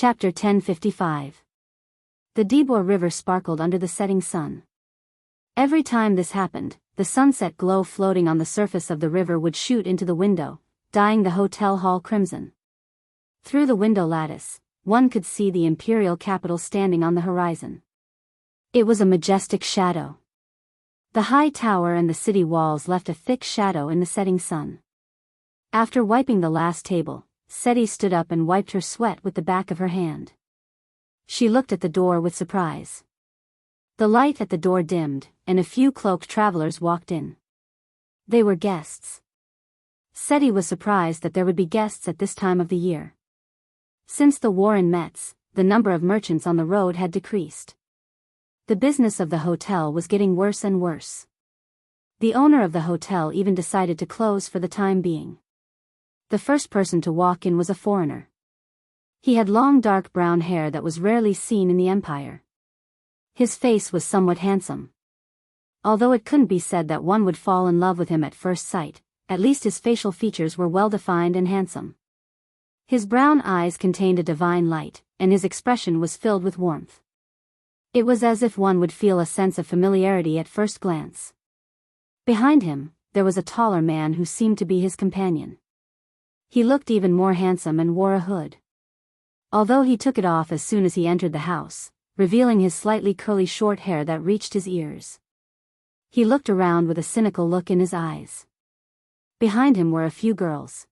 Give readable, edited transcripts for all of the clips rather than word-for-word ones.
Chapter 1055. The Debor River sparkled under the setting sun. Every time this happened, the sunset glow floating on the surface of the river would shoot into the window, dyeing the hotel hall crimson. Through the window lattice, one could see the imperial capital standing on the horizon. It was a majestic shadow. The high tower and the city walls left a thick shadow in the setting sun. After wiping the last table, Seti stood up and wiped her sweat with the back of her hand. She looked at the door with surprise. The light at the door dimmed, and a few cloaked travelers walked in. They were guests. Seti was surprised that there would be guests at this time of the year. Since the war in Metz, the number of merchants on the road had decreased. The business of the hotel was getting worse and worse. The owner of the hotel even decided to close for the time being. The first person to walk in was a foreigner. He had long dark brown hair that was rarely seen in the empire. His face was somewhat handsome. Although it couldn't be said that one would fall in love with him at first sight, at least his facial features were well defined and handsome. His brown eyes contained a divine light, and his expression was filled with warmth. It was as if one would feel a sense of familiarity at first glance. Behind him, there was a taller man who seemed to be his companion. He looked even more handsome and wore a hood. Although he took it off as soon as he entered the house, revealing his slightly curly short hair that reached his ears. He looked around with a cynical look in his eyes. Behind him were a few girls.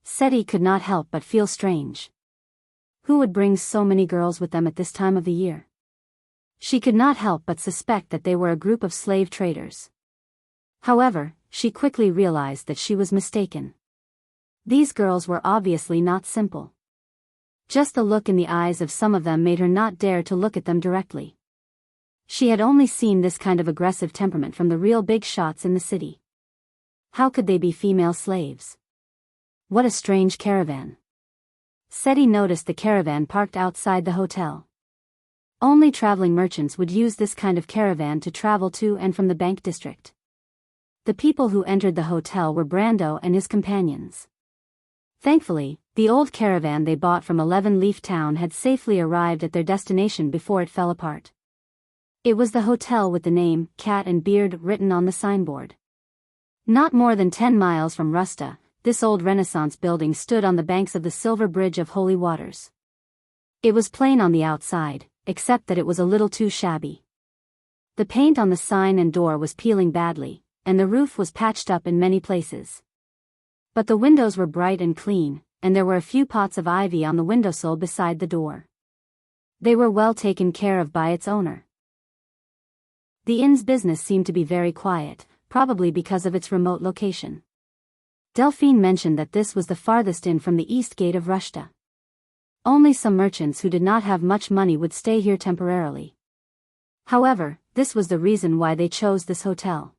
Seti could not help but feel strange. Who would bring so many girls with them at this time of the year? She could not help but suspect that they were a group of slave traders. However, she quickly realized that she was mistaken. These girls were obviously not simple. Just the look in the eyes of some of them made her not dare to look at them directly. She had only seen this kind of aggressive temperament from the real big shots in the city. How could they be female slaves? What a strange caravan. Seti noticed the caravan parked outside the hotel. Only traveling merchants would use this kind of caravan to travel to and from the bank district. The people who entered the hotel were Brando and his companions. Thankfully, the old caravan they bought from 11-Leaf Town had safely arrived at their destination before it fell apart. It was the hotel with the name, Cat and Beard, written on the signboard. Not more than 10 miles from Rusta, this old Renaissance building stood on the banks of the Silver Bridge of Holy Waters. It was plain on the outside, except that it was a little too shabby. The paint on the sign and door was peeling badly, and the roof was patched up in many places. But the windows were bright and clean, and there were a few pots of ivy on the windowsill beside the door. They were well taken care of by its owner. The inn's business seemed to be very quiet, probably because of its remote location. Delphine mentioned that this was the farthest inn from the east gate of Rushta. Only some merchants who did not have much money would stay here temporarily. However, this was the reason why they chose this hotel.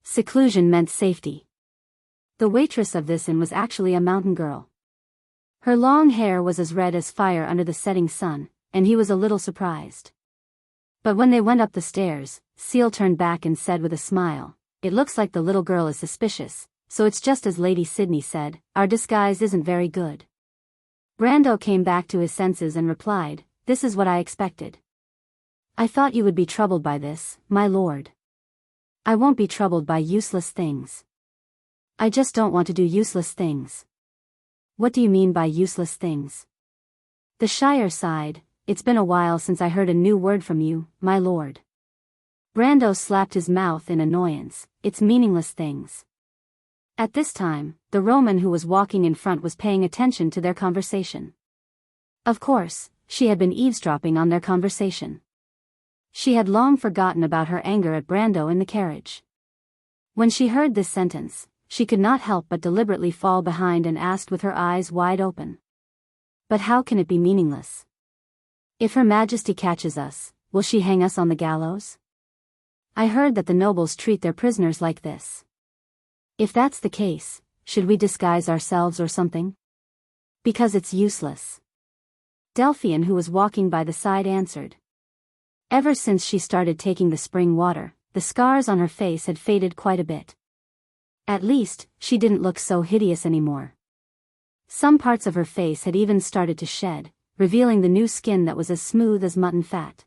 Seclusion meant safety. The waitress of this inn was actually a mountain girl. Her long hair was as red as fire under the setting sun, and he was a little surprised. But when they went up the stairs, Seal turned back and said with a smile, "It looks like the little girl is suspicious, so it's just as Lady Sydney said, our disguise isn't very good." Brando came back to his senses and replied, "This is what I expected. I thought you would be troubled by this, my lord. I won't be troubled by useless things. I just don't want to do useless things." "What do you mean by useless things?" The Shire sighed, "It's been a while since I heard a new word from you, my lord." Brando slapped his mouth in annoyance, "It's meaningless things." At this time, the Roman who was walking in front was paying attention to their conversation. Of course, she had been eavesdropping on their conversation. She had long forgotten about her anger at Brando in the carriage. When she heard this sentence, she could not help but deliberately fall behind and asked with her eyes wide open. "But how can it be meaningless? If Her Majesty catches us, will she hang us on the gallows? I heard that the nobles treat their prisoners like this. If that's the case, should we disguise ourselves or something?" "Because it's useless." Delphine, who was walking by the side, answered. Ever since she started taking the spring water, the scars on her face had faded quite a bit. At least, she didn't look so hideous anymore. Some parts of her face had even started to shed, revealing the new skin that was as smooth as mutton fat.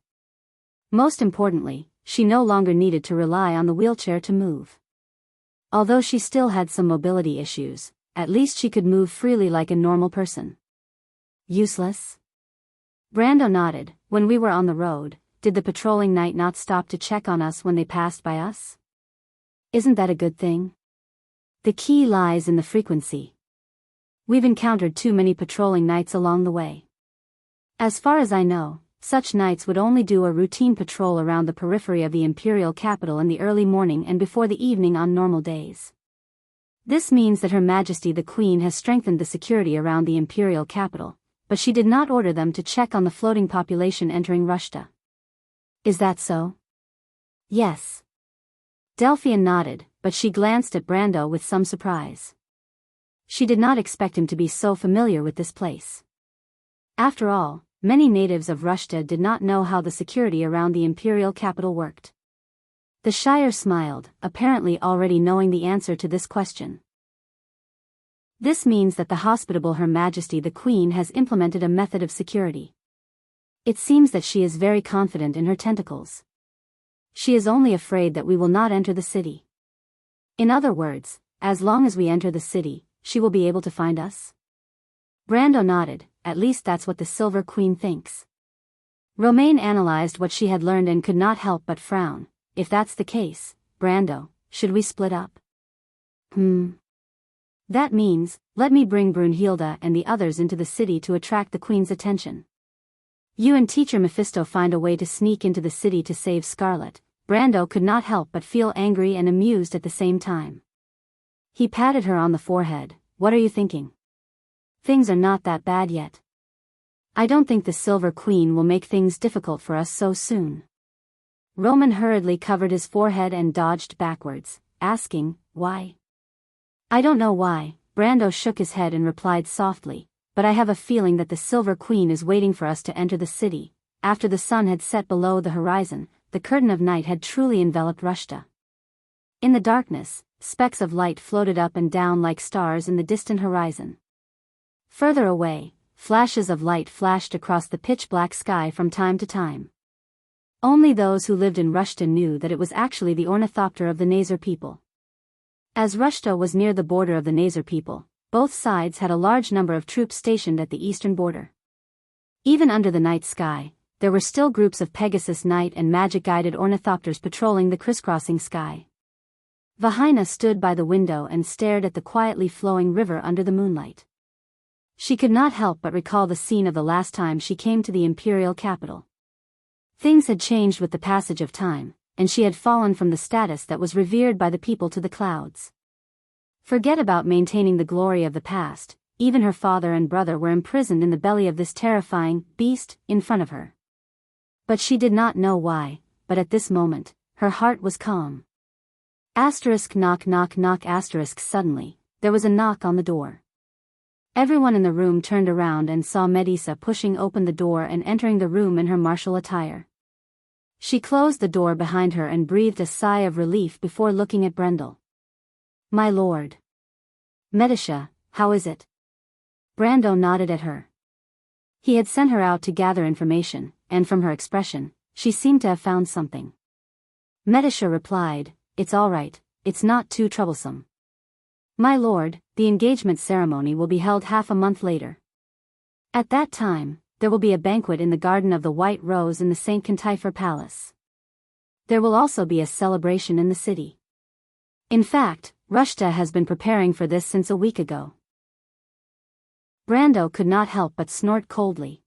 Most importantly, she no longer needed to rely on the wheelchair to move. Although she still had some mobility issues, at least she could move freely like a normal person. Useless? Brando nodded. When we were on the road, did the patrolling knight not stop to check on us when they passed by us? Isn't that a good thing? The key lies in the frequency. We've encountered too many patrolling knights along the way. As far as I know, such knights would only do a routine patrol around the periphery of the imperial capital in the early morning and before the evening on normal days. This means that Her Majesty the Queen has strengthened the security around the imperial capital, but she did not order them to check on the floating population entering Rushta. Is that so? Yes. Delphian nodded, but she glanced at Brando with some surprise. She did not expect him to be so familiar with this place. After all, many natives of Rushta did not know how the security around the imperial capital worked. The Shire smiled, apparently already knowing the answer to this question. This means that the hospitable Her Majesty the Queen has implemented a method of security. It seems that she is very confident in her tentacles. She is only afraid that we will not enter the city. In other words, as long as we enter the city, she will be able to find us? Brando nodded. At least that's what the Silver Queen thinks. Romaine analyzed what she had learned and could not help but frown. If that's the case, Brando, should we split up? That means, let me bring Brunhilde and the others into the city to attract the Queen's attention. You and Teacher Mephisto find a way to sneak into the city to save Scarlet. Brando could not help but feel angry and amused at the same time. He patted her on the forehead. What are you thinking? Things are not that bad yet. I don't think the Silver Queen will make things difficult for us so soon. Roman hurriedly covered his forehead and dodged backwards, asking, why? I don't know why, Brando shook his head and replied softly, but I have a feeling that the Silver Queen is waiting for us to enter the city. After the sun had set below the horizon, the curtain of night had truly enveloped Rushta. In the darkness, specks of light floated up and down like stars in the distant horizon. Further away, flashes of light flashed across the pitch-black sky from time to time. Only those who lived in Rushta knew that it was actually the ornithopter of the Nazar people. As Rushta was near the border of the Nazar people, both sides had a large number of troops stationed at the eastern border. Even under the night sky, there were still groups of Pegasus night and magic-guided ornithopters patrolling the crisscrossing sky. Vahina stood by the window and stared at the quietly flowing river under the moonlight. She could not help but recall the scene of the last time she came to the imperial capital. Things had changed with the passage of time, and she had fallen from the status that was revered by the people to the clouds. Forget about maintaining the glory of the past, even her father and brother were imprisoned in the belly of this terrifying beast in front of her. But she did not know why, but at this moment, her heart was calm. Knock knock knock suddenly, there was a knock on the door. Everyone in the room turned around and saw Medusa pushing open the door and entering the room in her martial attire. She closed the door behind her and breathed a sigh of relief before looking at Brendel. My lord. Medusa, how is it? Brando nodded at her. He had sent her out to gather information, and from her expression, she seemed to have found something. Medusa replied, it's all right, it's not too troublesome. My lord, the engagement ceremony will be held half a month later. At that time, there will be a banquet in the Garden of the White Rose in the St. Cantifer Palace. There will also be a celebration in the city. In fact, Rushta has been preparing for this since a week ago. Brando could not help but snort coldly.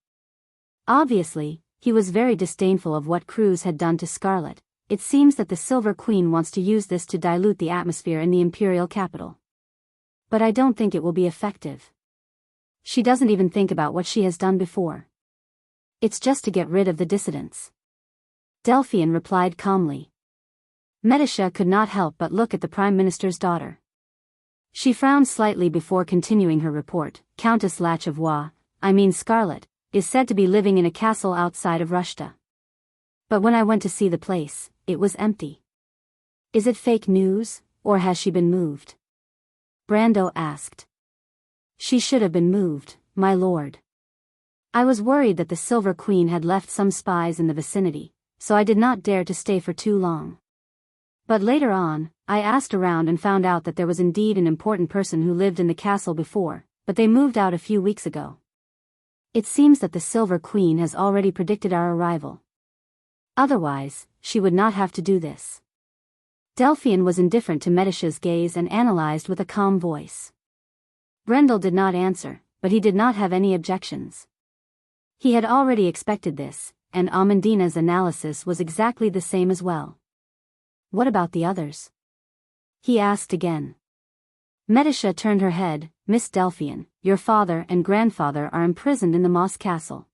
Obviously, he was very disdainful of what Cruz had done to Scarlet. It seems that the Silver Queen wants to use this to dilute the atmosphere in the imperial capital. But I don't think it will be effective. She doesn't even think about what she has done before. It's just to get rid of the dissidents. Delphian replied calmly. Medusa could not help but look at the Prime Minister's daughter. She frowned slightly before continuing her report. Countess Lachavois, Scarlet, is said to be living in a castle outside of Rushta. But when I went to see the place, it was empty. Is it fake news, or has she been moved? Brando asked. She should have been moved, my lord. I was worried that the Silver Queen had left some spies in the vicinity, so I did not dare to stay for too long. But later on, I asked around and found out that there was indeed an important person who lived in the castle before, but they moved out a few weeks ago. It seems that the Silver Queen has already predicted our arrival. Otherwise, she would not have to do this. Delphian was indifferent to Medicia's gaze and analyzed with a calm voice. Brendel did not answer, but he did not have any objections. He had already expected this, and Amandina's analysis was exactly the same as well. What about the others? He asked again. Medicia turned her head. Miss Delphian, your father and grandfather are imprisoned in the Moss Castle.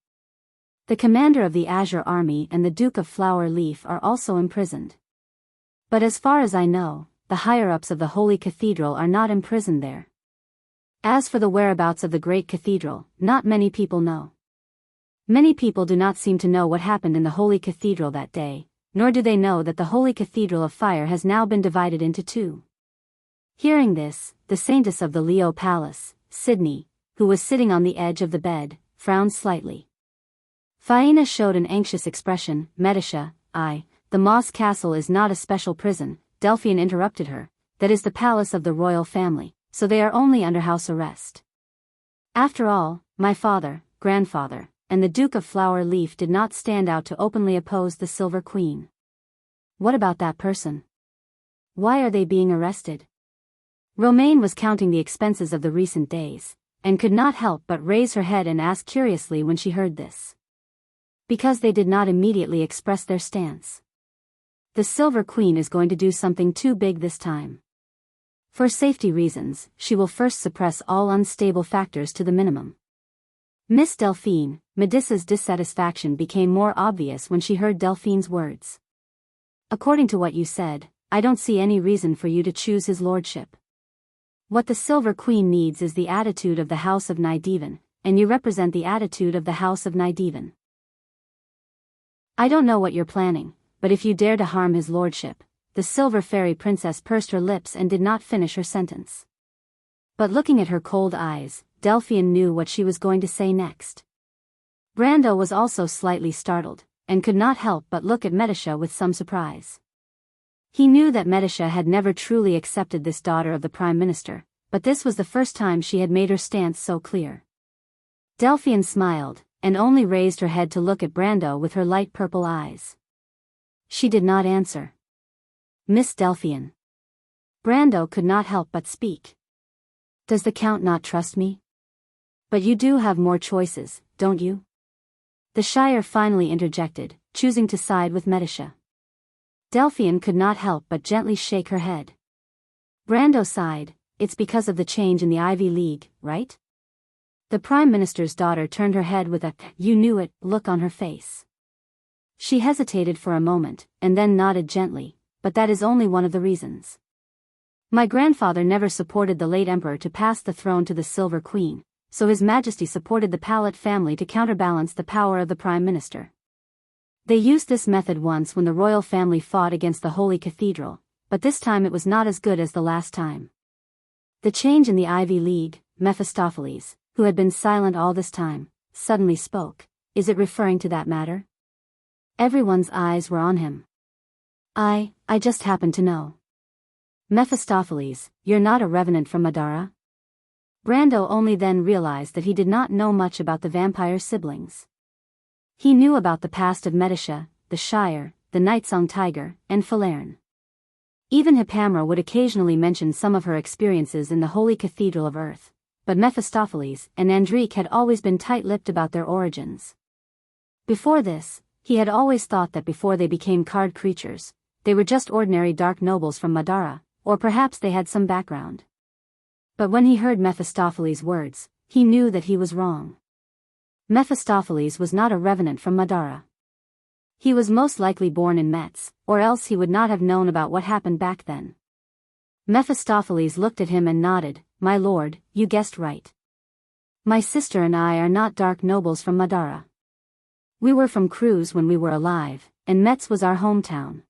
The commander of the Azure Army and the Duke of Flower Leaf are also imprisoned. But as far as I know, the higher-ups of the Holy Cathedral are not imprisoned there. As for the whereabouts of the Great Cathedral, not many people know. Many people do not seem to know what happened in the Holy Cathedral that day, nor do they know that the Holy Cathedral of Fire has now been divided into two. Hearing this, the Saintess of the Leo Palace, Sydney, who was sitting on the edge of the bed, frowned slightly. Phaina showed an anxious expression. Medicia, the Moss Castle is not a special prison, Delphian interrupted her, that is the palace of the royal family, so they are only under house arrest. After all, my father, grandfather, and the Duke of Flower Leaf did not stand out to openly oppose the Silver Queen. What about that person? Why are they being arrested? Romaine was counting the expenses of the recent days, and could not help but raise her head and ask curiously when she heard this. Because they did not immediately express their stance. The Silver Queen is going to do something too big this time. For safety reasons, she will first suppress all unstable factors to the minimum. Miss Delphine, Medicia's dissatisfaction became more obvious when she heard Delphine's words. According to what you said, I don't see any reason for you to choose his lordship. What the Silver Queen needs is the attitude of the House of Nydeven, and you represent the attitude of the House of Nydeven. I don't know what you're planning, but if you dare to harm his lordship, the Silver Fairy Princess pursed her lips and did not finish her sentence. But looking at her cold eyes, Delphian knew what she was going to say next. Brando was also slightly startled, and could not help but look at Medicia with some surprise. He knew that Medicia had never truly accepted this daughter of the Prime Minister, but this was the first time she had made her stance so clear. Delphian smiled, and only raised her head to look at Brando with her light purple eyes. She did not answer. Miss Delphian. Brando could not help but speak. Does the Count not trust me? But you do have more choices, don't you? The Shire finally interjected, choosing to side with Medicia. Delphian could not help but gently shake her head. Brando sighed. It's because of the change in the Ivy League, right? The Prime Minister's daughter turned her head with a "you knew it" look on her face. She hesitated for a moment, and then nodded gently, but that is only one of the reasons. My grandfather never supported the late Emperor to pass the throne to the Silver Queen, so His Majesty supported the Pallet family to counterbalance the power of the Prime Minister. They used this method once when the royal family fought against the Holy Cathedral, but this time it was not as good as the last time. The change in the Ivy League, Mephistopheles, who had been silent all this time, suddenly spoke. Is it referring to that matter? Everyone's eyes were on him. I just happen to know. Mephistopheles, you're not a revenant from Madara? Brando only then realized that he did not know much about the vampire siblings. He knew about the past of Medicia, the Shire, the Nightsong Tiger, and Falerne. Even Hippamra would occasionally mention some of her experiences in the Holy Cathedral of Earth, but Mephistopheles and Andrique had always been tight-lipped about their origins. Before this, he had always thought that before they became card creatures, they were just ordinary dark nobles from Madara, or perhaps they had some background. But when he heard Mephistopheles' words, he knew that he was wrong. Mephistopheles was not a revenant from Madara. He was most likely born in Metz, or else he would not have known about what happened back then. Mephistopheles looked at him and nodded. My lord, you guessed right. My sister and I are not dark nobles from Madara. We were from Cruz when we were alive, and Metz was our hometown.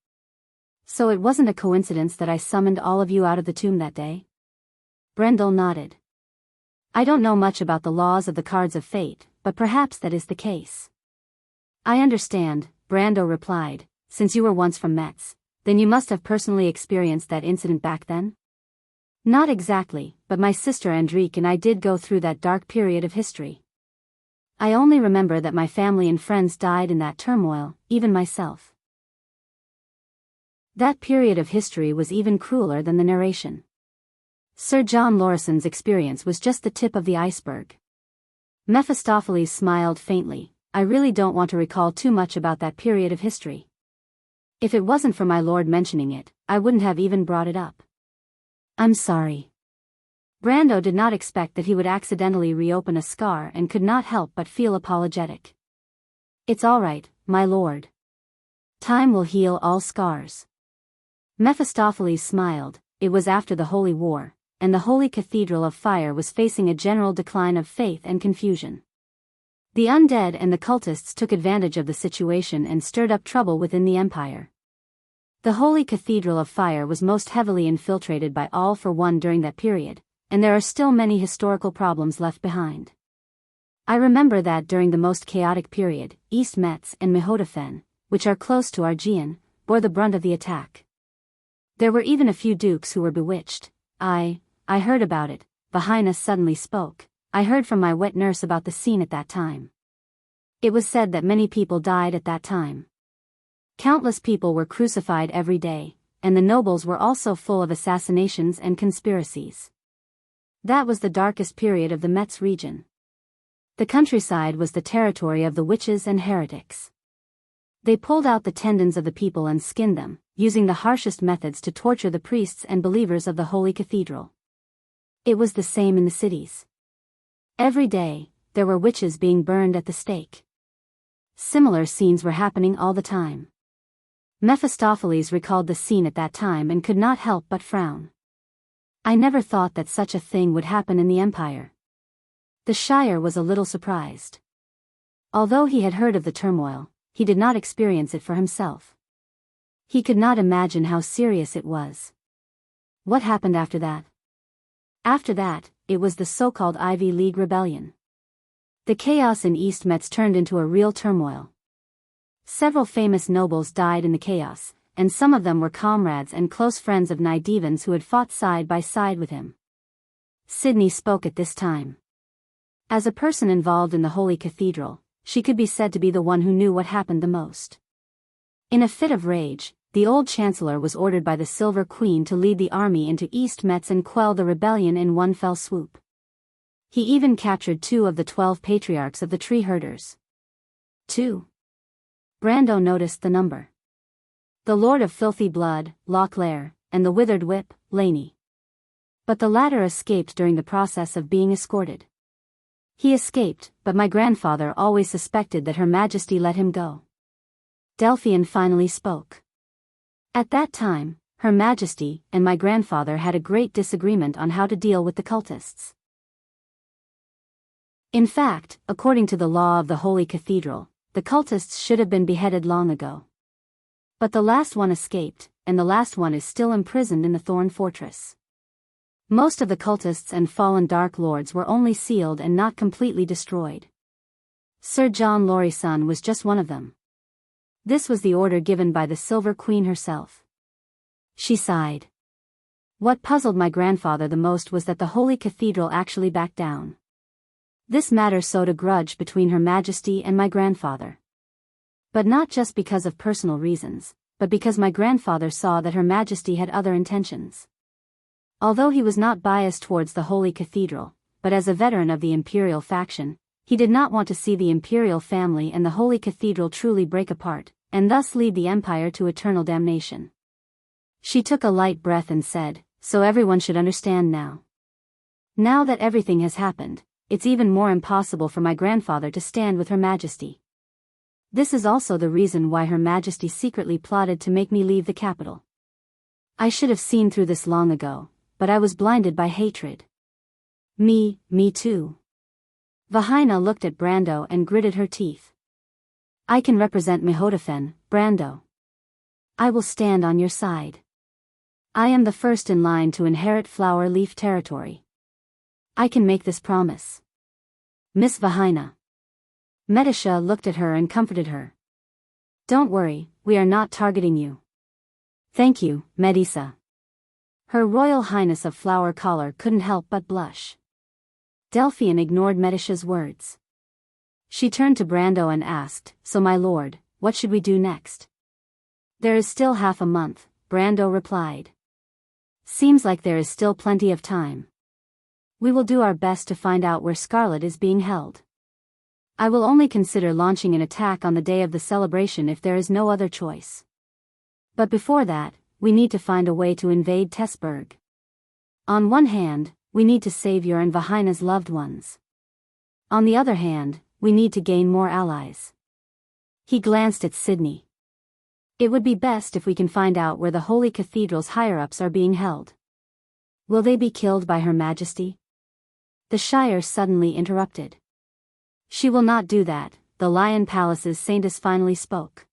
So it wasn't a coincidence that I summoned all of you out of the tomb that day? Brendel nodded. I don't know much about the laws of the cards of fate, but perhaps that is the case. I understand, Brando replied, since you were once from Metz, then you must have personally experienced that incident back then? Not exactly, but my sister Enrich and I did go through that dark period of history. I only remember that my family and friends died in that turmoil, even myself. That period of history was even crueler than the narration. Sir John Lorison's experience was just the tip of the iceberg. Mephistopheles smiled faintly. I really don't want to recall too much about that period of history. If it wasn't for my lord mentioning it, I wouldn't have even brought it up. I'm sorry. Brando did not expect that he would accidentally reopen a scar and could not help but feel apologetic. It's all right, my lord. Time will heal all scars. Mephistopheles smiled. It was after the Holy War, and the Holy Cathedral of Fire was facing a general decline of faith and confusion. The undead and the cultists took advantage of the situation and stirred up trouble within the empire. The Holy Cathedral of Fire was most heavily infiltrated by All for One during that period, and there are still many historical problems left behind. I remember that during the most chaotic period, East Metz and Mehodafen, which are close to Argean, bore the brunt of the attack. There were even a few dukes who were bewitched. I heard about it, Vahina suddenly spoke. I heard from my wet nurse about the scene at that time. It was said that many people died at that time. Countless people were crucified every day, and the nobles were also full of assassinations and conspiracies. That was the darkest period of the Metz region. The countryside was the territory of the witches and heretics. They pulled out the tendons of the people and skinned them, using the harshest methods to torture the priests and believers of the Holy Cathedral. It was the same in the cities. Every day, there were witches being burned at the stake. Similar scenes were happening all the time. Mephistopheles recalled the scene at that time and could not help but frown. I never thought that such a thing would happen in the Empire. The Shire was a little surprised. Although he had heard of the turmoil, he did not experience it for himself. He could not imagine how serious it was. What happened after that? After that, it was the so-called Ivy League Rebellion. The chaos in East Metz turned into a real turmoil. Several famous nobles died in the chaos, and some of them were comrades and close friends of Nidevans who had fought side by side with him. Sydney spoke at this time. As a person involved in the Holy Cathedral, she could be said to be the one who knew what happened the most. In a fit of rage, the old chancellor was ordered by the Silver Queen to lead the army into East Metz and quell the rebellion in one fell swoop. He even captured 2 of the 12 patriarchs of the tree herders. 2. Brando noticed the number. The Lord of Filthy Blood, Lochlear, and the Withered Whip, Laney. But the latter escaped during the process of being escorted. He escaped, but my grandfather always suspected that Her Majesty let him go. Delphian finally spoke. At that time, Her Majesty and my grandfather had a great disagreement on how to deal with the cultists. In fact, according to the law of the Holy Cathedral, the cultists should have been beheaded long ago. But the last one escaped, and the last one is still imprisoned in the Thorn Fortress. Most of the cultists and fallen Dark Lords were only sealed and not completely destroyed. Sir John Lorison was just one of them. This was the order given by the Silver Queen herself. She sighed. What puzzled my grandfather the most was that the Holy Cathedral actually backed down. This matter sowed a grudge between Her Majesty and my grandfather. But not just because of personal reasons, but because my grandfather saw that Her Majesty had other intentions. Although he was not biased towards the Holy Cathedral, but as a veteran of the imperial faction, he did not want to see the imperial family and the Holy Cathedral truly break apart, and thus lead the empire to eternal damnation. She took a light breath and said, "So everyone should understand now. Now that everything has happened, it's even more impossible for my grandfather to stand with Her Majesty. This is also the reason why Her Majesty secretly plotted to make me leave the capital. I should have seen through this long ago, but I was blinded by hatred." Me too. Vahina looked at Brando and gritted her teeth. "I can represent Mehodafen, Brando. I will stand on your side. I am the first in line to inherit Flower Leaf territory. I can make this promise. Miss Vahina. Medisha looked at her and comforted her. Don't worry, we are not targeting you. Thank you, Medisa. Her Royal Highness of Flower Collar couldn't help but blush. Delphian ignored Medisha's words. She turned to Brando and asked, So my lord, what should we do next? There is still half a month, Brando replied. Seems like there is still plenty of time. We will do our best to find out where Scarlet is being held. I will only consider launching an attack on the day of the celebration if there is no other choice. But before that, we need to find a way to invade Tessberg. On one hand, we need to save your and Vahina's loved ones. On the other hand, we need to gain more allies. He glanced at Sydney. It would be best if we can find out where the Holy Cathedral's higher-ups are being held. Will they be killed by Her Majesty? The Shire suddenly interrupted. She will not do that, the Lion Palace's Saintess finally spoke.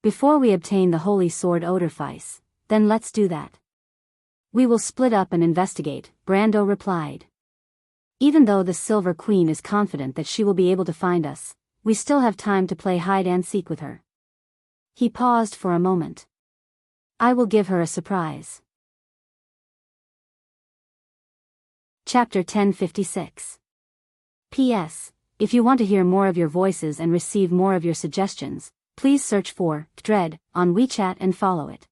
Before we obtain the Holy Sword Odorfice, then let's do that. We will split up and investigate, Brando replied. Even though the Silver Queen is confident that she will be able to find us, we still have time to play hide-and-seek with her. He paused for a moment. I will give her a surprise. Chapter 1056. P.S. If you want to hear more of your voices and receive more of your suggestions, please search for Dread on WeChat and follow it.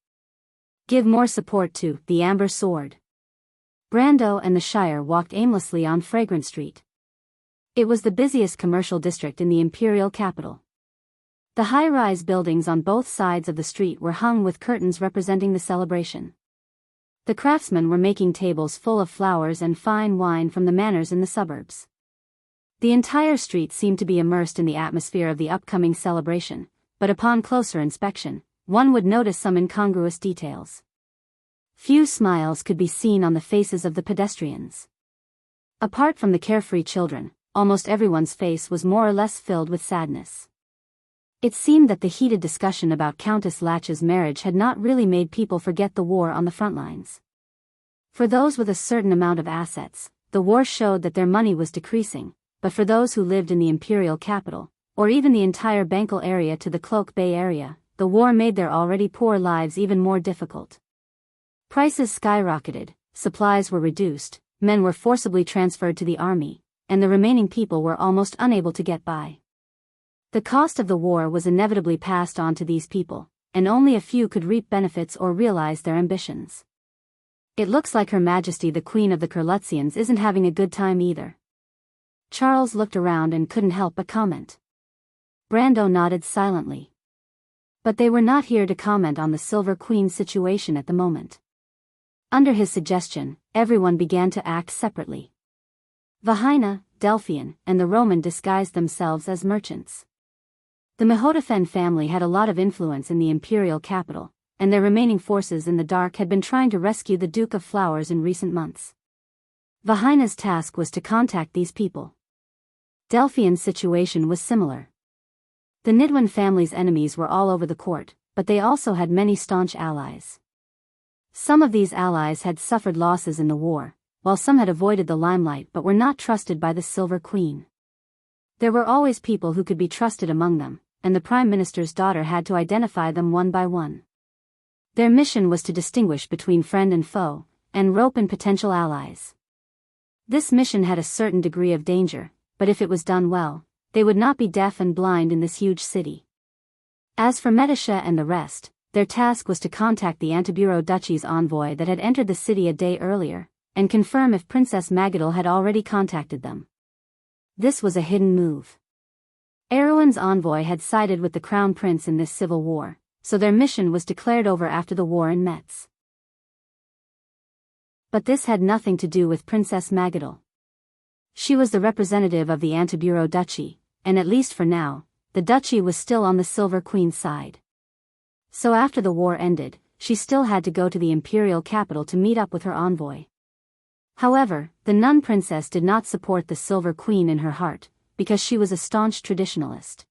Give more support to The Amber Sword. Brando and the Shire walked aimlessly on Fragrant Street. It was the busiest commercial district in the imperial capital. The high-rise buildings on both sides of the street were hung with curtains representing the celebration. The craftsmen were making tables full of flowers and fine wine from the manors in the suburbs. The entire street seemed to be immersed in the atmosphere of the upcoming celebration, but upon closer inspection, one would notice some incongruous details. Few smiles could be seen on the faces of the pedestrians. Apart from the carefree children, almost everyone's face was more or less filled with sadness. It seemed that the heated discussion about Countess Latch's marriage had not really made people forget the war on the front lines. For those with a certain amount of assets, the war showed that their money was decreasing, but for those who lived in the imperial capital, or even the entire Bancal area to the Cloak Bay area, the war made their already poor lives even more difficult. Prices skyrocketed, supplies were reduced, men were forcibly transferred to the army, and the remaining people were almost unable to get by. The cost of the war was inevitably passed on to these people, and only a few could reap benefits or realize their ambitions. It looks like Her Majesty the Queen of the Kurlutzians isn't having a good time either. Charles looked around and couldn't help but comment. Brando nodded silently. But they were not here to comment on the Silver Queen's situation at the moment. Under his suggestion, everyone began to act separately. Vahina, Delphian, and the Roman disguised themselves as merchants. The Mehotafen family had a lot of influence in the imperial capital, and their remaining forces in the dark had been trying to rescue the Duke of Flowers in recent months. Vahina's task was to contact these people. Delphian's situation was similar. The Nidwin family's enemies were all over the court, but they also had many staunch allies. Some of these allies had suffered losses in the war, while some had avoided the limelight but were not trusted by the Silver Queen. There were always people who could be trusted among them, and the Prime Minister's daughter had to identify them one by one. Their mission was to distinguish between friend and foe, and rope in potential allies. This mission had a certain degree of danger, but if it was done well, they would not be deaf and blind in this huge city. As for Medisha and the rest, their task was to contact the Antiburo Duchy's envoy that had entered the city a day earlier, and confirm if Princess Magadal had already contacted them. This was a hidden move. Erewhon's envoy had sided with the Crown Prince in this civil war, so their mission was declared over after the war in Metz. But this had nothing to do with Princess Magadal. She was the representative of the Antiburo Duchy, and at least for now, the duchy was still on the Silver Queen's side. So after the war ended, she still had to go to the imperial capital to meet up with her envoy. However, the nun princess did not support the Silver Queen in her heart, because she was a staunch traditionalist.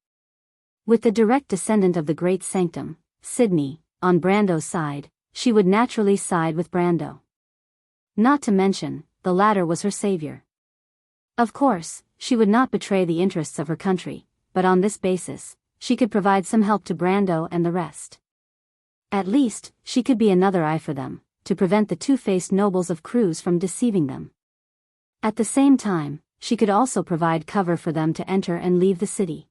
With the direct descendant of the Great Sanctum, Sydney, on Brando's side, she would naturally side with Brando. Not to mention, the latter was her savior. Of course, she would not betray the interests of her country, but on this basis, she could provide some help to Brando and the rest. At least, she could be another eye for them, to prevent the two-faced nobles of Cruz from deceiving them. At the same time, she could also provide cover for them to enter and leave the city.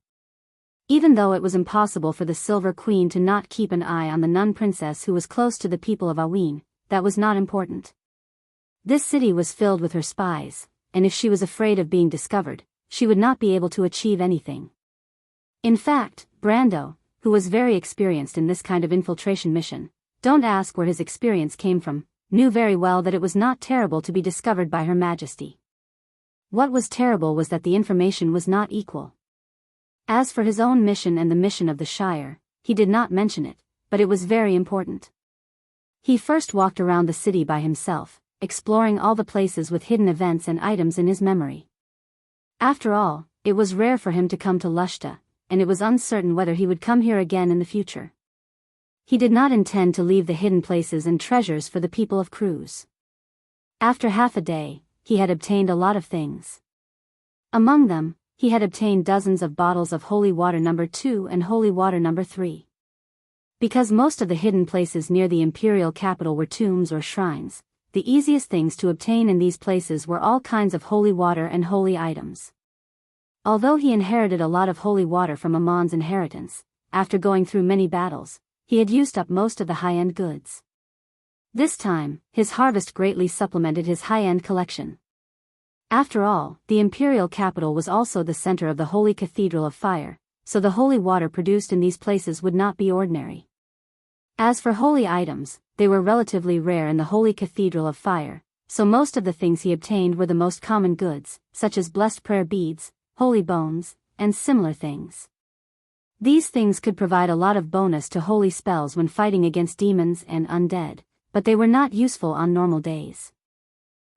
Even though it was impossible for the Silver Queen to not keep an eye on the nun princess who was close to the people of Awin, that was not important. This city was filled with her spies, and if she was afraid of being discovered, she would not be able to achieve anything. In fact, Brando, who was very experienced in this kind of infiltration mission, don't ask where his experience came from, knew very well that it was not terrible to be discovered by Her Majesty. What was terrible was that the information was not equal. As for his own mission and the mission of the Shire, he did not mention it, but it was very important. He first walked around the city by himself, exploring all the places with hidden events and items in his memory. After all, it was rare for him to come to Lushta, and it was uncertain whether he would come here again in the future. He did not intend to leave the hidden places and treasures for the people of Cruz. After half a day, he had obtained a lot of things. Among them, he had obtained dozens of bottles of holy water number 2 and holy water number 3. Because most of the hidden places near the imperial capital were tombs or shrines, the easiest things to obtain in these places were all kinds of holy water and holy items. Although he inherited a lot of holy water from Amon's inheritance, after going through many battles, he had used up most of the high-end goods. This time, his harvest greatly supplemented his high-end collection. After all, the imperial capital was also the center of the Holy Cathedral of Fire, so the holy water produced in these places would not be ordinary. As for holy items, they were relatively rare in the Holy Cathedral of Fire, so most of the things he obtained were the most common goods, such as blessed prayer beads, holy bones, and similar things. These things could provide a lot of bonus to holy spells when fighting against demons and undead, but they were not useful on normal days.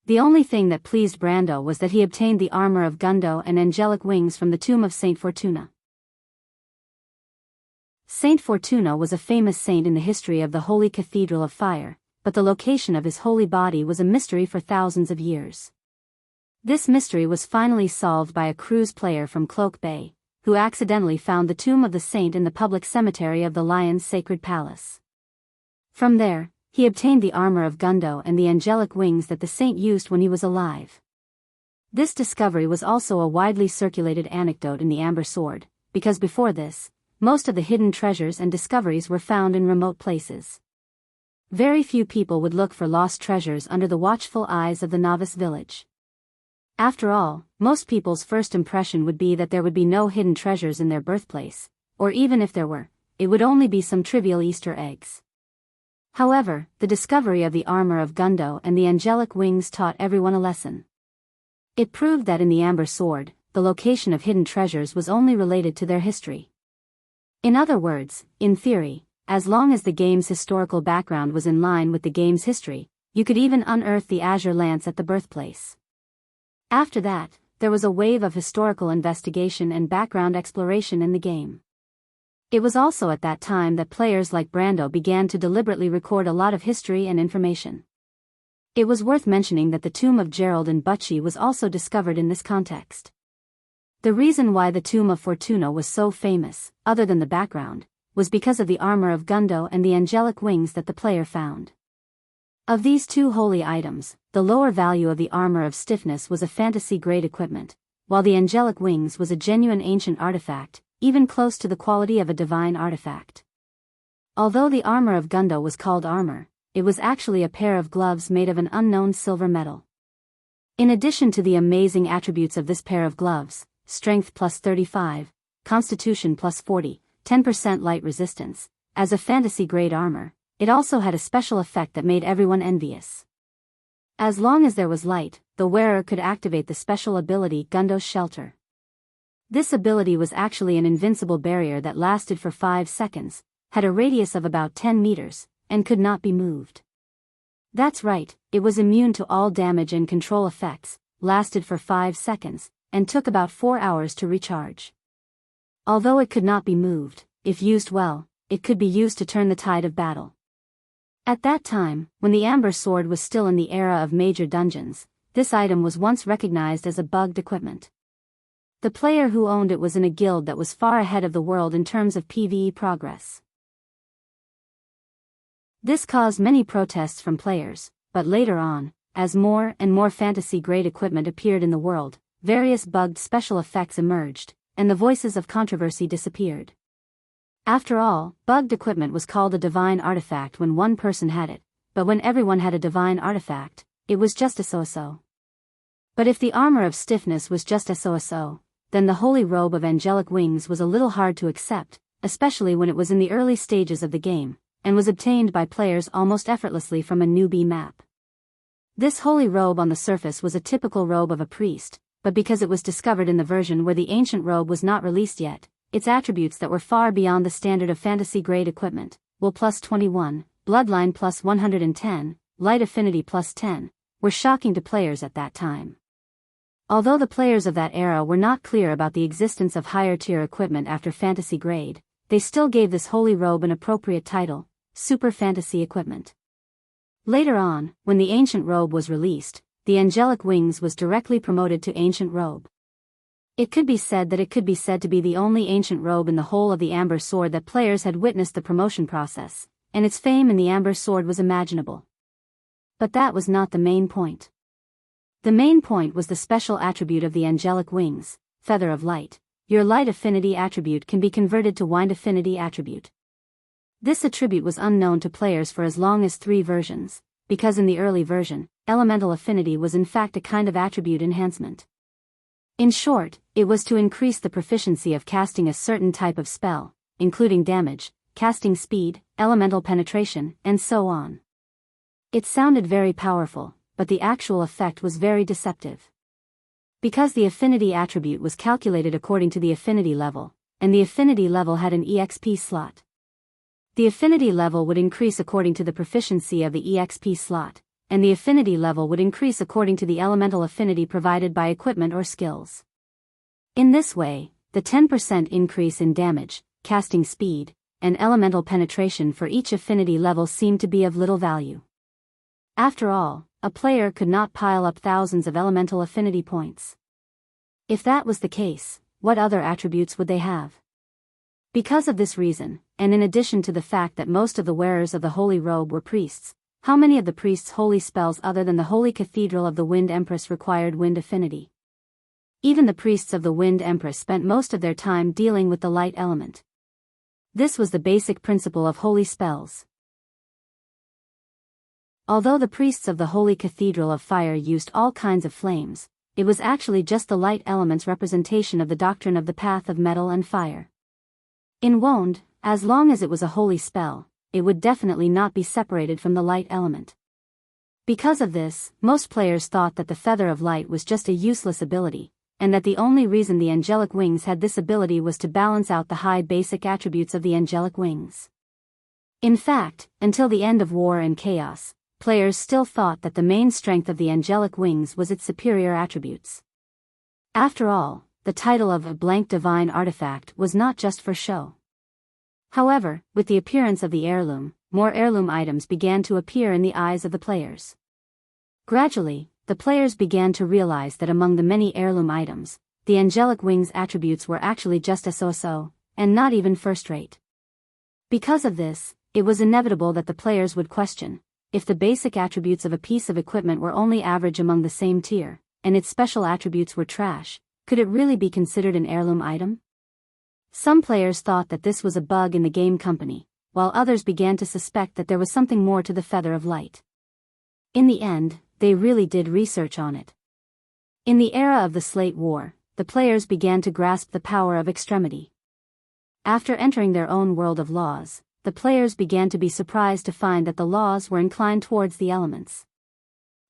The only thing that pleased Brando was that he obtained the armor of Gundo and angelic wings from the tomb of Saint Fortuna. Saint Fortuna was a famous saint in the history of the Holy Cathedral of Fire, but the location of his holy body was a mystery for thousands of years. This mystery was finally solved by a Cruz player from Cloak Bay, who accidentally found the tomb of the saint in the public cemetery of the Lion's Sacred Palace. From there, he obtained the armor of Gundo and the angelic wings that the saint used when he was alive. This discovery was also a widely circulated anecdote in the Amber Sword, because before this, most of the hidden treasures and discoveries were found in remote places. Very few people would look for lost treasures under the watchful eyes of the novice village. After all, most people's first impression would be that there would be no hidden treasures in their birthplace, or even if there were, it would only be some trivial Easter eggs. However, the discovery of the armor of Gundo and the angelic wings taught everyone a lesson. It proved that in the Amber Sword, the location of hidden treasures was only related to their history. In other words, in theory, as long as the game's historical background was in line with the game's history, you could even unearth the azure lance at the birthplace. After that, there was a wave of historical investigation and background exploration in the game. It was also at that time that players like Brando began to deliberately record a lot of history and information. It was worth mentioning that the tomb of Gerald and Butchie was also discovered in this context. The reason why the tomb of Fortuna was so famous, other than the background, was because of the armor of Gundo and the angelic wings that the player found. Of these two holy items, the lower value of the armor of stiffness was a fantasy-grade equipment, while the angelic wings was a genuine ancient artifact, even close to the quality of a divine artifact. Although the armor of Gundo was called armor, it was actually a pair of gloves made of an unknown silver metal. In addition to the amazing attributes of this pair of gloves, strength plus 35, constitution plus 40, 10% light resistance, as a fantasy-grade armor, it also had a special effect that made everyone envious. As long as there was light, the wearer could activate the special ability Gundo's Shelter. This ability was actually an invincible barrier that lasted for 5 seconds, had a radius of about 10 meters, and could not be moved. That's right, it was immune to all damage and control effects, lasted for 5 seconds, and took about 4 hours to recharge. Although it could not be moved, if used well, it could be used to turn the tide of battle. At that time, when the Amber Sword was still in the era of major dungeons, this item was once recognized as a bugged equipment. The player who owned it was in a guild that was far ahead of the world in terms of PvE progress. This caused many protests from players, but later on, as more and more fantasy-grade equipment appeared in the world, various bugged special effects emerged, and the voices of controversy disappeared. After all, bugged equipment was called a divine artifact when one person had it, but when everyone had a divine artifact, it was just a so-so. But if the armor of stiffness was just a so-so, then the holy robe of angelic wings was a little hard to accept, especially when it was in the early stages of the game, and was obtained by players almost effortlessly from a newbie map. This holy robe on the surface was a typical robe of a priest, but because it was discovered in the version where the ancient robe was not released yet, its attributes that were far beyond the standard of fantasy-grade equipment, will plus 21, bloodline plus 110, light affinity plus 10, were shocking to players at that time. Although the players of that era were not clear about the existence of higher-tier equipment after fantasy grade, they still gave this holy robe an appropriate title, super fantasy equipment. Later on, when the ancient robe was released, the angelic wings was directly promoted to ancient robe. It could be said to be the only ancient robe in the whole of the Amber Sword that players had witnessed the promotion process, and its fame in the Amber Sword was imaginable. But that was not the main point. The main point was the special attribute of the angelic wings, Feather of Light. Your light affinity attribute can be converted to wind affinity attribute. This attribute was unknown to players for as long as 3 versions, because in the early version, elemental affinity was in fact a kind of attribute enhancement. In short, it was to increase the proficiency of casting a certain type of spell, including damage, casting speed, elemental penetration, and so on. It sounded very powerful, but the actual effect was very deceptive. Because the affinity attribute was calculated according to the affinity level, and the affinity level had an EXP slot. The affinity level would increase according to the proficiency of the EXP slot, and the affinity level would increase according to the elemental affinity provided by equipment or skills. In this way, the 10% increase in damage, casting speed, and elemental penetration for each affinity level seemed to be of little value. After all, a player could not pile up thousands of elemental affinity points. If that was the case, what other attributes would they have? Because of this reason, and in addition to the fact that most of the wearers of the holy robe were priests, how many of the priests' holy spells other than the Holy Cathedral of the Wind Empress required wind affinity? Even the priests of the Wind Empress spent most of their time dealing with the light element. This was the basic principle of holy spells. Although the priests of the Holy Cathedral of Fire used all kinds of flames, it was actually just the light element's representation of the doctrine of the path of metal and fire. In Wand, as long as it was a holy spell, it would definitely not be separated from the light element. Because of this, most players thought that the Feather of Light was just a useless ability, and that the only reason the angelic wings had this ability was to balance out the high basic attributes of the angelic wings. In fact, until the end of War and Chaos, players still thought that the main strength of the angelic wings was its superior attributes. After all, the title of a blank divine artifact was not just for show. However, with the appearance of the heirloom, more heirloom items began to appear in the eyes of the players. Gradually, the players began to realize that among the many heirloom items, the angelic wings attributes were actually just a so-so, and not even first-rate. Because of this, it was inevitable that the players would question, if the basic attributes of a piece of equipment were only average among the same tier, and its special attributes were trash, could it really be considered an heirloom item? Some players thought that this was a bug in the game company, while others began to suspect that there was something more to the Feather of Light. In the end, they really did research on it. In the era of the Slate War, the players began to grasp the power of extremity. After entering their own world of laws, the players began to be surprised to find that the laws were inclined towards the elements.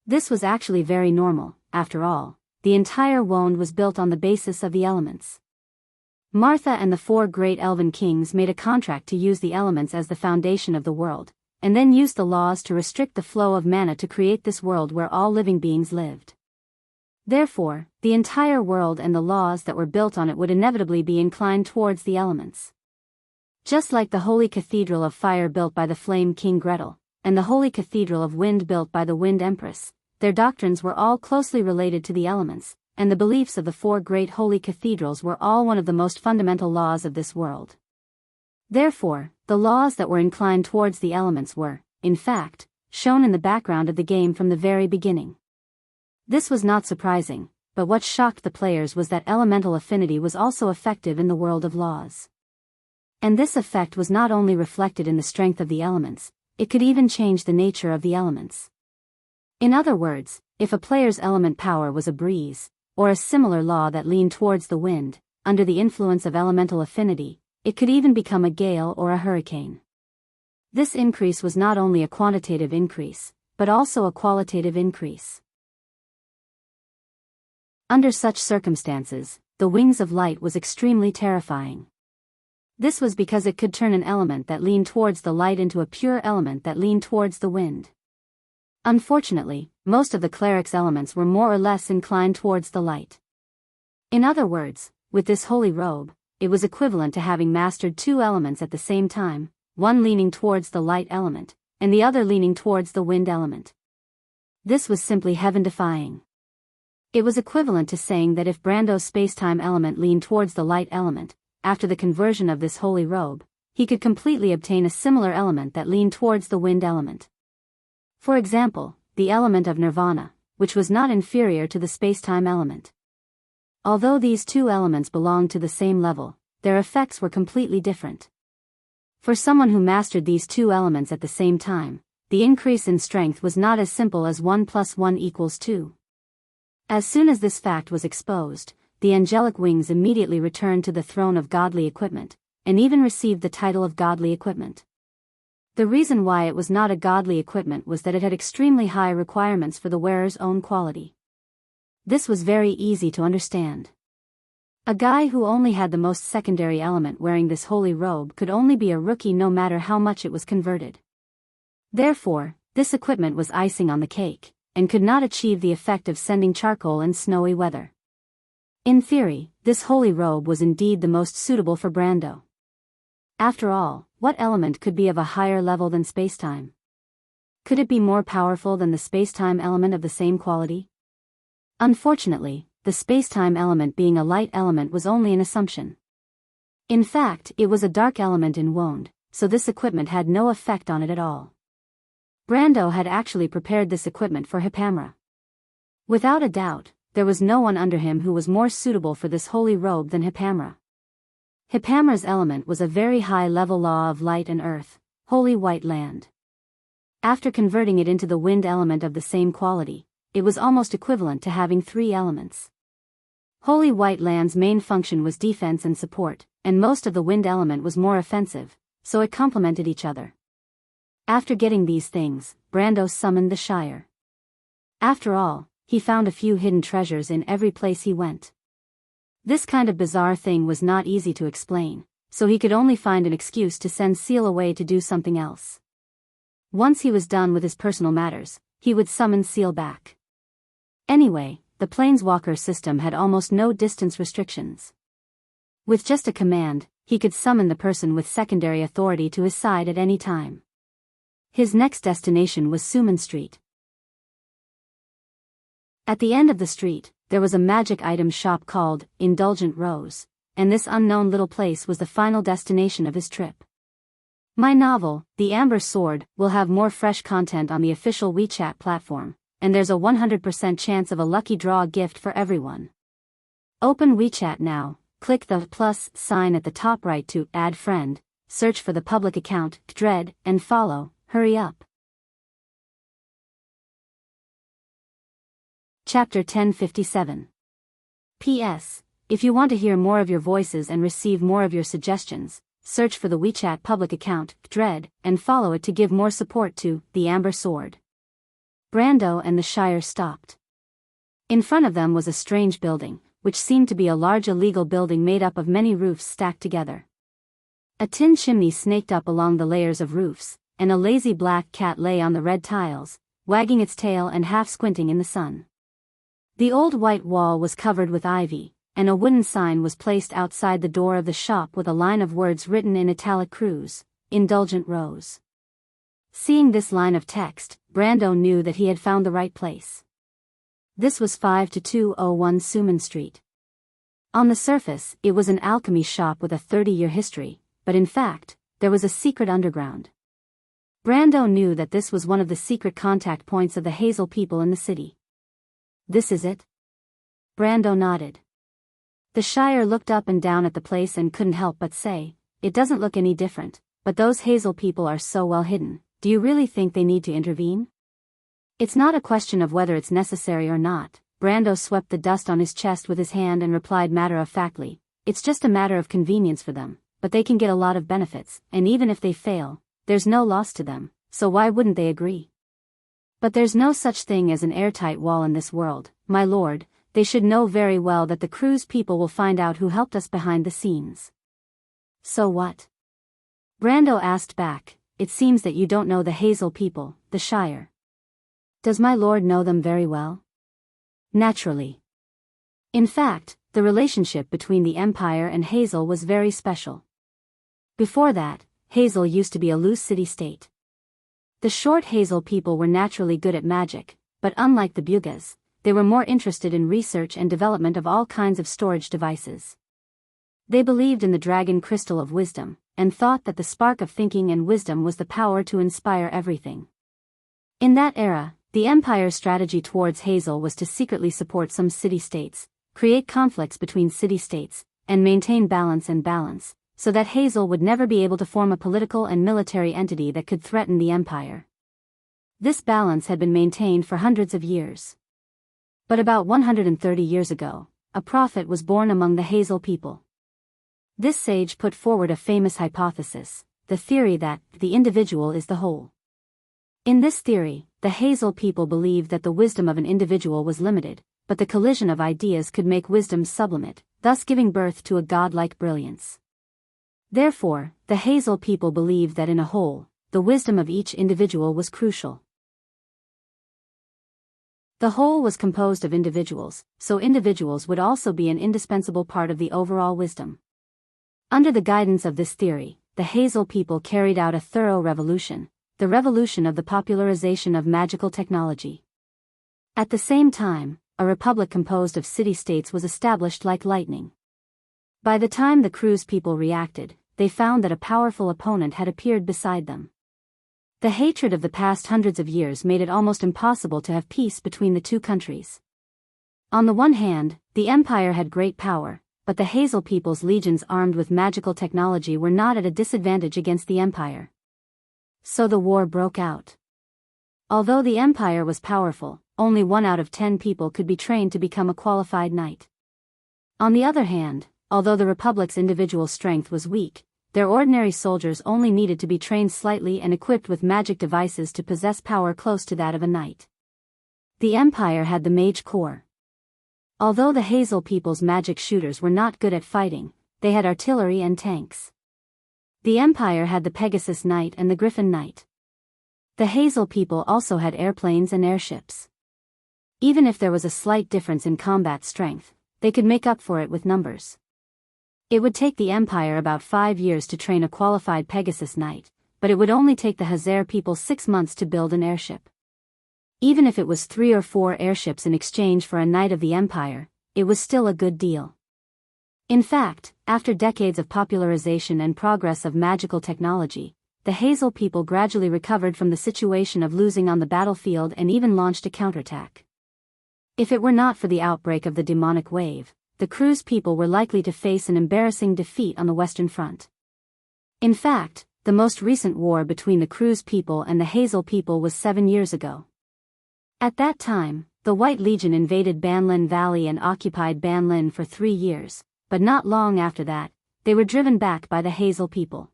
This was actually very normal. After all, the entire Wand was built on the basis of the elements. Martha and the 4 great elven kings made a contract to use the elements as the foundation of the world, and then used the laws to restrict the flow of mana to create this world where all living beings lived. Therefore, the entire world and the laws that were built on it would inevitably be inclined towards the elements. Just like the Holy Cathedral of Fire built by the Flame King Gretel, and the Holy Cathedral of Wind built by the Wind Empress, their doctrines were all closely related to the elements, and the beliefs of the four great holy cathedrals were all one of the most fundamental laws of this world. Therefore, the laws that were inclined towards the elements were, in fact, shown in the background of the game from the very beginning. This was not surprising, but what shocked the players was that elemental affinity was also effective in the world of laws. And this effect was not only reflected in the strength of the elements, it could even change the nature of the elements. In other words, if a player's element power was a breeze, or a similar law that leaned towards the wind, under the influence of elemental affinity, it could even become a gale or a hurricane. This increase was not only a quantitative increase, but also a qualitative increase. Under such circumstances, the wings of light was extremely terrifying. This was because it could turn an element that leaned towards the light into a pure element that leaned towards the wind. Unfortunately, most of the cleric's elements were more or less inclined towards the light. In other words, with this holy robe, it was equivalent to having mastered two elements at the same time, one leaning towards the light element, and the other leaning towards the wind element. This was simply heaven-defying. It was equivalent to saying that if Brando's spacetime element leaned towards the light element, after the conversion of this holy robe, he could completely obtain a similar element that leaned towards the wind element. For example, the element of nirvana, which was not inferior to the spacetime element. Although these two elements belonged to the same level, their effects were completely different. For someone who mastered these two elements at the same time, the increase in strength was not as simple as 1 + 1 = 2. As soon as this fact was exposed, the angelic wings immediately returned to the throne of godly equipment, and even received the title of godly equipment. The reason why it was not a godly equipment was that it had extremely high requirements for the wearer's own quality. This was very easy to understand. A guy who only had the most secondary element wearing this holy robe could only be a rookie no matter how much it was converted. Therefore, this equipment was icing on the cake, and could not achieve the effect of sending charcoal in snowy weather. In theory, this holy robe was indeed the most suitable for Brando. After all, what element could be of a higher level than spacetime? Could it be more powerful than the spacetime element of the same quality? Unfortunately, the spacetime element being a light element was only an assumption. In fact, it was a dark element in wound, so this equipment had no effect on it at all. Brando had actually prepared this equipment for Hippamra. Without a doubt, there was no one under him who was more suitable for this holy robe than Hippamra. Hippamra's element was a very high-level law of light and earth, holy white land. After converting it into the wind element of the same quality, it was almost equivalent to having three elements. Holy white land's main function was defense and support, and most of the wind element was more offensive, so it complemented each other. After getting these things, Brando summoned the Shire. After all, he found a few hidden treasures in every place he went. This kind of bizarre thing was not easy to explain, so he could only find an excuse to send Seal away to do something else. Once he was done with his personal matters, he would summon Seal back. Anyway, the Planeswalker system had almost no distance restrictions. With just a command, he could summon the person with secondary authority to his side at any time. His next destination was Suman Street. At the end of the street, there was a magic item shop called Indulgent Rose, and this unknown little place was the final destination of his trip. My novel, The Amber Sword, will have more fresh content on the official WeChat platform, and there's a 100% chance of a lucky draw gift for everyone. Open WeChat now, click the plus sign at the top right to add friend, search for the public account, Dread, and follow. Hurry up. Chapter 1057. P.S. If you want to hear more of your voices and receive more of your suggestions, search for the WeChat public account, Dread, and follow it to give more support to The Amber Sword. Brando and the Shire stopped. In front of them was a strange building, which seemed to be a large illegal building made up of many roofs stacked together. A tin chimney snaked up along the layers of roofs, and a lazy black cat lay on the red tiles, wagging its tail and half squinting in the sun. The old white wall was covered with ivy, and a wooden sign was placed outside the door of the shop with a line of words written in italic cruse, Indulgent Rose. Seeing this line of text, Brando knew that he had found the right place. This was 5-201 Suman Street. On the surface, it was an alchemy shop with a 30-year history, but in fact, there was a secret underground. Brando knew that this was one of the secret contact points of the Hazel people in the city. This is it? Brando nodded. The Shire looked up and down at the place and couldn't help but say, "It doesn't look any different, but those Hazel people are so well hidden. Do you really think they need to intervene?" "It's not a question of whether it's necessary or not." Brando swept the dust on his chest with his hand and replied matter-of-factly, "It's just a matter of convenience for them, but they can get a lot of benefits, and even if they fail, there's no loss to them, so why wouldn't they agree? But there's no such thing as an airtight wall in this world, my lord. They should know very well that the Cruise people will find out who helped us behind the scenes." "So what?" Brando asked back. "It seems that you don't know the Hazel people, the Shire." "Does my lord know them very well?" "Naturally. In fact, the relationship between the Empire and Hazel was very special. Before that, Hazel used to be a loose city-state. The short Hazel people were naturally good at magic, but unlike the Bugas, they were more interested in research and development of all kinds of storage devices. They believed in the dragon crystal of wisdom, and thought that the spark of thinking and wisdom was the power to inspire everything. In that era, the Empire's strategy towards Hazel was to secretly support some city-states, create conflicts between city-states, and maintain balance, so that Hazel would never be able to form a political and military entity that could threaten the Empire. This balance had been maintained for hundreds of years. But about 130 years ago, a prophet was born among the Hazel people. This sage put forward a famous hypothesis, the theory that the individual is the whole. In this theory, the Hazel people believed that the wisdom of an individual was limited, but the collision of ideas could make wisdom sublimate, thus giving birth to a godlike brilliance. Therefore, the Hazel people believed that in a whole, the wisdom of each individual was crucial. The whole was composed of individuals, so individuals would also be an indispensable part of the overall wisdom. Under the guidance of this theory, the Hazel people carried out a thorough revolution, the revolution of the popularization of magical technology. At the same time, a republic composed of city-states was established like lightning. By the time the Cruise people reacted, they found that a powerful opponent had appeared beside them. The hatred of the past hundreds of years made it almost impossible to have peace between the two countries. On the one hand, the Empire had great power, but the Hazel people's legions armed with magical technology were not at a disadvantage against the Empire. So the war broke out. Although the Empire was powerful, only 1 out of 10 people could be trained to become a qualified knight. On the other hand, although the Republic's individual strength was weak, their ordinary soldiers only needed to be trained slightly and equipped with magic devices to possess power close to that of a knight. The Empire had the Mage Corps. Although the Hazel people's magic shooters were not good at fighting, they had artillery and tanks. The Empire had the Pegasus Knight and the Griffin Knight. The Hazel people also had airplanes and airships. Even if there was a slight difference in combat strength, they could make up for it with numbers. It would take the Empire about 5 years to train a qualified Pegasus Knight, but it would only take the Hazer people 6 months to build an airship. Even if it was 3 or 4 airships in exchange for a Knight of the Empire, it was still a good deal. In fact, after decades of popularization and progress of magical technology, the Hazel people gradually recovered from the situation of losing on the battlefield and even launched a counterattack. If it were not for the outbreak of the demonic wave, the Cruise people were likely to face an embarrassing defeat on the Western Front. In fact, the most recent war between the Cruise people and the Hazel people was 7 years ago. At that time, the White Legion invaded Banlin Valley and occupied Banlin for 3 years, but not long after that, they were driven back by the Hazel people.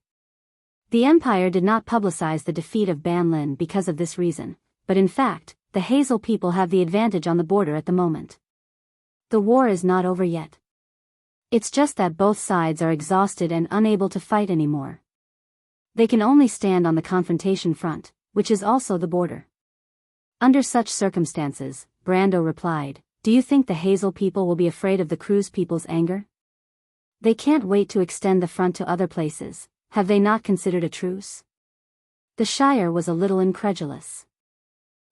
The Empire did not publicize the defeat of Banlin because of this reason, but in fact, the Hazel people have the advantage on the border at the moment. The war is not over yet. It's just that both sides are exhausted and unable to fight anymore. They can only stand on the confrontation front, which is also the border. Under such circumstances, Brando replied, "Do you think the Hazel people will be afraid of the Cruise people's anger? They can't wait to extend the front to other places. Have they not considered a truce?" The Shire was a little incredulous.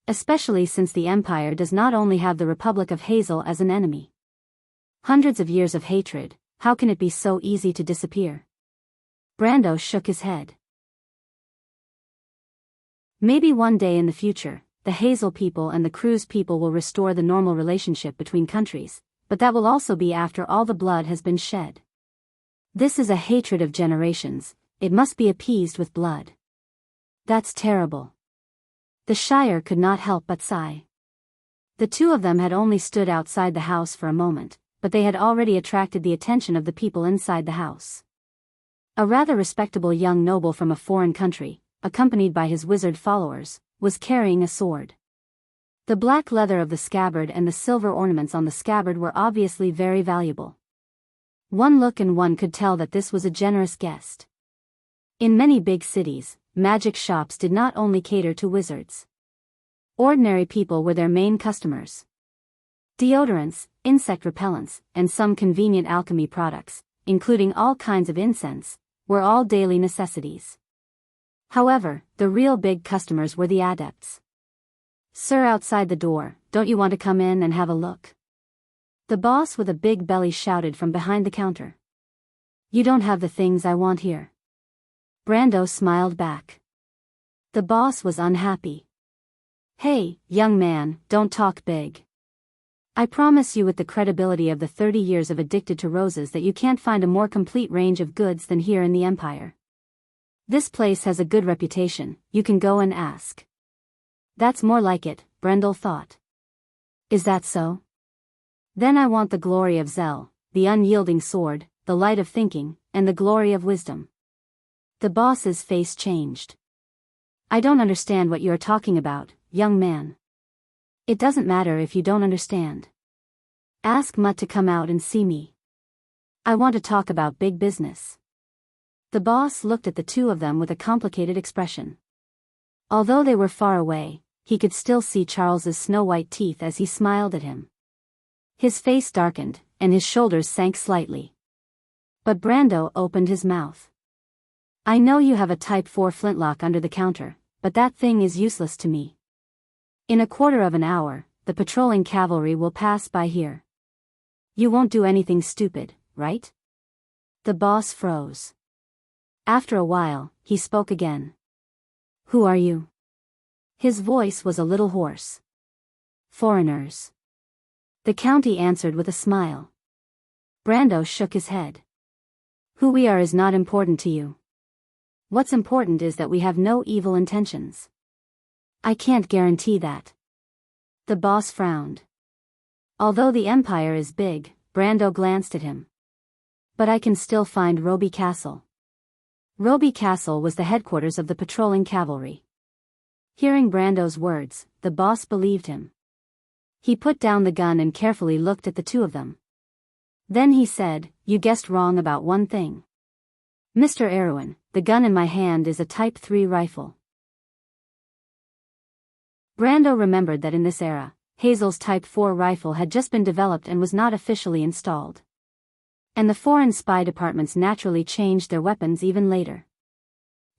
Especially since the Empire does not only have the Republic of Hazel as an enemy. Hundreds of years of hatred, how can it be so easy to disappear? Brando shook his head. Maybe one day in the future, the Hazel people and the Cruz people will restore the normal relationship between countries, but that will also be after all the blood has been shed. This is a hatred of generations, it must be appeased with blood. That's terrible. The Shire could not help but sigh. The two of them had only stood outside the house for a moment, but they had already attracted the attention of the people inside the house. A rather respectable young noble from a foreign country, accompanied by his wizard followers, was carrying a sword. The black leather of the scabbard and the silver ornaments on the scabbard were obviously very valuable. One look and one could tell that this was a generous guest. In many big cities, magic shops did not only cater to wizards. Ordinary people were their main customers. Deodorants, insect repellents, and some convenient alchemy products, including all kinds of incense, were all daily necessities. However, the real big customers were the adepts. "Sir, outside the door, don't you want to come in and have a look?" The boss with a big belly shouted from behind the counter. "You don't have the things I want here." Brando smiled back. The boss was unhappy. "Hey, young man, don't talk big. I promise you with the credibility of the 30 years of Addicted to Roses that you can't find a more complete range of goods than here in the Empire. This place has a good reputation, you can go and ask." That's more like it, Brendel thought. Is that so? Then I want the glory of Zell, the unyielding sword, the light of thinking, and the glory of wisdom. The boss's face changed. "I don't understand what you are talking about, young man." "It doesn't matter if you don't understand. Ask Mutt to come out and see me. I want to talk about big business." The boss looked at the two of them with a complicated expression. Although they were far away, he could still see Charles's snow-white teeth as he smiled at him. His face darkened, and his shoulders sank slightly. But Brando opened his mouth. "I know you have a Type 4 flintlock under the counter, but that thing is useless to me. In a quarter of an hour, the patrolling cavalry will pass by here. You won't do anything stupid, right?" The boss froze. After a while, he spoke again. "Who are you?" His voice was a little hoarse. "Foreigners." The county answered with a smile. Brando shook his head. "Who we are is not important to you. What's important is that we have no evil intentions." "I can't guarantee that." The boss frowned. Although the Empire is big, Brando glanced at him. "But I can still find Roby Castle." Roby Castle was the headquarters of the patrolling cavalry. Hearing Brando's words, the boss believed him. He put down the gun and carefully looked at the two of them. Then he said, "You guessed wrong about one thing. Mr. Erwin, the gun in my hand is a Type 3 rifle." Brando remembered that in this era, Hazel's Type 4 rifle had just been developed and was not officially installed. And the foreign spy departments naturally changed their weapons even later.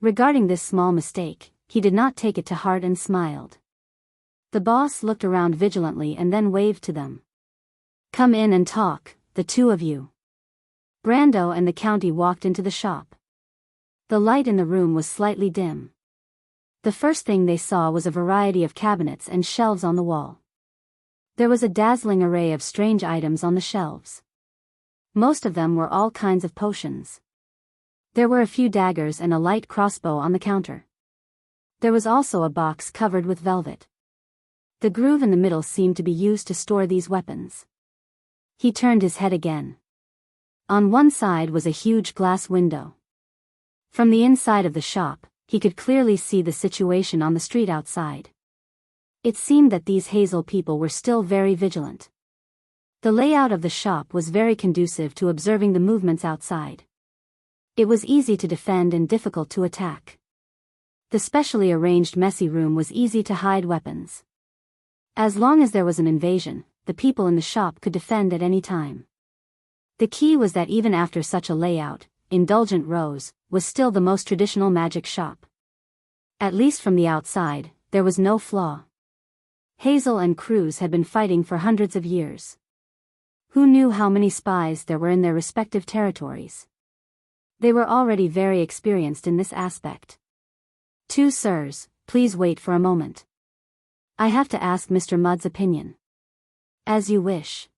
Regarding this small mistake, he did not take it to heart and smiled. The boss looked around vigilantly and then waved to them. "Come in and talk, the two of you." Brando and the county walked into the shop. The light in the room was slightly dim. The first thing they saw was a variety of cabinets and shelves on the wall. There was a dazzling array of strange items on the shelves. Most of them were all kinds of potions. There were a few daggers and a light crossbow on the counter. There was also a box covered with velvet. The groove in the middle seemed to be used to store these weapons. He turned his head again. On one side was a huge glass window. From the inside of the shop, he could clearly see the situation on the street outside. It seemed that these Hazel people were still very vigilant. The layout of the shop was very conducive to observing the movements outside. It was easy to defend and difficult to attack. The specially arranged messy room was easy to hide weapons. As long as there was an invasion, the people in the shop could defend at any time. The key was that even after such a layout, Indulgent Rose was still the most traditional magic shop. At least from the outside, there was no flaw. Hazel and Cruz had been fighting for hundreds of years. Who knew how many spies there were in their respective territories? They were already very experienced in this aspect. "Two sirs, please wait for a moment. I have to ask Mr. Mudd's opinion." "As you wish."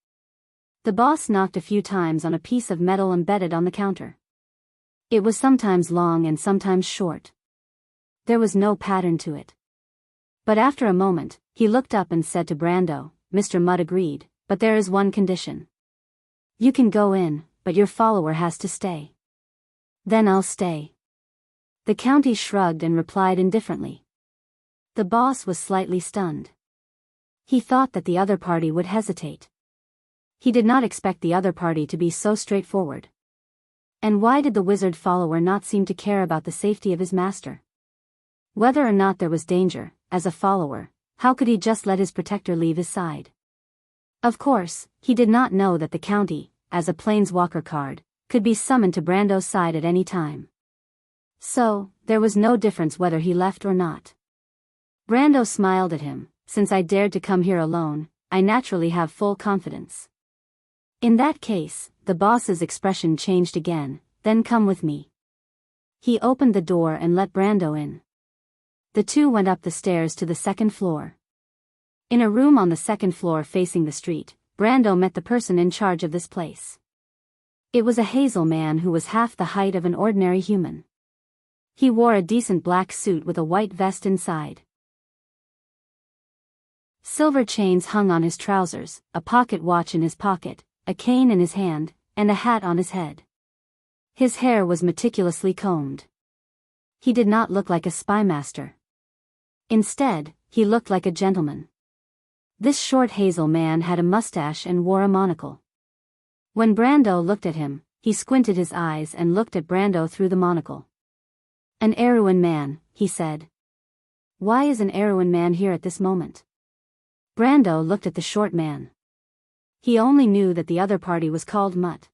The boss knocked a few times on a piece of metal embedded on the counter. It was sometimes long and sometimes short. There was no pattern to it. But after a moment, he looked up and said to Brando, "Mr. Mudd agreed, but there is one condition. You can go in, but your follower has to stay." "Then I'll stay." The county shrugged and replied indifferently. The boss was slightly stunned. He thought that the other party would hesitate. He did not expect the other party to be so straightforward. And why did the wizard follower not seem to care about the safety of his master? Whether or not there was danger, as a follower, how could he just let his protector leave his side? Of course, he did not know that the county, as a planeswalker card, could be summoned to Brando's side at any time. So, there was no difference whether he left or not. Brando smiled at him. "Since I dared to come here alone, I naturally have full confidence." In that case, the boss's expression changed again. "Then come with me." He opened the door and let Brando in. The two went up the stairs to the second floor. In a room on the second floor facing the street, Brando met the person in charge of this place. It was a Hazel man who was half the height of an ordinary human. He wore a decent black suit with a white vest inside. Silver chains hung on his trousers, a pocket watch in his pocket, a cane in his hand, and a hat on his head. His hair was meticulously combed. He did not look like a spymaster. Instead, he looked like a gentleman. This short Hazel man had a mustache and wore a monocle. When Brando looked at him, he squinted his eyes and looked at Brando through the monocle. "An Erewhon man," he said. "Why is an Erewhon man here at this moment?" Brando looked at the short man. He only knew that the other party was called Mutt.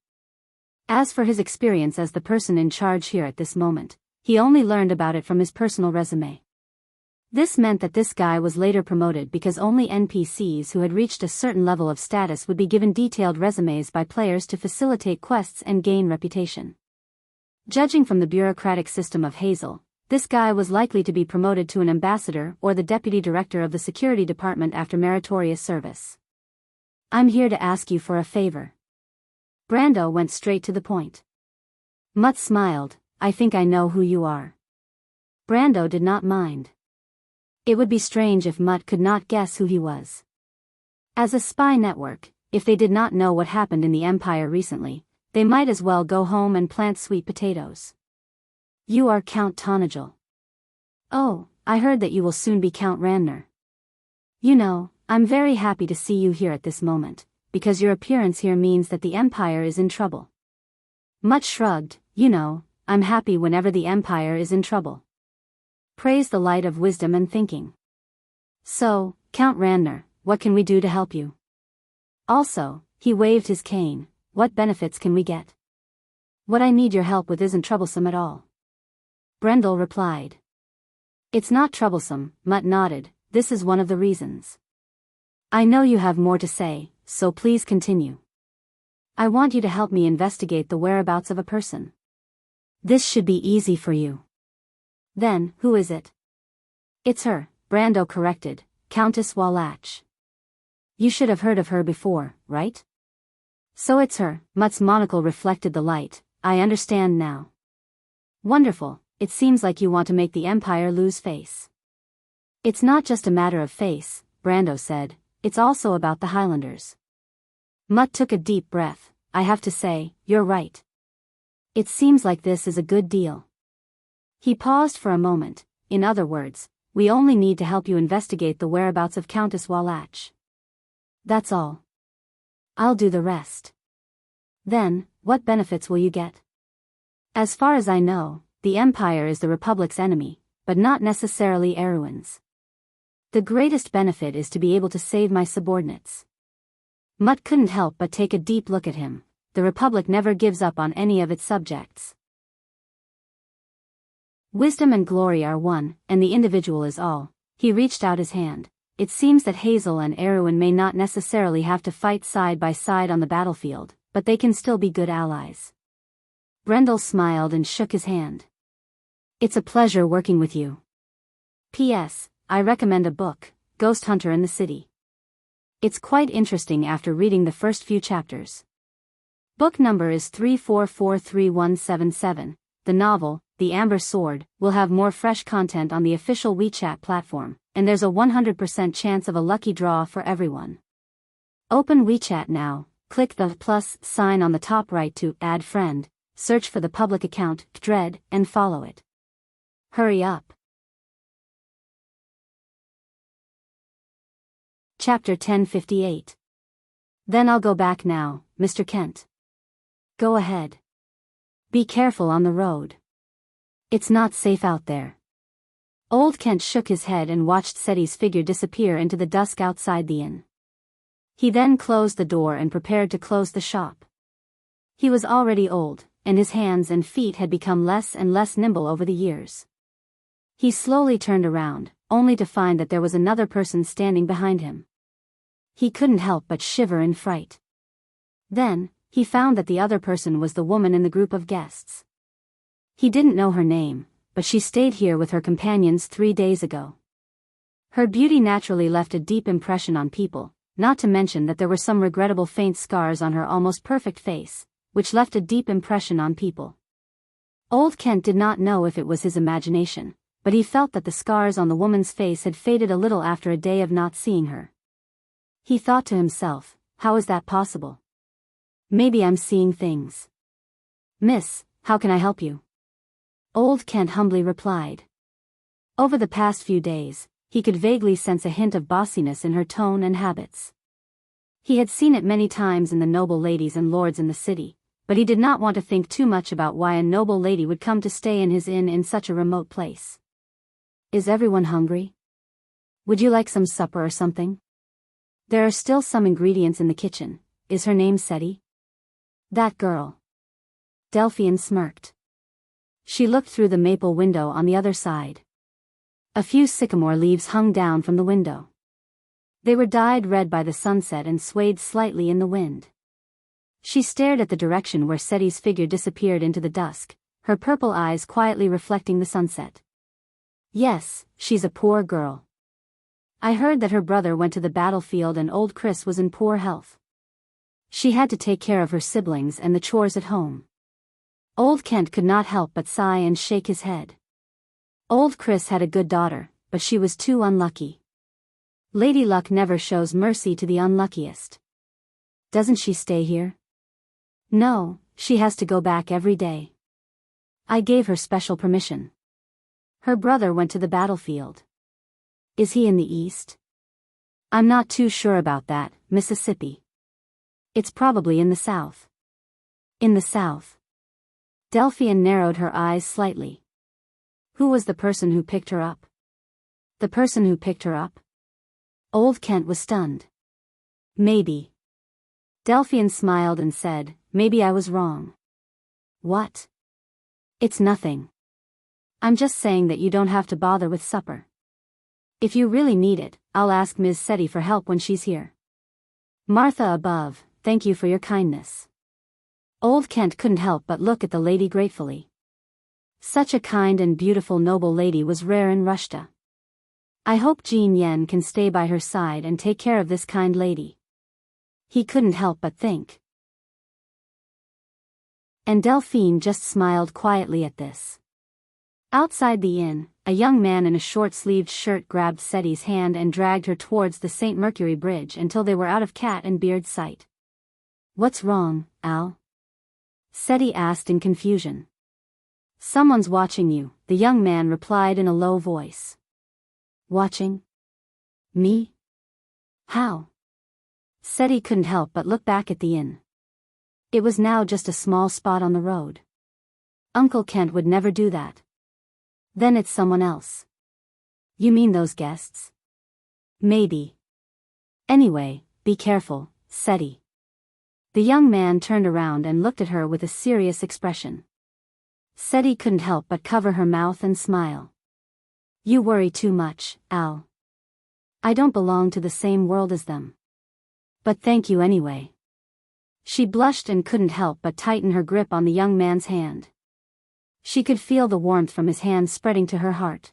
As for his experience as the person in charge here at this moment, he only learned about it from his personal resume. This meant that this guy was later promoted because only NPCs who had reached a certain level of status would be given detailed resumes by players to facilitate quests and gain reputation. Judging from the bureaucratic system of Hazel, this guy was likely to be promoted to an ambassador or the deputy director of the security department after meritorious service. "I'm here to ask you for a favor." Brando went straight to the point. Mutt smiled. "I think I know who you are." Brando did not mind. It would be strange if Mutt could not guess who he was. As a spy network, if they did not know what happened in the Empire recently, they might as well go home and plant sweet potatoes. "You are Count Tonagel." "Oh, I heard that you will soon be Count Ranner." "You know, I'm very happy to see you here at this moment, because your appearance here means that the Empire is in trouble." Mutt shrugged. "You know, I'm happy whenever the Empire is in trouble. Praise the light of wisdom and thinking." "So, Count Ranner, what can we do to help you? Also," he waved his cane, "what benefits can we get?" "What I need your help with isn't troublesome at all," Brendel replied. "It's not troublesome," Mutt nodded. "This is one of the reasons. I know you have more to say, so please continue. I want you to help me investigate the whereabouts of a person. This should be easy for you." "Then, who is it?" "It's her," Brando corrected, "Countess Wallach. You should have heard of her before, right?" "So it's her." Mutt's monocle reflected the light. "I understand now." "Wonderful, it seems like you want to make the Empire lose face." "It's not just a matter of face," Brando said, "it's also about the Highlanders." Mutt took a deep breath. "I have to say, you're right. It seems like this is a good deal." He paused for a moment. "In other words, we only need to help you investigate the whereabouts of Countess Wallach. That's all. I'll do the rest." "Then, what benefits will you get?" "As far as I know, the Empire is the Republic's enemy, but not necessarily Erewhon's. The greatest benefit is to be able to save my subordinates." Mutt couldn't help but take a deep look at him. The Republic never gives up on any of its subjects. Wisdom and glory are one, and the individual is all. He reached out his hand. it seems that Hazel and Erwin may not necessarily have to fight side by side on the battlefield, but they can still be good allies. Brendel smiled and shook his hand. It's a pleasure working with you. P.S. I recommend a book, Ghost Hunter in the City. It's quite interesting after reading the first few chapters. Book number is 3443177. The novel, The Amber Sword, will have more fresh content on the official WeChat platform, and there's a 100% chance of a lucky draw for everyone. Open WeChat now, click the plus sign on the top right to add friend, search for the public account, Dread, and follow it. Hurry up. Chapter 1058. Then I'll go back now, Mr. Kent. Go ahead. Be careful on the road. It's not safe out there. Old Kent shook his head and watched Seti's figure disappear into the dusk outside the inn. He then closed the door and prepared to close the shop. He was already old, and his hands and feet had become less and less nimble over the years. He slowly turned around, only to find that there was another person standing behind him. He couldn't help but shiver in fright. Then, he found that the other person was the woman in the group of guests. He didn't know her name, but she stayed here with her companions 3 days ago. Her beauty naturally left a deep impression on people, not to mention that there were some regrettable faint scars on her almost perfect face, which left a deep impression on people. Old Kent did not know if it was his imagination, but he felt that the scars on the woman's face had faded a little after a day of not seeing her. He thought to himself, how is that possible? Maybe I'm seeing things. Miss, how can I help you? Old Kent humbly replied. Over the past few days, he could vaguely sense a hint of bossiness in her tone and habits. He had seen it many times in the noble ladies and lords in the city, but he did not want to think too much about why a noble lady would come to stay in his inn in such a remote place. Is everyone hungry? Would you like some supper or something? There are still some ingredients in the kitchen. Is her name Seti? That girl. Delphian smirked. She looked through the maple window on the other side. A few sycamore leaves hung down from the window. They were dyed red by the sunset and swayed slightly in the wind. She stared at the direction where Seti's figure disappeared into the dusk, her purple eyes quietly reflecting the sunset. Yes, she's a poor girl. I heard that her brother went to the battlefield and old Chris was in poor health. She had to take care of her siblings and the chores at home. Old Kent could not help but sigh and shake his head. Old Chris had a good daughter, but she was too unlucky. Lady Luck never shows mercy to the unluckiest. Doesn't she stay here? No, she has to go back every day. I gave her special permission. Her brother went to the battlefield. Is he in the east? I'm not too sure about that, Mississippi. It's probably in the south. In the south. Delphian narrowed her eyes slightly. Who was the person who picked her up? The person who picked her up? Old Kent was stunned. Maybe. Delphian smiled and said, maybe I was wrong. What? It's nothing. I'm just saying that you don't have to bother with supper. If you really need it, I'll ask Ms. Seti for help when she's here. Martha above, thank you for your kindness. Old Kent couldn't help but look at the lady gratefully. Such a kind and beautiful noble lady was rare in Rushta. I hope Jean Yen can stay by her side and take care of this kind lady. He couldn't help but think. And Delphine just smiled quietly at this. Outside the inn, a young man in a short-sleeved shirt grabbed Seti's hand and dragged her towards the St. Mercury Bridge until they were out of cat and beard sight. What's wrong, Al? Seti asked in confusion. Someone's watching you, the young man replied in a low voice. Watching? Me? How? Seti couldn't help but look back at the inn. It was now just a small spot on the road. Uncle Kent would never do that. Then it's someone else. You mean those guests? Maybe. Anyway, be careful, Seti. The young man turned around and looked at her with a serious expression. Seti couldn't help but cover her mouth and smile. You worry too much, Al. I don't belong to the same world as them. But thank you anyway. She blushed and couldn't help but tighten her grip on the young man's hand. She could feel the warmth from his hand spreading to her heart.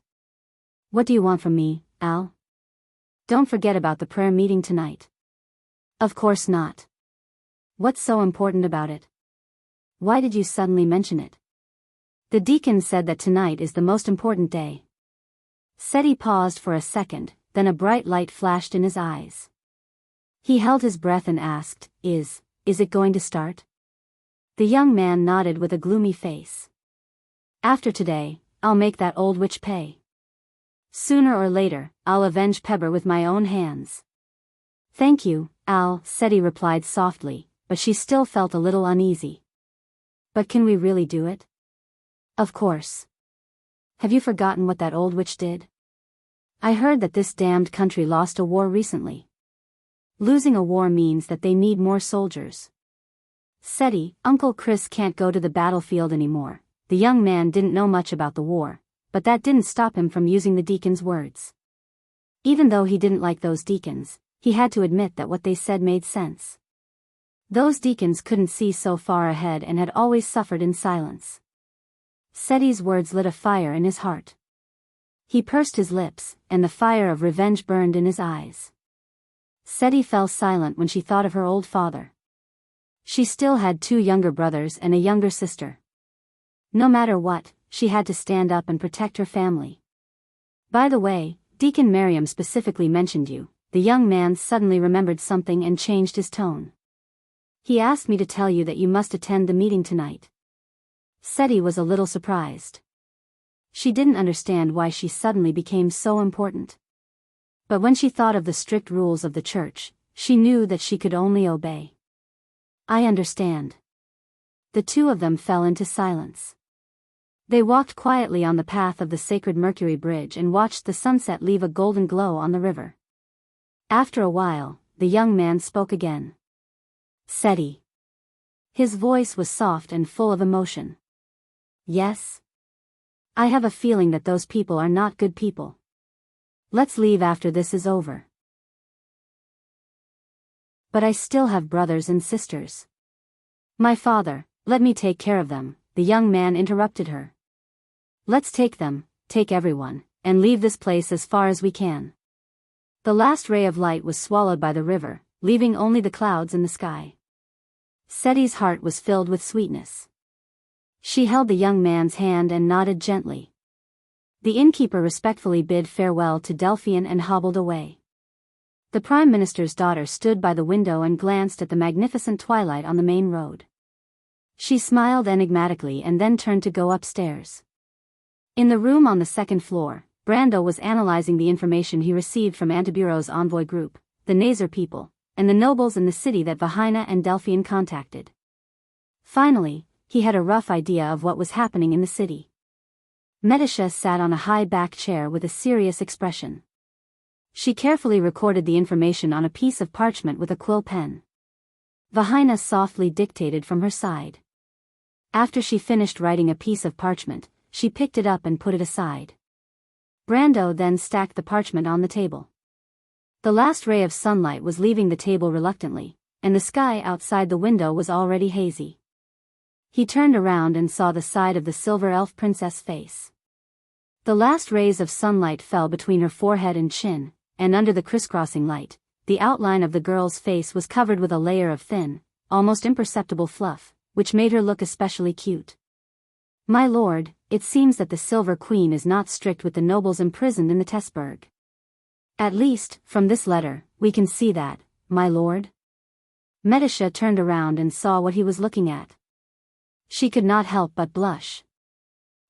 What do you want from me, Al? Don't forget about the prayer meeting tonight. Of course not. What's so important about it? Why did you suddenly mention it? The deacon said that tonight is the most important day. Seti paused for a second, then a bright light flashed in his eyes. He held his breath and asked, Is it going to start? The young man nodded with a gloomy face. After today, I'll make that old witch pay. Sooner or later, I'll avenge Pebber with my own hands. Thank you, Al, Seti replied softly, but she still felt a little uneasy. But can we really do it? Of course. Have you forgotten what that old witch did? I heard that this damned country lost a war recently. Losing a war means that they need more soldiers. Seti, Uncle Chris can't go to the battlefield anymore. The young man didn't know much about the war, but that didn't stop him from using the deacon's words. Even though he didn't like those deacons, he had to admit that what they said made sense. Those deacons couldn't see so far ahead and had always suffered in silence. Seti's words lit a fire in his heart. He pursed his lips, and the fire of revenge burned in his eyes. Seti fell silent when she thought of her old father. She still had 2 younger brothers and a younger sister. No matter what, she had to stand up and protect her family. By the way, Deacon Miriam specifically mentioned you. The young man suddenly remembered something and changed his tone. He asked me to tell you that you must attend the meeting tonight. Seti was a little surprised. She didn't understand why she suddenly became so important. But when she thought of the strict rules of the church, she knew that she could only obey. I understand. The 2 of them fell into silence. They walked quietly on the path of the sacred Mercury Bridge and watched the sunset leave a golden glow on the river. After a while, the young man spoke again. Seti. His voice was soft and full of emotion. Yes? I have a feeling that those people are not good people. Let's leave after this is over. But I still have brothers and sisters. My father, let me take care of them, the young man interrupted her. Let's take them, take everyone, and leave this place as far as we can. The last ray of light was swallowed by the river, leaving only the clouds in the sky. Seti's heart was filled with sweetness. She held the young man's hand and nodded gently. The innkeeper respectfully bid farewell to Delphian and hobbled away. The Prime Minister's daughter stood by the window and glanced at the magnificent twilight on the main road. She smiled enigmatically and then turned to go upstairs. In the room on the 2nd floor, Brando was analyzing the information he received from Antiburo's envoy group, the Nazar people, and the nobles in the city that Vahina and Delphian contacted. Finally, he had a rough idea of what was happening in the city. Medisha sat on a high back chair with a serious expression. She carefully recorded the information on a piece of parchment with a quill pen. Vahina softly dictated from her side. After she finished writing a piece of parchment, she picked it up and put it aside. Brando then stacked the parchment on the table. The last ray of sunlight was leaving the table reluctantly, and the sky outside the window was already hazy. He turned around and saw the side of the silver elf princess face. The last rays of sunlight fell between her forehead and chin, and under the crisscrossing light, the outline of the girl's face was covered with a layer of thin, almost imperceptible fluff, which made her look especially cute. My lord, it seems that the Silver Queen is not strict with the nobles imprisoned in the Tessberg. At least, from this letter, we can see that, my lord. Medisha turned around and saw what he was looking at. She could not help but blush.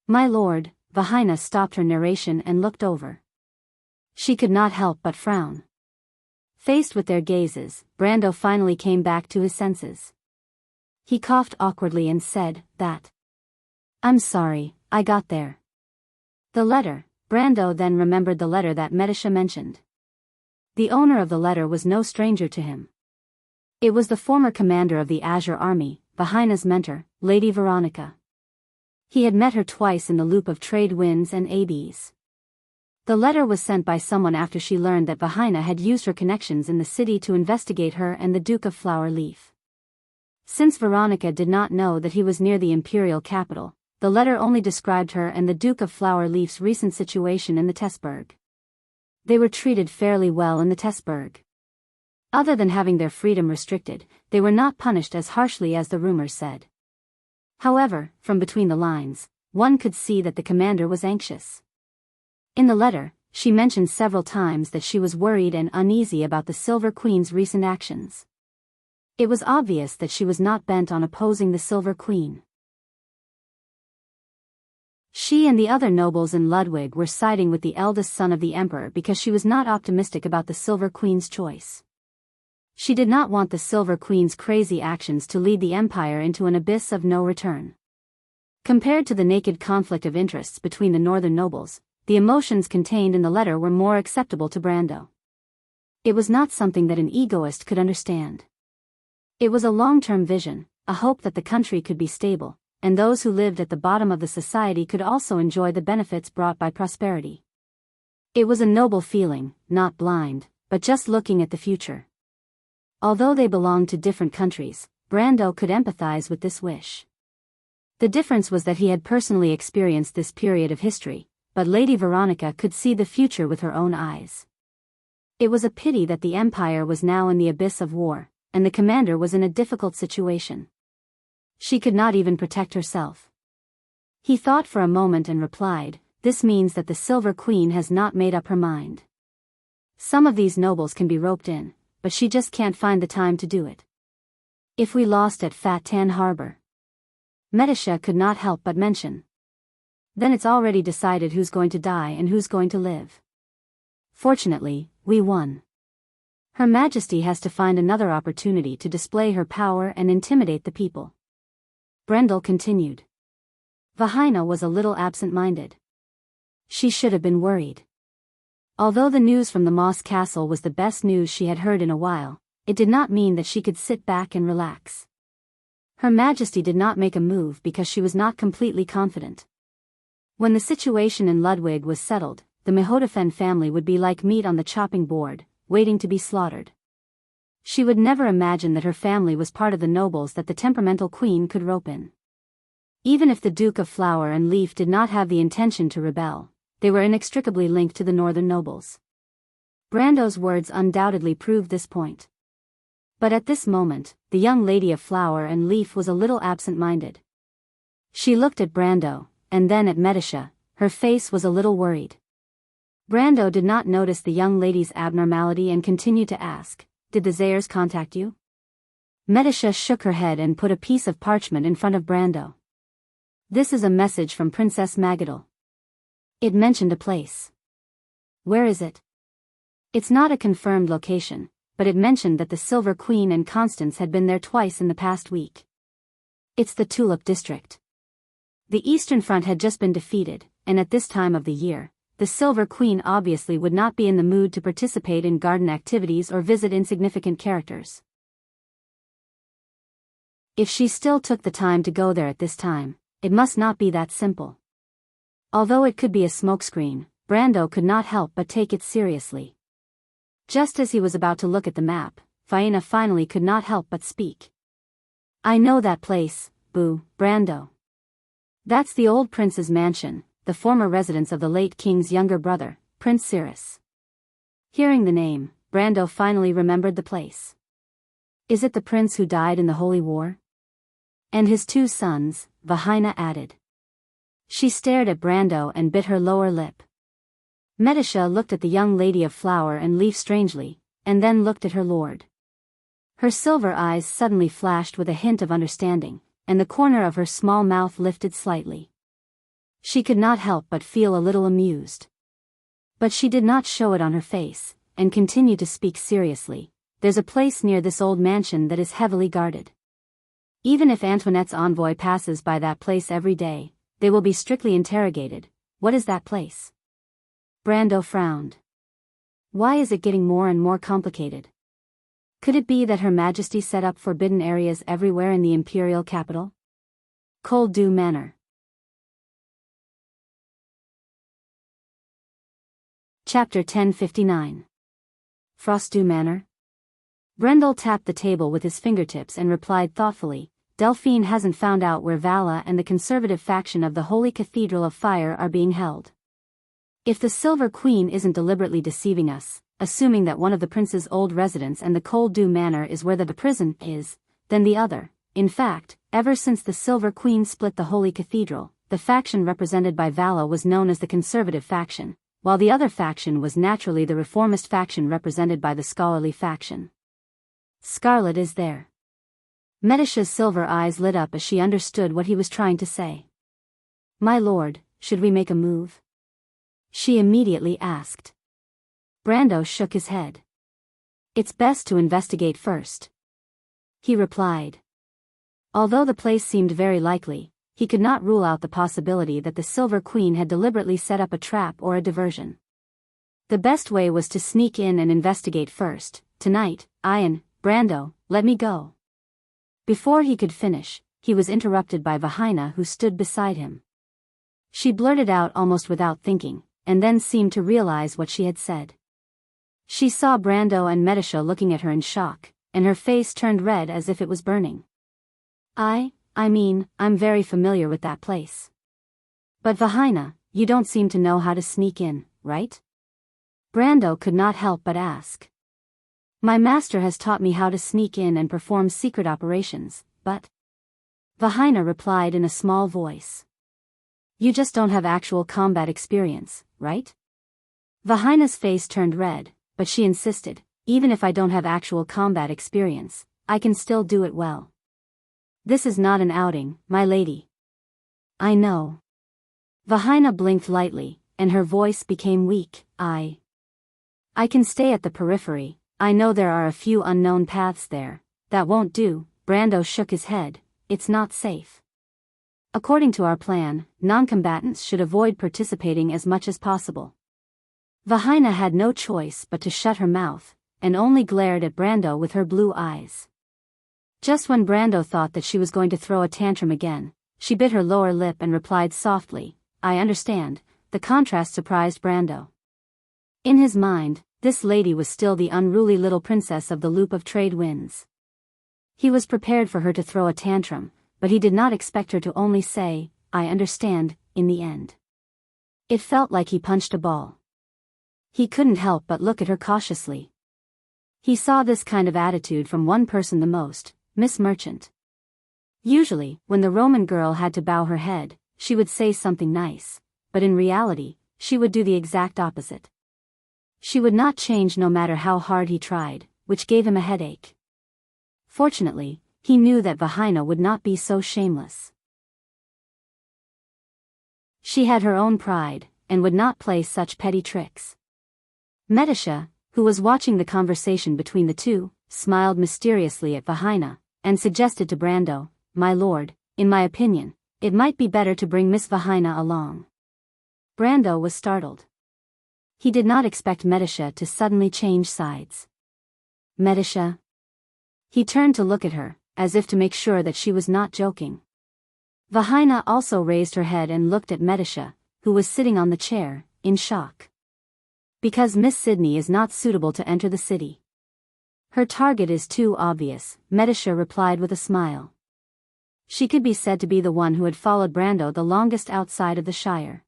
My lord, Vahina stopped her narration and looked over. She could not help but frown. Faced with their gazes, Brando finally came back to his senses. He coughed awkwardly and said, "That. I'm sorry, I got there." The letter. Brando then remembered the letter that Medisha mentioned. The owner of the letter was no stranger to him. It was the former commander of the Azure Army, Vahina's mentor, Lady Veronica. He had met her twice in the loop of trade winds and ABs. The letter was sent by someone after she learned that Vahina had used her connections in the city to investigate her and the Duke of Flower Leaf. Since Veronica did not know that he was near the imperial capital, the letter only described her and the Duke of Flower Leaf's recent situation in the Tessberg. They were treated fairly well in the Tessberg. Other than having their freedom restricted, they were not punished as harshly as the rumors said. However, from between the lines, one could see that the commander was anxious. In the letter, she mentioned several times that she was worried and uneasy about the Silver Queen's recent actions. It was obvious that she was not bent on opposing the Silver Queen. She and the other nobles in Ludwig were siding with the eldest son of the emperor because she was not optimistic about the Silver Queen's choice. She did not want the Silver Queen's crazy actions to lead the empire into an abyss of no return. Compared to the naked conflict of interests between the northern nobles, the emotions contained in the letter were more acceptable to Brando. It was not something that an egoist could understand. It was a long-term vision, a hope that the country could be stable, and those who lived at the bottom of the society could also enjoy the benefits brought by prosperity. It was a noble feeling, not blind, but just looking at the future. Although they belonged to different countries, Brando could empathize with this wish. The difference was that he had personally experienced this period of history, but Lady Veronica could see the future with her own eyes. It was a pity that the empire was now in the abyss of war, and the commander was in a difficult situation. She could not even protect herself. He thought for a moment and replied, "This means that the Silver Queen has not made up her mind. Some of these nobles can be roped in, but she just can't find the time to do it. If we lost at Fat Tan Harbor," Medisha could not help but mention. "Then it's already decided who's going to die and who's going to live. Fortunately, we won. Her Majesty has to find another opportunity to display her power and intimidate the people." Brendel continued. Vahina was a little absent-minded. She should have been worried. Although the news from the Moss Castle was the best news she had heard in a while, it did not mean that she could sit back and relax. Her Majesty did not make a move because she was not completely confident. When the situation in Ludwig was settled, the Mehodefen family would be like meat on the chopping board, waiting to be slaughtered. She would never imagine that her family was part of the nobles that the temperamental queen could rope in. Even if the Duke of Flower and Leaf did not have the intention to rebel, they were inextricably linked to the northern nobles. Brando's words undoubtedly proved this point. But at this moment, the young lady of Flower and Leaf was a little absent-minded. She looked at Brando, and then at Medisha. Her face was a little worried. Brando did not notice the young lady's abnormality and continued to ask, "Did the Zayres contact you?" Medisha shook her head and put a piece of parchment in front of Brando. "This is a message from Princess Magadal. It mentioned a place." "Where is it?" "It's not a confirmed location, but it mentioned that the Silver Queen and Constance had been there twice in the past week. It's the Tulip District. The Eastern Front had just been defeated, and at this time of the year, the Silver Queen obviously would not be in the mood to participate in garden activities or visit insignificant characters. If she still took the time to go there at this time, it must not be that simple." Although it could be a smokescreen, Brando could not help but take it seriously. Just as he was about to look at the map, Faina finally could not help but speak. "I know that place, Brando. That's the old prince's mansion, the former residence of the late king's younger brother, Prince Cyrus." Hearing the name, Brando finally remembered the place. "Is it the prince who died in the Holy War?" "And his 2 sons," Vahina added. She stared at Brando and bit her lower lip. Medisha looked at the young lady of Flower and Leaf strangely, and then looked at her lord. Her silver eyes suddenly flashed with a hint of understanding, and the corner of her small mouth lifted slightly. She could not help but feel a little amused. But she did not show it on her face, and continued to speak seriously. "There's a place near this old mansion that is heavily guarded. Even if Antoinette's envoy passes by that place every day, they will be strictly interrogated." "What is that place?" Brando frowned. "Why is it getting more and more complicated? Could it be that Her Majesty set up forbidden areas everywhere in the imperial capital?" Cold Dew Manor. Chapter 1059. Frostdew Manor? Brendel tapped the table with his fingertips and replied thoughtfully, Delphine hasn't found out where Vala and the conservative faction of the Holy Cathedral of Fire are being held. If the Silver Queen isn't deliberately deceiving us, assuming that one of the prince's old residents and the Cold Dew Manor is where the prison is, then the other. In fact, ever since the Silver Queen split the Holy Cathedral, the faction represented by Vala was known as the conservative faction, while the other faction was naturally the reformist faction represented by the scholarly faction. Scarlet is there. Medicia's silver eyes lit up as she understood what he was trying to say. My lord, should we make a move? She immediately asked. Brando shook his head. It's best to investigate first, he replied. Although the place seemed very likely, he could not rule out the possibility that the Silver Queen had deliberately set up a trap or a diversion. The best way was to sneak in and investigate first. Tonight, Brando, let me go. Before he could finish, he was interrupted by Vahina, who stood beside him. She blurted out almost without thinking, and then seemed to realize what she had said. She saw Brando and Medicia looking at her in shock, and her face turned red as if it was burning. I'm very familiar with that place. But Vahina, you don't seem to know how to sneak in, right? Brando could not help but ask. My master has taught me how to sneak in and perform secret operations, but... Vahina replied in a small voice. You just don't have actual combat experience, right? Vahina's face turned red, but she insisted, even if I don't have actual combat experience, I can still do it well. This is not an outing, my lady. I know. Vahina blinked lightly, and her voice became weak. I can stay at the periphery. I know there are a few unknown paths there. That won't do. Brando shook his head. It's not safe. According to our plan, non-combatants should avoid participating as much as possible. Vahina had no choice but to shut her mouth, and only glared at Brando with her blue eyes. Just when Brando thought that she was going to throw a tantrum again, she bit her lower lip and replied softly, I understand. The contrast surprised Brando. In his mind, this lady was still the unruly little princess of the loop of trade winds. He was prepared for her to throw a tantrum, but he did not expect her to only say, I understand, in the end. It felt like he punched a ball. He couldn't help but look at her cautiously. He saw this kind of attitude from one person the most, Miss Merchant. Usually, when the Roman girl had to bow her head, she would say something nice, but in reality, she would do the exact opposite. She would not change no matter how hard he tried, which gave him a headache. Fortunately, he knew that Vahina would not be so shameless. She had her own pride, and would not play such petty tricks. Medicia, who was watching the conversation between the two, smiled mysteriously at Vahina, and suggested to Brando, My lord, in my opinion, it might be better to bring Miss Vahina along. Brando was startled. He did not expect Medicia to suddenly change sides. Medicia? He turned to look at her, as if to make sure that she was not joking. Vahina also raised her head and looked at Medicia, who was sitting on the chair, in shock. Because Miss Sydney is not suitable to enter the city. Her target is too obvious, Medicia replied with a smile. She could be said to be the one who had followed Brando the longest outside of the Shire.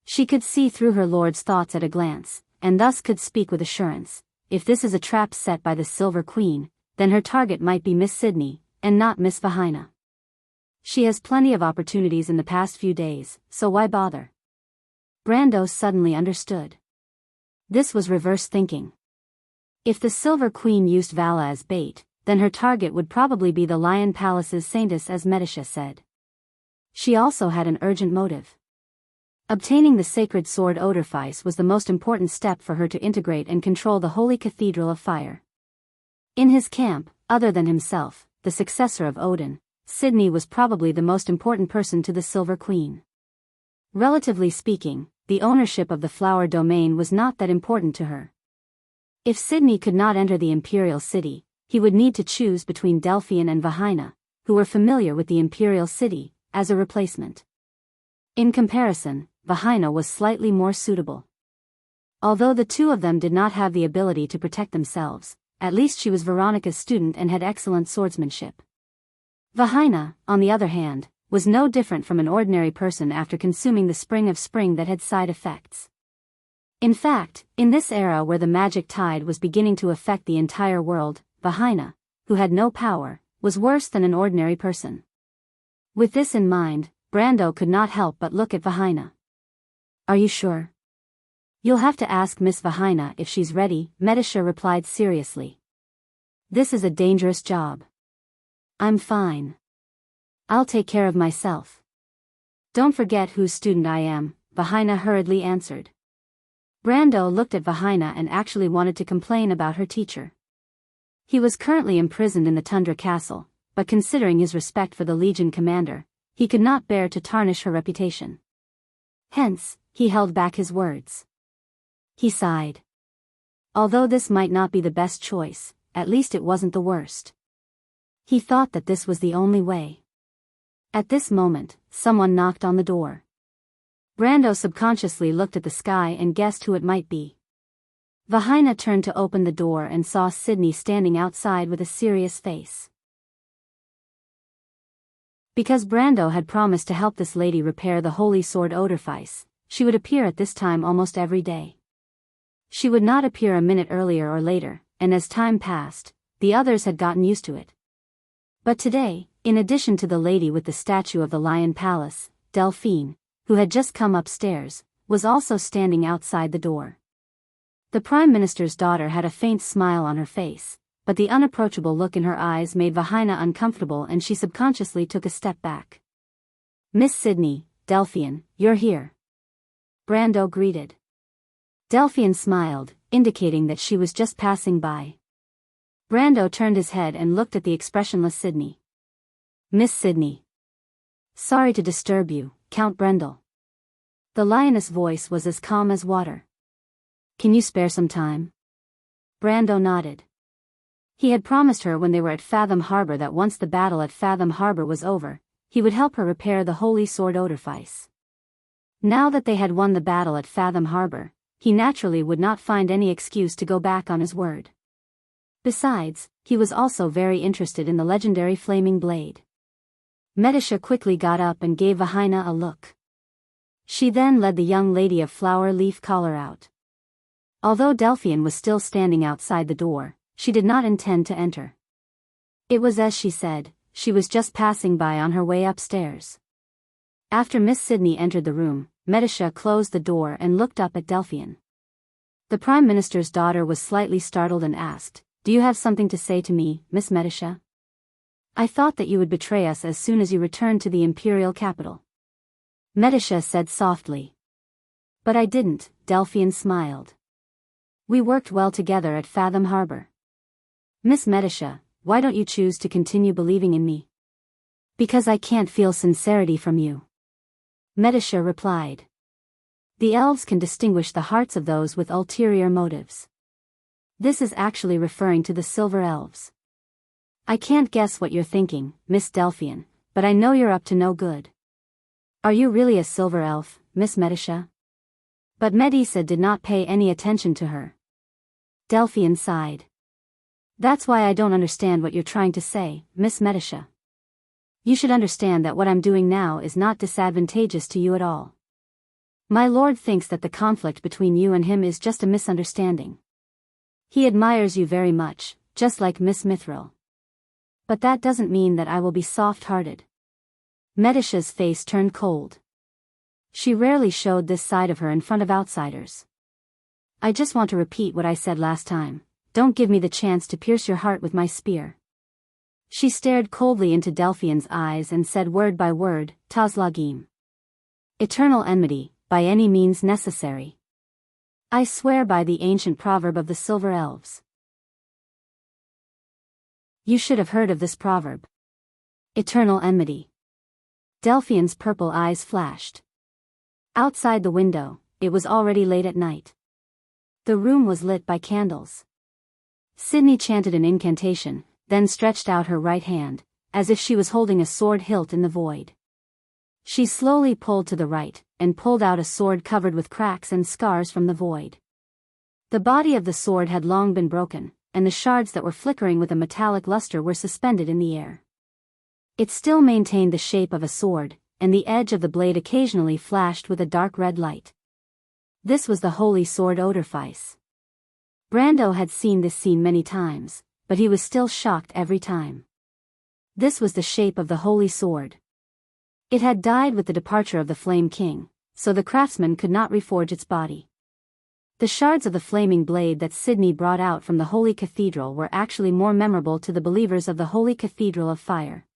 She could see through her lord's thoughts at a glance, and thus could speak with assurance. If this is a trap set by the Silver Queen, then her target might be Miss Sydney, and not Miss Vahina. She has plenty of opportunities in the past few days, so why bother? Brando suddenly understood. This was reverse thinking. If the Silver Queen used Vala as bait, then her target would probably be the Lion Palace's saintess, as Medicia said. She also had an urgent motive. Obtaining the sacred sword Odorfice was the most important step for her to integrate and control the Holy Cathedral of Fire. In his camp, other than himself, the successor of Odin, Sydney was probably the most important person to the Silver Queen. Relatively speaking, the ownership of the flower domain was not that important to her. If Sydney could not enter the Imperial City, he would need to choose between Delphine and Vahina, who were familiar with the Imperial City, as a replacement. In comparison, Vahina was slightly more suitable. Although the two of them did not have the ability to protect themselves, at least she was Veronica's student and had excellent swordsmanship. Vahina, on the other hand, was no different from an ordinary person after consuming the spring of spring that had side effects. In fact, in this era where the magic tide was beginning to affect the entire world, Vahina, who had no power, was worse than an ordinary person. With this in mind, Brando could not help but look at Vahina. "Are you sure?" "You'll have to ask Miss Vahina if she's ready," Medisha replied seriously. "This is a dangerous job." "I'm fine. I'll take care of myself." "Don't forget whose student I am," Vahina hurriedly answered. Brando looked at Vahina and actually wanted to complain about her teacher. He was currently imprisoned in the Tundra Castle, but considering his respect for the Legion commander, he could not bear to tarnish her reputation. Hence, he held back his words. He sighed. Although this might not be the best choice, at least it wasn't the worst. He thought that this was the only way. At this moment, someone knocked on the door. Brando subconsciously looked at the sky and guessed who it might be. Vahina turned to open the door and saw Sydney standing outside with a serious face. Because Brando had promised to help this lady repair the holy sword Odorfice, she would appear at this time almost every day. She would not appear a minute earlier or later, and as time passed, the others had gotten used to it. But today, in addition to the lady with the statue of the Lion Palace, Delphine, who had just come upstairs, was also standing outside the door. The Prime Minister's daughter had a faint smile on her face, but the unapproachable look in her eyes made Vahina uncomfortable and she subconsciously took a step back. "Miss Sydney, Delphine, you're here." Brando greeted. Delphine smiled, indicating that she was just passing by. Brando turned his head and looked at the expressionless Sydney. "Miss Sydney. Sorry to disturb you, Count Brendel." The lioness voice was as calm as water. "Can you spare some time?" Brando nodded. He had promised her when they were at Fathom Harbor that once the battle at Fathom Harbor was over, he would help her repair the holy sword Odorfice. Now that they had won the battle at Fathom Harbor, he naturally would not find any excuse to go back on his word. Besides, he was also very interested in the legendary flaming blade. Medisha quickly got up and gave Vahina a look. She then led the young lady of flower leaf collar out. Although Delphine was still standing outside the door, she did not intend to enter. It was as she said, she was just passing by on her way upstairs. After Miss Sydney entered the room, Medisha closed the door and looked up at Delphine. The Prime Minister's daughter was slightly startled and asked, "Do you have something to say to me, Miss Medisha? I thought that you would betray us as soon as you returned to the imperial capital." Medisha said softly. "But I didn't," Delphine smiled. "We worked well together at Fathom Harbor. Miss Medisha, why don't you choose to continue believing in me?" "Because I can't feel sincerity from you," Medisha replied. "The elves can distinguish the hearts of those with ulterior motives." This is actually referring to the silver elves. "I can't guess what you're thinking, Miss Delphine, but I know you're up to no good." "Are you really a silver elf, Miss Medisha?" But Medisha did not pay any attention to her. Delphine sighed. "That's why I don't understand what you're trying to say, Miss Medisha. You should understand that what I'm doing now is not disadvantageous to you at all. My lord thinks that the conflict between you and him is just a misunderstanding. He admires you very much, just like Miss Mithril. But that doesn't mean that I will be soft-hearted." Medisha's face turned cold. She rarely showed this side of her in front of outsiders. "I just want to repeat what I said last time. Don't give me the chance to pierce your heart with my spear." She stared coldly into Delphine's eyes and said word by word, "Tazlagim. Eternal enmity, by any means necessary. I swear by the ancient proverb of the Silver Elves." You should have heard of this proverb. Eternal enmity. Delphine's purple eyes flashed. Outside the window, it was already late at night. The room was lit by candles. Sydney chanted an incantation, then stretched out her right hand, as if she was holding a sword hilt in the void. She slowly pulled to the right, and pulled out a sword covered with cracks and scars from the void. The body of the sword had long been broken, and the shards that were flickering with a metallic luster were suspended in the air. It still maintained the shape of a sword, and the edge of the blade occasionally flashed with a dark red light. This was the holy sword Odorfice. Brando had seen this scene many times, but he was still shocked every time. This was the shape of the holy sword. It had died with the departure of the Flame King, so the craftsman could not reforge its body. The shards of the flaming blade that Sydney brought out from the Holy Cathedral were actually more memorable to the believers of the Holy Cathedral of Fire.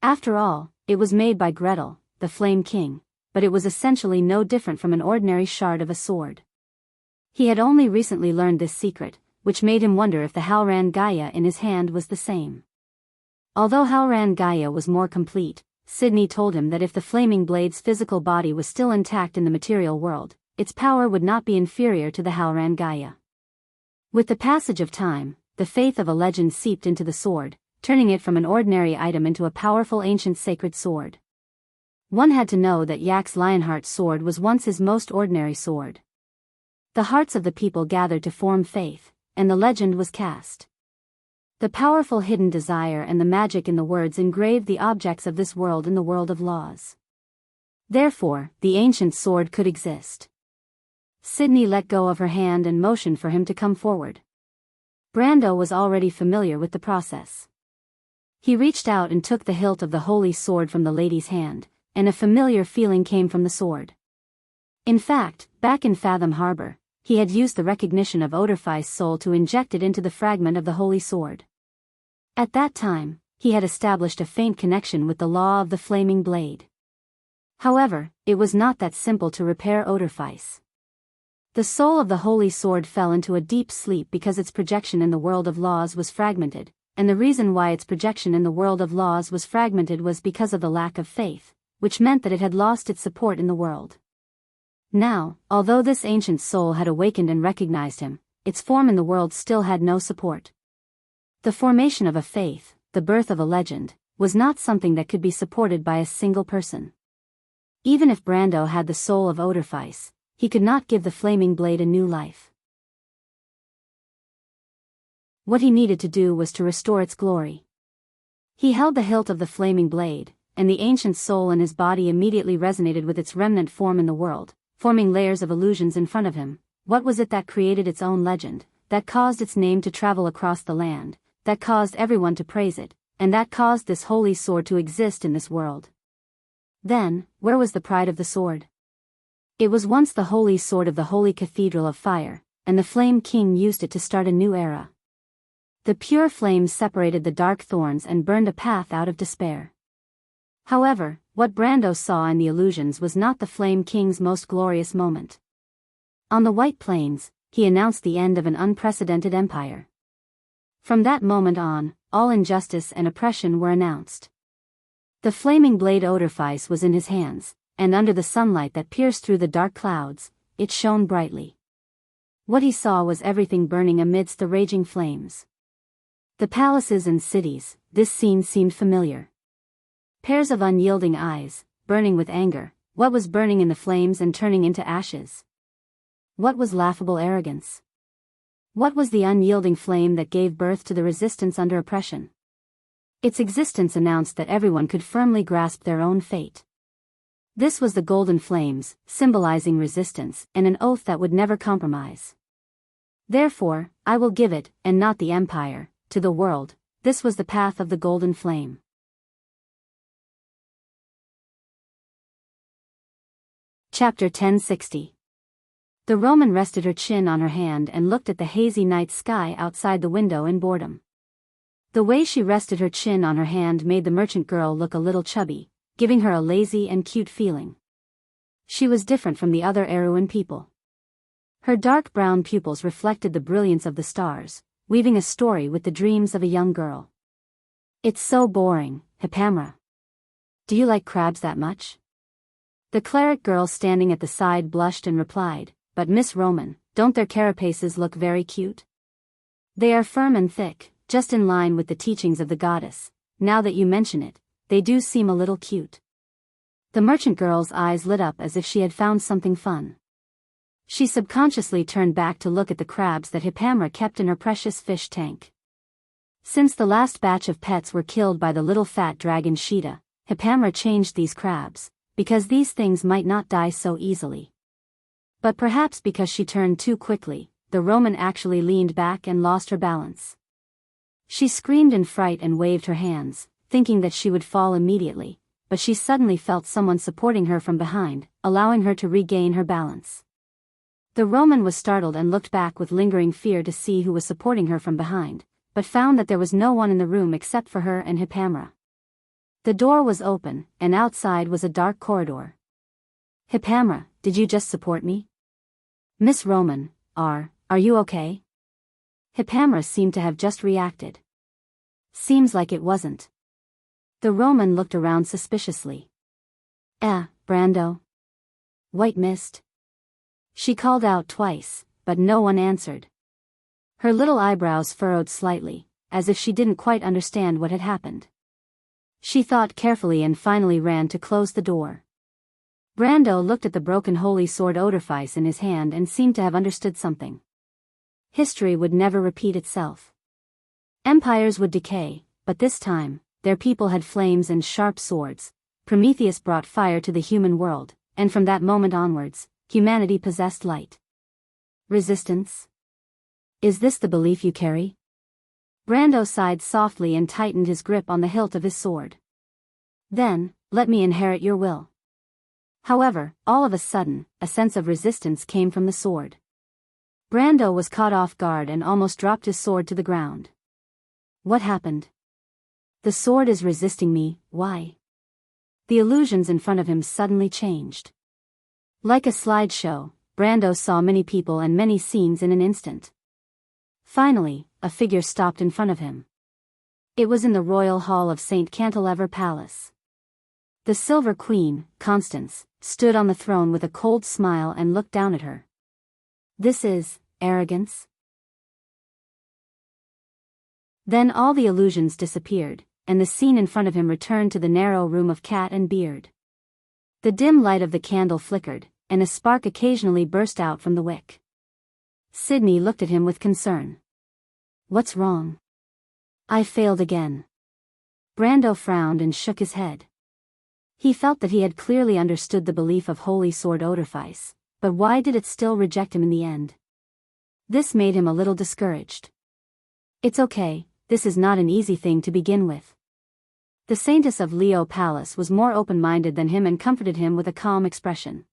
After all, it was made by Gretel, the Flame King, but it was essentially no different from an ordinary shard of a sword. He had only recently learned this secret, which made him wonder if the Halran Gaia in his hand was the same. Although Halran Gaia was more complete, Sydney told him that if the flaming blade's physical body was still intact in the material world, its power would not be inferior to the Halran Gaia. With the passage of time, the faith of a legend seeped into the sword, turning it from an ordinary item into a powerful ancient sacred sword. One had to know that Yak's Lionheart's sword was once his most ordinary sword. The hearts of the people gathered to form faith, and the legend was cast. The powerful hidden desire and the magic in the words engraved the objects of this world in the world of laws. Therefore, the ancient sword could exist. Sydney let go of her hand and motioned for him to come forward. Brando was already familiar with the process. He reached out and took the hilt of the holy sword from the lady's hand, and a familiar feeling came from the sword. In fact, back in Fathom Harbor, he had used the recognition of Odorfice's soul to inject it into the fragment of the holy sword. At that time, he had established a faint connection with the law of the flaming blade. However, it was not that simple to repair Odorfice. The soul of the holy sword fell into a deep sleep because its projection in the world of laws was fragmented, and the reason why its projection in the world of laws was fragmented was because of the lack of faith, which meant that it had lost its support in the world. Now, although this ancient soul had awakened and recognized him, its form in the world still had no support. The formation of a faith, the birth of a legend, was not something that could be supported by a single person. Even if Brando had the soul of Odorfice, he could not give the flaming blade a new life. What he needed to do was to restore its glory. He held the hilt of the flaming blade, and the ancient soul in his body immediately resonated with its remnant form in the world, forming layers of illusions in front of him. What was it that created its own legend, that caused its name to travel across the land, that caused everyone to praise it, and that caused this holy sword to exist in this world? Then, where was the pride of the sword? It was once the holy sword of the Holy Cathedral of Fire, and the Flame King used it to start a new era. The pure flames separated the dark thorns and burned a path out of despair. However, what Brando saw in the illusions was not the Flame King's most glorious moment. On the White Plains, he announced the end of an unprecedented empire. From that moment on, all injustice and oppression were announced. The flaming blade Odorfice was in his hands, and under the sunlight that pierced through the dark clouds, it shone brightly. What he saw was everything burning amidst the raging flames. The palaces and cities, this scene seemed familiar. Pairs of unyielding eyes, burning with anger, what was burning in the flames and turning into ashes? What was laughable arrogance? What was the unyielding flame that gave birth to the resistance under oppression? Its existence announced that everyone could firmly grasp their own fate. This was the golden flames, symbolizing resistance, and an oath that would never compromise. Therefore, I will give it, and not the empire, to the world. This was the path of the golden flame. Chapter 1060. The Roman rested her chin on her hand and looked at the hazy night sky outside the window in boredom. The way she rested her chin on her hand made the merchant girl look a little chubby, giving her a lazy and cute feeling. She was different from the other Erewhon people. Her dark brown pupils reflected the brilliance of the stars, weaving a story with the dreams of a young girl. It's so boring, Hippamra. Do you like crabs that much? The cleric girl standing at the side blushed and replied, but Miss Roman, don't their carapaces look very cute? They are firm and thick, just in line with the teachings of the goddess. Now that you mention it, they do seem a little cute. The merchant girl's eyes lit up as if she had found something fun. She subconsciously turned back to look at the crabs that Hippamra kept in her precious fish tank. Since the last batch of pets were killed by the little fat dragon Sheeta, Hippamra changed these crabs, because these things might not die so easily. But perhaps because she turned too quickly, the Roman actually leaned back and lost her balance. She screamed in fright and waved her hands, thinking that she would fall immediately, but she suddenly felt someone supporting her from behind, allowing her to regain her balance. The Roman was startled and looked back with lingering fear to see who was supporting her from behind, but found that there was no one in the room except for her and Hippamra. The door was open, and outside was a dark corridor. "Hippamra, did you just support me?" "Miss Roman, are you okay?" Hippamra seemed to have just reacted. "Seems like it wasn't." The Roman looked around suspiciously. Brando? White mist?" She called out twice, but no one answered. Her little eyebrows furrowed slightly, as if she didn't quite understand what had happened. She thought carefully and finally ran to close the door. Brando looked at the broken holy sword Odorfice in his hand and seemed to have understood something. History would never repeat itself. Empires would decay, but this time, their people had flames and sharp swords. Prometheus brought fire to the human world, and from that moment onwards, humanity possessed light. Resistance? Is this the belief you carry? Brando sighed softly and tightened his grip on the hilt of his sword. "Then, let me inherit your will." However, all of a sudden, a sense of resistance came from the sword. Brando was caught off guard and almost dropped his sword to the ground. "What happened?" "The sword is resisting me, why?" The illusions in front of him suddenly changed. Like a slideshow, Brando saw many people and many scenes in an instant. Finally, a figure stopped in front of him. It was in the royal hall of St. Cantilever Palace. The Silver Queen, Constance, stood on the throne with a cold smile and looked down at her. "This is arrogance?" Then all the illusions disappeared, and the scene in front of him returned to the narrow room of Cat and Beard. The dim light of the candle flickered, and a spark occasionally burst out from the wick. Sydney looked at him with concern. "What's wrong?" "I failed again." Brando frowned and shook his head. He felt that he had clearly understood the belief of Holy Sword Odorfice, but why did it still reject him in the end? This made him a little discouraged. "It's okay, this is not an easy thing to begin with." The Saintess of Leo Palace was more open-minded than him and comforted him with a calm expression.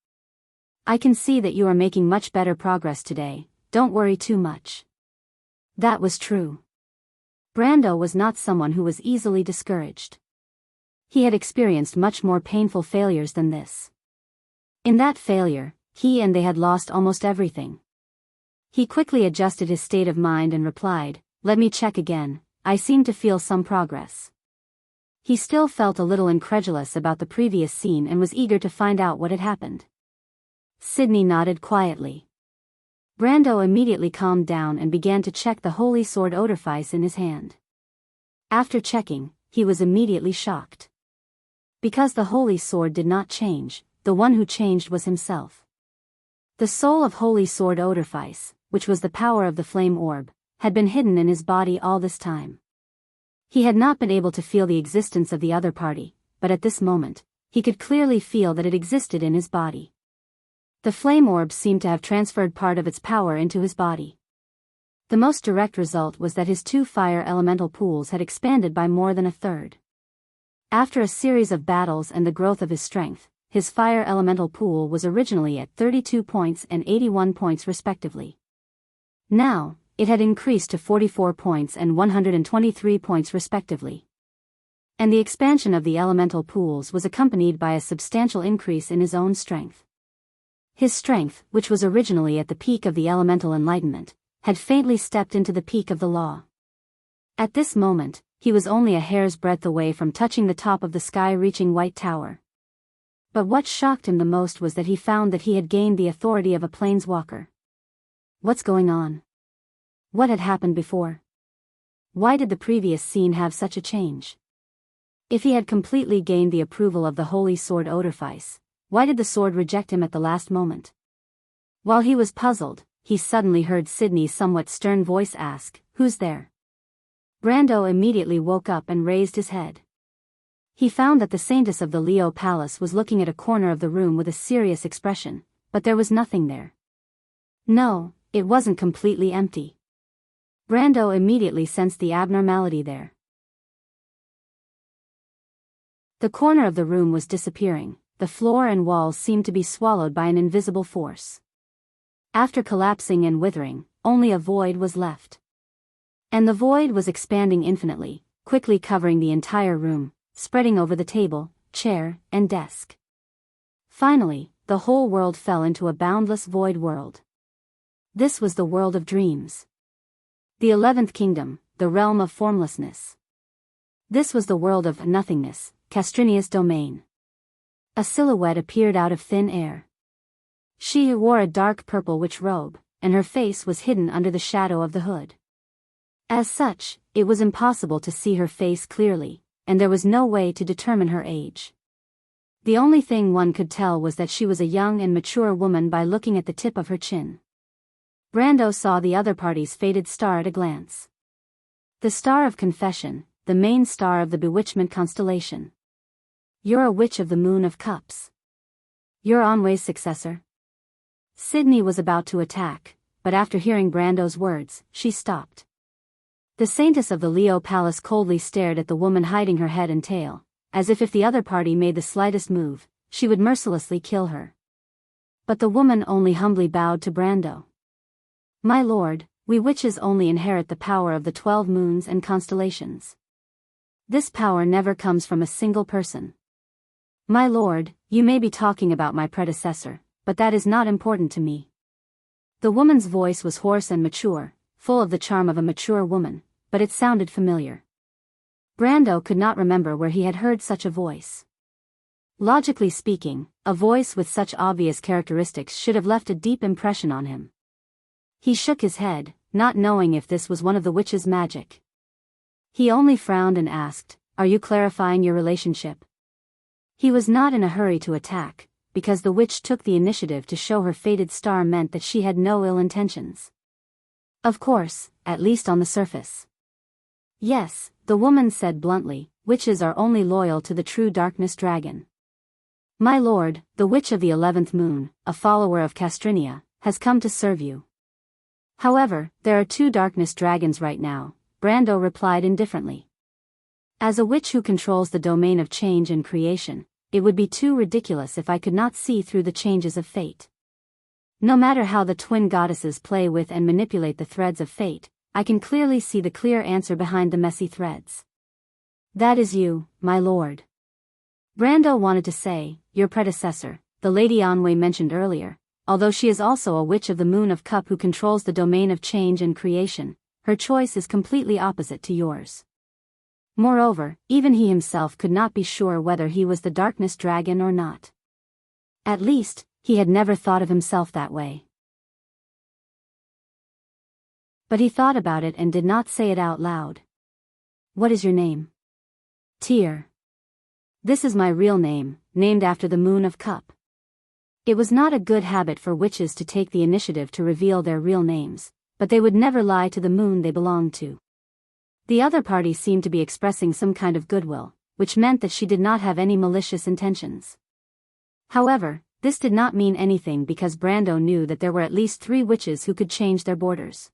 "I can see that you are making much better progress today, don't worry too much." That was true. Brando was not someone who was easily discouraged. He had experienced much more painful failures than this. In that failure, he and they had lost almost everything. He quickly adjusted his state of mind and replied, "Let me check again, I seem to feel some progress." He still felt a little incredulous about the previous scene and was eager to find out what had happened. Sydney nodded quietly. Brando immediately calmed down and began to check the holy sword Odorfice in his hand. After checking, he was immediately shocked. Because the holy sword did not change, the one who changed was himself. The soul of holy sword Odorfice, which was the power of the flame orb, had been hidden in his body all this time. He had not been able to feel the existence of the other party, but at this moment, he could clearly feel that it existed in his body. The flame orb seemed to have transferred part of its power into his body. The most direct result was that his 2 fire elemental pools had expanded by more than a third. After a series of battles and the growth of his strength, his fire elemental pool was originally at 32 points and 81 points respectively. Now, it had increased to 44 points and 123 points respectively. And the expansion of the elemental pools was accompanied by a substantial increase in his own strength. His strength, which was originally at the peak of the elemental enlightenment, had faintly stepped into the peak of the law. At this moment, he was only a hair's breadth away from touching the top of the sky-reaching white tower. But what shocked him the most was that he found that he had gained the authority of a planeswalker. What's going on? What had happened before? Why did the previous scene have such a change? If he had completely gained the approval of the holy sword Odorfice, why did the sword reject him at the last moment? While he was puzzled, he suddenly heard Sydney's somewhat stern voice ask, "Who's there?" Brando immediately woke up and raised his head. He found that the Saintess of the Leo Palace was looking at a corner of the room with a serious expression, but there was nothing there. No, it wasn't completely empty. Brando immediately sensed the abnormality there. The corner of the room was disappearing, the floor and walls seemed to be swallowed by an invisible force. After collapsing and withering, only a void was left. And the void was expanding infinitely, quickly covering the entire room, spreading over the table, chair, and desk. Finally, the whole world fell into a boundless void world. This was the world of dreams. The 11th kingdom, the realm of formlessness. This was the world of nothingness, Castrinia's domain. A silhouette appeared out of thin air. She wore a dark purple witch robe, and her face was hidden under the shadow of the hood. As such, it was impossible to see her face clearly, and there was no way to determine her age. The only thing one could tell was that she was a young and mature woman by looking at the tip of her chin. Brando saw the other party's faded star at a glance. The star of confession, the main star of the bewitchment constellation. You're a witch of the Moon of Cups. You're Anwei's successor. Sydney was about to attack, but after hearing Brando's words, she stopped. The Saintess of the Leo Palace coldly stared at the woman hiding her head and tail, as if the other party made the slightest move, she would mercilessly kill her. But the woman only humbly bowed to Brando. "My lord, we witches only inherit the power of the 12 moons and constellations. This power never comes from a single person. My lord, you may be talking about my predecessor, but that is not important to me." The woman's voice was hoarse and mature, full of the charm of a mature woman, but it sounded familiar. Brando could not remember where he had heard such a voice. Logically speaking, a voice with such obvious characteristics should have left a deep impression on him. He shook his head, not knowing if this was one of the witch's magic. He only frowned and asked, "Are you clarifying your relationship?" He was not in a hurry to attack, because the witch took the initiative to show her faded star meant that she had no ill intentions. Of course, at least on the surface. "Yes," the woman said bluntly, "witches are only loyal to the true darkness dragon. My lord, the witch of the 11th moon, a follower of Castrinia, has come to serve you." "However, there are 2 darkness dragons right now," Brando replied indifferently. "As a witch who controls the domain of change and creation, it would be too ridiculous if I could not see through the changes of fate. No matter how the twin goddesses play with and manipulate the threads of fate, I can clearly see the clear answer behind the messy threads. That is you, my lord." Brando wanted to say, "Your predecessor, the Lady Anwei mentioned earlier, although she is also a witch of the Moon of Cup who controls the domain of change and creation, her choice is completely opposite to yours." Moreover, even he himself could not be sure whether he was the darkness dragon or not. At least, he had never thought of himself that way. But he thought about it and did not say it out loud. "What is your name?" "Tyr. This is my real name, named after the Moon of Cup." It was not a good habit for witches to take the initiative to reveal their real names, but they would never lie to the moon they belonged to. The other party seemed to be expressing some kind of goodwill, which meant that she did not have any malicious intentions. However, this did not mean anything because Brando knew that there were at least 3 witches who could change their borders.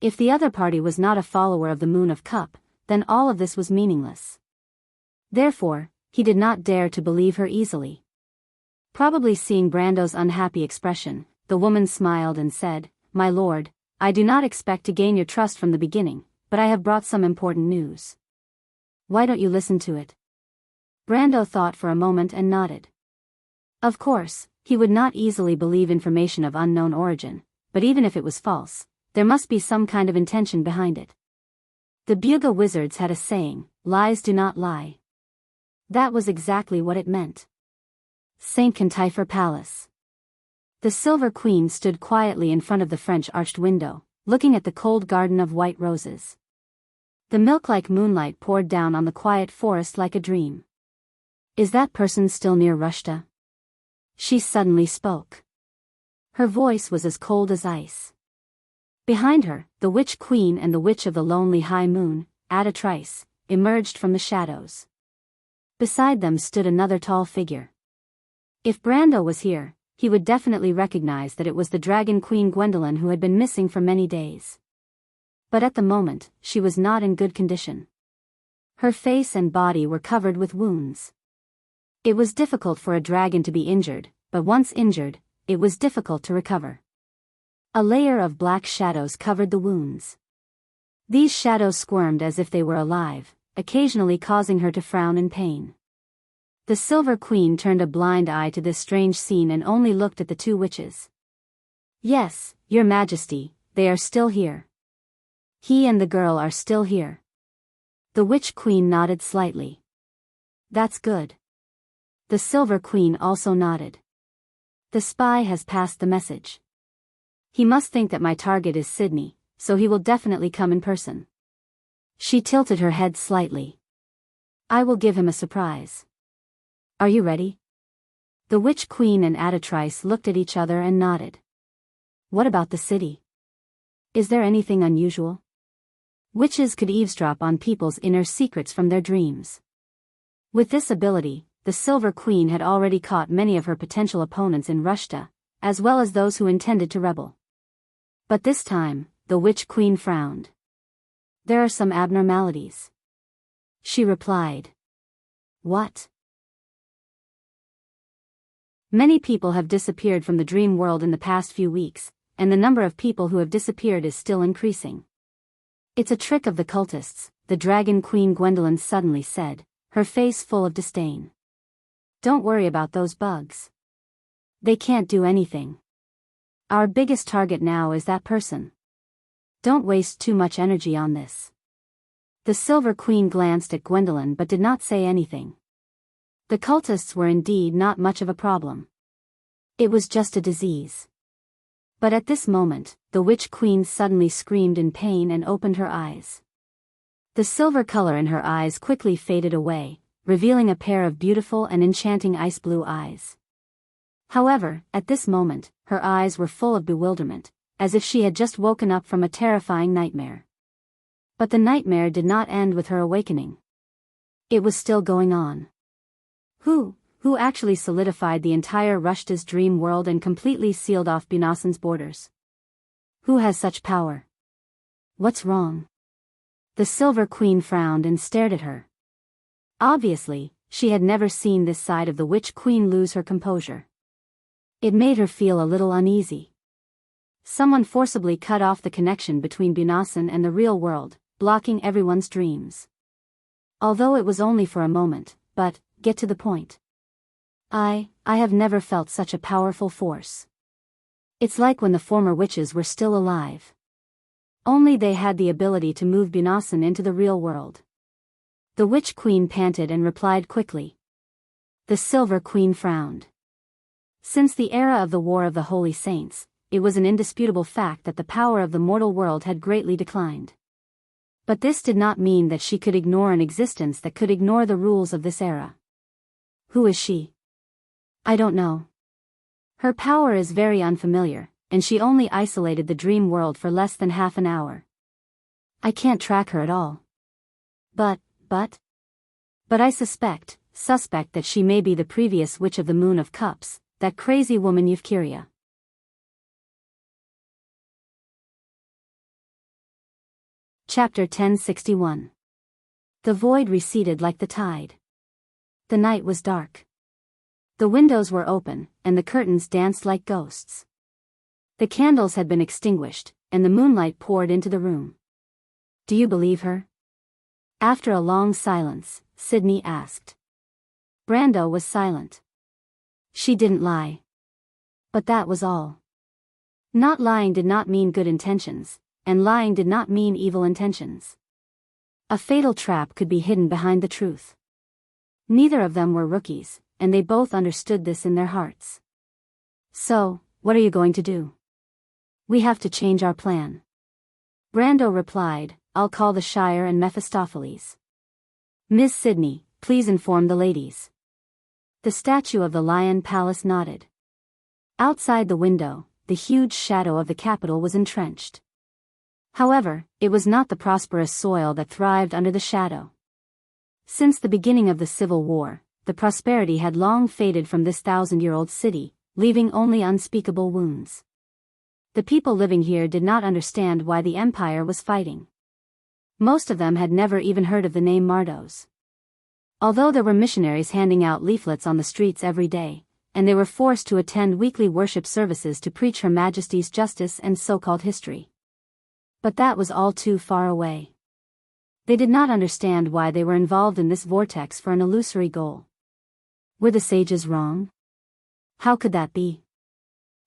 If the other party was not a follower of the Moon of Cup, then all of this was meaningless. Therefore, he did not dare to believe her easily. Probably seeing Brando's unhappy expression, the woman smiled and said, "My lord, I do not expect to gain your trust from the beginning, but I have brought some important news. Why don't you listen to it?" Brando thought for a moment and nodded. Of course, he would not easily believe information of unknown origin, but even if it was false, there must be some kind of intention behind it. The Buga wizards had a saying, "Lies do not lie." That was exactly what it meant. St. Cantifer Palace. The Silver Queen stood quietly in front of the French arched window, looking at the cold garden of white roses. The milk-like moonlight poured down on the quiet forest like a dream. "Is that person still near Rushta?" She suddenly spoke. Her voice was as cold as ice. Behind her, the Witch Queen and the Witch of the Lonely High Moon, Audiobook, emerged from the shadows. Beside them stood another tall figure. If Brando was here, he would definitely recognize that it was the Dragon Queen Gwendolyn who had been missing for many days. But at the moment, she was not in good condition. Her face and body were covered with wounds. It was difficult for a dragon to be injured, but once injured, it was difficult to recover. A layer of black shadows covered the wounds. These shadows squirmed as if they were alive, occasionally causing her to frown in pain. The Silver Queen turned a blind eye to this strange scene and only looked at the two witches. "Yes, Your Majesty, they are still here. He and the girl are still here." The Witch Queen nodded slightly. "That's good." The Silver Queen also nodded. "The spy has passed the message. He must think that my target is Sydney, so he will definitely come in person." She tilted her head slightly. "I will give him a surprise. Are you ready?" The Witch Queen and Audiobook looked at each other and nodded. "What about the city? Is there anything unusual?" Witches could eavesdrop on people's inner secrets from their dreams. With this ability, the Silver Queen had already caught many of her potential opponents in Rushta, as well as those who intended to rebel. But this time, the Witch Queen frowned. "There are some abnormalities," she replied. "What?" Many people have disappeared from the dream world in the past few weeks, and the number of people who have disappeared is still increasing. "It's a trick of the cultists," the Dragon Queen Gwendolyn suddenly said, her face full of disdain. "Don't worry about those bugs. They can't do anything. Our biggest target now is that person. Don't waste too much energy on this." The Silver Queen glanced at Gwendolyn but did not say anything. The cultists were indeed not much of a problem. It was just a disease. But at this moment, the Witch Queen suddenly screamed in pain and opened her eyes. The silver color in her eyes quickly faded away, revealing a pair of beautiful and enchanting ice blue eyes. However, at this moment, her eyes were full of bewilderment, as if she had just woken up from a terrifying nightmare. But the nightmare did not end with her awakening. It was still going on. Who actually solidified the entire Rushta's dream world and completely sealed off Bunasan's borders? Who has such power? What's wrong? The Silver Queen frowned and stared at her. Obviously, she had never seen this side of the Witch Queen lose her composure. It made her feel a little uneasy. Someone forcibly cut off the connection between Bunasan and the real world, blocking everyone's dreams. Although it was only for a moment, but, get to the point. I have never felt such a powerful force. It's like when the former witches were still alive. Only they had the ability to move Bunasan into the real world. The Witch Queen panted and replied quickly. The Silver Queen frowned. Since the era of the War of the Holy Saints, it was an indisputable fact that the power of the mortal world had greatly declined. But this did not mean that she could ignore an existence that could ignore the rules of this era. Who is she? I don't know. Her power is very unfamiliar, and she only isolated the dream world for less than half an hour. I can't track her at all. But I suspect that she may be the previous Witch of the Moon of Cups, that crazy woman Euphkyria. Chapter 1061. The void receded like the tide. The night was dark. The windows were open, and the curtains danced like ghosts. The candles had been extinguished, and the moonlight poured into the room. Do you believe her? After a long silence, Sydney asked. Brando was silent. She didn't lie. But that was all. Not lying did not mean good intentions, and lying did not mean evil intentions. A fatal trap could be hidden behind the truth. Neither of them were rookies, and they both understood this in their hearts. So, what are you going to do? We have to change our plan. Brando replied, I'll call the Shire and Mephistopheles. Miss Sydney, please inform the ladies. The statue of the Lion Palace nodded. Outside the window, the huge shadow of the capital was entrenched. However, it was not the prosperous soil that thrived under the shadow. Since the beginning of the Civil War, the prosperity had long faded from this 1,000-year-old city, leaving only unspeakable wounds. The people living here did not understand why the empire was fighting. Most of them had never even heard of the name Mardos. Although there were missionaries handing out leaflets on the streets every day, and they were forced to attend weekly worship services to preach Her Majesty's justice and so-called history. But that was all too far away. They did not understand why they were involved in this vortex for an illusory goal. Were the sages wrong? How could that be?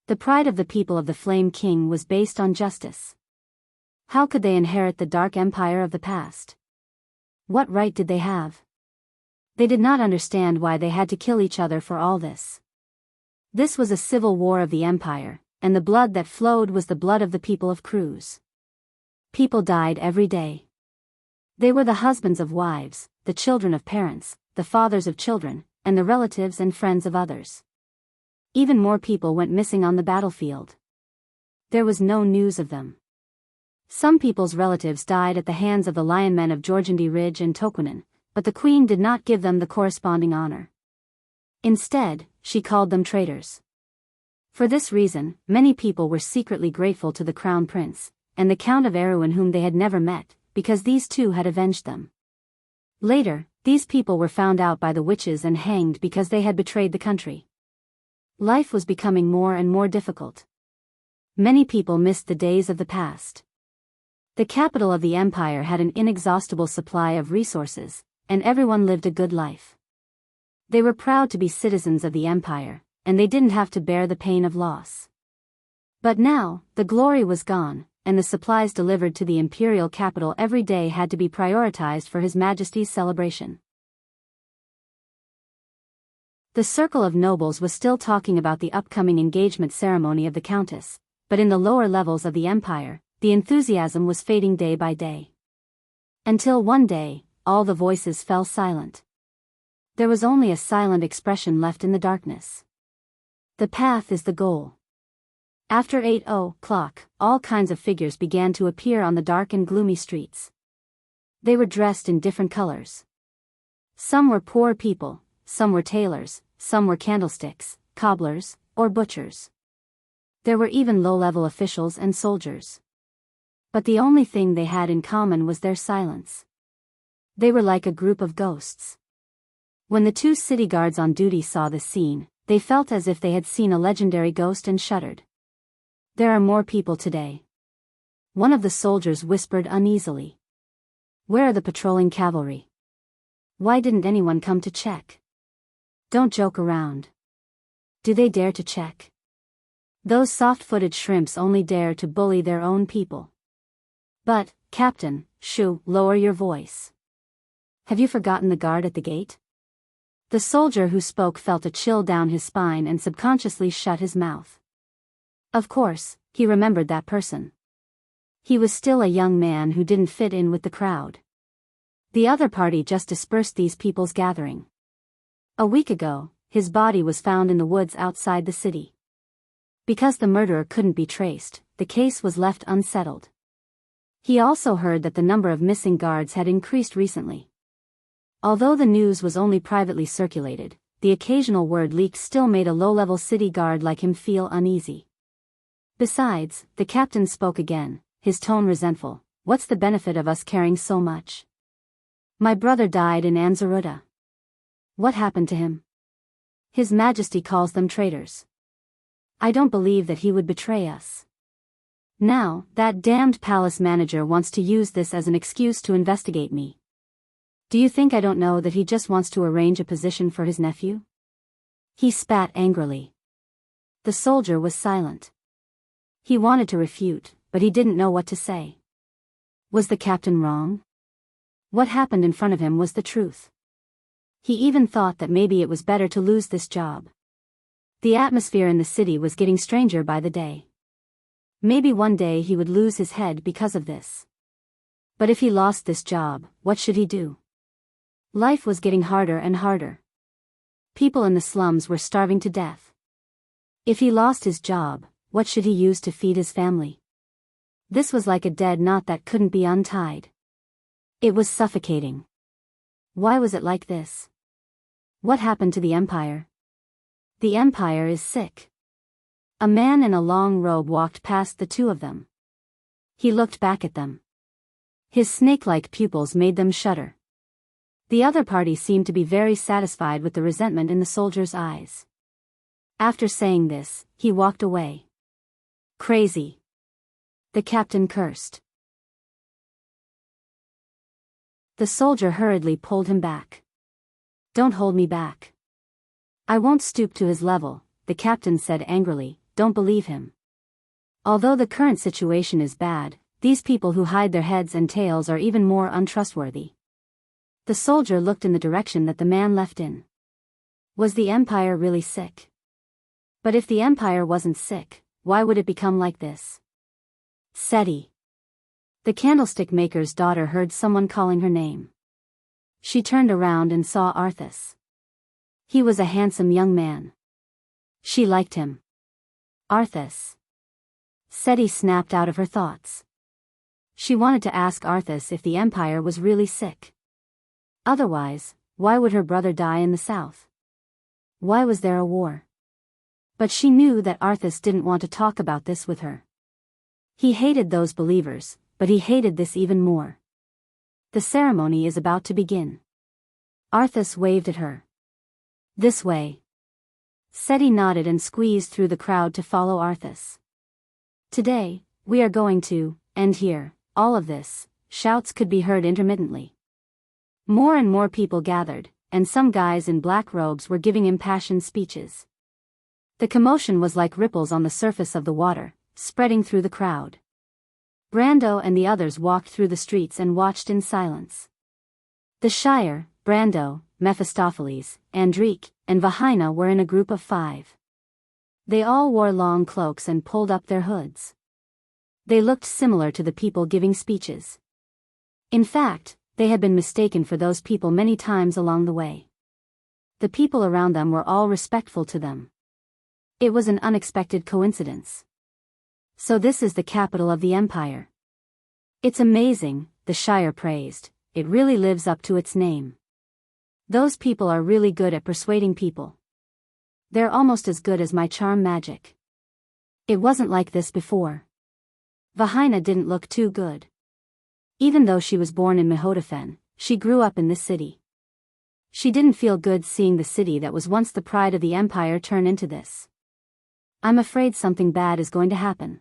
The pride of the people of the Flame King was based on justice. How could they inherit the dark empire of the past? What right did they have? They did not understand why they had to kill each other for all this. This was a civil war of the empire, and the blood that flowed was the blood of the people of Cruz. People died every day. They were the husbands of wives, the children of parents, the fathers of children, and the relatives and friends of others. Even more people went missing on the battlefield. There was no news of them. Some people's relatives died at the hands of the lion men of Georgandy Ridge and Toquenin, but the queen did not give them the corresponding honor. Instead, she called them traitors. For this reason, many people were secretly grateful to the crown prince, and the Count of Erewhon whom they had never met, because these two had avenged them. Later, these people were found out by the witches and hanged because they had betrayed the country. Life was becoming more and more difficult. Many people missed the days of the past. The capital of the empire had an inexhaustible supply of resources, and everyone lived a good life. They were proud to be citizens of the empire, and they didn't have to bear the pain of loss. But now, the glory was gone, and the supplies delivered to the imperial capital every day had to be prioritized for His Majesty's celebration. The circle of nobles was still talking about the upcoming engagement ceremony of the countess, but in the lower levels of the empire, the enthusiasm was fading day by day. Until one day, all the voices fell silent. There was only a silent expression left in the darkness. The path is the goal. After 8:00, all kinds of figures began to appear on the dark and gloomy streets. They were dressed in different colors. Some were poor people, some were tailors, some were candlesticks, cobblers, or butchers. There were even low-level officials and soldiers. But the only thing they had in common was their silence. They were like a group of ghosts. When the two city guards on duty saw this scene, they felt as if they had seen a legendary ghost and shuddered. There are more people today. One of the soldiers whispered uneasily. Where are the patrolling cavalry? Why didn't anyone come to check? Don't joke around. Do they dare to check? Those soft-footed shrimps only dare to bully their own people. But, Captain, shoo, lower your voice. Have you forgotten the guard at the gate? The soldier who spoke felt a chill down his spine and subconsciously shut his mouth. Of course, he remembered that person. He was still a young man who didn't fit in with the crowd. The other party just dispersed these people's gathering. A week ago, his body was found in the woods outside the city. Because the murderer couldn't be traced, the case was left unsettled. He also heard that the number of missing guards had increased recently. Although the news was only privately circulated, the occasional word leak still made a low-level city guard like him feel uneasy. Besides, the captain spoke again, his tone resentful. What's the benefit of us caring so much? My brother died in Anzaruta. What happened to him? His Majesty calls them traitors. I don't believe that he would betray us. Now, that damned palace manager wants to use this as an excuse to investigate me. Do you think I don't know that he just wants to arrange a position for his nephew? He spat angrily. The soldier was silent. He wanted to refute, but he didn't know what to say. Was the captain wrong? What happened in front of him was the truth. He even thought that maybe it was better to lose this job. The atmosphere in the city was getting stranger by the day. Maybe one day he would lose his head because of this. But if he lost this job, what should he do? Life was getting harder and harder. People in the slums were starving to death. If he lost his job, what should he use to feed his family? This was like a dead knot that couldn't be untied. It was suffocating. Why was it like this? What happened to the Empire? The Empire is sick. A man in a long robe walked past the two of them. He looked back at them. His snake-like pupils made them shudder. The other party seemed to be very satisfied with the resentment in the soldier's eyes. After saying this, he walked away. Crazy. The captain cursed. The soldier hurriedly pulled him back. Don't hold me back. I won't stoop to his level, the captain said angrily. Don't believe him. Although the current situation is bad, these people who hide their heads and tails are even more untrustworthy. The soldier looked in the direction that the man left in. Was the Empire really sick? But if the Empire wasn't sick, why would it become like this? Seti. The candlestick maker's daughter heard someone calling her name. She turned around and saw Arthas. He was a handsome young man. She liked him. Arthas. Seti snapped out of her thoughts. She wanted to ask Arthas if the Empire was really sick. Otherwise, why would her brother die in the south? Why was there a war? But she knew that Arthas didn't want to talk about this with her. He hated those believers, but he hated this even more. The ceremony is about to begin. Arthas waved at her. This way. Seti nodded and squeezed through the crowd to follow Arthas. Today, we are going to end here. All of this, shouts could be heard intermittently. More and more people gathered, and some guys in black robes were giving impassioned speeches. The commotion was like ripples on the surface of the water, spreading through the crowd. Brando and the others walked through the streets and watched in silence. The Shire, Brando, Mephistopheles, Enrich, and Vahina were in a group of 5. They all wore long cloaks and pulled up their hoods. They looked similar to the people giving speeches. In fact, they had been mistaken for those people many times along the way. The people around them were all respectful to them. It was an unexpected coincidence. So this is the capital of the Empire. It's amazing, the Shire praised. It really lives up to its name. Those people are really good at persuading people. They're almost as good as my charm magic. It wasn't like this before. Vahina didn't look too good. Even though she was born in Mehodafen, she grew up in this city. She didn't feel good seeing the city that was once the pride of the Empire turn into this. I'm afraid something bad is going to happen.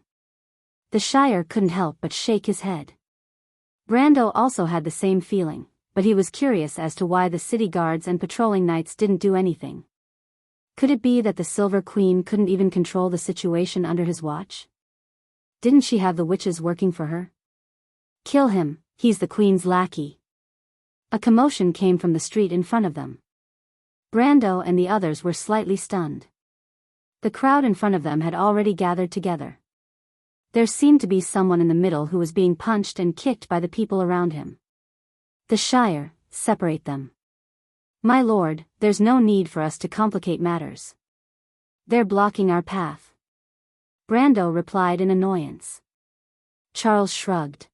The Shire couldn't help but shake his head. Brando also had the same feeling, but he was curious as to why the city guards and patrolling knights didn't do anything. Could it be that the Silver Queen couldn't even control the situation under his watch? Didn't she have the witches working for her? Kill him, he's the Queen's lackey. A commotion came from the street in front of them. Brando and the others were slightly stunned. The crowd in front of them had already gathered together. There seemed to be someone in the middle who was being punched and kicked by the people around him. The Shire, separate them. My lord, there's no need for us to complicate matters. They're blocking our path. Brando replied in annoyance. Charles shrugged.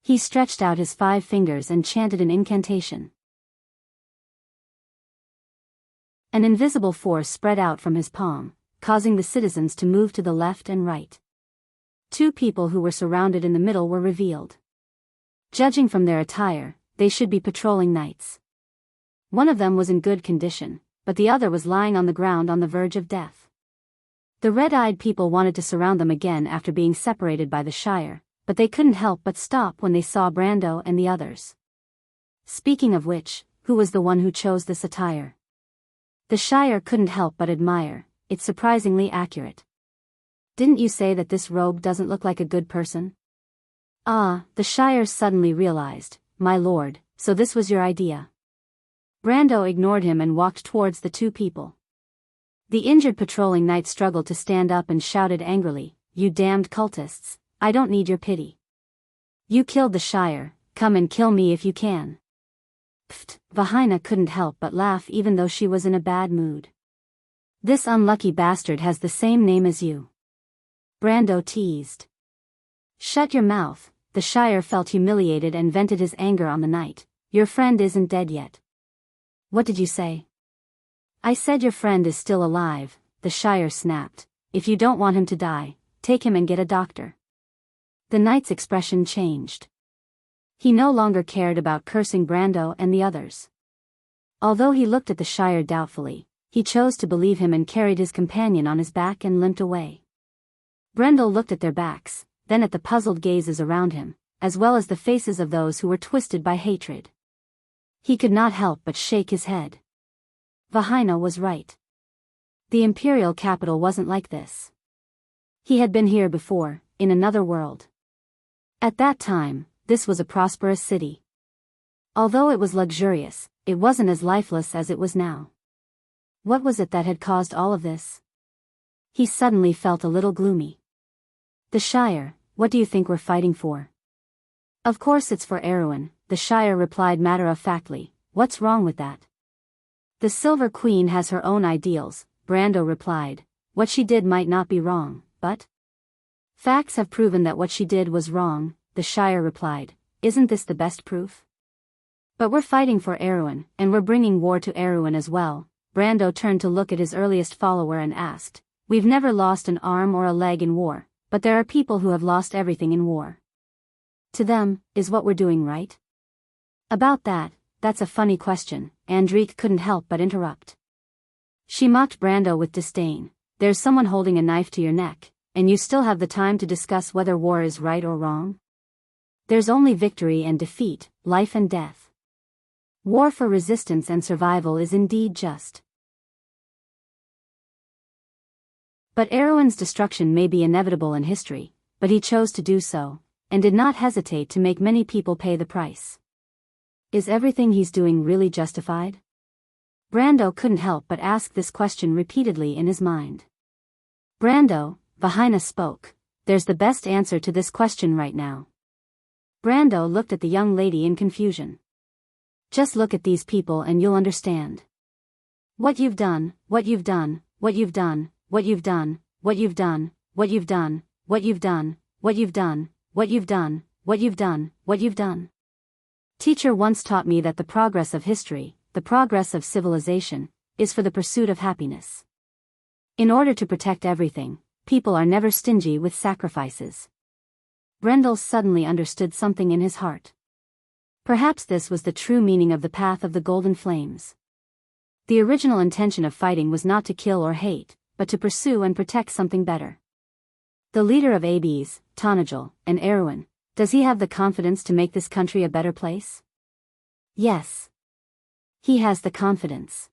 He stretched out his 5 fingers and chanted an incantation. An invisible force spread out from his palm, causing the citizens to move to the left and right. 2 people who were surrounded in the middle were revealed. Judging from their attire, they should be patrolling knights. One of them was in good condition, but the other was lying on the ground on the verge of death. The red-eyed people wanted to surround them again after being separated by the Shire, but they couldn't help but stop when they saw Brando and the others. Speaking of which, who was the one who chose this attire? The Shire couldn't help but admire, it's surprisingly accurate. Didn't you say that this robe doesn't look like a good person? Ah, the Shire suddenly realized, my lord, so this was your idea. Brando ignored him and walked towards the 2 people. The injured patrolling knight struggled to stand up and shouted angrily, you damned cultists, I don't need your pity. You killed the Shire, come and kill me if you can. Pfft, Vahina couldn't help but laugh even though she was in a bad mood. This unlucky bastard has the same name as you. Brando teased. Shut your mouth. The Shire felt humiliated and vented his anger on the knight. Your friend isn't dead yet. What did you say? I said your friend is still alive, the Shire snapped. If you don't want him to die, take him and get a doctor. The knight's expression changed. He no longer cared about cursing Brando and the others. Although he looked at the Shire doubtfully, he chose to believe him and carried his companion on his back and limped away. Brendel looked at their backs, then at the puzzled gazes around him, as well as the faces of those who were twisted by hatred. He could not help but shake his head. Vahina was right. The imperial capital wasn't like this. He had been here before, in another world. At that time, this was a prosperous city. Although it was luxurious, it wasn't as lifeless as it was now. What was it that had caused all of this? He suddenly felt a little gloomy. The Shire, what do you think we're fighting for? Of course it's for Erwin, the Shire replied matter-of-factly. What's wrong with that? The Silver Queen has her own ideals, Brando replied. What she did might not be wrong, but facts have proven that what she did was wrong, the Shire replied. Isn't this the best proof? But we're fighting for Erwin, and we're bringing war to Erwin as well. Brando turned to look at his earliest follower and asked, We've never lost an arm or a leg in war, but there are people who have lost everything in war. To them, is what we're doing right? About that, that's a funny question, Andrique couldn't help but interrupt. She mocked Brando with disdain. There's someone holding a knife to your neck, and you still have the time to discuss whether war is right or wrong? There's only victory and defeat, life and death. War for resistance and survival is indeed just. But Erwin's destruction may be inevitable in history, but he chose to do so, and did not hesitate to make many people pay the price. Is everything he's doing really justified? Brando couldn't help but ask this question repeatedly in his mind. Brando, Vahina spoke. There's the best answer to this question right now. Brando looked at the young lady in confusion. Just look at these people and you'll understand. What you've done, what you've done, what you've done, what you've done, what you've done, what you've done, what you've done, what you've done, what you've done, what you've done, what you've done. Teacher once taught me that the progress of history, the progress of civilization, is for the pursuit of happiness. In order to protect everything, people are never stingy with sacrifices. Brendel suddenly understood something in his heart. Perhaps this was the true meaning of the path of the golden flames. The original intention of fighting was not to kill or hate, but to pursue and protect something better. The leader of Abes, Tonajal, and Erwin, does he have the confidence to make this country a better place? Yes. He has the confidence.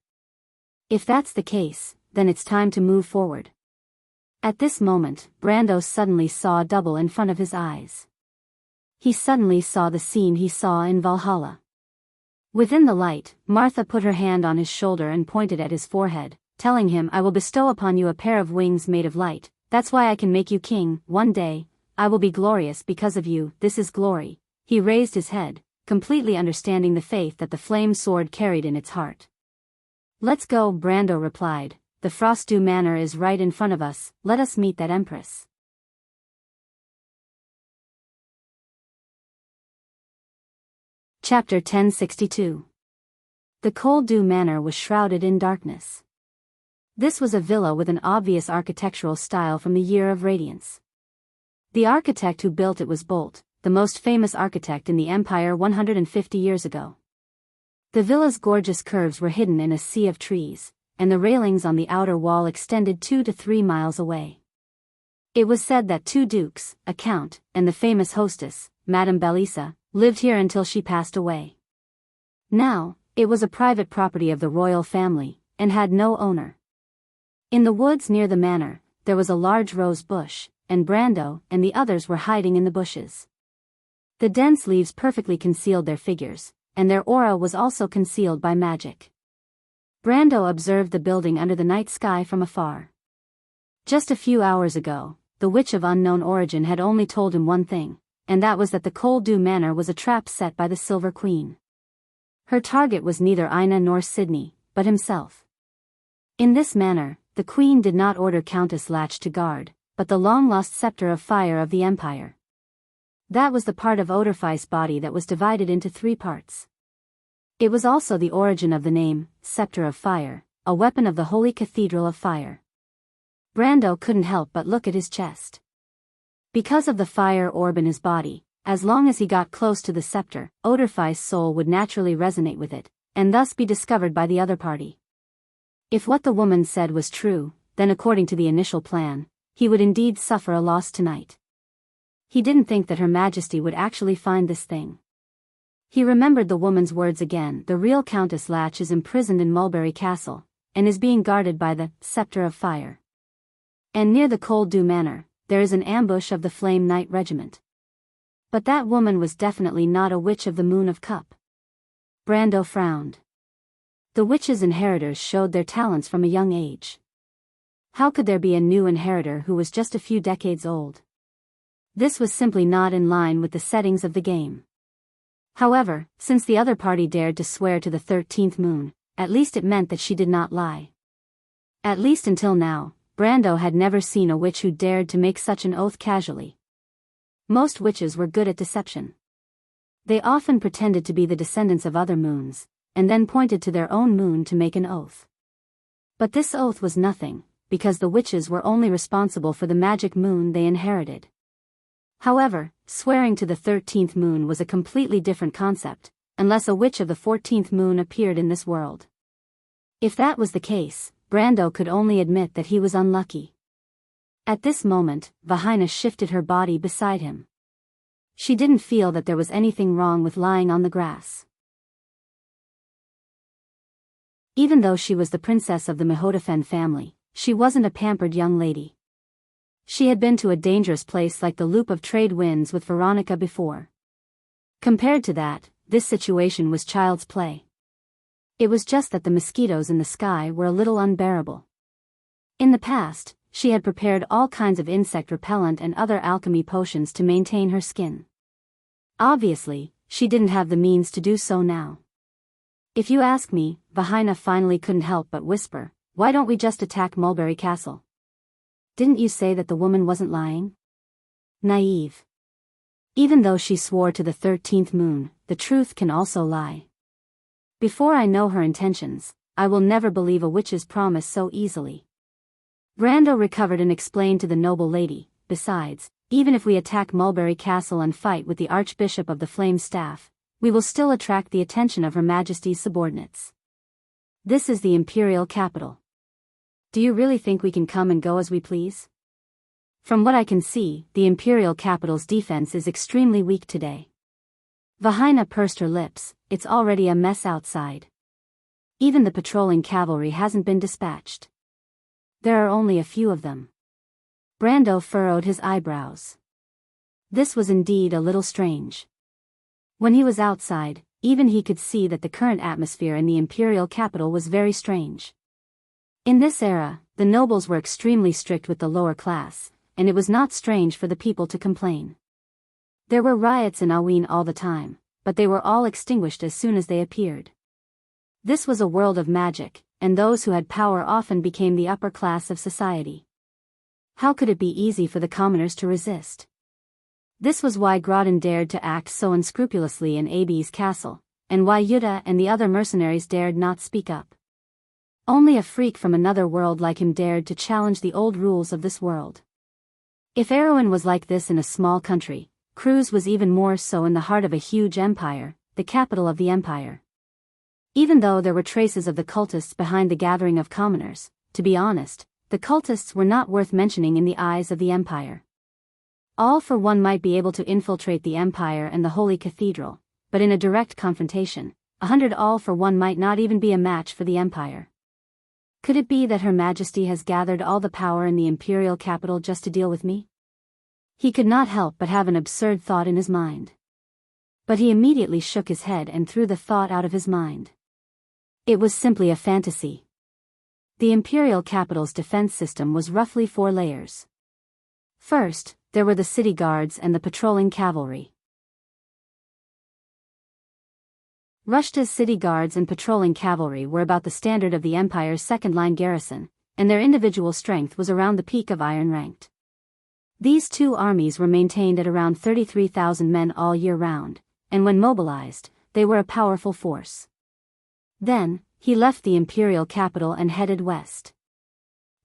If that's the case, then it's time to move forward. At this moment, Brando suddenly saw a double in front of his eyes. He suddenly saw the scene he saw in Valhalla. Within the light, Martha put her hand on his shoulder and pointed at his forehead, telling him, I will bestow upon you a pair of wings made of light. That's why I can make you king. One day, I will be glorious because of you. This is glory. He raised his head, completely understanding the faith that the flame sword carried in its heart. Let's go, Brando replied. The Frostdew Manor is right in front of us. Let us meet that empress. Chapter 1062. The Cold Dew Manor was shrouded in darkness. This was a villa with an obvious architectural style from the Year of Radiance. The architect who built it was Bolt, the most famous architect in the Empire 150 years ago. The villa's gorgeous curves were hidden in a sea of trees, and the railings on the outer wall extended 2 to 3 miles away. It was said that 2 dukes, a count, and the famous hostess, Madame Belisa, lived here until she passed away. Now, it was a private property of the royal family, and had no owner. In the woods near the manor, there was a large rose bush, and Brando and the others were hiding in the bushes. The dense leaves perfectly concealed their figures, and their aura was also concealed by magic. Brando observed the building under the night sky from afar. Just a few hours ago, the witch of unknown origin had only told him one thing, and that was that the Cold Dew Manor was a trap set by the Silver Queen. Her target was neither Ina nor Sydney, but himself. In this manner, the Queen did not order Countess Latch to guard, but the long-lost scepter of fire of the empire. That was the part of Odorfeist's body that was divided into 3 parts. It was also the origin of the name, Scepter of Fire, a weapon of the Holy Cathedral of Fire. Brando couldn't help but look at his chest. Because of the fire orb in his body, as long as he got close to the scepter, Odorfeist's soul would naturally resonate with it, and thus be discovered by the other party. If what the woman said was true, then according to the initial plan, he would indeed suffer a loss tonight. He didn't think that Her Majesty would actually find this thing. He remembered the woman's words again. The real Countess Latch is imprisoned in Mulberry Castle, and is being guarded by the Scepter of Fire. And near the Cold Dew Manor, there is an ambush of the Flame Knight Regiment. But that woman was definitely not a witch of the Moon of Cup. Brando frowned. The witches' inheritors showed their talents from a young age. How could there be a new inheritor who was just a few decades old? This was simply not in line with the settings of the game. However, since the other party dared to swear to the 13th moon, at least it meant that she did not lie. At least until now, Brando had never seen a witch who dared to make such an oath casually. Most witches were good at deception. They often pretended to be the descendants of other moons, and then pointed to their own moon to make an oath. But this oath was nothing, because the witches were only responsible for the magic moon they inherited. However, swearing to the 13th moon was a completely different concept, unless a witch of the 14th moon appeared in this world. If that was the case, Brando could only admit that he was unlucky. At this moment, Vahina shifted her body beside him. She didn't feel that there was anything wrong with lying on the grass. Even though she was the princess of the Mehodafen family, she wasn't a pampered young lady. She had been to a dangerous place like the Loop of Trade Winds with Veronica before. Compared to that, this situation was child's play. It was just that the mosquitoes in the sky were a little unbearable. In the past, she had prepared all kinds of insect repellent and other alchemy potions to maintain her skin. Obviously, she didn't have the means to do so now. If you ask me, Vahina finally couldn't help but whisper, "Why don't we just attack Mulberry Castle? Didn't you say that the woman wasn't lying?" Naive. Even though she swore to the 13th moon, the truth can also lie. Before I know her intentions, I will never believe a witch's promise so easily. Brando recovered and explained to the noble lady, "Besides, even if we attack Mulberry Castle and fight with the Archbishop of the Flame Staff, we will still attract the attention of Her Majesty's subordinates. This is the imperial capital. Do you really think we can come and go as we please? From what I can see, the imperial capital's defense is extremely weak today." Vahina pursed her lips. "It's already a mess outside. Even the patrolling cavalry hasn't been dispatched. There are only a few of them." Brando furrowed his eyebrows. This was indeed a little strange. When he was outside, even he could see that the current atmosphere in the imperial capital was very strange. In this era, the nobles were extremely strict with the lower class, and it was not strange for the people to complain. There were riots in Awin all the time, but they were all extinguished as soon as they appeared. This was a world of magic, and those who had power often became the upper class of society. How could it be easy for the commoners to resist? This was why Grodin dared to act so unscrupulously in Abi's castle, and why Yuta and the other mercenaries dared not speak up. Only a freak from another world like him dared to challenge the old rules of this world. If Erewhon was like this in a small country, Cruz was even more so in the heart of a huge empire, the capital of the empire. Even though there were traces of the cultists behind the gathering of commoners, to be honest, the cultists were not worth mentioning in the eyes of the empire. All for One might be able to infiltrate the empire and the Holy Cathedral, but in a direct confrontation, 100 All for One might not even be a match for the empire. Could it be that Her Majesty has gathered all the power in the imperial capital just to deal with me? He could not help but have an absurd thought in his mind. But he immediately shook his head and threw the thought out of his mind. It was simply a fantasy. The imperial capital's defense system was roughly 4 layers. First, there were the city guards and the patrolling cavalry. Rushta's city guards and patrolling cavalry were about the standard of the Empire's second-line garrison, and their individual strength was around the peak of Iron ranked. These two armies were maintained at around 33,000 men all year round, and when mobilized, they were a powerful force. Then, he left the imperial capital and headed west.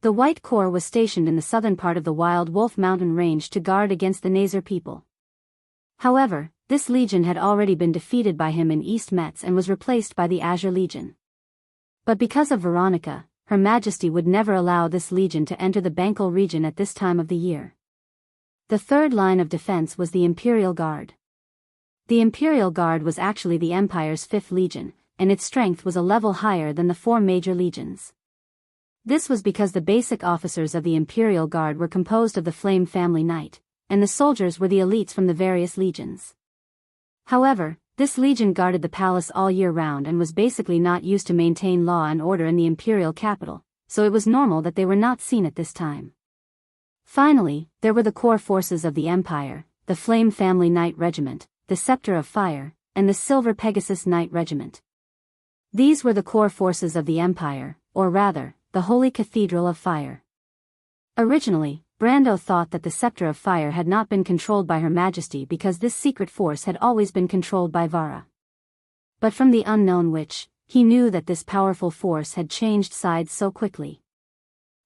The White Corps was stationed in the southern part of the Wild Wolf Mountain range to guard against the Nazar people. However, this legion had already been defeated by him in East Metz and was replaced by the Azure Legion. But because of Veronica, Her Majesty would never allow this legion to enter the Bankel region at this time of the year. The third line of defense was the Imperial Guard. The Imperial Guard was actually the Empire's 5th Legion, and its strength was a level higher than the 4 major legions. This was because the basic officers of the Imperial Guard were composed of the Flame family knight, and the soldiers were the elites from the various legions. However, this legion guarded the palace all year round and was basically not used to maintain law and order in the imperial capital, so it was normal that they were not seen at this time. Finally, there were the core forces of the Empire, the Flame family knight regiment, the Scepter of Fire, and the Silver Pegasus knight regiment. These were the core forces of the Empire, or rather, the Holy Cathedral of Fire. Originally, Brando thought that the Scepter of Fire had not been controlled by Her Majesty because this secret force had always been controlled by Vara. But from the unknown witch, he knew that this powerful force had changed sides so quickly.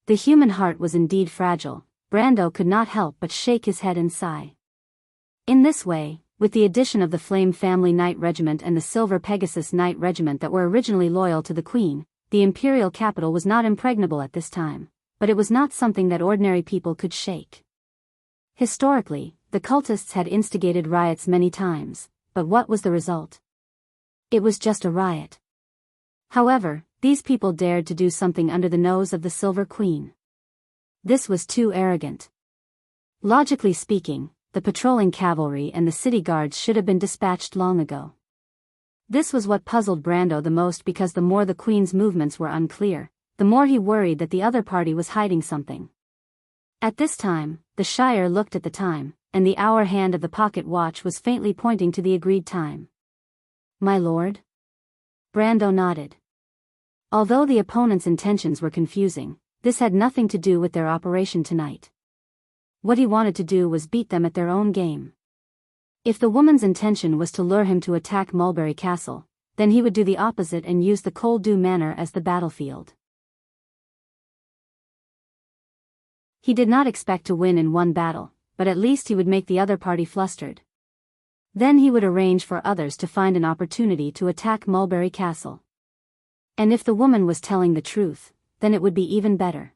The human heart was indeed fragile. Brando could not help but shake his head and sigh. In this way, with the addition of the Flame family knight regiment and the Silver Pegasus knight regiment that were originally loyal to the Queen, the imperial capital was not impregnable at this time. But it was not something that ordinary people could shake. Historically, the cultists had instigated riots many times, but what was the result? It was just a riot. However, these people dared to do something under the nose of the Silver Queen. This was too arrogant. Logically speaking, the patrolling cavalry and the city guards should have been dispatched long ago. This was what puzzled Brando the most because the more the Queen's movements were unclear, the more he worried that the other party was hiding something. At this time, the Shire looked at the time, and the hour hand of the pocket watch was faintly pointing to the agreed time. "My lord?" Brando nodded. Although the opponent's intentions were confusing, this had nothing to do with their operation tonight. What he wanted to do was beat them at their own game. If the woman's intention was to lure him to attack Mulberry Castle, then he would do the opposite and use the Cold Dew Manor as the battlefield. He did not expect to win in one battle, but at least he would make the other party flustered. Then he would arrange for others to find an opportunity to attack Mulberry Castle. And if the woman was telling the truth, then it would be even better.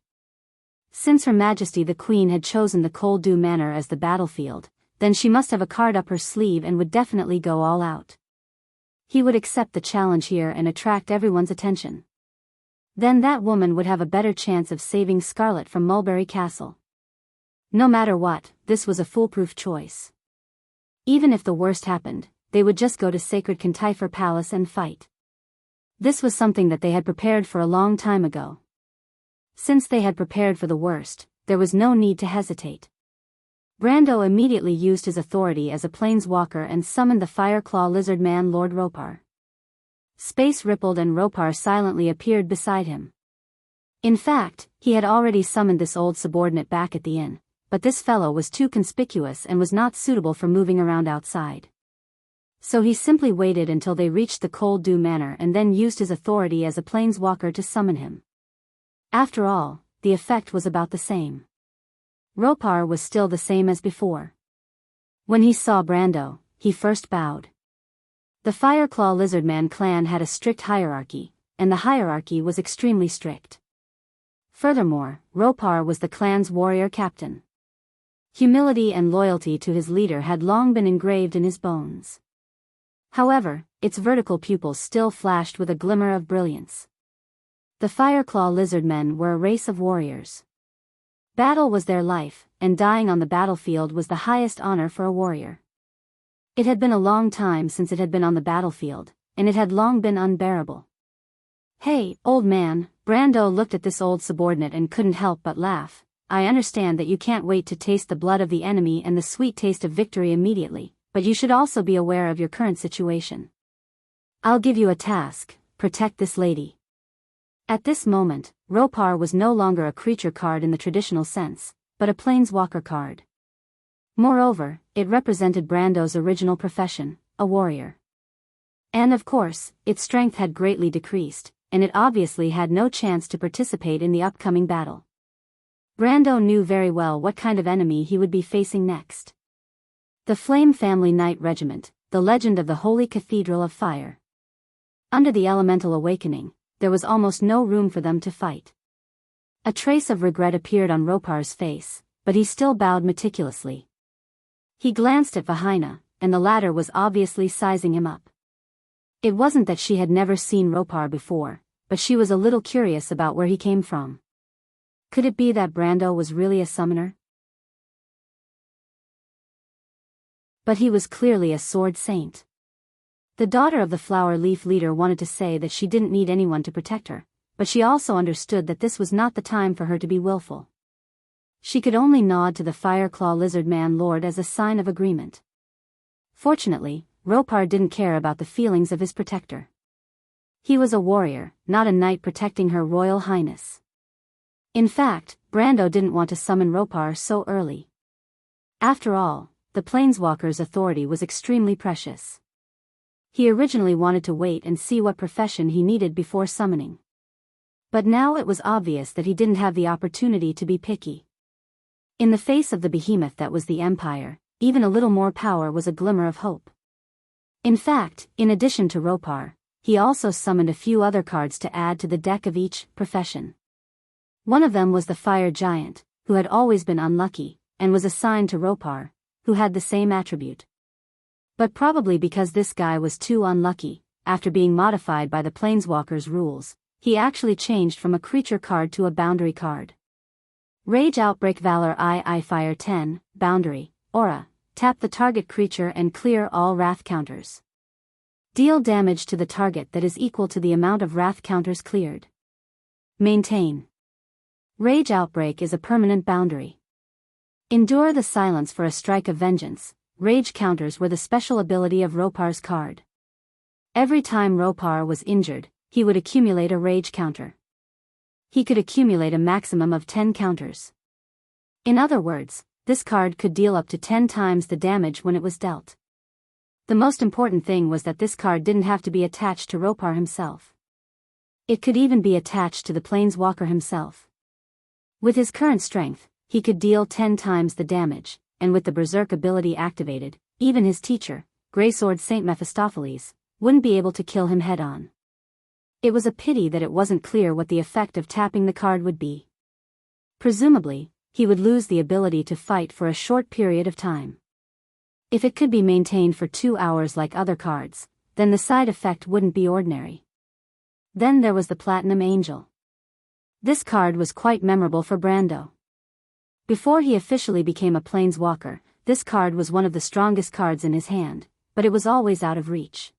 Since Her Majesty the Queen had chosen the Cold Dew Manor as the battlefield, then she must have a card up her sleeve and would definitely go all out. He would accept the challenge here and attract everyone's attention. Then that woman would have a better chance of saving Scarlet from Mulberry Castle. No matter what, this was a foolproof choice. Even if the worst happened, they would just go to Sacred Cantifer Palace and fight. This was something that they had prepared for a long time ago. Since they had prepared for the worst, there was no need to hesitate. Brando immediately used his authority as a planeswalker and summoned the Fireclaw Lizard Man Lord Ropar. Space rippled and Ropar silently appeared beside him. In fact, he had already summoned this old subordinate back at the inn, but this fellow was too conspicuous and was not suitable for moving around outside. So he simply waited until they reached the Cold Dew Manor and then used his authority as a planeswalker to summon him. After all, the effect was about the same. Ropar was still the same as before. When he saw Brando, he first bowed. The Fireclaw Lizardman clan had a strict hierarchy, and the hierarchy was extremely strict. Furthermore, Ropar was the clan's warrior captain. Humility and loyalty to his leader had long been engraved in his bones. However, its vertical pupils still flashed with a glimmer of brilliance. The Fireclaw Lizardmen were a race of warriors. Battle was their life, and dying on the battlefield was the highest honor for a warrior. It had been a long time since it had been on the battlefield, and it had long been unbearable. "Hey, old man," Brando looked at this old subordinate and couldn't help but laugh. "I understand that you can't wait to taste the blood of the enemy and the sweet taste of victory immediately, but you should also be aware of your current situation. I'll give you a task: protect this lady." At this moment, Ropar was no longer a creature card in the traditional sense, but a planeswalker card. Moreover, it represented Brando's original profession, a warrior. And of course, its strength had greatly decreased, and it obviously had no chance to participate in the upcoming battle. Brando knew very well what kind of enemy he would be facing next. The Flame Family Knight Regiment, the legend of the Holy Cathedral of Fire. Under the elemental awakening, there was almost no room for them to fight. A trace of regret appeared on Ropar's face, but he still bowed meticulously. He glanced at Vahina, and the latter was obviously sizing him up. It wasn't that she had never seen Ropar before, but she was a little curious about where he came from. Could it be that Brando was really a summoner? But he was clearly a sword saint. The daughter of the Flower Leaf leader wanted to say that she didn't need anyone to protect her, but she also understood that this was not the time for her to be willful. She could only nod to the Fireclaw Lizard Man Lord as a sign of agreement. Fortunately, Ropar didn't care about the feelings of his protector. He was a warrior, not a knight protecting her royal highness. In fact, Brando didn't want to summon Ropar so early. After all, the Planeswalker's authority was extremely precious. He originally wanted to wait and see what profession he needed before summoning. But now it was obvious that he didn't have the opportunity to be picky. In the face of the behemoth that was the Empire, even a little more power was a glimmer of hope. In fact, in addition to Ropar, he also summoned a few other cards to add to the deck of each profession. One of them was the Fire Giant, who had always been unlucky, and was assigned to Ropar, who had the same attribute. But probably because this guy was too unlucky, after being modified by the Planeswalker's rules, he actually changed from a creature card to a boundary card. Rage Outbreak Valor II Fire 10, Boundary, Aura, tap the target creature and clear all wrath counters. Deal damage to the target that is equal to the amount of wrath counters cleared. Maintain. Rage Outbreak is a permanent boundary. Endure the silence for a strike of vengeance. Rage counters were the special ability of Ropar's card. Every time Ropar was injured, he would accumulate a rage counter. He could accumulate a maximum of 10 counters. In other words, this card could deal up to 10 times the damage when it was dealt. The most important thing was that this card didn't have to be attached to Ropar himself. It could even be attached to the Planeswalker himself. With his current strength, he could deal 10 times the damage, and with the Berserk ability activated, even his teacher, Greysword Saint Mephistopheles, wouldn't be able to kill him head-on. It was a pity that it wasn't clear what the effect of tapping the card would be. Presumably, he would lose the ability to fight for a short period of time. If it could be maintained for 2 hours like other cards, then the side effect wouldn't be ordinary. Then there was the Platinum Angel. This card was quite memorable for Brando. Before he officially became a Planeswalker, this card was one of the strongest cards in his hand, but it was always out of reach.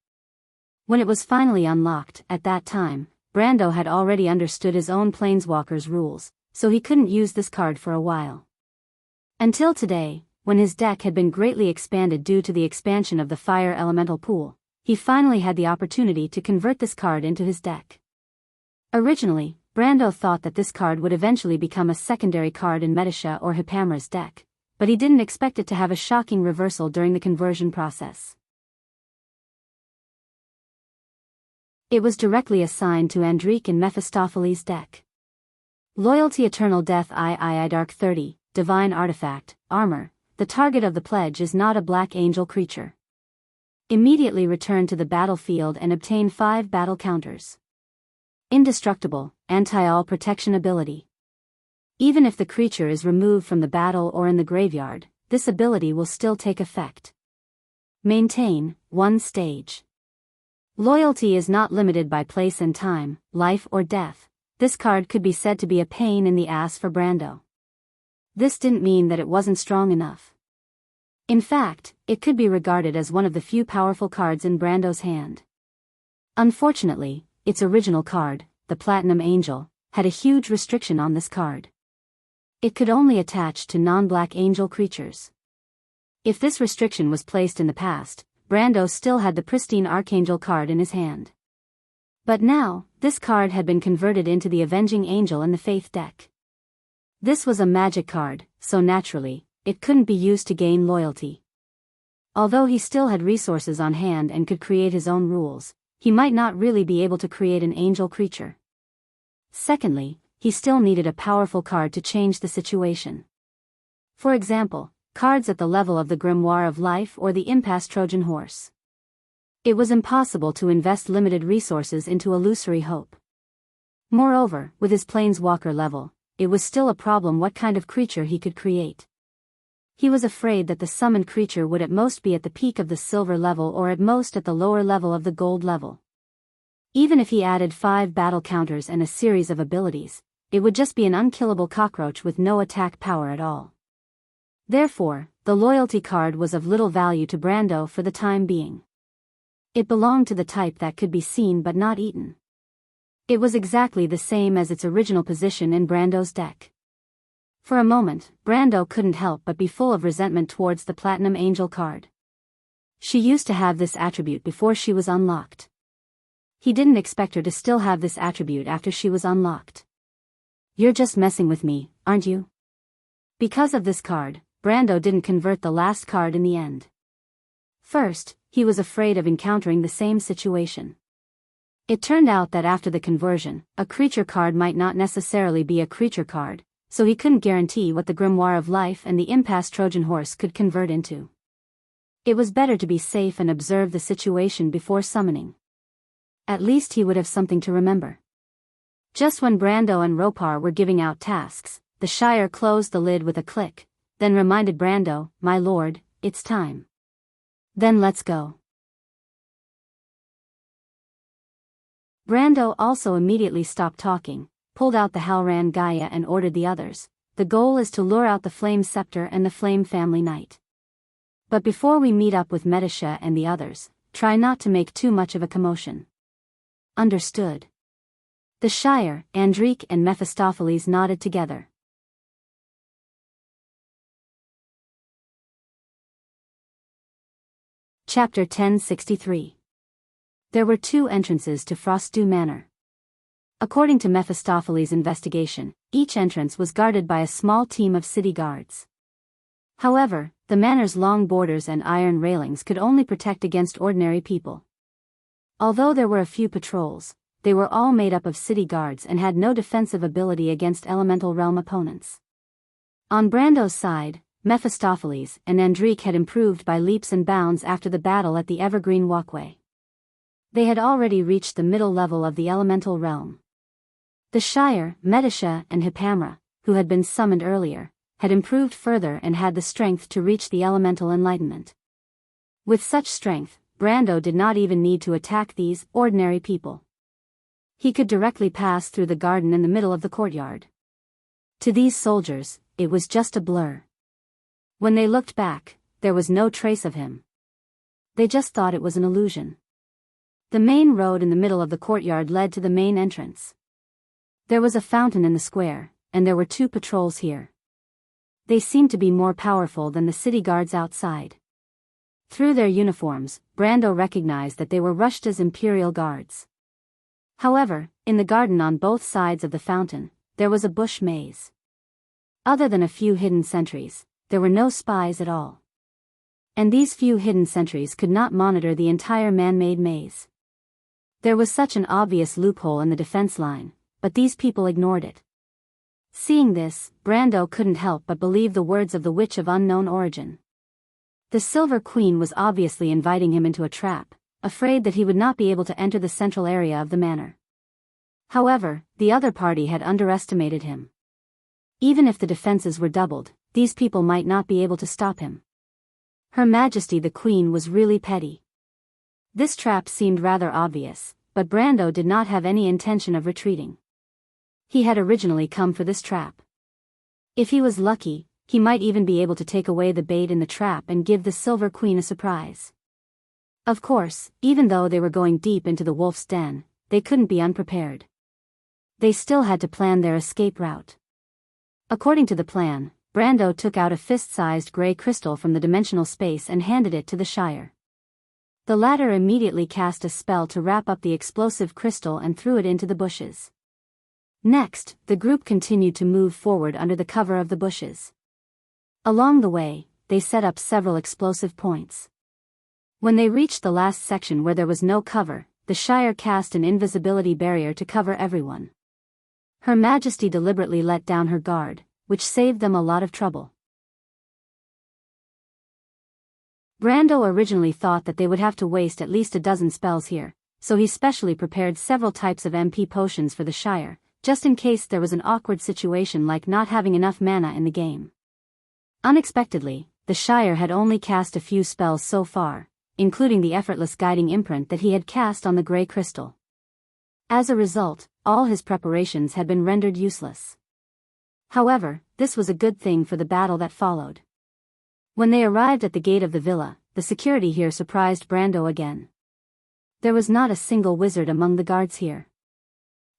When it was finally unlocked, at that time, Brando had already understood his own Planeswalker's rules, so he couldn't use this card for a while. Until today, when his deck had been greatly expanded due to the expansion of the Fire Elemental pool, he finally had the opportunity to convert this card into his deck. Originally, Brando thought that this card would eventually become a secondary card in Metasha or Hipamra's deck, but he didn't expect it to have a shocking reversal during the conversion process. It was directly assigned to Enrich in Mephistopheles' deck. Loyalty Eternal Death II Dark 30, Divine Artifact, Armor, the target of the pledge is not a Black Angel creature. Immediately return to the battlefield and obtain 5 battle counters. Indestructible, anti-all protection ability. Even if the creature is removed from the battle or in the graveyard, this ability will still take effect. Maintain, 1 stage. Loyalty is not limited by place and time, life or death. This card could be said to be a pain in the ass for Brando. This didn't mean that it wasn't strong enough. In fact, it could be regarded as one of the few powerful cards in Brando's hand. Unfortunately, its original card, the Platinum Angel, had a huge restriction on this card. It could only attach to non-Black Angel creatures. If this restriction was placed in the past, Brando still had the pristine Archangel card in his hand. But now, this card had been converted into the Avenging Angel in the Faith deck. This was a magic card, so naturally, it couldn't be used to gain loyalty. Although he still had resources on hand and could create his own rules, he might not really be able to create an angel creature. Secondly, he still needed a powerful card to change the situation. For example, cards at the level of the Grimoire of Life or the impasse Trojan Horse. It was impossible to invest limited resources into illusory hope. Moreover, with his Planeswalker level, it was still a problem what kind of creature he could create. He was afraid that the summoned creature would at most be at the peak of the silver level or at most at the lower level of the gold level. Even if he added 5 battle counters and a series of abilities, it would just be an unkillable cockroach with no attack power at all. Therefore, the loyalty card was of little value to Brando for the time being. It belonged to the type that could be seen but not eaten. It was exactly the same as its original position in Brando's deck. For a moment, Brando couldn't help but be full of resentment towards the Platinum Angel card. She used to have this attribute before she was unlocked. He didn't expect her to still have this attribute after she was unlocked. You're just messing with me, aren't you? Because of this card, Brando didn't convert the last card in the end. First, he was afraid of encountering the same situation. It turned out that after the conversion, a creature card might not necessarily be a creature card, so he couldn't guarantee what the Grimoire of Life and the impasse Trojan Horse could convert into. It was better to be safe and observe the situation before summoning. At least he would have something to remember. Just when Brando and Ropar were giving out tasks, the Shire closed the lid with a click, then reminded Brando, "My lord, it's time. Then let's go." Brando also immediately stopped talking, pulled out the Halran Gaia and ordered the others. The goal is to lure out the Flame Scepter and the Flame Family Knight. But before we meet up with Medisha and the others, try not to make too much of a commotion. Understood. The Shire, Andrique and Mephistopheles nodded together. Chapter 1063. There were 2 entrances to Frostdew Manor. According to Mephistopheles' investigation, each entrance was guarded by a small team of city guards. However, the manor's long borders and iron railings could only protect against ordinary people. Although there were a few patrols, they were all made up of city guards and had no defensive ability against elemental realm opponents. On Brando's side, Mephistopheles and Andrique had improved by leaps and bounds after the battle at the Evergreen Walkway. They had already reached the middle level of the elemental realm. The Shire, Medisha and Hippamra, who had been summoned earlier, had improved further and had the strength to reach the elemental enlightenment. With such strength, Brando did not even need to attack these ordinary people. He could directly pass through the garden in the middle of the courtyard. To these soldiers, it was just a blur. When they looked back, there was no trace of him. They just thought it was an illusion. The main road in the middle of the courtyard led to the main entrance. There was a fountain in the square, and there were 2 patrols here. They seemed to be more powerful than the city guards outside. Through their uniforms, Brando recognized that they were Rushta's Imperial Guards. However, in the garden on both sides of the fountain, there was a bush maze. Other than a few hidden sentries, there were no spies at all. And these few hidden sentries could not monitor the entire man-made maze. There was such an obvious loophole in the defense line, but these people ignored it. Seeing this, Brando couldn't help but believe the words of the witch of unknown origin. The Silver Queen was obviously inviting him into a trap, afraid that he would not be able to enter the central area of the manor. However, the other party had underestimated him. Even if the defenses were doubled, these people might not be able to stop him. Her Majesty the Queen was really petty. This trap seemed rather obvious, but Brando did not have any intention of retreating. He had originally come for this trap. If he was lucky, he might even be able to take away the bait in the trap and give the Silver Queen a surprise. Of course, even though they were going deep into the wolf's den, they couldn't be unprepared. They still had to plan their escape route. According to the plan, Brando took out a fist-sized gray crystal from the dimensional space and handed it to the Shire. The latter immediately cast a spell to wrap up the explosive crystal and threw it into the bushes. Next, the group continued to move forward under the cover of the bushes. Along the way, they set up several explosive points. When they reached the last section where there was no cover, the Shire cast an invisibility barrier to cover everyone. Her Majesty deliberately let down her guard, which saved them a lot of trouble. Brando originally thought that they would have to waste at least a dozen spells here, so he specially prepared several types of MP potions for the Shire, just in case there was an awkward situation like not having enough mana in the game. Unexpectedly, the Shire had only cast a few spells so far, including the effortless guiding imprint that he had cast on the grey crystal. As a result, all his preparations had been rendered useless. However, this was a good thing for the battle that followed. When they arrived at the gate of the villa, the security here surprised Brando again. There was not a single wizard among the guards here.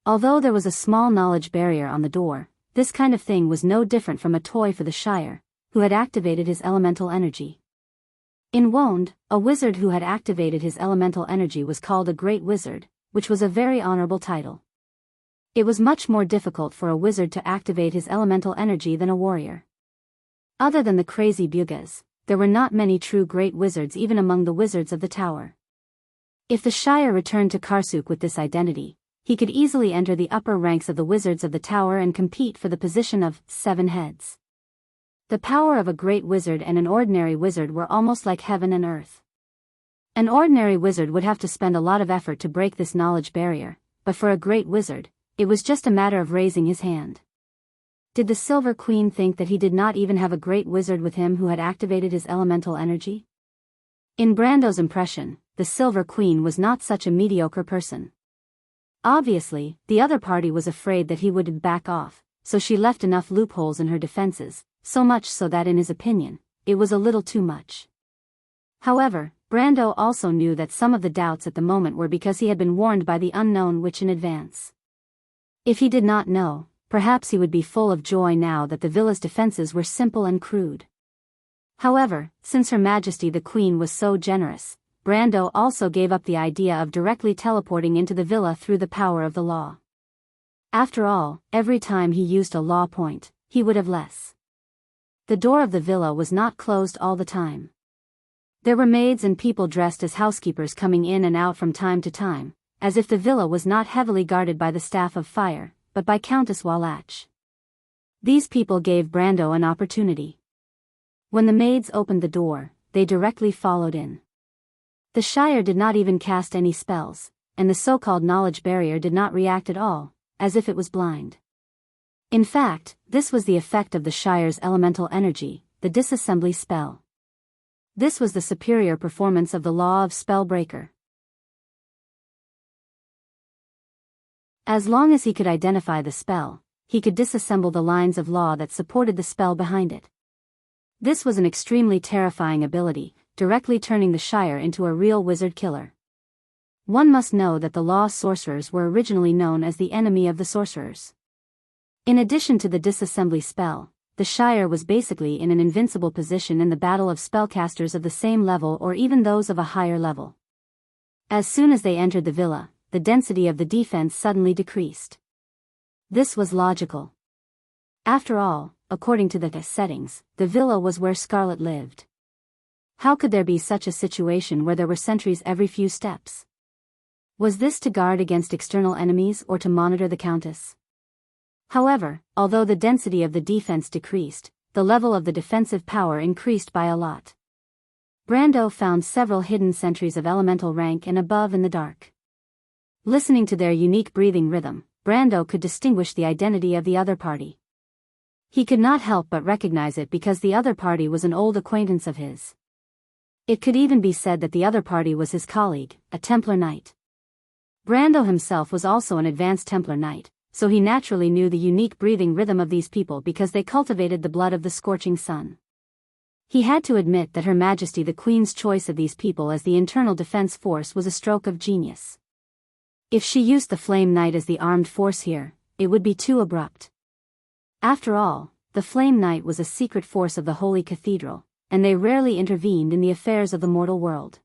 Although there was a small knowledge barrier on the door, this kind of thing was no different from a toy for the Shire, who had activated his elemental energy. In Wonde, a wizard who had activated his elemental energy was called a Great Wizard, which was a very honorable title. It was much more difficult for a wizard to activate his elemental energy than a warrior. Other than the crazy Bugas, there were not many true great wizards even among the wizards of the tower. If the Shire returned to Karsuk with this identity, he could easily enter the upper ranks of the wizards of the tower and compete for the position of Seven Heads. The power of a great wizard and an ordinary wizard were almost like heaven and earth. An ordinary wizard would have to spend a lot of effort to break this knowledge barrier, but for a great wizard, it was just a matter of raising his hand. Did the Silver Queen think that he did not even have a great wizard with him who had activated his elemental energy? In Brando's impression, the Silver Queen was not such a mediocre person. Obviously, the other party was afraid that he would back off, so she left enough loopholes in her defenses, so much so that in his opinion, it was a little too much. However, Brando also knew that some of the doubts at the moment were because he had been warned by the unknown witch in advance. If he did not know, perhaps he would be full of joy now that the villa's defenses were simple and crude. However, since Her Majesty the Queen was so generous, Brando also gave up the idea of directly teleporting into the villa through the power of the law. After all, every time he used a law point, he would have less. The door of the villa was not closed all the time. There were maids and people dressed as housekeepers coming in and out from time to time, as if the villa was not heavily guarded by the Staff of Fire, but by Countess Wallach. These people gave Brando an opportunity. When the maids opened the door, they directly followed in. The Shire did not even cast any spells, and the so-called knowledge barrier did not react at all, as if it was blind. In fact, this was the effect of the Shire's elemental energy, the disassembly spell. This was the superior performance of the law of Spellbreaker. As long as he could identify the spell, he could disassemble the lines of law that supported the spell behind it. This was an extremely terrifying ability, directly turning the Shire into a real wizard killer. One must know that the law sorcerers were originally known as the enemy of the sorcerers. In addition to the disassembly spell, the Shire was basically in an invincible position in the battle of spellcasters of the same level or even those of a higher level. As soon as they entered the villa, the density of the defense suddenly decreased. This was logical. After all, according to the settings, the villa was where Scarlet lived. How could there be such a situation where there were sentries every few steps? Was this to guard against external enemies or to monitor the Countess? However, although the density of the defense decreased, the level of the defensive power increased by a lot. Brando found several hidden sentries of elemental rank and above in the dark. Listening to their unique breathing rhythm, Brando could distinguish the identity of the other party. He could not help but recognize it because the other party was an old acquaintance of his. It could even be said that the other party was his colleague, a Templar Knight. Brando himself was also an advanced Templar Knight, so he naturally knew the unique breathing rhythm of these people because they cultivated the blood of the scorching sun. He had to admit that Her Majesty the Queen's choice of these people as the internal defense force was a stroke of genius. If she used the Flame Knight as the armed force here, it would be too abrupt. After all, the Flame Knight was a secret force of the Holy Cathedral, and they rarely intervened in the affairs of the mortal world.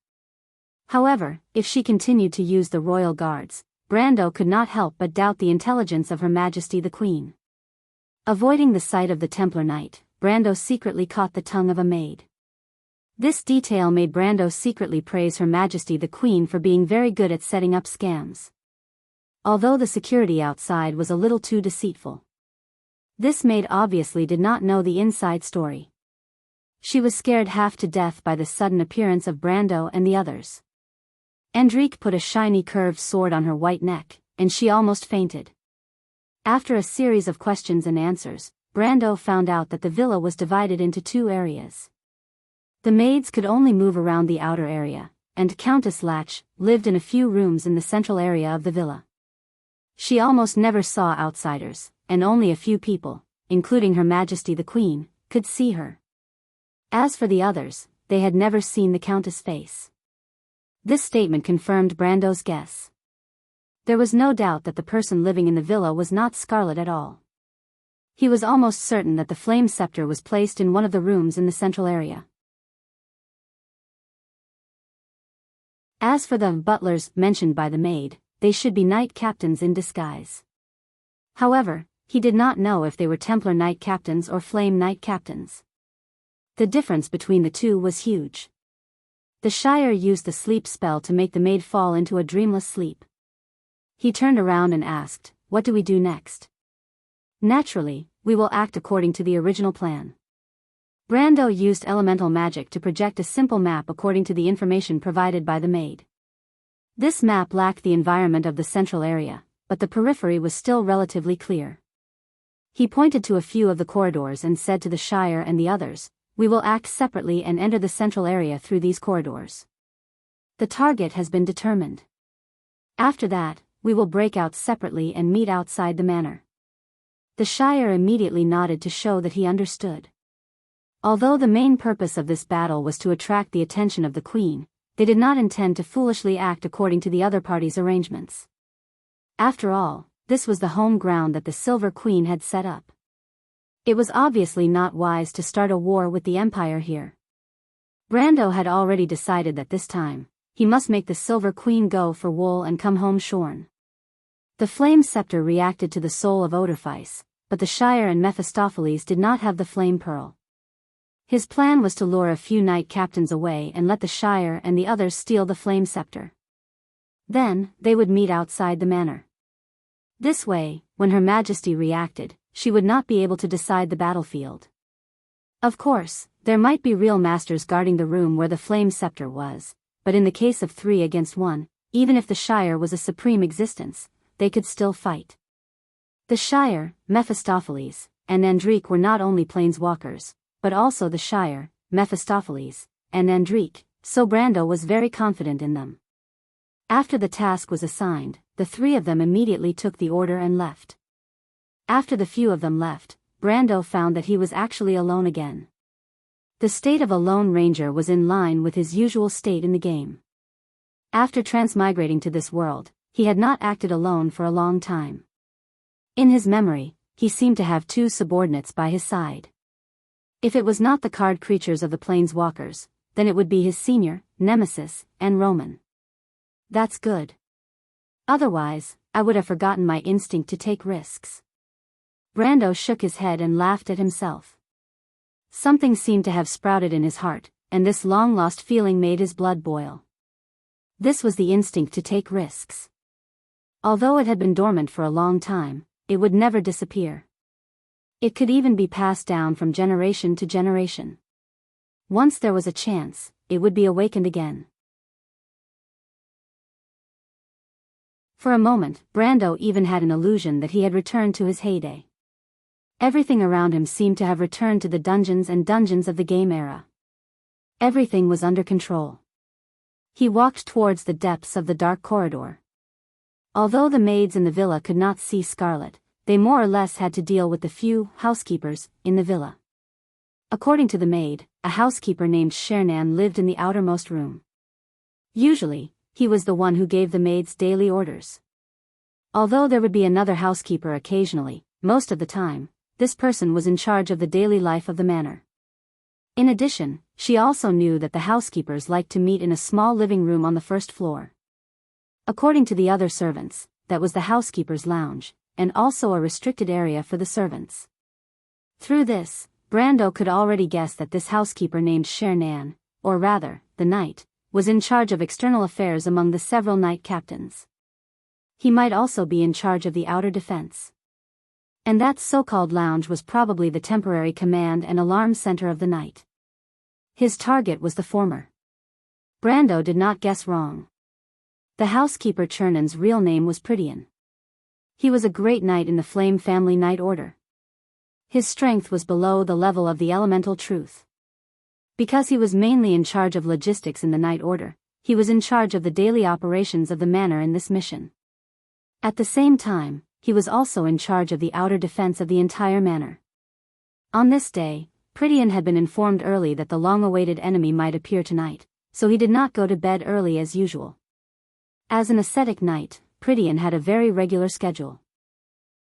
However, if she continued to use the royal guards, Brando could not help but doubt the intelligence of Her Majesty the Queen. Avoiding the sight of the Templar Knight, Brando secretly caught the tongue of a maid. This detail made Brando secretly praise Her Majesty the Queen for being very good at setting up scams. Although the security outside was a little too deceitful. This maid obviously did not know the inside story. She was scared half to death by the sudden appearance of Brando and the others. Enrich put a shiny curved sword on her white neck, and she almost fainted. After a series of questions and answers, Brando found out that the villa was divided into 2 areas. The maids could only move around the outer area, and Countess Latch lived in a few rooms in the central area of the villa. She almost never saw outsiders, and only a few people, including Her Majesty the Queen, could see her. As for the others, they had never seen the Countess' face. This statement confirmed Brando's guess. There was no doubt that the person living in the villa was not Scarlet at all. He was almost certain that the flame scepter was placed in one of the rooms in the central area. As for the butlers mentioned by the maid, they should be knight captains in disguise. However, he did not know if they were Templar knight captains or flame knight captains. The difference between the two was huge. The Shire used the sleep spell to make the maid fall into a dreamless sleep. He turned around and asked, "What do we do next?" "Naturally, we will act according to the original plan." Brando used elemental magic to project a simple map according to the information provided by the maid. This map lacked the environment of the central area, but the periphery was still relatively clear. He pointed to a few of the corridors and said to the Shire and the others, "We will act separately and enter the central area through these corridors. The target has been determined. After that, we will break out separately and meet outside the manor." The Shire immediately nodded to show that he understood. Although the main purpose of this battle was to attract the attention of the Queen, they did not intend to foolishly act according to the other party's arrangements. After all, this was the home ground that the Silver Queen had set up. It was obviously not wise to start a war with the Empire here. Brando had already decided that this time, he must make the Silver Queen go for wool and come home shorn. The flame scepter reacted to the soul of Odorfice, but the Shire and Mephistopheles did not have the flame pearl. His plan was to lure a few knight captains away and let the Shire and the others steal the flame scepter. Then, they would meet outside the manor. This way, when Her Majesty reacted, she would not be able to decide the battlefield. Of course, there might be real masters guarding the room where the flame scepter was, but in the case of 3 against 1, even if the Shire was a supreme existence, they could still fight. The Shire, Mephistopheles, and Enrich were not only planeswalkers, but also the Shire, Mephistopheles, and Enrich, so Brando was very confident in them. After the task was assigned, the 3 of them immediately took the order and left. After the few of them left, Brando found that he was actually alone again. The state of a lone ranger was in line with his usual state in the game. After transmigrating to this world, he had not acted alone for a long time. In his memory, he seemed to have 2 subordinates by his side. If it was not the card creatures of the Planeswalkers, then it would be his senior, Nemesis, and Roman. That's good. Otherwise, I would have forgotten my instinct to take risks. Brando shook his head and laughed at himself. Something seemed to have sprouted in his heart, and this long-lost feeling made his blood boil. This was the instinct to take risks. Although it had been dormant for a long time, it would never disappear. It could even be passed down from generation to generation. Once there was a chance, it would be awakened again. For a moment, Brando even had an illusion that he had returned to his heyday. Everything around him seemed to have returned to the dungeons and dungeons of the game era. Everything was under control. He walked towards the depths of the dark corridor. Although the maids in the villa could not see Scarlet, they more or less had to deal with the few housekeepers in the villa. According to the maid, a housekeeper named Shernan lived in the outermost room. Usually, he was the one who gave the maids daily orders. Although there would be another housekeeper occasionally, most of the time, this person was in charge of the daily life of the manor. In addition, she also knew that the housekeepers liked to meet in a small living room on the first floor. According to the other servants, that was the housekeeper's lounge, and also a restricted area for the servants. Through this, Brando could already guess that this housekeeper named Shernan, or rather, the Knight, was in charge of external affairs among the several Knight captains. He might also be in charge of the outer defense. And that so-called lounge was probably the temporary command and alarm center of the Knight. His target was the former. Brando did not guess wrong. The housekeeper Chernan's real name was Prydian. He was a great knight in the Flame family Knight Order. His strength was below the level of the elemental truth. Because he was mainly in charge of logistics in the Knight Order, he was in charge of the daily operations of the manor in this mission. At the same time, he was also in charge of the outer defense of the entire manor. On this day, Prydian had been informed early that the long-awaited enemy might appear tonight, so he did not go to bed early as usual. As an ascetic knight, Prydian had a very regular schedule.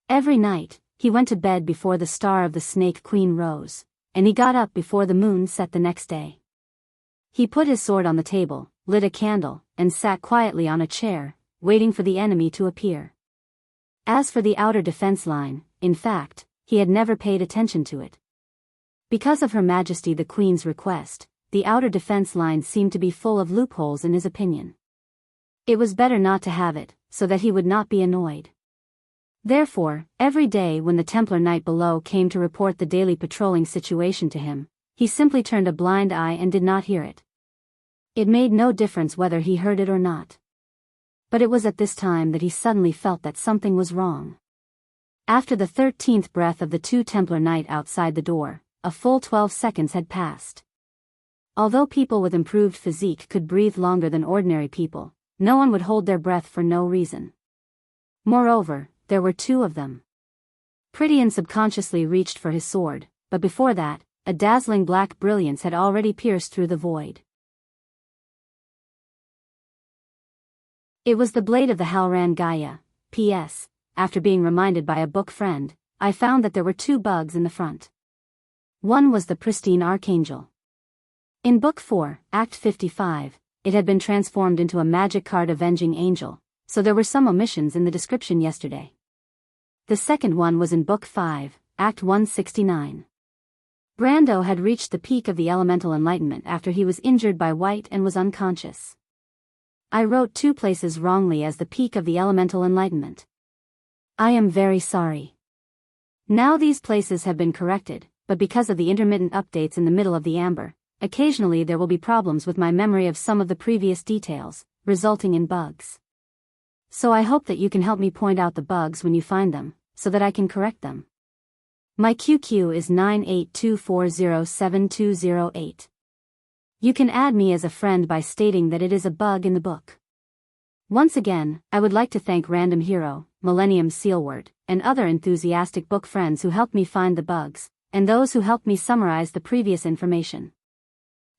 Every night, he went to bed before the star of the Snake Queen rose, and he got up before the moon set the next day. He put his sword on the table, lit a candle, and sat quietly on a chair, waiting for the enemy to appear. As for the outer defense line, in fact, he had never paid attention to it. Because of Her Majesty the Queen's request, the outer defense line seemed to be full of loopholes in his opinion. It was better not to have it, so that he would not be annoyed. Therefore, every day when the Templar Knight below came to report the daily patrolling situation to him, he simply turned a blind eye and did not hear it. It made no difference whether he heard it or not. But it was at this time that he suddenly felt that something was wrong. After the 13th breath of the two Templar Knight outside the door, a full 12 seconds had passed. Although people with improved physique could breathe longer than ordinary people, no one would hold their breath for no reason. Moreover, there were two of them. Prydian subconsciously reached for his sword, but before that, a dazzling black brilliance had already pierced through the void. It was the blade of the Halran Gaia. P.S. After being reminded by a book friend, I found that there were two bugs in the front. One was the pristine archangel. In Book 4, Act 55, it had been transformed into a magic card avenging angel, so there were some omissions in the description yesterday. The second one was in Book 5, Act 169. Brando had reached the peak of the elemental enlightenment after he was injured by White and was unconscious. I wrote two places wrongly as the peak of the elemental enlightenment. I am very sorry. Now these places have been corrected, but because of the intermittent updates in the middle of the amber, occasionally there will be problems with my memory of some of the previous details, resulting in bugs. So I hope that you can help me point out the bugs when you find them, so that I can correct them. My QQ is 982407208. You can add me as a friend by stating that it is a bug in the book. Once again, I would like to thank Random Hero, Millennium Sealword, and other enthusiastic book friends who helped me find the bugs, and those who helped me summarize the previous information.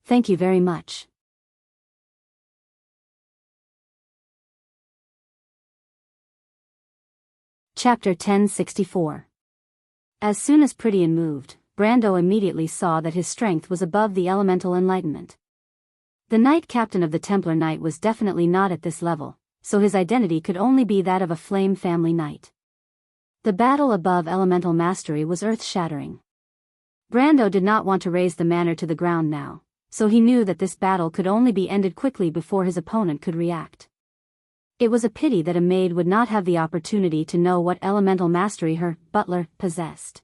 Thank you very much. Chapter 1064. As soon as Prydian moved, Brando immediately saw that his strength was above the elemental enlightenment. The Knight Captain of the Templar Knight was definitely not at this level, so his identity could only be that of a Flame family knight. The battle above elemental mastery was earth-shattering. Brando did not want to raise the manor to the ground now, so he knew that this battle could only be ended quickly before his opponent could react. It was a pity that a maid would not have the opportunity to know what elemental mastery her butler possessed.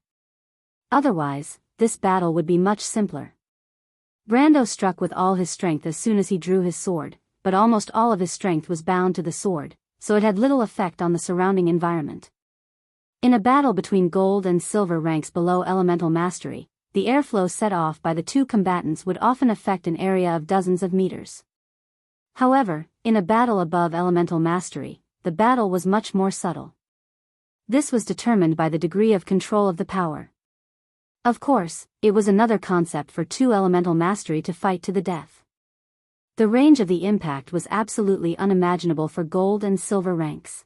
Otherwise, this battle would be much simpler. Brando struck with all his strength as soon as he drew his sword, but almost all of his strength was bound to the sword, so it had little effect on the surrounding environment. In a battle between gold and silver ranks below elemental mastery, the airflow set off by the two combatants would often affect an area of dozens of meters. However, in a battle above elemental mastery, the battle was much more subtle. This was determined by the degree of control of the power. Of course, it was another concept for two elemental mastery to fight to the death. The range of the impact was absolutely unimaginable for gold and silver ranks.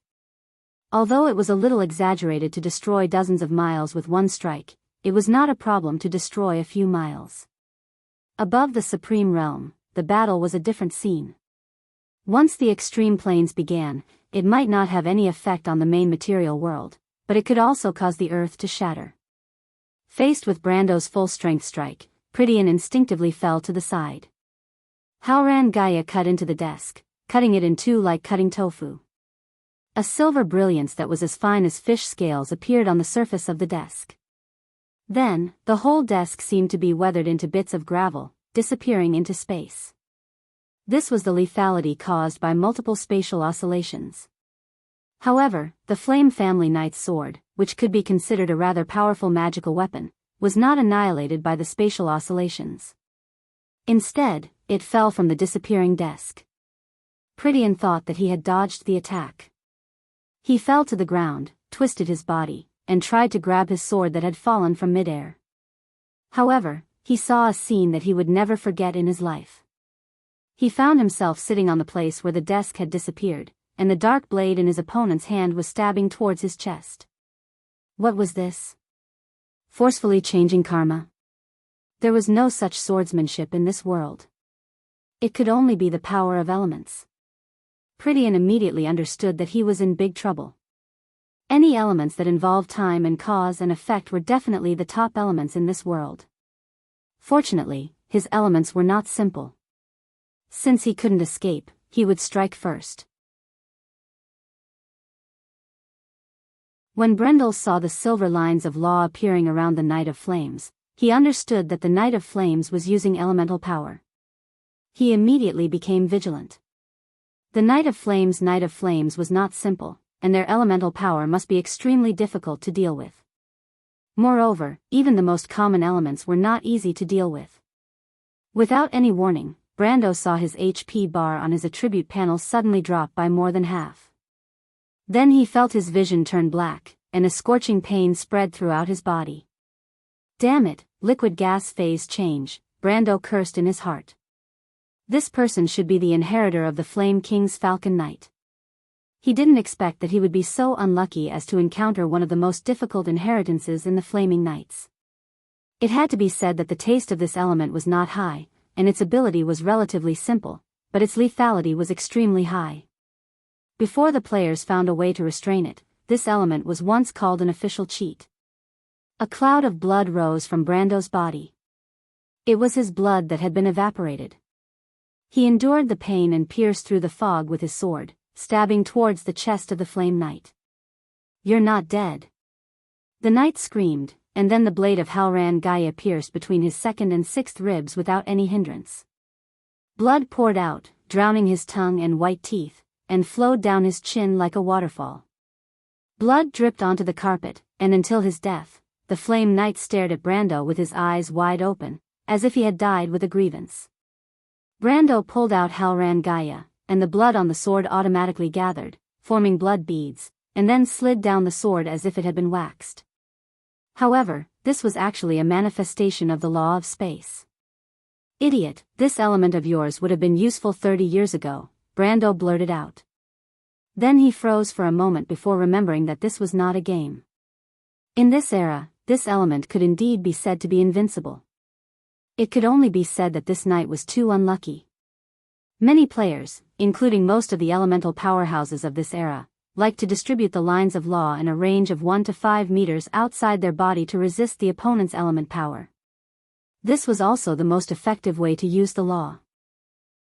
Although it was a little exaggerated to destroy dozens of miles with one strike, it was not a problem to destroy a few miles. Above the Supreme Realm, the battle was a different scene. Once the extreme planes began, it might not have any effect on the main material world, but it could also cause the earth to shatter. Faced with Brando's full-strength strike, Prydian instinctively fell to the side. Halran Gaia cut into the desk, cutting it in two like cutting tofu. A silver brilliance that was as fine as fish scales appeared on the surface of the desk. Then, the whole desk seemed to be weathered into bits of gravel, disappearing into space. This was the lethality caused by multiple spatial oscillations. However, the Flame Family Knight's sword, which could be considered a rather powerful magical weapon, was not annihilated by the spatial oscillations. Instead, it fell from the disappearing desk. Prydian thought that he had dodged the attack. He fell to the ground, twisted his body, and tried to grab his sword that had fallen from midair. However, he saw a scene that he would never forget in his life. He found himself sitting on the place where the desk had disappeared, and the dark blade in his opponent's hand was stabbing towards his chest. What was this? Forcefully changing karma? There was no such swordsmanship in this world. It could only be the power of elements. Prydian immediately understood that he was in big trouble. Any elements that involved time and cause and effect were definitely the top elements in this world. Fortunately, his elements were not simple. Since he couldn't escape, he would strike first. When Brendel saw the silver lines of law appearing around the Knight of Flames, he understood that the Knight of Flames was using elemental power. He immediately became vigilant. The Knight of Flames was not simple, and their elemental power must be extremely difficult to deal with. Moreover, even the most common elements were not easy to deal with. Without any warning, Brando saw his HP bar on his attribute panel suddenly drop by more than half. Then he felt his vision turn black, and a scorching pain spread throughout his body. Damn it, liquid gas phase change, Brando cursed in his heart. This person should be the inheritor of the Flame King's Falcon Knight. He didn't expect that he would be so unlucky as to encounter one of the most difficult inheritances in the Flaming Knights. It had to be said that the taste of this element was not high, and its ability was relatively simple, but its lethality was extremely high. Before the players found a way to restrain it, this element was once called an official cheat. A cloud of blood rose from Brando's body. It was his blood that had been evaporated. He endured the pain and pierced through the fog with his sword, stabbing towards the chest of the Flame Knight. "You're not dead." The knight screamed, and then the blade of Halran Gaia pierced between his second and sixth ribs without any hindrance. Blood poured out, drowning his tongue and white teeth, and flowed down his chin like a waterfall. Blood dripped onto the carpet, and until his death, the Flame Knight stared at Brando with his eyes wide open, as if he had died with a grievance. Brando pulled out Halran Gaia, and the blood on the sword automatically gathered, forming blood beads, and then slid down the sword as if it had been waxed. However, this was actually a manifestation of the law of space. "Idiot, this element of yours would have been useful 30 years ago," Brando blurted out. Then he froze for a moment before remembering that this was not a game. In this era, this element could indeed be said to be invincible. It could only be said that this knight was too unlucky. Many players, including most of the elemental powerhouses of this era, like to distribute the lines of law in a range of 1 to 5 meters outside their body to resist the opponent's element power. This was also the most effective way to use the law.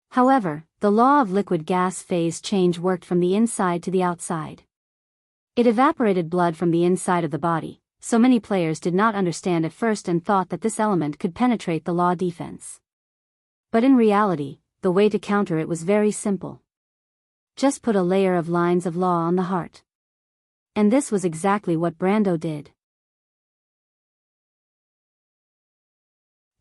However, the law of liquid gas phase change worked from the inside to the outside. It evaporated blood from the inside of the body, so many players did not understand at first and thought that this element could penetrate the law defense. But in reality, the way to counter it was very simple. Just put a layer of lines of law on the heart. And this was exactly what Brando did.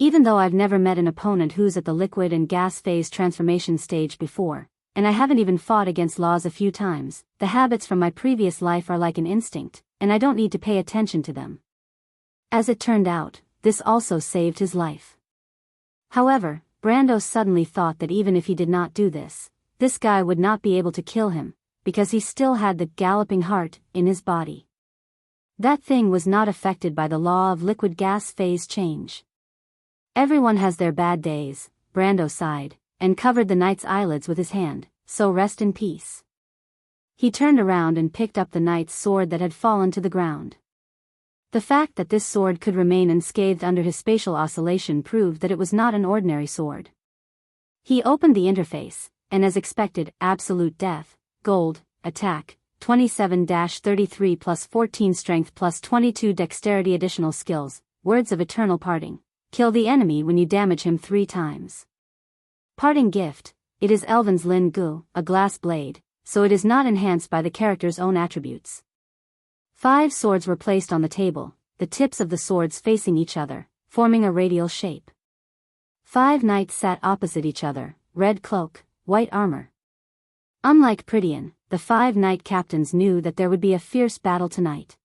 Even though I've never met an opponent who's at the liquid and gas phase transformation stage before, and I haven't even fought against laws a few times, the habits from my previous life are like an instinct, and I don't need to pay attention to them. As it turned out, this also saved his life. However, Brando suddenly thought that even if he did not do this, this guy would not be able to kill him, because he still had the galloping heart in his body. That thing was not affected by the law of liquid gas phase change. "Everyone has their bad days," Brando sighed, and covered the knight's eyelids with his hand, "so rest in peace." He turned around and picked up the knight's sword that had fallen to the ground. The fact that this sword could remain unscathed under his spatial oscillation proved that it was not an ordinary sword. He opened the interface, and as expected, absolute death, gold, attack, 27-33 plus 14 strength plus 22 dexterity additional skills, words of eternal parting. Kill the enemy when you damage him 3 times. Parting gift, it is Elven's Lin Gu, a glass blade, so it is not enhanced by the character's own attributes. 5 swords were placed on the table, the tips of the swords facing each other, forming a radial shape. 5 knights sat opposite each other, red cloak, white armor. Unlike Prydian, the 5 knight captains knew that there would be a fierce battle tonight.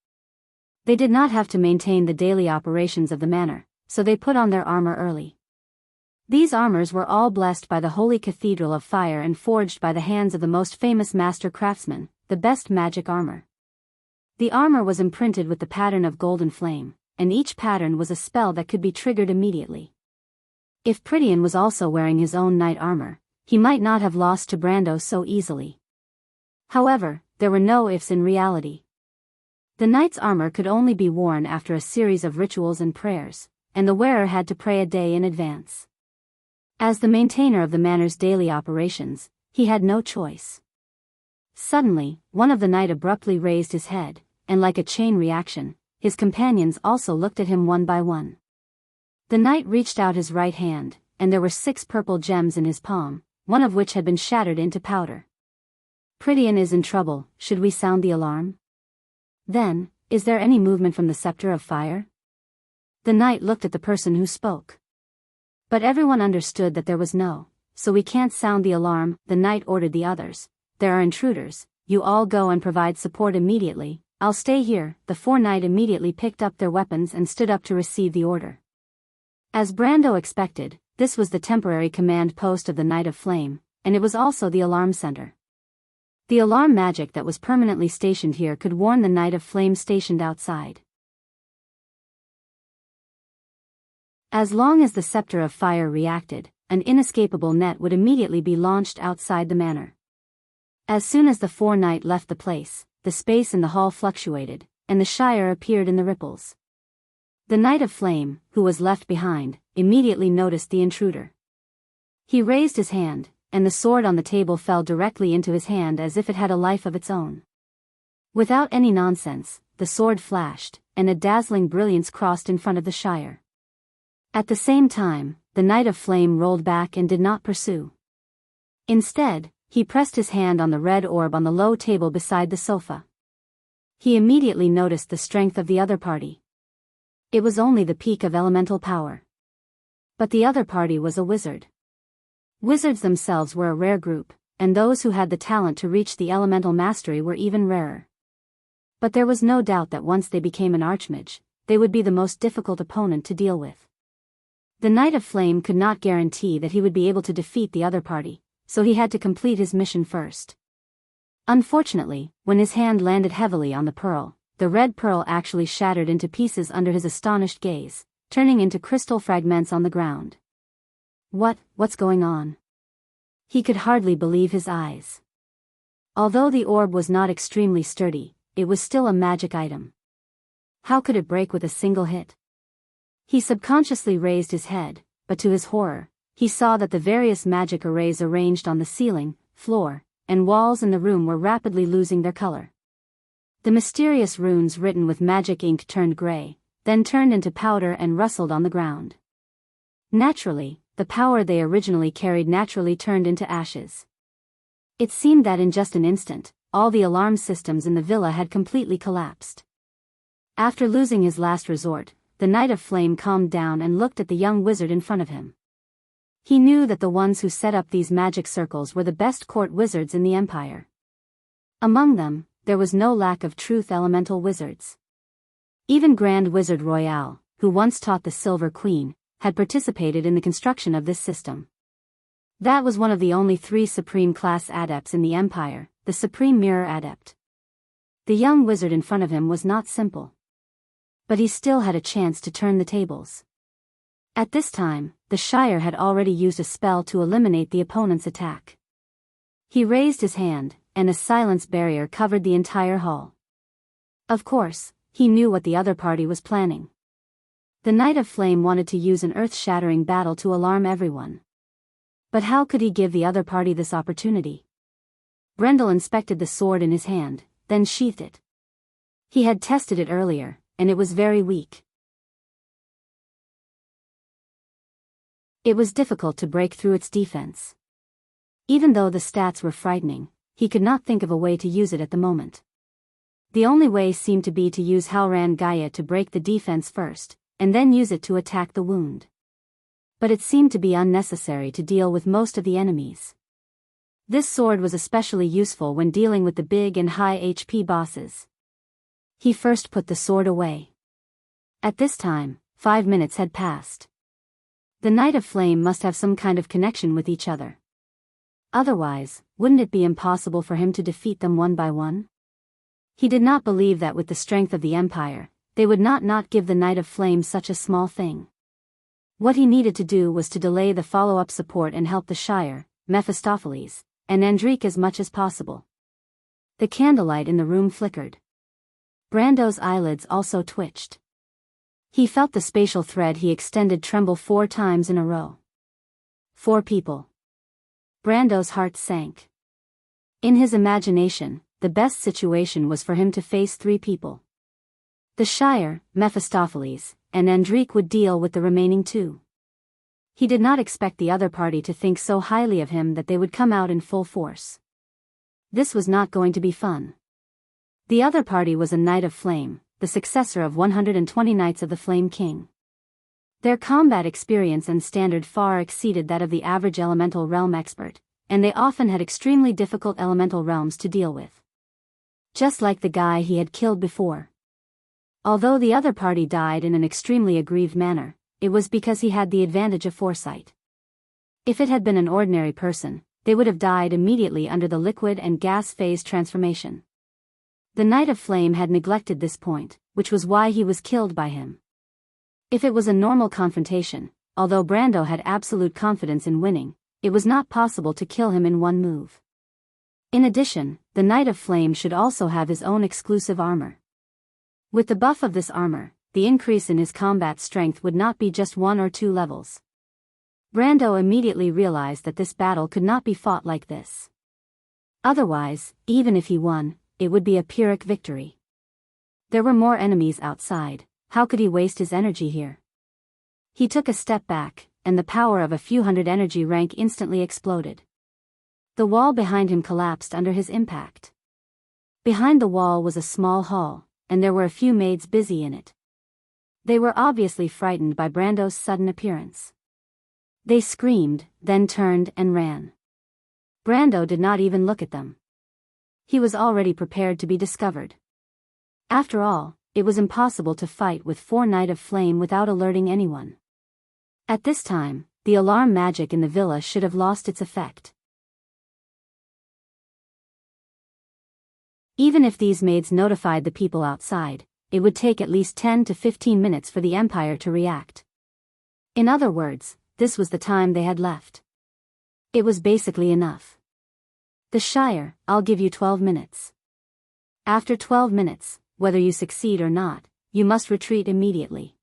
They did not have to maintain the daily operations of the manor, so they put on their armor early. These armors were all blessed by the Holy Cathedral of Fire and forged by the hands of the most famous master craftsman, the best magic armor. The armor was imprinted with the pattern of golden flame, and each pattern was a spell that could be triggered immediately. If Prydian was also wearing his own knight armor, he might not have lost to Brando so easily. However, there were no ifs in reality. The knight's armor could only be worn after a series of rituals and prayers, and the wearer had to pray a day in advance. As the maintainer of the manor's daily operations, he had no choice. Suddenly, one of the knight abruptly raised his head, and like a chain reaction, his companions also looked at him one by one. The knight reached out his right hand, and there were 6 purple gems in his palm, one of which had been shattered into powder. Prydian is in trouble, should we sound the alarm? Then, is there any movement from the scepter of fire? The knight looked at the person who spoke. But everyone understood that there was no, so we can't sound the alarm, the knight ordered the others. There are intruders, you all go and provide support immediately, I'll stay here. The 4 knights immediately picked up their weapons and stood up to receive the order. As Brando expected, this was the temporary command post of the Knight of Flame, and it was also the alarm center. The alarm magic that was permanently stationed here could warn the Knight of Flame stationed outside. As long as the Scepter of Fire reacted, an inescapable net would immediately be launched outside the manor. As soon as the 4 knights left the place, the space in the hall fluctuated, and the Shire appeared in the ripples. The Knight of Flame, who was left behind, immediately noticed the intruder. He raised his hand, and the sword on the table fell directly into his hand as if it had a life of its own. Without any nonsense, the sword flashed, and a dazzling brilliance crossed in front of the Shire. At the same time, the Knight of Flame rolled back and did not pursue. Instead, he pressed his hand on the red orb on the low table beside the sofa. He immediately noticed the strength of the other party. It was only the peak of elemental power. But the other party was a wizard. Wizards themselves were a rare group, and those who had the talent to reach the elemental mastery were even rarer. But there was no doubt that once they became an archmage, they would be the most difficult opponent to deal with. The Knight of Flame could not guarantee that he would be able to defeat the other party, so he had to complete his mission first. Unfortunately, when his hand landed heavily on the pearl, the red pearl actually shattered into pieces under his astonished gaze, turning into crystal fragments on the ground. What's going on? He could hardly believe his eyes. Although the orb was not extremely sturdy, it was still a magic item. How could it break with a single hit? He subconsciously raised his head, but to his horror, he saw that the various magic arrays arranged on the ceiling, floor, and walls in the room were rapidly losing their color. The mysterious runes written with magic ink turned gray, then turned into powder and rustled on the ground. Naturally, the power they originally carried naturally turned into ashes. It seemed that in just an instant, all the alarm systems in the villa had completely collapsed. After losing his last resort, the Knight of Flame calmed down and looked at the young wizard in front of him. He knew that the ones who set up these magic circles were the best court wizards in the Empire. Among them, there was no lack of truth elemental wizards. Even Grand Wizard Royale, who once taught the Silver Queen, had participated in the construction of this system. That was one of the only 3 Supreme Class Adepts in the Empire, the Supreme Mirror Adept. The young wizard in front of him was not simple. But he still had a chance to turn the tables. At this time, the Shire had already used a spell to eliminate the opponent's attack. He raised his hand, and a silence barrier covered the entire hall. Of course, He knew what the other party was planning. The Knight of Flame wanted to use an earth-shattering battle to alarm everyone. But how could he give the other party this opportunity? Brendel inspected the sword in his hand, then sheathed it. He had tested it earlier, and it was very weak. It was difficult to break through its defense. Even though the stats were frightening, he could not think of a way to use it at the moment. The only way seemed to be to use Halran Gaia to break the defense first, and then use it to attack the wound. But it seemed to be unnecessary to deal with most of the enemies. This sword was especially useful when dealing with the big and high HP bosses. He first put the sword away. At this time, 5 minutes had passed. The Knight of Flame must have some kind of connection with each other. Otherwise, wouldn't it be impossible for him to defeat them one by one? He did not believe that with the strength of the Empire, they would not give the Knight of Flame such a small thing. What he needed to do was to delay the follow-up support and help the Shire, Mephistopheles, and enrich as much as possible. The candlelight in the room flickered. Brando's eyelids also twitched. He felt the spatial thread he extended tremble 4 times in a row. 4 people. Brando's heart sank. In his imagination, the best situation was for him to face 3 people. The Shire, Mephistopheles, and enrich would deal with the remaining 2. He did not expect the other party to think so highly of him that they would come out in full force. This was not going to be fun. The other party was a Knight of Flame, the successor of 120 Knights of the Flame King. Their combat experience and standard far exceeded that of the average elemental realm expert, and they often had extremely difficult elemental realms to deal with. Just like the guy he had killed before. Although the other party died in an extremely aggrieved manner, it was because he had the advantage of foresight. If it had been an ordinary person, they would have died immediately under the liquid and gas phase transformation. The Knight of Flame had neglected this point, which was why he was killed by him. If it was a normal confrontation, although Brando had absolute confidence in winning, it was not possible to kill him in one move. In addition, the Knight of Flame should also have his own exclusive armor. With the buff of this armor, the increase in his combat strength would not be just 1 or 2 levels. Brando immediately realized that this battle could not be fought like this. Otherwise, even if he won, it would be a Pyrrhic victory. There were more enemies outside. How could he waste his energy here? He took a step back, and the power of a few hundred energy rank instantly exploded. The wall behind him collapsed under his impact. Behind the wall was a small hall, and there were a few maids busy in it. They were obviously frightened by Brando's sudden appearance. They screamed, then turned and ran. Brando did not even look at them. He was already prepared to be discovered. After all, it was impossible to fight with 4 Knight of Flame without alerting anyone. At this time, the alarm magic in the villa should have lost its effect. Even if these maids notified the people outside, it would take at least 10 to 15 minutes for the Empire to react. In other words, this was the time they had left. It was basically enough. The Shire, I'll give you 12 minutes. After 12 minutes, whether you succeed or not, you must retreat immediately.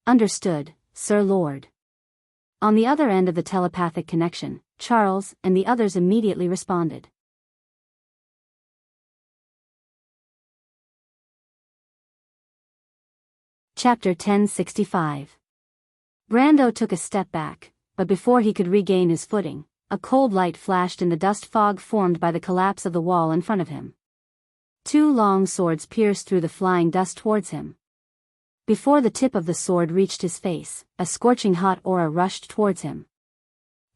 Understood, Sir Lord. On the other end of the telepathic connection, Charles and the others immediately responded. Chapter 1065. Brando took a step back, but before he could regain his footing, a cold light flashed in the dust fog formed by the collapse of the wall in front of him. 2 long swords pierced through the flying dust towards him. Before the tip of the sword reached his face, a scorching hot aura rushed towards him.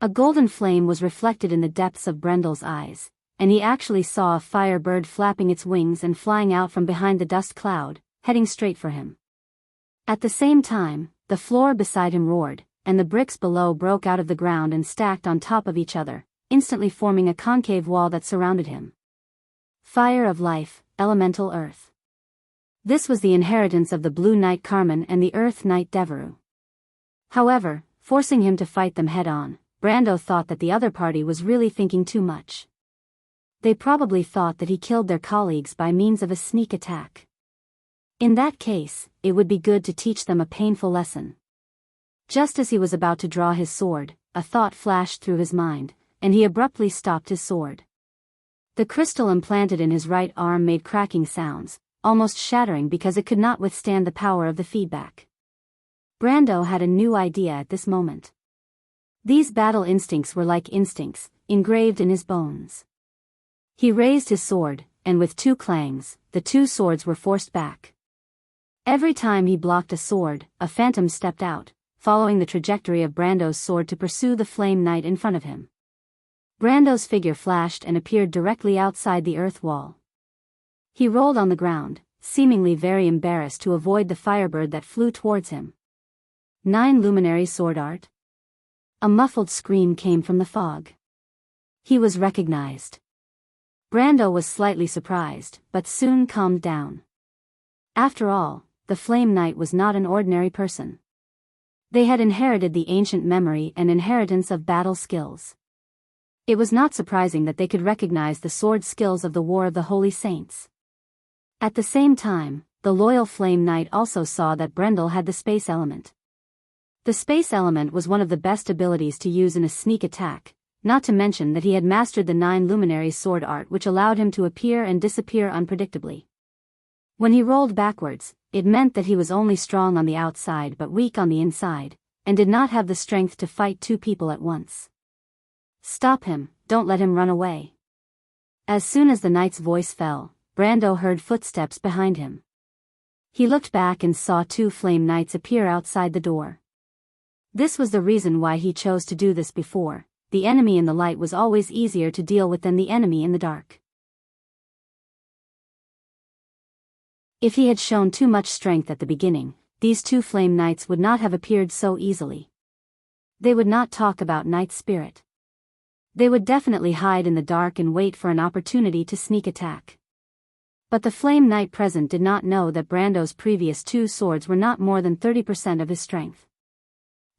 A golden flame was reflected in the depths of Brendel's eyes, and he actually saw a fire bird flapping its wings and flying out from behind the dust cloud, heading straight for him. At the same time, the floor beside him roared, and the bricks below broke out of the ground and stacked on top of each other, instantly forming a concave wall that surrounded him. Fire of life, elemental earth. This was the inheritance of the Blue Knight Carmen and the Earth Knight Devereaux. However, forcing him to fight them head-on, Brando thought that the other party was really thinking too much. They probably thought that he killed their colleagues by means of a sneak attack. In that case, it would be good to teach them a painful lesson. Just as he was about to draw his sword, a thought flashed through his mind, and he abruptly stopped his sword. The crystal implanted in his right arm made cracking sounds, almost shattering because it could not withstand the power of the feedback. Brando had a new idea at this moment. These battle instincts were like instincts, engraved in his bones. He raised his sword, and with two clangs, the two swords were forced back. Every time he blocked a sword, a phantom stepped out, following the trajectory of Brando's sword to pursue the flame knight in front of him. Brando's figure flashed and appeared directly outside the earth wall. He rolled on the ground, seemingly very embarrassed to avoid the firebird that flew towards him. 9 luminary sword art? A muffled scream came from the fog. He was recognized. Brando was slightly surprised, but soon calmed down. After all, the flame knight was not an ordinary person. They had inherited the ancient memory and inheritance of battle skills. It was not surprising that they could recognize the sword skills of the War of the Holy Saints. At the same time, the loyal flame knight also saw that Brendel had the space element. The space element was one of the best abilities to use in a sneak attack, not to mention that he had mastered the 9 luminary sword art, which allowed him to appear and disappear unpredictably. When he rolled backwards, it meant that he was only strong on the outside but weak on the inside, and did not have the strength to fight 2 people at once. Stop him, don't let him run away. As soon as the knight's voice fell, Brando heard footsteps behind him. He looked back and saw 2 flame knights appear outside the door. This was the reason why he chose to do this before. The enemy in the light was always easier to deal with than the enemy in the dark. If he had shown too much strength at the beginning, these 2 flame knights would not have appeared so easily. They would not talk about knight spirit. They would definitely hide in the dark and wait for an opportunity to sneak attack. But the flame knight present did not know that Brando's previous 2 swords were not more than 30% of his strength.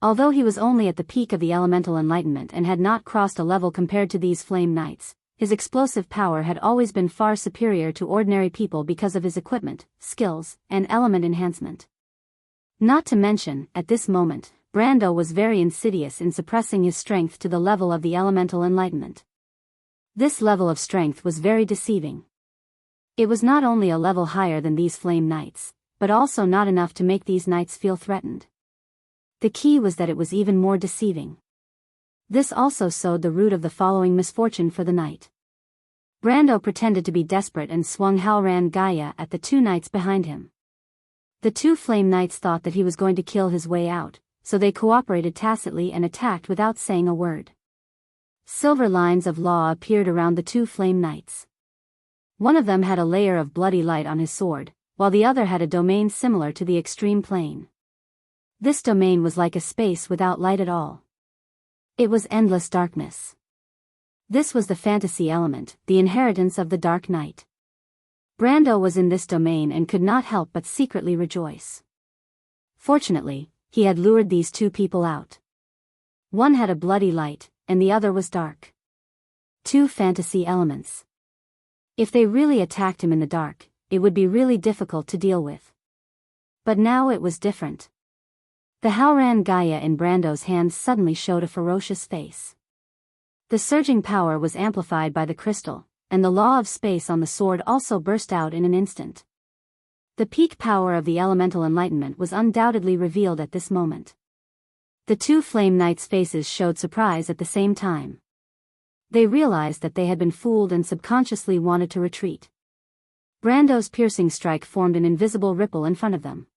Although he was only at the peak of the elemental enlightenment and had not crossed a level compared to these flame knights, his explosive power had always been far superior to ordinary people because of his equipment, skills, and element enhancement. Not to mention, at this moment, Brando was very insidious in suppressing his strength to the level of the elemental enlightenment. This level of strength was very deceiving. It was not only a level higher than these flame knights, but also not enough to make these knights feel threatened. The key was that it was even more deceiving. This also sowed the root of the following misfortune for the knight. Brando pretended to be desperate and swung Halran Gaia at the 2 knights behind him. The 2 flame knights thought that he was going to kill his way out, so they cooperated tacitly and attacked without saying a word. Silver lines of law appeared around the 2 flame knights. One of them had a layer of bloody light on his sword, while the other had a domain similar to the extreme plane. This domain was like a space without light at all. It was endless darkness. This was the fantasy element, the inheritance of the Dark Knight. Brando was in this domain and could not help but secretly rejoice. Fortunately, he had lured these 2 people out. One had a bloody light, and the other was dark. 2 fantasy elements. If they really attacked him in the dark, it would be really difficult to deal with. But now it was different. The Halran Gaia in Brando's hands suddenly showed a ferocious face. The surging power was amplified by the crystal, and the law of space on the sword also burst out in an instant. The peak power of the elemental enlightenment was undoubtedly revealed at this moment. The 2 flame knights' faces showed surprise at the same time. They realized that they had been fooled and subconsciously wanted to retreat. Brando's piercing strike formed an invisible ripple in front of them.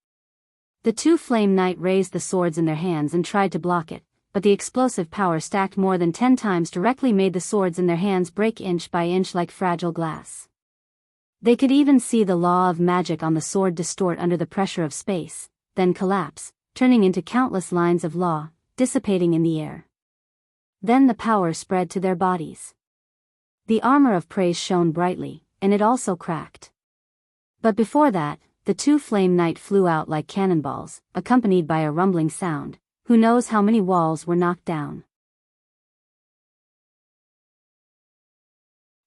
The 2 flame knight raised the swords in their hands and tried to block it, but the explosive power stacked more than 10 times directly made the swords in their hands break inch by inch like fragile glass. They could even see the law of magic on the sword distort under the pressure of space, then collapse, turning into countless lines of law, dissipating in the air. Then the power spread to their bodies. The armor of praise shone brightly, and it also cracked. But before that, the 2 flame knight flew out like cannonballs, accompanied by a rumbling sound. Who knows how many walls were knocked down?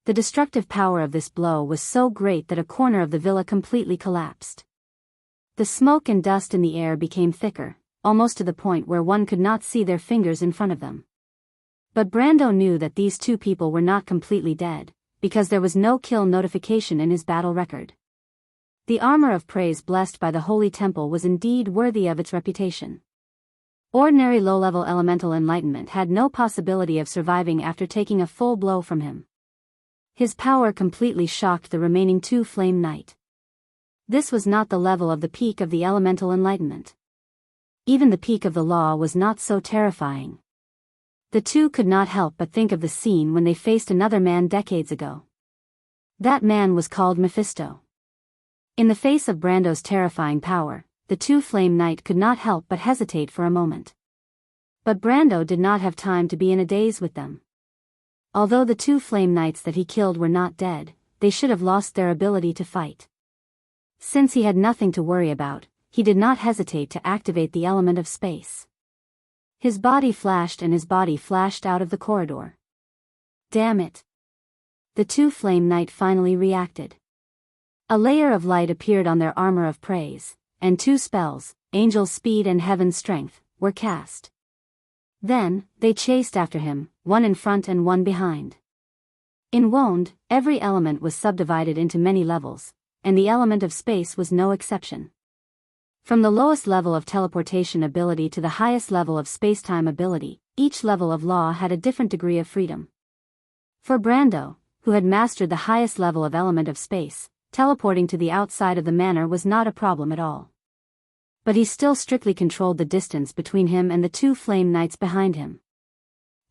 The destructive power of this blow was so great that a corner of the villa completely collapsed. The smoke and dust in the air became thicker, almost to the point where one could not see their fingers in front of them. But Brando knew that these two people were not completely dead, because there was no kill notification in his battle record. The armor of praise blessed by the Holy Temple was indeed worthy of its reputation. Ordinary low-level elemental enlightenment had no possibility of surviving after taking a full blow from him. His power completely shocked the remaining two Flame Knight. This was not the level of the peak of the elemental enlightenment. Even the peak of the law was not so terrifying. The two could not help but think of the scene when they faced another man decades ago. That man was called Mephisto. In the face of Brando's terrifying power, the two Flame Knight could not help but hesitate for a moment. But Brando did not have time to be in a daze with them. Although the two Flame Knights that he killed were not dead, they should have lost their ability to fight. Since he had nothing to worry about, he did not hesitate to activate the element of space. His body flashed and his body flashed out of the corridor. Damn it! The two Flame Knight finally reacted. A layer of light appeared on their armor of praise, and two spells, Angel's Speed and Heaven's Strength, were cast. Then, they chased after him, one in front and one behind. In Wond, every element was subdivided into many levels, and the element of space was no exception. From the lowest level of teleportation ability to the highest level of spacetime ability, each level of law had a different degree of freedom. For Brando, who had mastered the highest level of element of space, teleporting to the outside of the manor was not a problem at all. But he still strictly controlled the distance between him and the two Flame Knights behind him.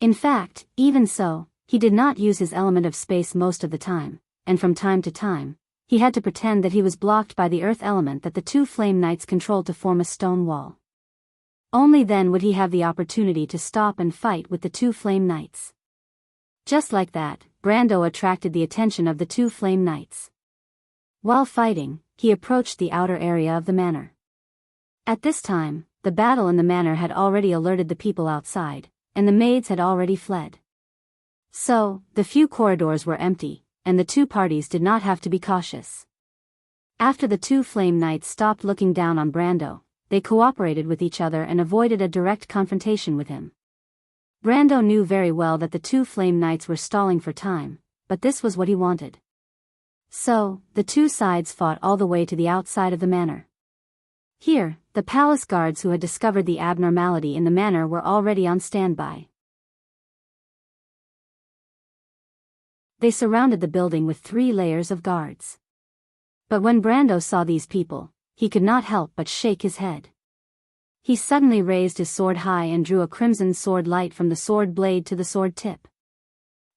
In fact, even so, he did not use his element of space most of the time, and from time to time, he had to pretend that he was blocked by the earth element that the two Flame Knights controlled to form a stone wall. Only then would he have the opportunity to stop and fight with the two Flame Knights. Just like that, Brando attracted the attention of the two Flame Knights. While fighting, he approached the outer area of the manor. At this time, the battle in the manor had already alerted the people outside, and the maids had already fled. So, the few corridors were empty, and the two parties did not have to be cautious. After the two Flame Knights stopped looking down on Brando, they cooperated with each other and avoided a direct confrontation with him. Brando knew very well that the two Flame Knights were stalling for time, but this was what he wanted. So, the two sides fought all the way to the outside of the manor. Here, the palace guards who had discovered the abnormality in the manor were already on standby. They surrounded the building with 3 layers of guards. But when Brando saw these people, he could not help but shake his head. He suddenly raised his sword high and drew a crimson sword light from the sword blade to the sword tip.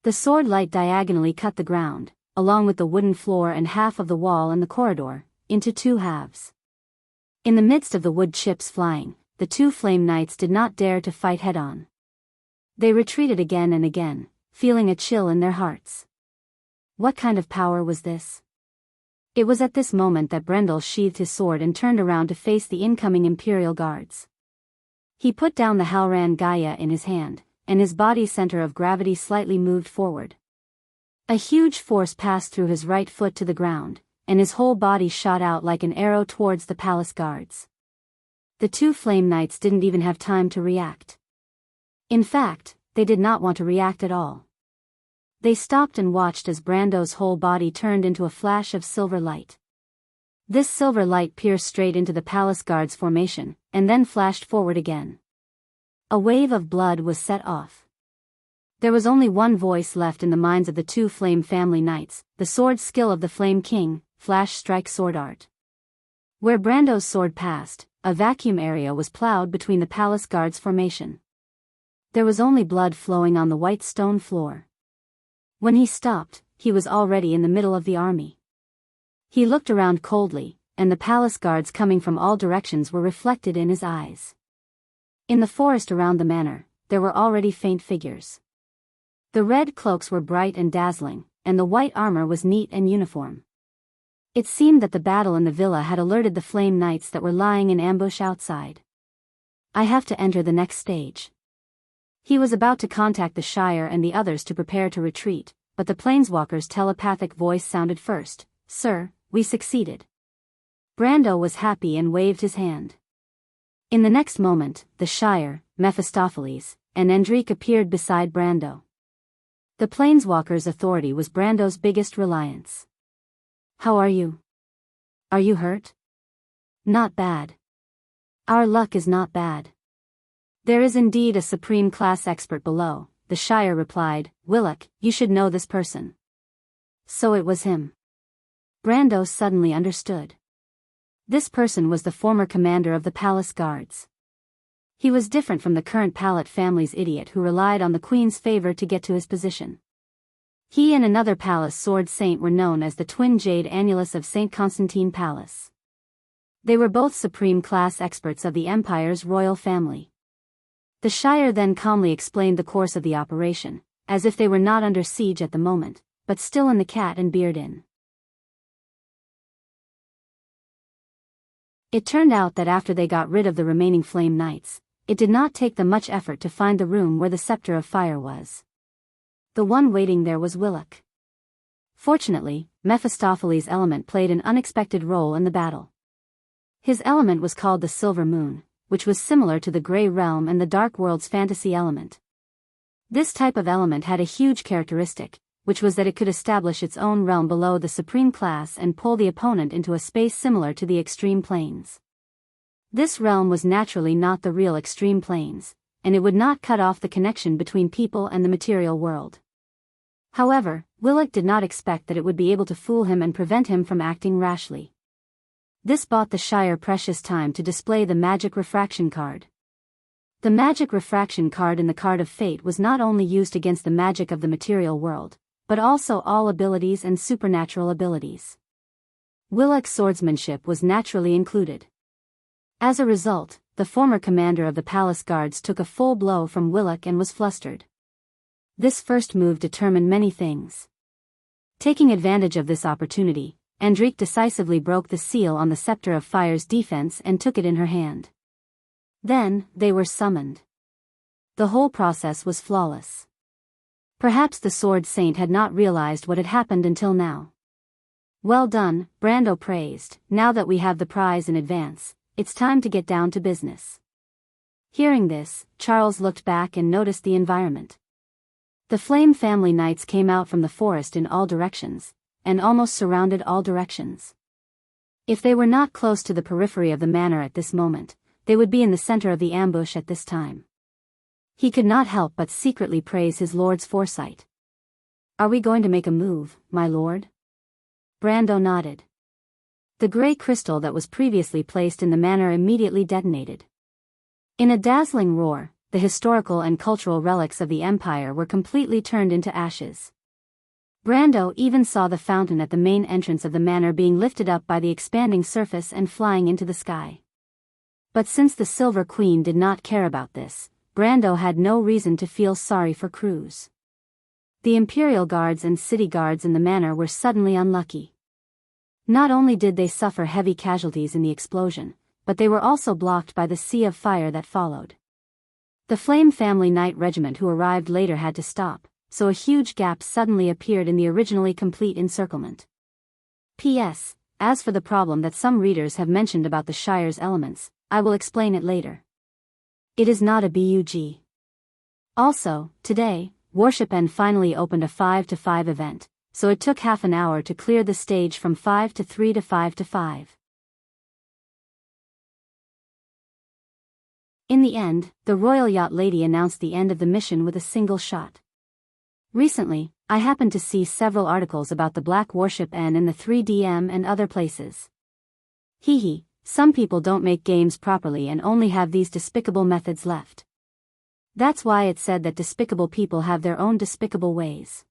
The sword light diagonally cut the ground, along with the wooden floor and half of the wall and the corridor, into 2 halves. In the midst of the wood chips flying, the two Flame Knights did not dare to fight head-on. They retreated again and again, feeling a chill in their hearts. What kind of power was this? It was at this moment that Brendel sheathed his sword and turned around to face the incoming Imperial Guards. He put down the Halran Gaia in his hand, and his body's center of gravity slightly moved forward. A huge force passed through his right foot to the ground, and his whole body shot out like an arrow towards the palace guards. The two Flame Knights didn't even have time to react. In fact, they did not want to react at all. They stopped and watched as Brando's whole body turned into a flash of silver light. This silver light pierced straight into the palace guard's formation, and then flashed forward again. A wave of blood was set off. There was only one voice left in the minds of the two Flame family knights, the sword skill of the Flame King, Flash Strike Sword Art. Where Brando's sword passed, a vacuum area was plowed between the palace guard's formation. There was only blood flowing on the white stone floor. When he stopped, he was already in the middle of the army. He looked around coldly, and the palace guards coming from all directions were reflected in his eyes. In the forest around the manor, there were already faint figures. The red cloaks were bright and dazzling, and the white armor was neat and uniform. It seemed that the battle in the villa had alerted the Flame Knights that were lying in ambush outside. I have to enter the next stage. He was about to contact the Shire and the others to prepare to retreat, but the Planeswalker's telepathic voice sounded first. Sir, we succeeded. Brando was happy and waved his hand. In the next moment, the Shire, Mephistopheles, and Enrich appeared beside Brando. The Planeswalker's authority was Brando's biggest reliance. "How are you? Are you hurt?" "Not bad. Our luck is not bad. There is indeed a supreme class expert below," the Shire replied. "Willock, you should know this person." So it was him. Brando suddenly understood. This person was the former commander of the palace guards. He was different from the current Pallet family's idiot who relied on the Queen's favor to get to his position. He and another palace sword saint were known as the twin jade annulus of St. Constantine Palace. They were both supreme class experts of the Empire's royal family. The Shire then calmly explained the course of the operation, as if they were not under siege at the moment, but still in the Cat and Beard Inn. It turned out that after they got rid of the remaining Flame Knights, it did not take them much effort to find the room where the Scepter of Fire was. The one waiting there was Willock. Fortunately, Mephistopheles' element played an unexpected role in the battle. His element was called the Silver Moon, which was similar to the Grey Realm and the Dark World's fantasy element. This type of element had a huge characteristic, which was that it could establish its own realm below the supreme class and pull the opponent into a space similar to the extreme planes. This realm was naturally not the real extreme planes, and it would not cut off the connection between people and the material world. However, Willock did not expect that it would be able to fool him and prevent him from acting rashly. This bought the Shire precious time to display the Magic Refraction card. The Magic Refraction card in the Card of Fate was not only used against the magic of the material world, but also all abilities and supernatural abilities. Willock's swordsmanship was naturally included. As a result, the former commander of the palace guards took a full blow from Willock and was flustered. This first move determined many things. Taking advantage of this opportunity, Enrich decisively broke the seal on the Scepter of Fire's defense and took it in her hand. Then, they were summoned. The whole process was flawless. Perhaps the Sword Saint had not realized what had happened until now. "Well done," Brando praised. "Now that we have the prize in advance, it's time to get down to business." Hearing this, Charles looked back and noticed the environment. The Flame family knights came out from the forest in all directions, and almost surrounded all directions. If they were not close to the periphery of the manor at this moment, they would be in the center of the ambush at this time. He could not help but secretly praise his lord's foresight. "Are we going to make a move, my lord?" Brando nodded. The gray crystal that was previously placed in the manor immediately detonated. In a dazzling roar, the historical and cultural relics of the Empire were completely turned into ashes. Brando even saw the fountain at the main entrance of the manor being lifted up by the expanding surface and flying into the sky. But since the Silver Queen did not care about this, Brando had no reason to feel sorry for Cruz. The Imperial Guards and city guards in the manor were suddenly unlucky. Not only did they suffer heavy casualties in the explosion, but they were also blocked by the sea of fire that followed. The Flame family knight regiment who arrived later had to stop, so a huge gap suddenly appeared in the originally complete encirclement. P.S. As for the problem that some readers have mentioned about the Shire's elements, I will explain it later. It is not a bug. Also, today, Worship N finally opened a 5-to-5 event, so it took half an hour to clear the stage from 5 to 3 to 5 to 5. In the end, the Royal Yacht Lady announced the end of the mission with a single shot. Recently, I happened to see several articles about the Black Worship N in the 3DM and other places. Hee. Some people don't make games properly and only have these despicable methods left. That's why it's said that despicable people have their own despicable ways.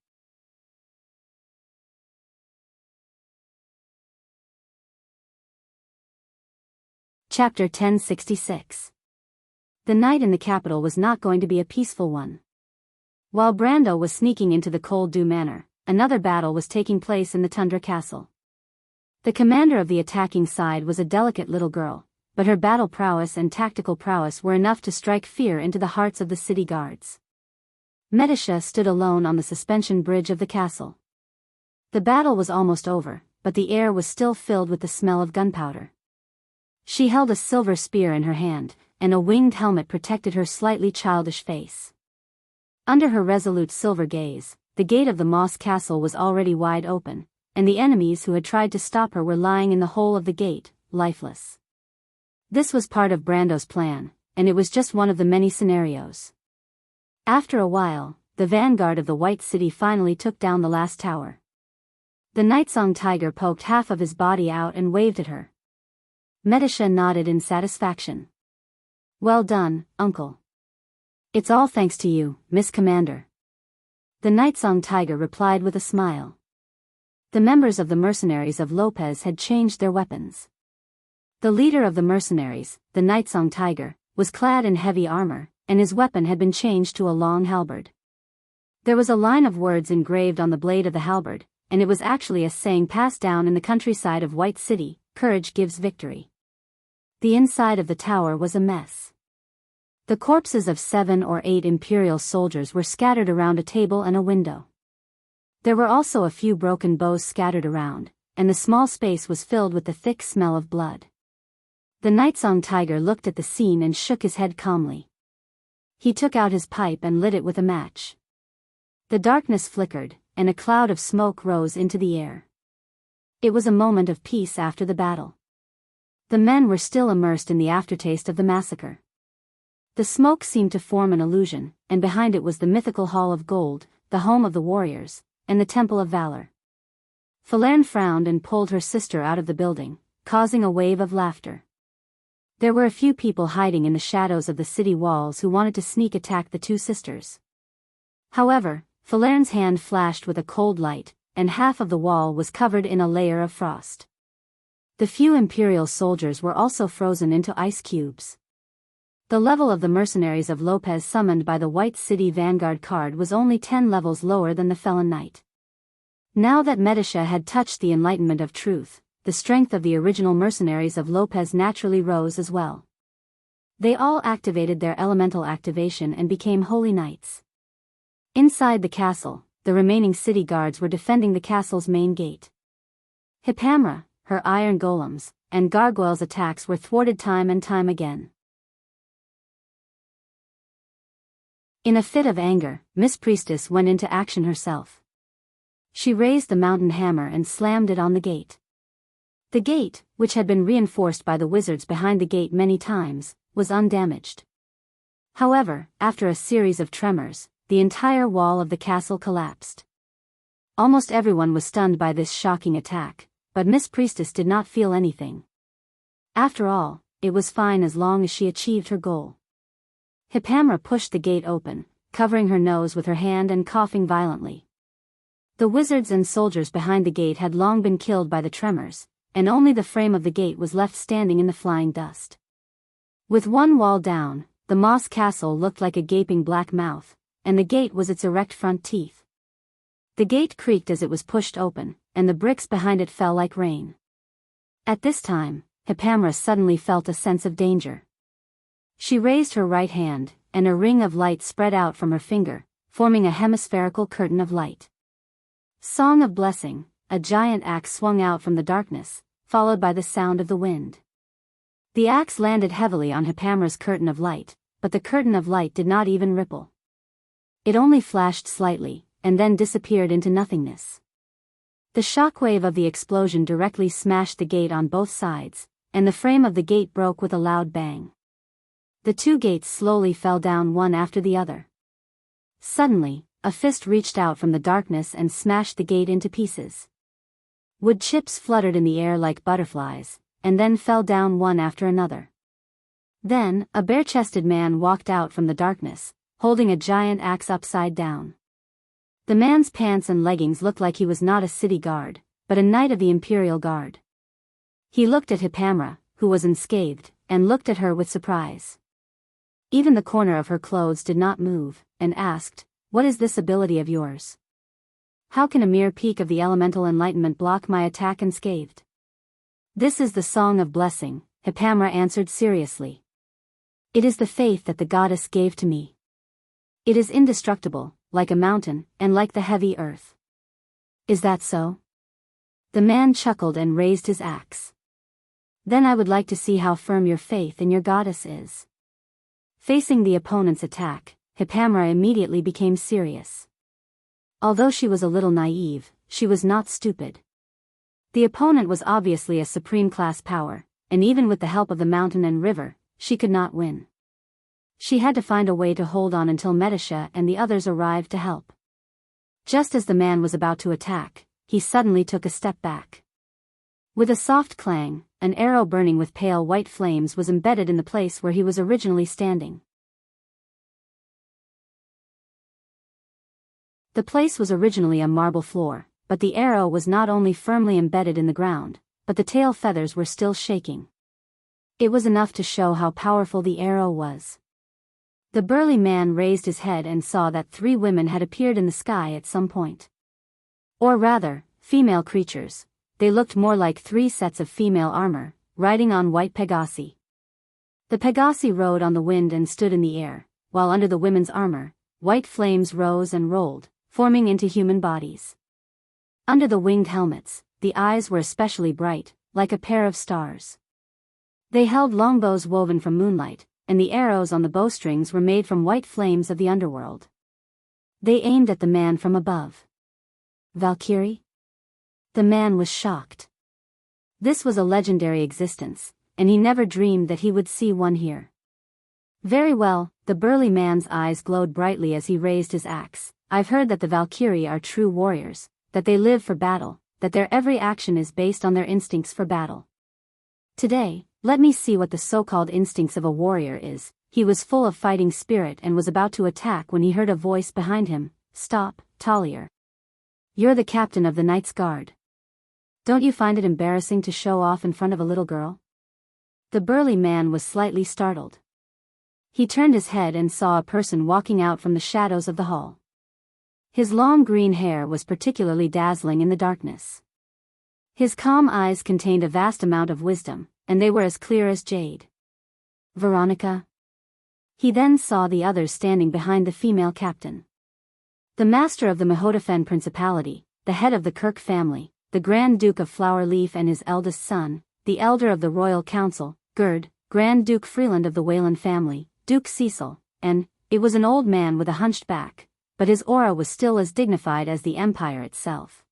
Chapter 1066. The night in the capital was not going to be a peaceful one. While Brando was sneaking into the Cold Dew Manor, another battle was taking place in the Tundra Castle. The commander of the attacking side was a delicate little girl, but her battle prowess and tactical prowess were enough to strike fear into the hearts of the city guards. Medisha stood alone on the suspension bridge of the castle. The battle was almost over, but the air was still filled with the smell of gunpowder. She held a silver spear in her hand, and a winged helmet protected her slightly childish face. Under her resolute silver gaze, the gate of the moss castle was already wide open, and the enemies who had tried to stop her were lying in the hole of the gate, lifeless. This was part of Brando's plan, and it was just one of the many scenarios. After a while, the vanguard of the White City finally took down the last tower. The Nightsong Tiger poked half of his body out and waved at her. Medisha nodded in satisfaction. "Well done, Uncle." "It's all thanks to you, Miss Commander." The Nightsong Tiger replied with a smile. The members of the mercenaries of Lopez had changed their weapons. The leader of the mercenaries, the Nightsong Tiger, was clad in heavy armor, and his weapon had been changed to a long halberd. There was a line of words engraved on the blade of the halberd, and it was actually a saying passed down in the countryside of White City: "Courage gives victory." The inside of the tower was a mess. The corpses of 7 or 8 Imperial soldiers were scattered around a table and a window. There were also a few broken bows scattered around, and the small space was filled with the thick smell of blood. The Nightsong Tiger looked at the scene and shook his head calmly. He took out his pipe and lit it with a match. The darkness flickered, and a cloud of smoke rose into the air. It was a moment of peace after the battle. The men were still immersed in the aftertaste of the massacre. The smoke seemed to form an illusion, and behind it was the mythical Hall of Gold, the home of the warriors, and the Temple of Valor. Falerne frowned and pulled her sister out of the building, causing a wave of laughter. There were a few people hiding in the shadows of the city walls who wanted to sneak attack the two sisters. However, Falerne's hand flashed with a cold light, and half of the wall was covered in a layer of frost. The few Imperial soldiers were also frozen into ice cubes. The level of the mercenaries of Lopez summoned by the White City Vanguard card was only 10 levels lower than the Felon Knight. Now that Medisha had touched the enlightenment of truth, the strength of the original mercenaries of Lopez naturally rose as well. They all activated their elemental activation and became holy knights. Inside the castle, the remaining city guards were defending the castle's main gate. Hippamra, her iron golems, and gargoyles' attacks were thwarted time and time again. In a fit of anger, Miss Priestess went into action herself. She raised the mountain hammer and slammed it on the gate. The gate, which had been reinforced by the wizards behind the gate many times, was undamaged. However, after a series of tremors, the entire wall of the castle collapsed. Almost everyone was stunned by this shocking attack, but Miss Priestess did not feel anything. After all, it was fine as long as she achieved her goal. Hippamra pushed the gate open, covering her nose with her hand and coughing violently. The wizards and soldiers behind the gate had long been killed by the tremors, and only the frame of the gate was left standing in the flying dust. With one wall down, the moss castle looked like a gaping black mouth, and the gate was its erect front teeth. The gate creaked as it was pushed open, and the bricks behind it fell like rain. At this time, Hippamra suddenly felt a sense of danger. She raised her right hand, and a ring of light spread out from her finger, forming a hemispherical curtain of light. Song of Blessing, a giant axe swung out from the darkness, followed by the sound of the wind. The axe landed heavily on Hippamra's curtain of light, but the curtain of light did not even ripple. It only flashed slightly, and then disappeared into nothingness. The shockwave of the explosion directly smashed the gate on both sides, and the frame of the gate broke with a loud bang. The two gates slowly fell down one after the other. Suddenly, a fist reached out from the darkness and smashed the gate into pieces. Wood chips fluttered in the air like butterflies, and then fell down one after another. Then, a bare-chested man walked out from the darkness, holding a giant axe upside down. The man's pants and leggings looked like he was not a city guard, but a knight of the Imperial Guard. He looked at Hippamra, who was unscathed, and looked at her with surprise. Even the corner of her clothes did not move, and asked, "What is this ability of yours? How can a mere peak of the elemental enlightenment block my attack unscathed?" "This is the Song of Blessing," Hippamra answered seriously. "It is the faith that the goddess gave to me. It is indestructible, like a mountain, and like the heavy earth." "Is that so?" The man chuckled and raised his axe. Then I would like to see how firm your faith in your goddess is. Facing the opponent's attack, Hippamra immediately became serious. Although she was a little naive, she was not stupid. The opponent was obviously a supreme-class power, and even with the help of the mountain and river, she could not win. She had to find a way to hold on until Metasha and the others arrived to help. Just as the man was about to attack, he suddenly took a step back. With a soft clang, an arrow burning with pale white flames was embedded in the place where he was originally standing. The place was originally a marble floor, but the arrow was not only firmly embedded in the ground, but the tail feathers were still shaking. It was enough to show how powerful the arrow was. The burly man raised his head and saw that 3 women had appeared in the sky at some point. Or rather, female creatures. They looked more like 3 sets of female armor, riding on white Pegasi. The Pegasi rode on the wind and stood in the air, while under the women's armor, white flames rose and rolled, forming into human bodies. Under the winged helmets, the eyes were especially bright, like a pair of stars. They held longbows woven from moonlight, and the arrows on the bowstrings were made from white flames of the underworld. They aimed at the man from above. Valkyrie? The man was shocked. This was a legendary existence, and he never dreamed that he would see one here. Very well, the burly man's eyes glowed brightly as he raised his axe. I've heard that the Valkyrie are true warriors, that they live for battle, that their every action is based on their instincts for battle. Today, let me see what the so-called instincts of a warrior is. He was full of fighting spirit and was about to attack when he heard a voice behind him. Stop, Talir. You're the captain of the Knight's Guard. Don't you find it embarrassing to show off in front of a little girl? The burly man was slightly startled. He turned his head and saw a person walking out from the shadows of the hall. His long green hair was particularly dazzling in the darkness. His calm eyes contained a vast amount of wisdom, and they were as clear as jade. Veronica? He then saw the others standing behind the female captain. The master of the Mahodafen Principality, the head of the Kirk family, the Grand Duke of Flowerleaf and his eldest son, the elder of the Royal Council, Gerd, Grand Duke Freeland of the Wayland family, Duke Cecil, and, it was an old man with a hunched back, but his aura was still as dignified as the empire itself.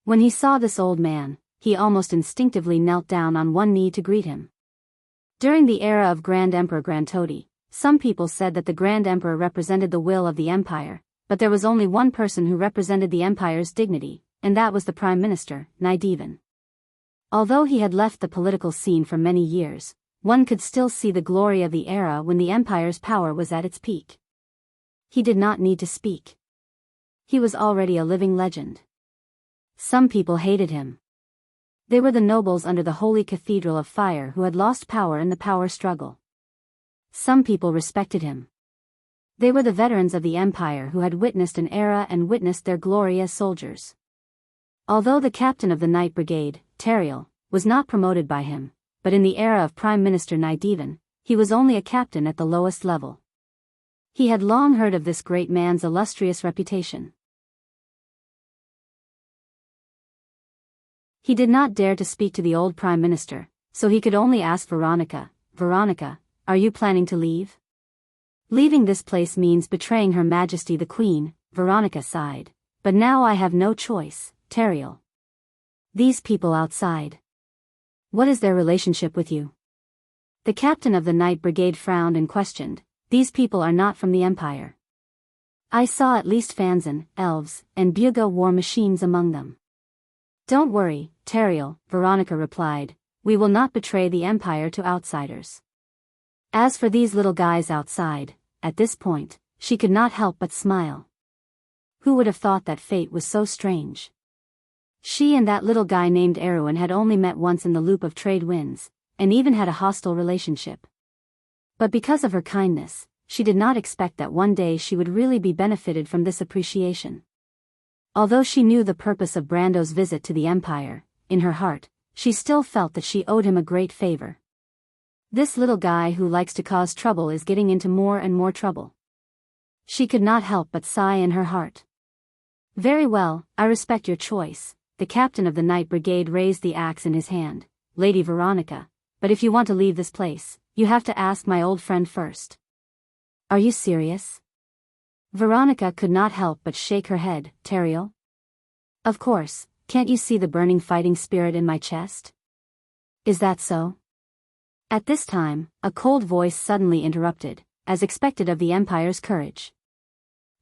When he saw this old man, he almost instinctively knelt down on one knee to greet him. During the era of Grand Emperor Grantodi, some people said that the Grand Emperor represented the will of the empire, but there was only one person who represented the empire's dignity, and that was the Prime Minister, Nydivan. Although he had left the political scene for many years, one could still see the glory of the era when the empire's power was at its peak. He did not need to speak. He was already a living legend. Some people hated him. They were the nobles under the Holy Cathedral of Fire who had lost power in the power struggle. Some people respected him. They were the veterans of the empire who had witnessed an era and witnessed their glory as soldiers. Although the captain of the Night Brigade, Teriel, was not promoted by him, but in the era of Prime Minister Nydivan, he was only a captain at the lowest level. He had long heard of this great man's illustrious reputation. He did not dare to speak to the old Prime Minister, so he could only ask Veronica, Veronica, are you planning to leave? Leaving this place means betraying Her Majesty the Queen, Veronica sighed. But now I have no choice, Teriel. These people outside. What is their relationship with you? The captain of the Night Brigade frowned and questioned. These people are not from the Empire. I saw at least Fanzan, elves, and Buga war machines among them. Don't worry, Teriel, Veronica replied. We will not betray the Empire to outsiders. As for these little guys outside, at this point, she could not help but smile. Who would have thought that fate was so strange? She and that little guy named Erwin had only met once in the loop of trade winds, and even had a hostile relationship. But because of her kindness, she did not expect that one day she would really be benefited from this appreciation. Although she knew the purpose of Brando's visit to the Empire, in her heart, she still felt that she owed him a great favor. This little guy who likes to cause trouble is getting into more and more trouble. She could not help but sigh in her heart. Very well, I respect your choice. The captain of the Night Brigade raised the axe in his hand. Lady Veronica, but if you want to leave this place, you have to ask my old friend first. Are you serious? Veronica could not help but shake her head. Teriel? Of course, can't you see the burning fighting spirit in my chest? Is that so? At this time, a cold voice suddenly interrupted, as expected of the Empire's courage.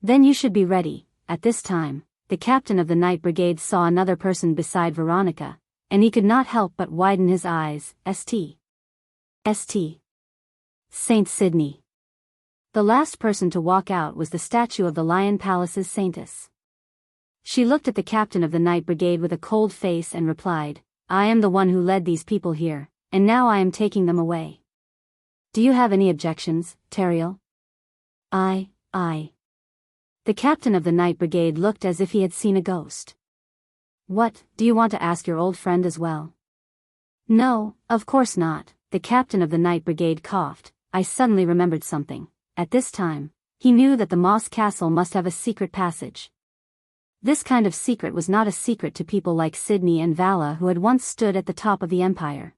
Then you should be ready. At this time, the captain of the Night Brigade saw another person beside Veronica, and he could not help but widen his eyes. St. Saint Sydney. The last person to walk out was the statue of the Lion Palace's saintess. She looked at the captain of the Night Brigade with a cold face and replied, I am the one who led these people here, and now I am taking them away. Do you have any objections, Teriel? I. The captain of the Night Brigade looked as if he had seen a ghost. What, do you want to ask your old friend as well? No, of course not, the captain of the Night Brigade coughed. I suddenly remembered something. At this time, he knew that the Moss Castle must have a secret passage. This kind of secret was not a secret to people like Sydney and Vala who had once stood at the top of the Empire.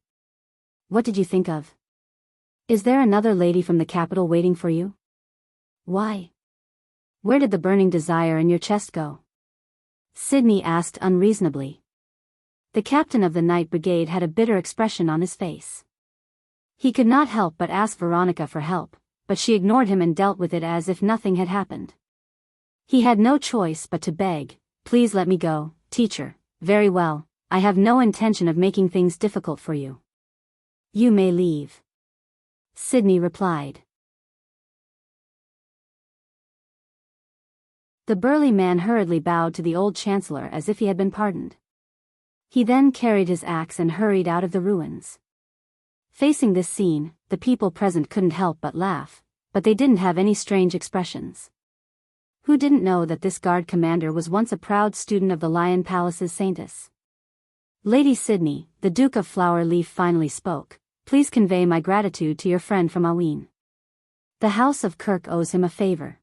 What did you think of? Is there another lady from the capital waiting for you? Why? Where did the burning desire in your chest go? Sydney asked unreasonably. The captain of the Night Brigade had a bitter expression on his face. He could not help but ask Veronica for help, but she ignored him and dealt with it as if nothing had happened. He had no choice but to beg, please let me go, teacher. Very well, I have no intention of making things difficult for you. You may leave. Sydney replied. The burly man hurriedly bowed to the old chancellor as if he had been pardoned. He then carried his axe and hurried out of the ruins. Facing this scene, the people present couldn't help but laugh, but they didn't have any strange expressions. Who didn't know that this guard commander was once a proud student of the Lion Palace's saintess? Lady Sydney, the Duke of Flower Leaf finally spoke, please convey my gratitude to your friend from Aween. The House of Kirk owes him a favor.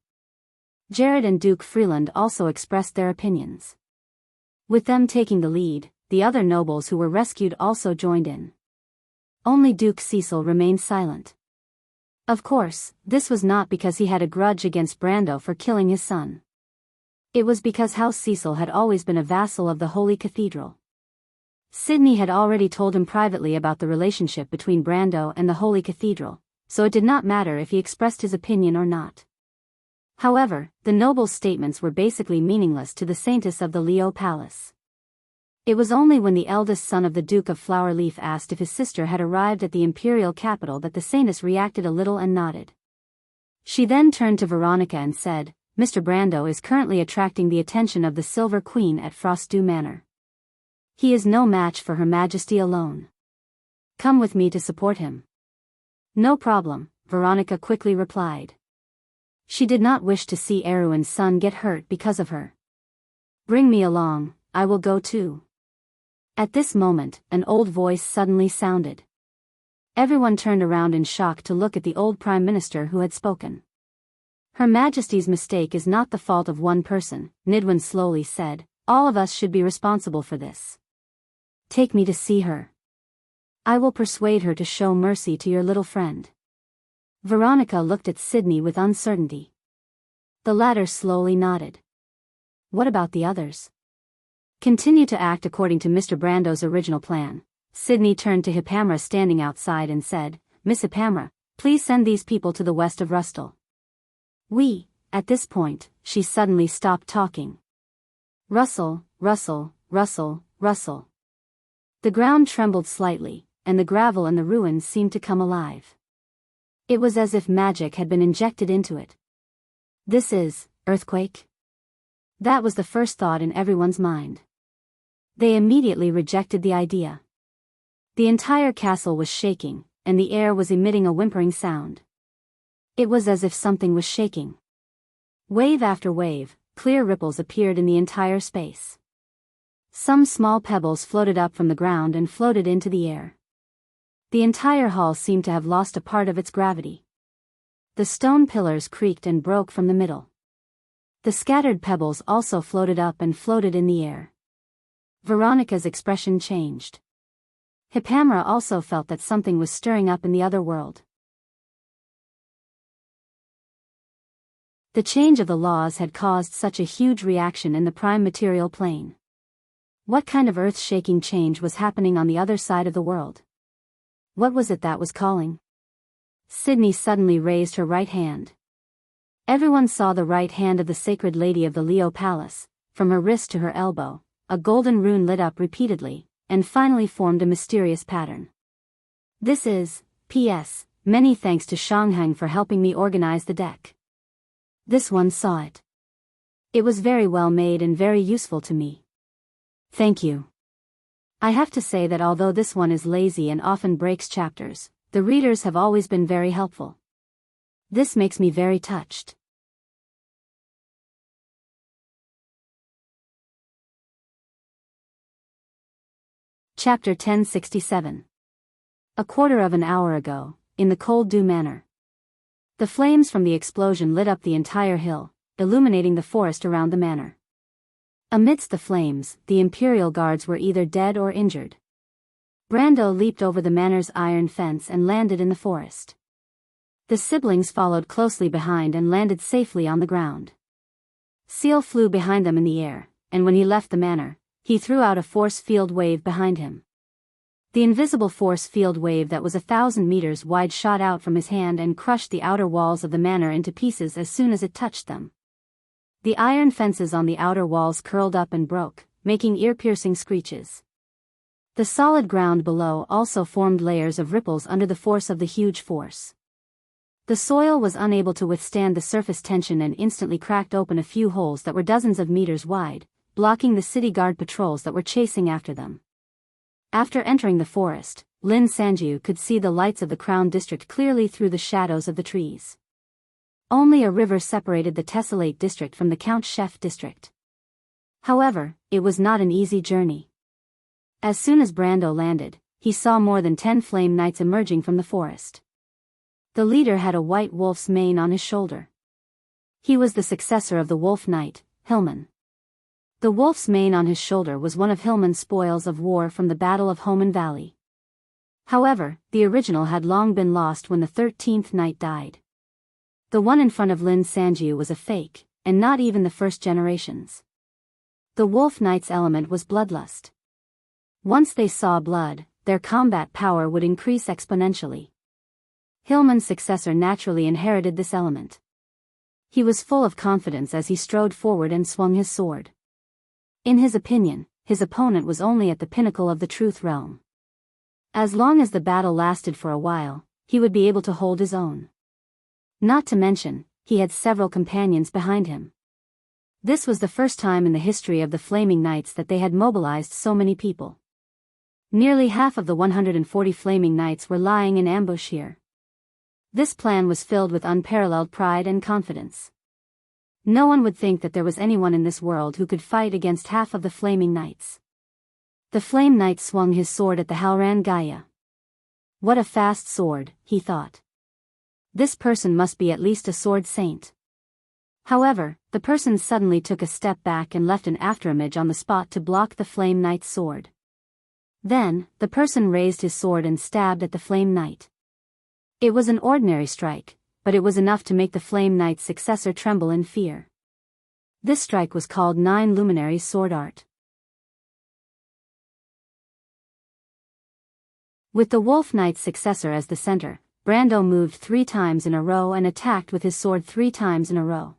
Jared and Duke Freeland also expressed their opinions. With them taking the lead, the other nobles who were rescued also joined in. Only Duke Cecil remained silent. Of course, this was not because he had a grudge against Brando for killing his son. It was because House Cecil had always been a vassal of the Holy Cathedral. Sydney had already told him privately about the relationship between Brando and the Holy Cathedral, so it did not matter if he expressed his opinion or not. However, the noble's statements were basically meaningless to the saintess of the Leo Palace. It was only when the eldest son of the Duke of Flowerleaf asked if his sister had arrived at the imperial capital that the saintess reacted a little and nodded. She then turned to Veronica and said, Mr. Brando is currently attracting the attention of the Silver Queen at Frostdew Manor. He is no match for Her Majesty alone. Come with me to support him. No problem, Veronica quickly replied. She did not wish to see Erwin's son get hurt because of her. Bring me along, I will go too. At this moment, an old voice suddenly sounded. Everyone turned around in shock to look at the old Prime Minister who had spoken. Her Majesty's mistake is not the fault of one person, Nidwin slowly said, all of us should be responsible for this. Take me to see her. I will persuade her to show mercy to your little friend. Veronica looked at Sydney with uncertainty. The latter slowly nodded. What about the others? Continue to act according to Mr. Brando's original plan. Sydney turned to Hippamra standing outside and said, Miss Hippamra, please send these people to the west of Rustle. At this point, she suddenly stopped talking. Rustle, rustle, rustle, rustle. The ground trembled slightly, and the gravel in the ruins seemed to come alive. It was as if magic had been injected into it. This is, earthquake? That was the first thought in everyone's mind. They immediately rejected the idea. The entire castle was shaking, and the air was emitting a whimpering sound. It was as if something was shaking. Wave after wave, clear ripples appeared in the entire space. Some small pebbles floated up from the ground and floated into the air. The entire hall seemed to have lost a part of its gravity. The stone pillars creaked and broke from the middle. The scattered pebbles also floated up and floated in the air. Veronica's expression changed. Hippamera also felt that something was stirring up in the other world. The change of the laws had caused such a huge reaction in the prime material plane. What kind of earth-shaking change was happening on the other side of the world? What was it that was calling? Sydney suddenly raised her right hand. Everyone saw the right hand of the sacred lady of the Leo Palace, from her wrist to her elbow. A golden rune lit up repeatedly, and finally formed a mysterious pattern. This is, P.S., many thanks to Shanghang for helping me organize the deck. This one saw it. It was very well made and very useful to me. Thank you. I have to say that although this one is lazy and often breaks chapters, the readers have always been very helpful. This makes me very touched. Chapter 1067. A quarter of an hour ago, in the Cold Dew Manor. The flames from the explosion lit up the entire hill, illuminating the forest around the manor. Amidst the flames, the Imperial Guards were either dead or injured. Brando leaped over the manor's iron fence and landed in the forest. The siblings followed closely behind and landed safely on the ground. Seal flew behind them in the air, and when he left the manor, he threw out a force field wave behind him. The invisible force field wave that was 1,000 meters wide shot out from his hand and crushed the outer walls of the manor into pieces as soon as it touched them. The iron fences on the outer walls curled up and broke, making ear-piercing screeches. The solid ground below also formed layers of ripples under the force of the huge force. The soil was unable to withstand the surface tension and instantly cracked open a few holes that were dozens of meters wide, blocking the city guard patrols that were chasing after them. After entering the forest, Lin Sanju could see the lights of the Crown District clearly through the shadows of the trees. Only a river separated the Tessellate District from the Count Chef District. However, it was not an easy journey. As soon as Brando landed, he saw more than 10 flame knights emerging from the forest. The leader had a white wolf's mane on his shoulder. He was the successor of the wolf knight, Hillman. The wolf's mane on his shoulder was one of Hillman's spoils of war from the Battle of Homan Valley. However, the original had long been lost when the 13th knight died. The one in front of Lin Sanju was a fake, and not even the first generations. The wolf knight's element was bloodlust. Once they saw blood, their combat power would increase exponentially. Hillman's successor naturally inherited this element. He was full of confidence as he strode forward and swung his sword. In his opinion, his opponent was only at the pinnacle of the truth realm. As long as the battle lasted for a while, he would be able to hold his own. Not to mention, he had several companions behind him. This was the first time in the history of the Flaming Knights that they had mobilized so many people. Nearly half of the 140 Flaming Knights were lying in ambush here. This plan was filled with unparalleled pride and confidence. No one would think that there was anyone in this world who could fight against half of the Flaming Knights. The Flame Knight swung his sword at the Halran Gaia. What a fast sword, he thought. This person must be at least a sword saint. However, the person suddenly took a step back and left an afterimage on the spot to block the Flame Knight's sword. Then, the person raised his sword and stabbed at the Flame Knight. It was an ordinary strike, but it was enough to make the Flame Knight's successor tremble in fear. This strike was called 9 Luminaries Sword Art. With the Wolf Knight's successor as the center, Brando moved 3 times in a row and attacked with his sword 3 times in a row.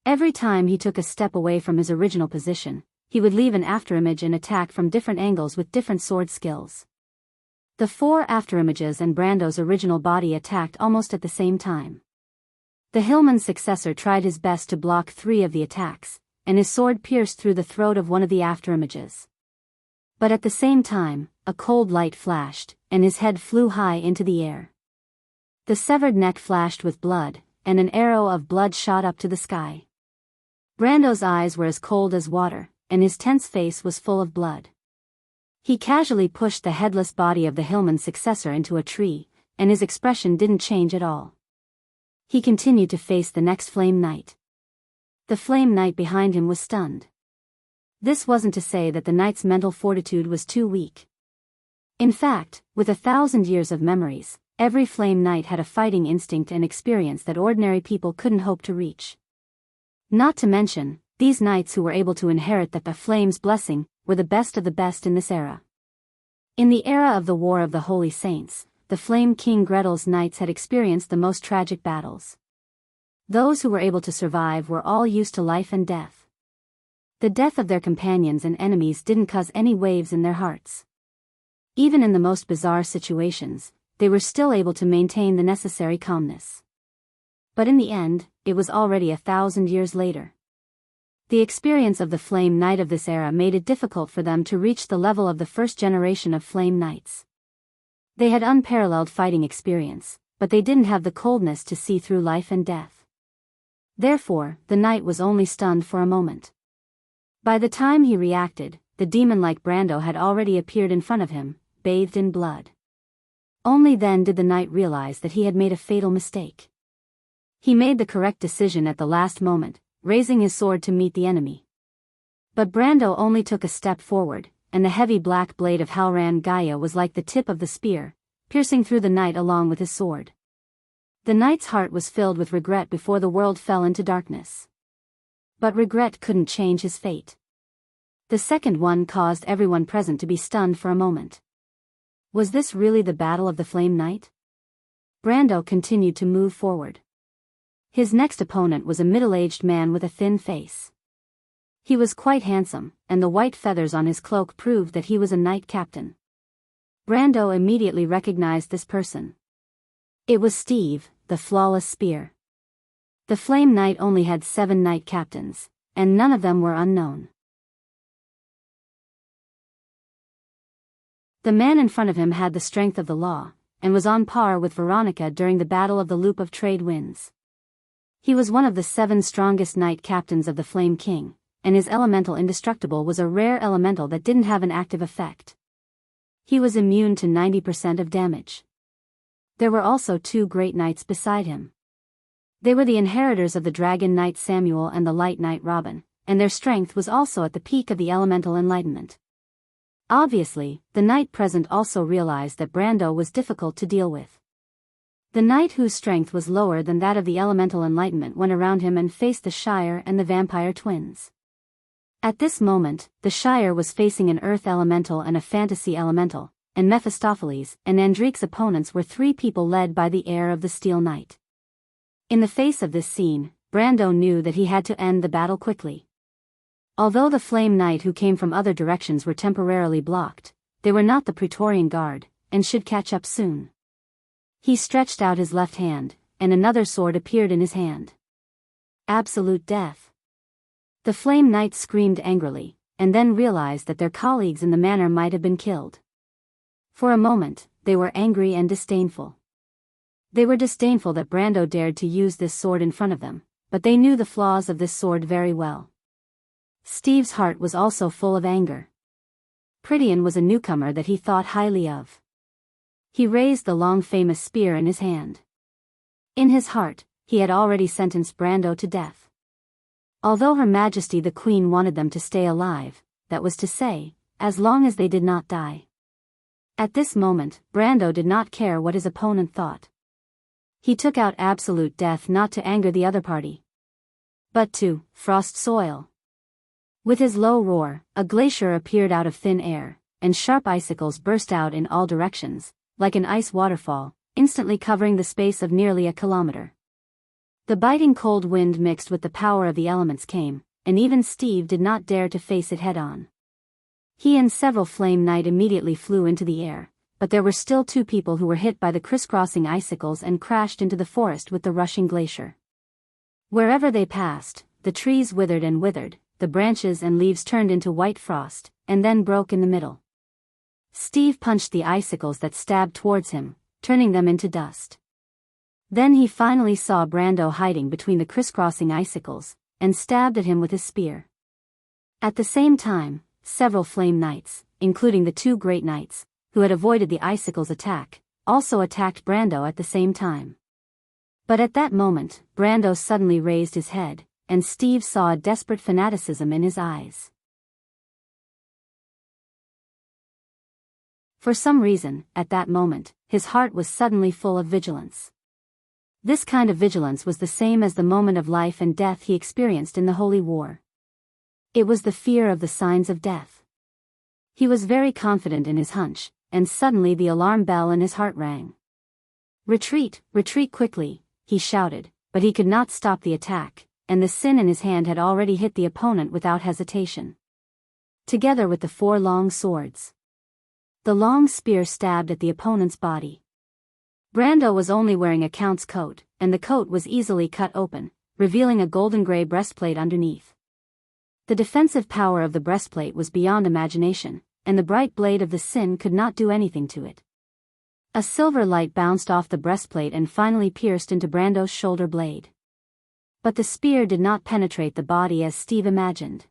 Every time he took a step away from his original position, he would leave an afterimage and attack from different angles with different sword skills. The 4 afterimages and Brando's original body attacked almost at the same time. The Hillman successor tried his best to block 3 of the attacks, and his sword pierced through the throat of one of the afterimages. But at the same time, a cold light flashed, and his head flew high into the air. The severed neck flashed with blood, and an arrow of blood shot up to the sky. Brando's eyes were as cold as water, and his tense face was full of blood. He casually pushed the headless body of the Hillman successor into a tree, and his expression didn't change at all. He continued to face the next Flame Knight. The Flame Knight behind him was stunned. This wasn't to say that the knight's mental fortitude was too weak. In fact, with 1,000 years of memories, every flame knight had a fighting instinct and experience that ordinary people couldn't hope to reach. Not to mention, these knights who were able to inherit the flame's blessing were the best of the best in this era. In the era of the War of the Holy Saints, the Flame King Gretel's knights had experienced the most tragic battles. Those who were able to survive were all used to life and death. The death of their companions and enemies didn't cause any waves in their hearts. Even in the most bizarre situations, they were still able to maintain the necessary calmness. But in the end, it was already 1,000 years later. The experience of the Flame Knight of this era made it difficult for them to reach the level of the first generation of Flame Knights. They had unparalleled fighting experience, but they didn't have the coldness to see through life and death. Therefore, the knight was only stunned for a moment. By the time he reacted, the demon-like Brando had already appeared in front of him, bathed in blood. Only then did the knight realize that he had made a fatal mistake. He made the correct decision at the last moment, raising his sword to meet the enemy. But Brando only took a step forward, and the heavy black blade of Halran Gaia was like the tip of the spear, piercing through the knight along with his sword. The knight's heart was filled with regret before the world fell into darkness. But regret couldn't change his fate. The second one caused everyone present to be stunned for a moment. Was this really the battle of the Flame Knight? Brando continued to move forward. His next opponent was a middle-aged man with a thin face. He was quite handsome, and the white feathers on his cloak proved that he was a knight captain. Brando immediately recognized this person. It was Steve, the flawless spear. The Flame Knight only had 7 knight captains, and none of them were unknown. The man in front of him had the strength of the law, and was on par with Veronica during the Battle of the Loop of Trade Winds. He was one of the 7 strongest knight captains of the Flame King, and his elemental indestructible was a rare elemental that didn't have an active effect. He was immune to 90% of damage. There were also 2 great knights beside him. They were the inheritors of the Dragon Knight Samuel and the Light Knight Robin, and their strength was also at the peak of the elemental enlightenment. Obviously, the knight present also realized that Brando was difficult to deal with. The knight whose strength was lower than that of the elemental enlightenment went around him and faced the Shire and the vampire twins. At this moment, the Shire was facing an earth elemental and a fantasy elemental, and Mephistopheles and Andrique's opponents were 3 people led by the heir of the Steel Knight. In the face of this scene, Brando knew that he had to end the battle quickly. Although the Flame Knight who came from other directions were temporarily blocked, they were not the Praetorian Guard, and should catch up soon. He stretched out his left hand, and another sword appeared in his hand. Absolute death. The Flame Knight screamed angrily, and then realized that their colleagues in the manor might have been killed. For a moment, they were angry and disdainful. They were disdainful that Brando dared to use this sword in front of them, but they knew the flaws of this sword very well. Steve's heart was also full of anger. Prydian was a newcomer that he thought highly of. He raised the long famous spear in his hand. In his heart, he had already sentenced Brando to death. Although Her Majesty the Queen wanted them to stay alive, that was to say, as long as they did not die. At this moment, Brando did not care what his opponent thought. He took out absolute death not to anger the other party, but to frost soil. With his low roar, a glacier appeared out of thin air, and sharp icicles burst out in all directions, like an ice waterfall, instantly covering the space of nearly a kilometer. The biting cold wind mixed with the power of the elements came, and even Steve did not dare to face it head-on. He and several Flame Knight immediately flew into the air, but there were still 2 people who were hit by the crisscrossing icicles and crashed into the forest with the rushing glacier. Wherever they passed, the trees withered and withered, the branches and leaves turned into white frost, and then broke in the middle. Steve punched the icicles that stabbed towards him, turning them into dust. Then he finally saw Brando hiding between the crisscrossing icicles, and stabbed at him with his spear. At the same time, several Flame Knights, including the 2 Great Knights, who had avoided the icicles' attack, also attacked Brando at the same time. But at that moment, Brando suddenly raised his head, and Steve saw a desperate fanaticism in his eyes. For some reason, at that moment, his heart was suddenly full of vigilance. This kind of vigilance was the same as the moment of life and death he experienced in the Holy War. It was the fear of the signs of death. He was very confident in his hunch, and suddenly the alarm bell in his heart rang. "Retreat, retreat quickly," he shouted, but he could not stop the attack, and the sin in his hand had already hit the opponent without hesitation. Together with the 4 long swords. The long spear stabbed at the opponent's body. Brando was only wearing a count's coat, and the coat was easily cut open, revealing a golden-gray breastplate underneath. The defensive power of the breastplate was beyond imagination, and the bright blade of the sin could not do anything to it. A silver light bounced off the breastplate and finally pierced into Brando's shoulder blade. But the spear did not penetrate the body as Steve imagined.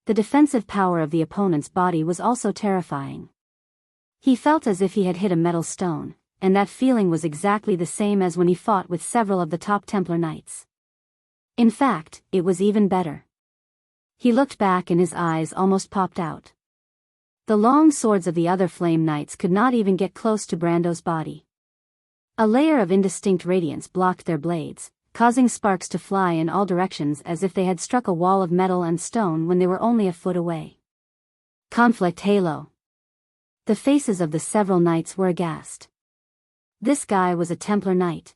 The defensive power of the opponent's body was also terrifying. He felt as if he had hit a metal stone, and that feeling was exactly the same as when he fought with several of the top Templar knights. In fact, it was even better. He looked back and his eyes almost popped out. The long swords of the other flame knights could not even get close to Brando's body. A layer of indistinct radiance blocked their blades, causing sparks to fly in all directions as if they had struck a wall of metal and stone when they were only a foot away. Conflict halo. The faces of the several knights were aghast. This guy was a Templar knight.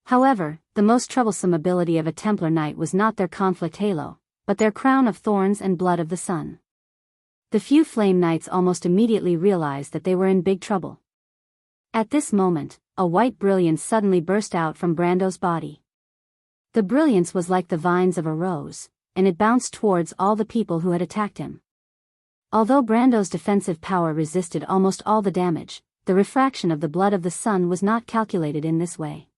However, the most troublesome ability of a Templar knight was not their conflict halo, but their crown of thorns and blood of the sun. The few flame knights almost immediately realized that they were in big trouble. At this moment, a white brilliance suddenly burst out from Brando's body. The brilliance was like the vines of a rose, and it bounced towards all the people who had attacked him. Although Brando's defensive power resisted almost all the damage, the refraction of the blood of the sun was not calculated in this way.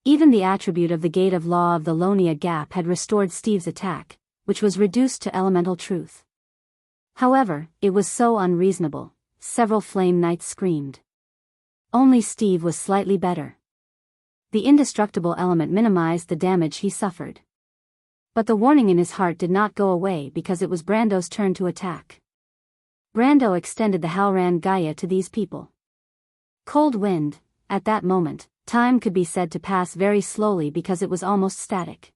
Even the attribute of the Gate of Law of the Lonia Gap had restored Steve's attack, which was reduced to elemental truth. However, it was so unreasonable, several flame knights screamed. Only Steve was slightly better. The indestructible element minimized the damage he suffered. But the warning in his heart did not go away because it was Brando's turn to attack. Brando extended the Halran Gaia to these people. Cold wind. At that moment, time could be said to pass very slowly because it was almost static.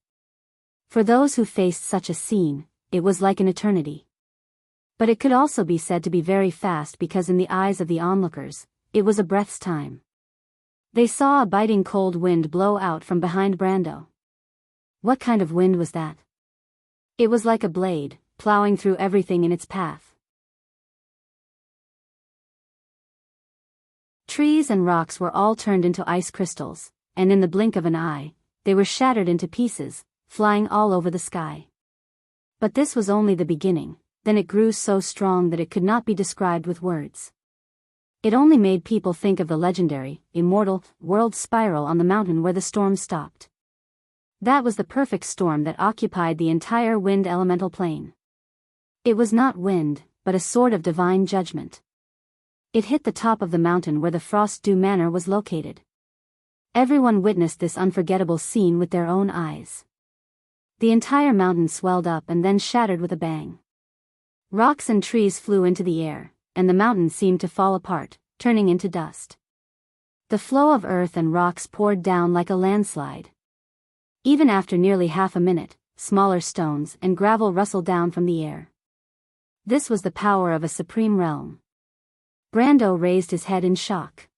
For those who faced such a scene, it was like an eternity. But it could also be said to be very fast because in the eyes of the onlookers, it was a breath's time. They saw a biting cold wind blow out from behind Brando. What kind of wind was that? It was like a blade, plowing through everything in its path. Trees and rocks were all turned into ice crystals, and in the blink of an eye, they were shattered into pieces, flying all over the sky. But this was only the beginning. Then it grew so strong that it could not be described with words. It only made people think of the legendary, immortal, world spiral on the mountain where the storm stopped. That was the perfect storm that occupied the entire wind elemental plane. It was not wind, but a sword of divine judgment. It hit the top of the mountain where the Frost Dew Manor was located. Everyone witnessed this unforgettable scene with their own eyes. The entire mountain swelled up and then shattered with a bang. Rocks and trees flew into the air, and the mountain seemed to fall apart, turning into dust. The flow of earth and rocks poured down like a landslide. Even after nearly half a minute, smaller stones and gravel rustled down from the air. This was the power of a supreme realm. Brando raised his head in shock.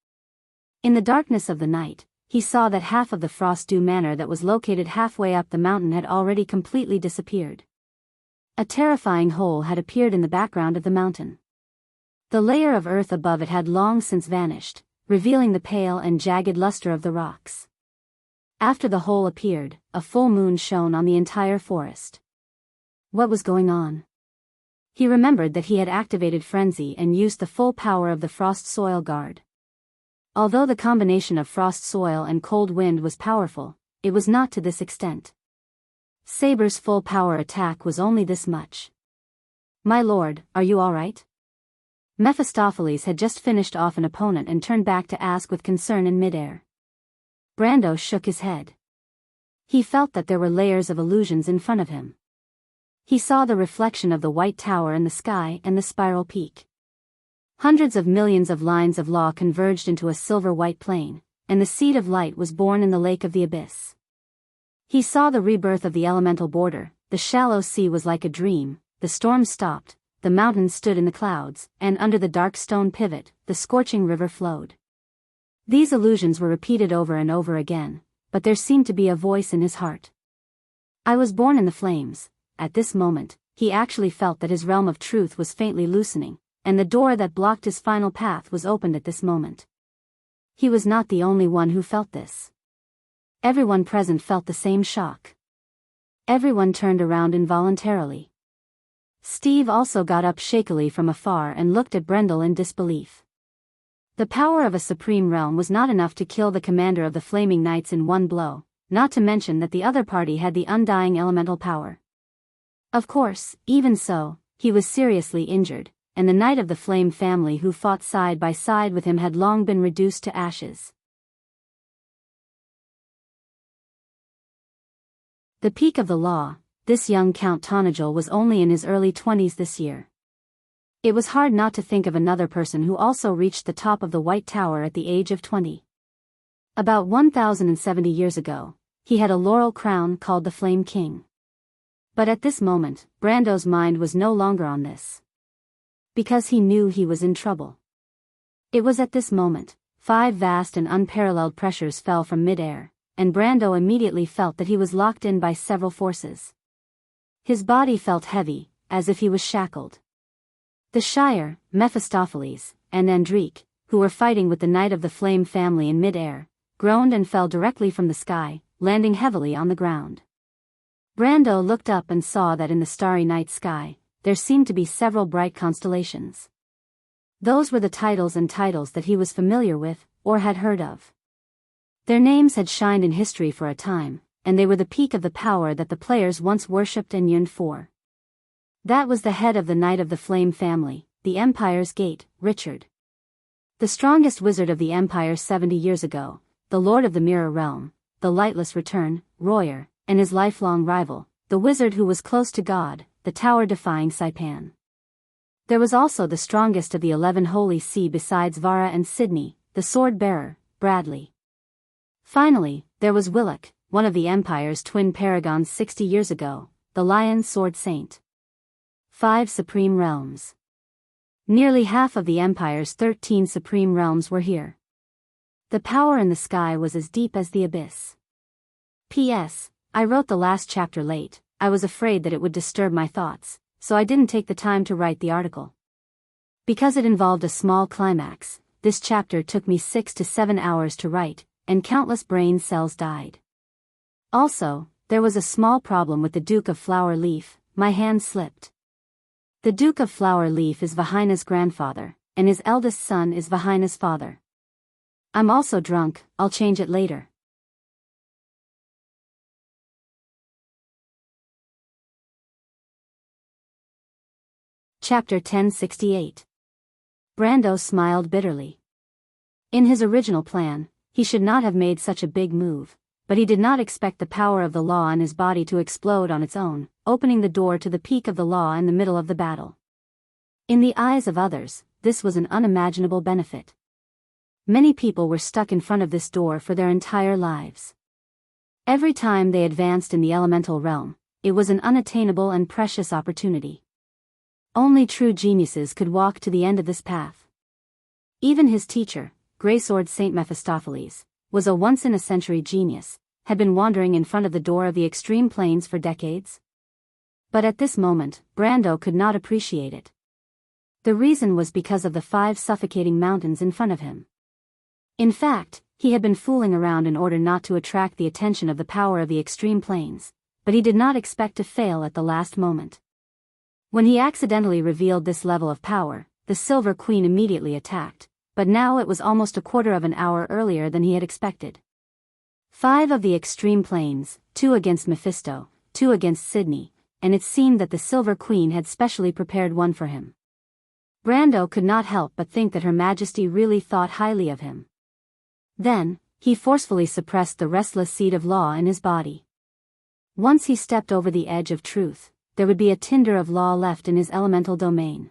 In the darkness of the night, he saw that half of the Frost Dew Manor that was located halfway up the mountain had already completely disappeared. A terrifying hole had appeared in the background of the mountain. The layer of earth above it had long since vanished, revealing the pale and jagged luster of the rocks. After the hole appeared, a full moon shone on the entire forest. What was going on? He remembered that he had activated Frenzy and used the full power of the Frost Soil Guard. Although the combination of frost soil and cold wind was powerful, it was not to this extent. Saber's full power attack was only this much. "My lord, are you all right?" Mephistopheles had just finished off an opponent and turned back to ask with concern in midair. Brando shook his head. He felt that there were layers of illusions in front of him. He saw the reflection of the white tower in the sky and the spiral peak. Hundreds of millions of lines of law converged into a silver-white plane, and the seed of light was born in the lake of the abyss. He saw the rebirth of the elemental border. The shallow sea was like a dream, the storm stopped, the mountains stood in the clouds, and under the dark stone pivot, the scorching river flowed. These illusions were repeated over and over again, but there seemed to be a voice in his heart. I was born in the flames. At this moment, he actually felt that his realm of truth was faintly loosening, and the door that blocked his final path was opened at this moment. He was not the only one who felt this. Everyone present felt the same shock. Everyone turned around involuntarily. Steve also got up shakily from afar and looked at Brendel in disbelief. The power of a supreme realm was not enough to kill the commander of the Flaming Knights in one blow, not to mention that the other party had the undying elemental power. Of course, even so, he was seriously injured, and the Knight of the Flame family who fought side by side with him had long been reduced to ashes. The peak of the law, this young Count Tonagel was only in his early 20s this year. It was hard not to think of another person who also reached the top of the White Tower at the age of 20. About 1070 years ago, he had a laurel crown called the Flame King. But at this moment, Brando's mind was no longer on this. Because he knew he was in trouble. It was at this moment, 5 vast and unparalleled pressures fell from mid-air, and Brando immediately felt that he was locked in by several forces. His body felt heavy, as if he was shackled. The Shire, Mephistopheles, and Enrich, who were fighting with the Knight of the Flame family in mid-air, groaned and fell directly from the sky, landing heavily on the ground. Brando looked up and saw that in the starry night sky, there seemed to be several bright constellations. Those were the titles that he was familiar with, or had heard of. Their names had shined in history for a time, and they were the peak of the power that the players once worshipped and yearned for. That was the head of the Knight of the Flame family, the Empire's Gate, Richard. The strongest wizard of the Empire 70 years ago, the Lord of the Mirror Realm, the Lightless Return, Royer, and his lifelong rival, the wizard who was close to God, the tower-defying Saipan. There was also the strongest of the 11 Holy See besides Vara and Sidney, the sword-bearer, Bradley. Finally, there was Willock, one of the Empire's twin paragons 60 years ago, the Lion Sword Saint. 5 supreme realms. Nearly half of the Empire's 13 supreme realms were here. The power in the sky was as deep as the abyss. P.S. I wrote the last chapter late. I was afraid that it would disturb my thoughts, so I didn't take the time to write the article. Because it involved a small climax, this chapter took me 6 to 7 hours to write, and countless brain cells died. Also, there was a small problem with the Duke of Flower Leaf. My hand slipped. The Duke of Flower Leaf is Vahina's grandfather, and his eldest son is Vahina's father. I'm also drunk, I'll change it later. Chapter 1068. Brando smiled bitterly. In his original plan, he should not have made such a big move, but he did not expect the power of the law in his body to explode on its own, opening the door to the peak of the law in the middle of the battle. In the eyes of others, this was an unimaginable benefit. Many people were stuck in front of this door for their entire lives. Every time they advanced in the elemental realm, it was an unattainable and precious opportunity. Only true geniuses could walk to the end of this path. Even his teacher, Greysword Saint Mephistopheles, was a once-in-a-century genius, had been wandering in front of the door of the extreme planes for decades. But at this moment, Brando could not appreciate it. The reason was because of the 5 suffocating mountains in front of him. In fact, he had been fooling around in order not to attract the attention of the power of the extreme planes, but he did not expect to fail at the last moment. When he accidentally revealed this level of power, the Silver Queen immediately attacked, but now it was almost a quarter of an hour earlier than he had expected. 5 of the extreme planes, 2 against Mephisto, 2 against Sidney, and it seemed that the Silver Queen had specially prepared one for him. Brando could not help but think that Her Majesty really thought highly of him. Then, he forcefully suppressed the restless seed of law in his body. Once he stepped over the edge of truth, there would be a tinder of law left in his elemental domain.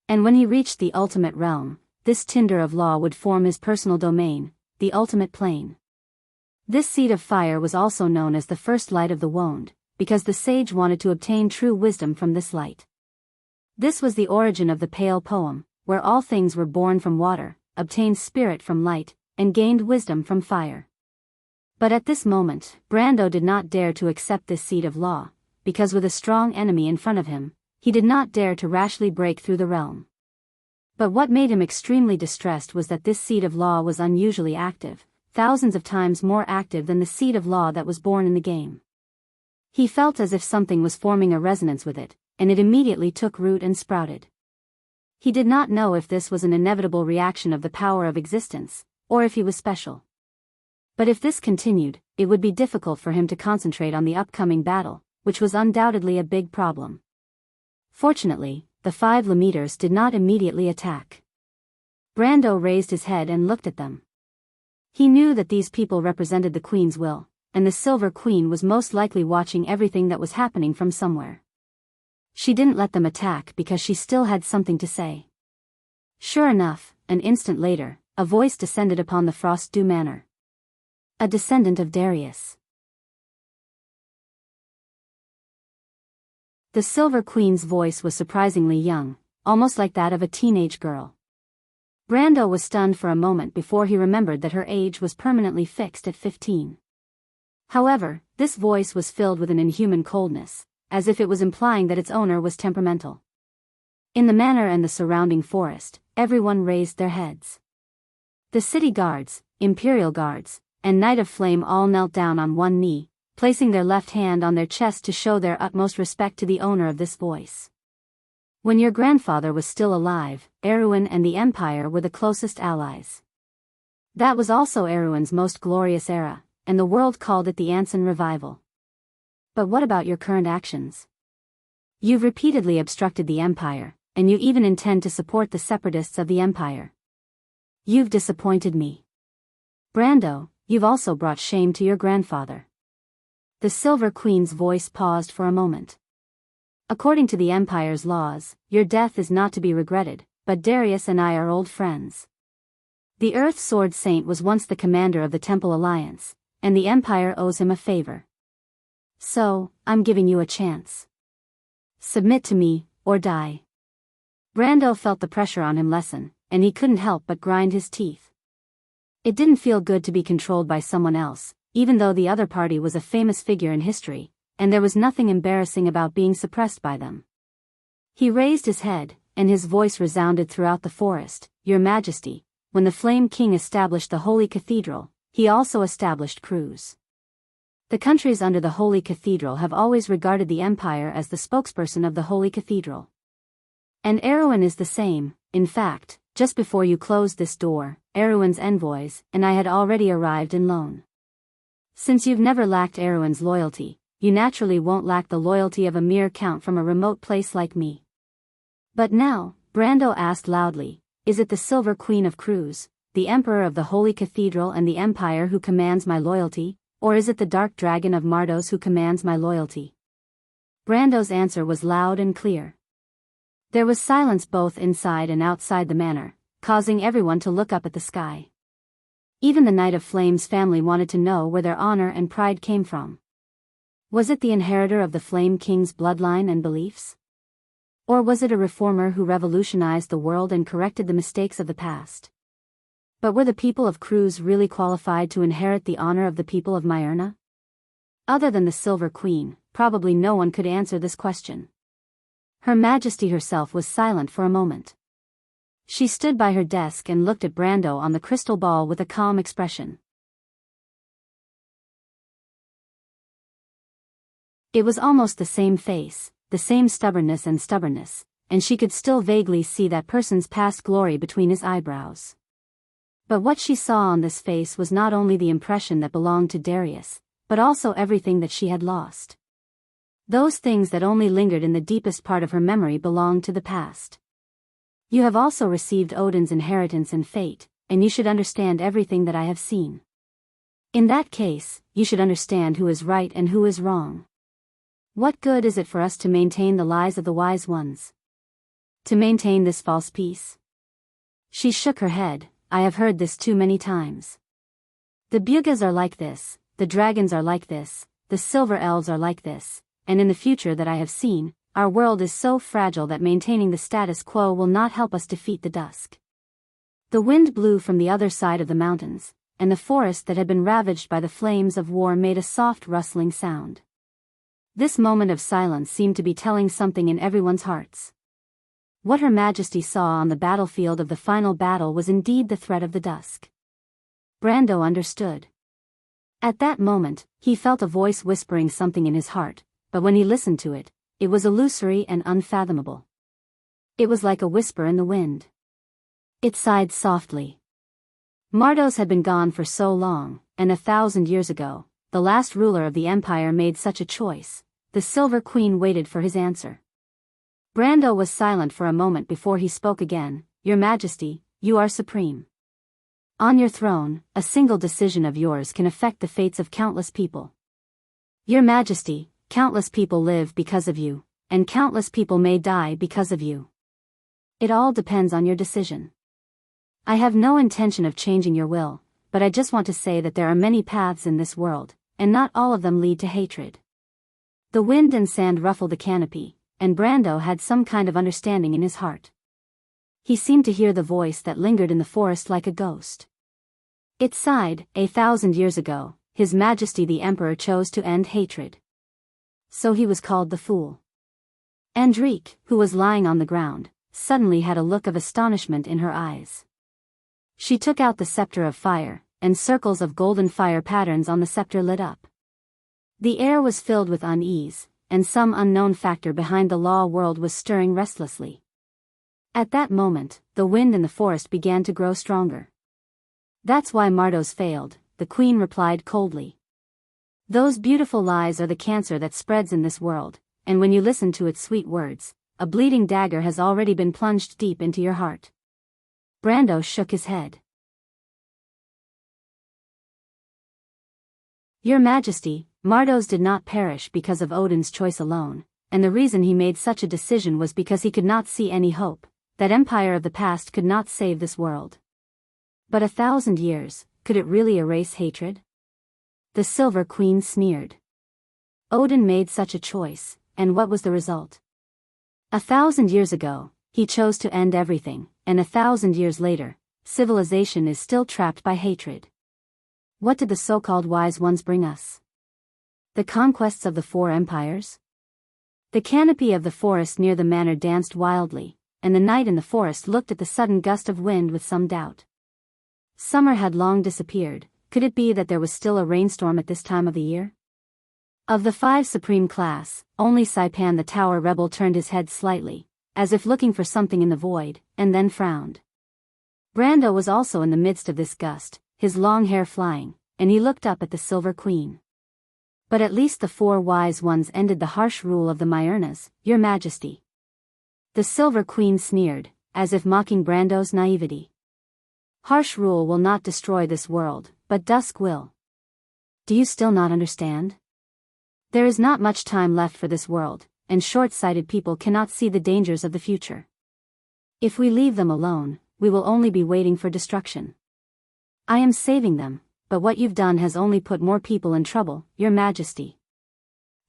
And when he reached the ultimate realm, this tinder of law would form his personal domain, the ultimate plane. This seed of fire was also known as the first light of the wand, because the sage wanted to obtain true wisdom from this light. This was the origin of the Pale poem, where all things were born from water, obtained spirit from light, and gained wisdom from fire. But at this moment, Brando did not dare to accept this seed of law, because with a strong enemy in front of him, he did not dare to rashly break through the realm. But what made him extremely distressed was that this seed of law was unusually active, thousands of times more active than the seed of law that was born in the game. He felt as if something was forming a resonance with it, and it immediately took root and sprouted. He did not know if this was an inevitable reaction of the power of existence, or if he was special. But if this continued, it would be difficult for him to concentrate on the upcoming battle, which was undoubtedly a big problem. Fortunately, the 5 Lemeters did not immediately attack. Brando raised his head and looked at them. He knew that these people represented the Queen's will, and the Silver Queen was most likely watching everything that was happening from somewhere. She didn't let them attack because she still had something to say. Sure enough, an instant later, a voice descended upon the Frost-Dew Manor. A descendant of Darius. The Silver Queen's voice was surprisingly young, almost like that of a teenage girl. Brando was stunned for a moment before he remembered that her age was permanently fixed at 15. However, this voice was filled with an inhuman coldness, as if it was implying that its owner was temperamental. In the manor and the surrounding forest, everyone raised their heads. The city guards, imperial guards, and Knight of Flame all knelt down on one knee, placing their left hand on their chest to show their utmost respect to the owner of this voice. When your grandfather was still alive, Erwin and the Empire were the closest allies. That was also Erwin's most glorious era, and the world called it the Anson Revival. But what about your current actions? You've repeatedly obstructed the Empire, and you even intend to support the separatists of the Empire. You've disappointed me. Brando, you've also brought shame to your grandfather. The Silver Queen's voice paused for a moment. According to the Empire's laws, your death is not to be regretted, but Darius and I are old friends. The Earth Sword Saint was once the commander of the Temple Alliance, and the Empire owes him a favor. So, I'm giving you a chance. Submit to me, or die. Brando felt the pressure on him lessen, and he couldn't help but grind his teeth. It didn't feel good to be controlled by someone else, even though the other party was a famous figure in history, and there was nothing embarrassing about being suppressed by them. He raised his head, and his voice resounded throughout the forest. Your Majesty, when the Flame King established the Holy Cathedral, he also established Cruz. The countries under the Holy Cathedral have always regarded the Empire as the spokesperson of the Holy Cathedral. And Erwin is the same. In fact, just before you closed this door, Erwin's envoys and I had already arrived in Lone. Since you've never lacked Erwin's loyalty, you naturally won't lack the loyalty of a mere count from a remote place like me. But now, Brando asked loudly, is it the Silver Queen of Cruz, the Emperor of the Holy Cathedral and the Empire who commands my loyalty, or is it the Dark Dragon of Mardos who commands my loyalty? Brando's answer was loud and clear. There was silence both inside and outside the manor, causing everyone to look up at the sky. Even the Knight of Flame's family wanted to know where their honor and pride came from. Was it the inheritor of the Flame King's bloodline and beliefs? Or was it a reformer who revolutionized the world and corrected the mistakes of the past? But were the people of Cruz really qualified to inherit the honor of the people of Myrna? Other than the Silver Queen, probably no one could answer this question. Her Majesty herself was silent for a moment. She stood by her desk and looked at Brando on the crystal ball with a calm expression. It was almost the same face, the same stubbornness, and she could still vaguely see that person's past glory between his eyebrows. But what she saw on this face was not only the impression that belonged to Darius, but also everything that she had lost. Those things that only lingered in the deepest part of her memory belonged to the past. You have also received Odin's inheritance and fate, and you should understand everything that I have seen. In that case, you should understand who is right and who is wrong. What good is it for us to maintain the lies of the wise ones? To maintain this false peace? She shook her head. I have heard this too many times. The Bugas are like this, the dragons are like this, the silver elves are like this, and in the future that I have seen, our world is so fragile that maintaining the status quo will not help us defeat the dusk. The wind blew from the other side of the mountains, and the forest that had been ravaged by the flames of war made a soft rustling sound. This moment of silence seemed to be telling something in everyone's hearts. What Her Majesty saw on the battlefield of the final battle was indeed the threat of the dusk. Brando understood. At that moment, he felt a voice whispering something in his heart, but when he listened to it, it was illusory and unfathomable. It was like a whisper in the wind. It sighed softly. Mardos had been gone for so long, and 1,000 years ago, the last ruler of the empire made such a choice. The Silver Queen waited for his answer. Brando was silent for a moment before he spoke again. Your Majesty, you are supreme. On your throne, a single decision of yours can affect the fates of countless people. Your Majesty, countless people live because of you, and countless people may die because of you. It all depends on your decision. I have no intention of changing your will, but I just want to say that there are many paths in this world, and not all of them lead to hatred. The wind and sand ruffled the canopy, and Brando had some kind of understanding in his heart. He seemed to hear the voice that lingered in the forest like a ghost. It sighed. 1,000 years ago, His Majesty the Emperor chose to end hatred. So he was called the Fool. Enrich, who was lying on the ground, suddenly had a look of astonishment in her eyes. She took out the scepter of fire, and circles of golden fire patterns on the scepter lit up. The air was filled with unease, and some unknown factor behind the law world was stirring restlessly. At that moment, the wind in the forest began to grow stronger. That's why Mardos failed, the queen replied coldly. Those beautiful lies are the cancer that spreads in this world, and when you listen to its sweet words, a bleeding dagger has already been plunged deep into your heart. Brando shook his head. Your Majesty, Mardos did not perish because of Odin's choice alone, and the reason he made such a decision was because he could not see any hope. That empire of the past could not save this world. But 1,000 years, could it really erase hatred? The Silver Queen sneered. Odin made such a choice, and what was the result? 1,000 years ago, he chose to end everything, and 1,000 years later, civilization is still trapped by hatred. What did the so-called wise ones bring us? The conquests of the 4 empires? The canopy of the forest near the manor danced wildly, and the knight in the forest looked at the sudden gust of wind with some doubt. Summer had long disappeared. Could it be that there was still a rainstorm at this time of the year? Of the 5 supreme class, only Saipan the tower rebel turned his head slightly, as if looking for something in the void, and then frowned. Brando was also in the midst of this gust, his long hair flying, and he looked up at the Silver Queen. But at least the 4 wise ones ended the harsh rule of the Myrnas, Your Majesty. The Silver Queen sneered, as if mocking Brando's naivety. Harsh rule will not destroy this world, but dusk will. Do you still not understand? There is not much time left for this world, and short-sighted people cannot see the dangers of the future. If we leave them alone, we will only be waiting for destruction. I am saving them, but what you've done has only put more people in trouble, Your Majesty.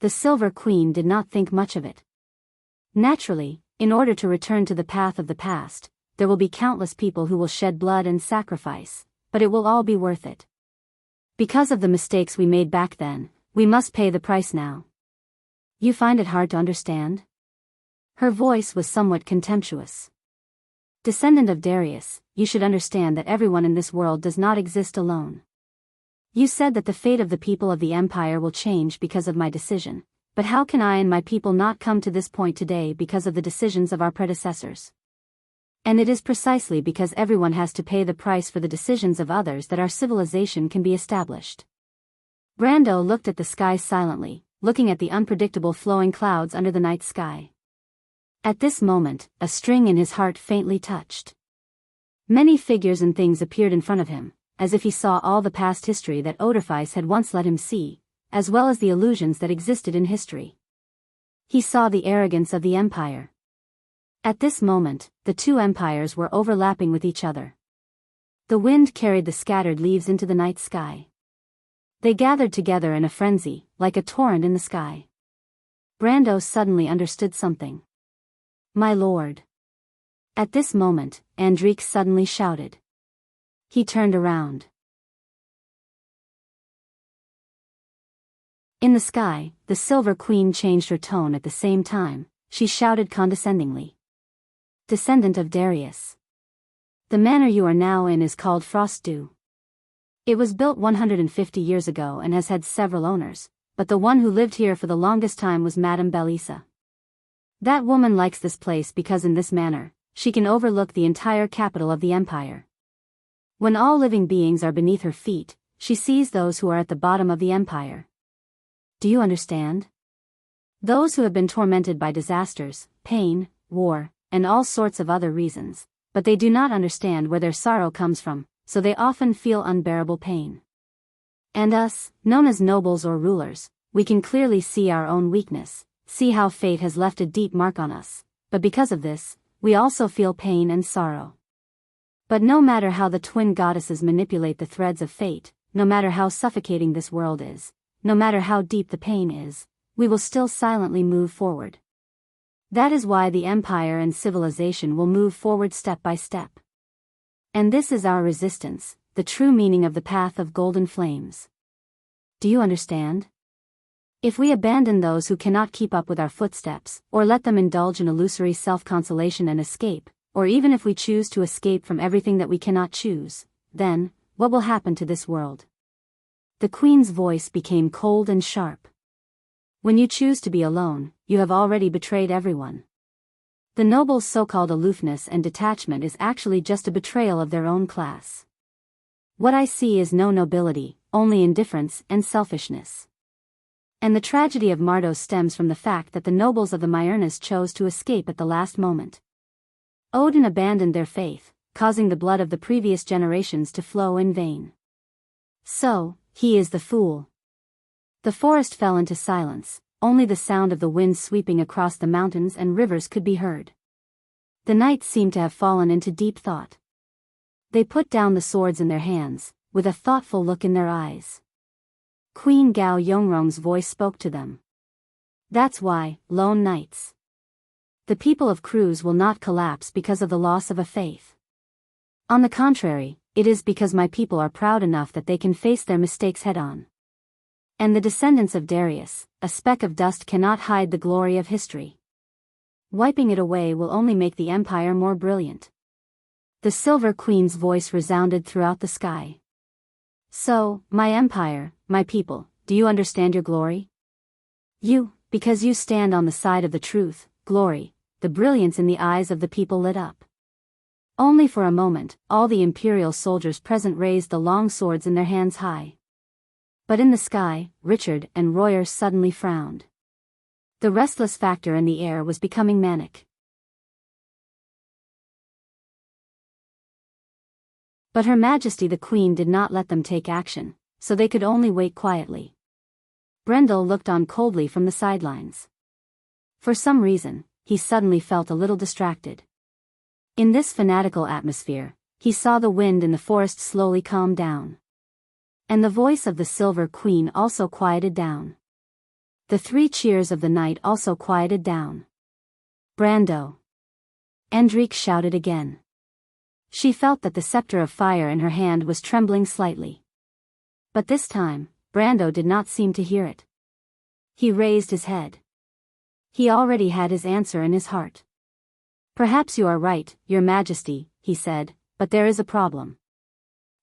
The Silver Queen did not think much of it. Naturally, in order to return to the path of the past, there will be countless people who will shed blood and sacrifice, but it will all be worth it. Because of the mistakes we made back then, we must pay the price now. You find it hard to understand? Her voice was somewhat contemptuous. Descendant of Darius, you should understand that everyone in this world does not exist alone. You said that the fate of the people of the empire will change because of my decision, but how can I and my people not come to this point today because of the decisions of our predecessors? And it is precisely because everyone has to pay the price for the decisions of others that our civilization can be established. Brando looked at the sky silently, looking at the unpredictable flowing clouds under the night sky. At this moment, a string in his heart faintly touched. Many figures and things appeared in front of him, as if he saw all the past history that Odophice had once let him see, as well as the illusions that existed in history. He saw the arrogance of the empire. At this moment, the two empires were overlapping with each other. The wind carried the scattered leaves into the night sky. They gathered together in a frenzy, like a torrent in the sky. Brando suddenly understood something. "My lord." At this moment, Enrich suddenly shouted. He turned around. In the sky, the Silver Queen changed her tone at the same time. She shouted condescendingly. "Descendant of Darius. The manor you are now in is called Frostdew. It was built 150 years ago and has had several owners, but the one who lived here for the longest time was Madame Belisa. That woman likes this place because in this manor, she can overlook the entire capital of the empire. When all living beings are beneath her feet, she sees those who are at the bottom of the empire. Do you understand? Those who have been tormented by disasters, pain, war, and all sorts of other reasons, but they do not understand where their sorrow comes from, so they often feel unbearable pain. And us, known as nobles or rulers, we can clearly see our own weakness, see how fate has left a deep mark on us, but because of this, we also feel pain and sorrow. But no matter how the twin goddesses manipulate the threads of fate, no matter how suffocating this world is, no matter how deep the pain is, we will still silently move forward. That is why the empire and civilization will move forward step by step. And this is our resistance, the true meaning of the path of golden flames. Do you understand? If we abandon those who cannot keep up with our footsteps, or let them indulge in illusory self-consolation and escape, or even if we choose to escape from everything that we cannot choose, then, what will happen to this world? The Queen's voice became cold and sharp. When you choose to be alone, you have already betrayed everyone. The nobles' so-called aloofness and detachment is actually just a betrayal of their own class. What I see is no nobility, only indifference and selfishness. And the tragedy of Mardos stems from the fact that the nobles of the Myrnas chose to escape at the last moment. Odin abandoned their faith, causing the blood of the previous generations to flow in vain. So, he is the fool. The forest fell into silence, only the sound of the wind sweeping across the mountains and rivers could be heard. The knights seemed to have fallen into deep thought. They put down the swords in their hands, with a thoughtful look in their eyes. Queen Gao Yongrong's voice spoke to them. That's why, lone knights. The people of Cruz will not collapse because of the loss of a faith. On the contrary, it is because my people are proud enough that they can face their mistakes head-on. And the descendants of Darius, a speck of dust cannot hide the glory of history. Wiping it away will only make the empire more brilliant. The Silver Queen's voice resounded throughout the sky. So, my empire, my people, do you understand your glory? You, because you stand on the side of the truth, glory, the brilliance in the eyes of the people lit up. Only for a moment, all the imperial soldiers present raised the long swords in their hands high. But in the sky, Richard and Royer suddenly frowned. The restless factor in the air was becoming manic. But Her Majesty the Queen did not let them take action, so they could only wait quietly. Brendel looked on coldly from the sidelines. For some reason, he suddenly felt a little distracted. In this fanatical atmosphere, he saw the wind in the forest slowly calm down. And the voice of the Silver Queen also quieted down. The three cheers of the night also quieted down. Brando! Enrich shouted again. She felt that the scepter of fire in her hand was trembling slightly. But this time, Brando did not seem to hear it. He raised his head. He already had his answer in his heart. Perhaps you are right, Your Majesty, he said, but there is a problem.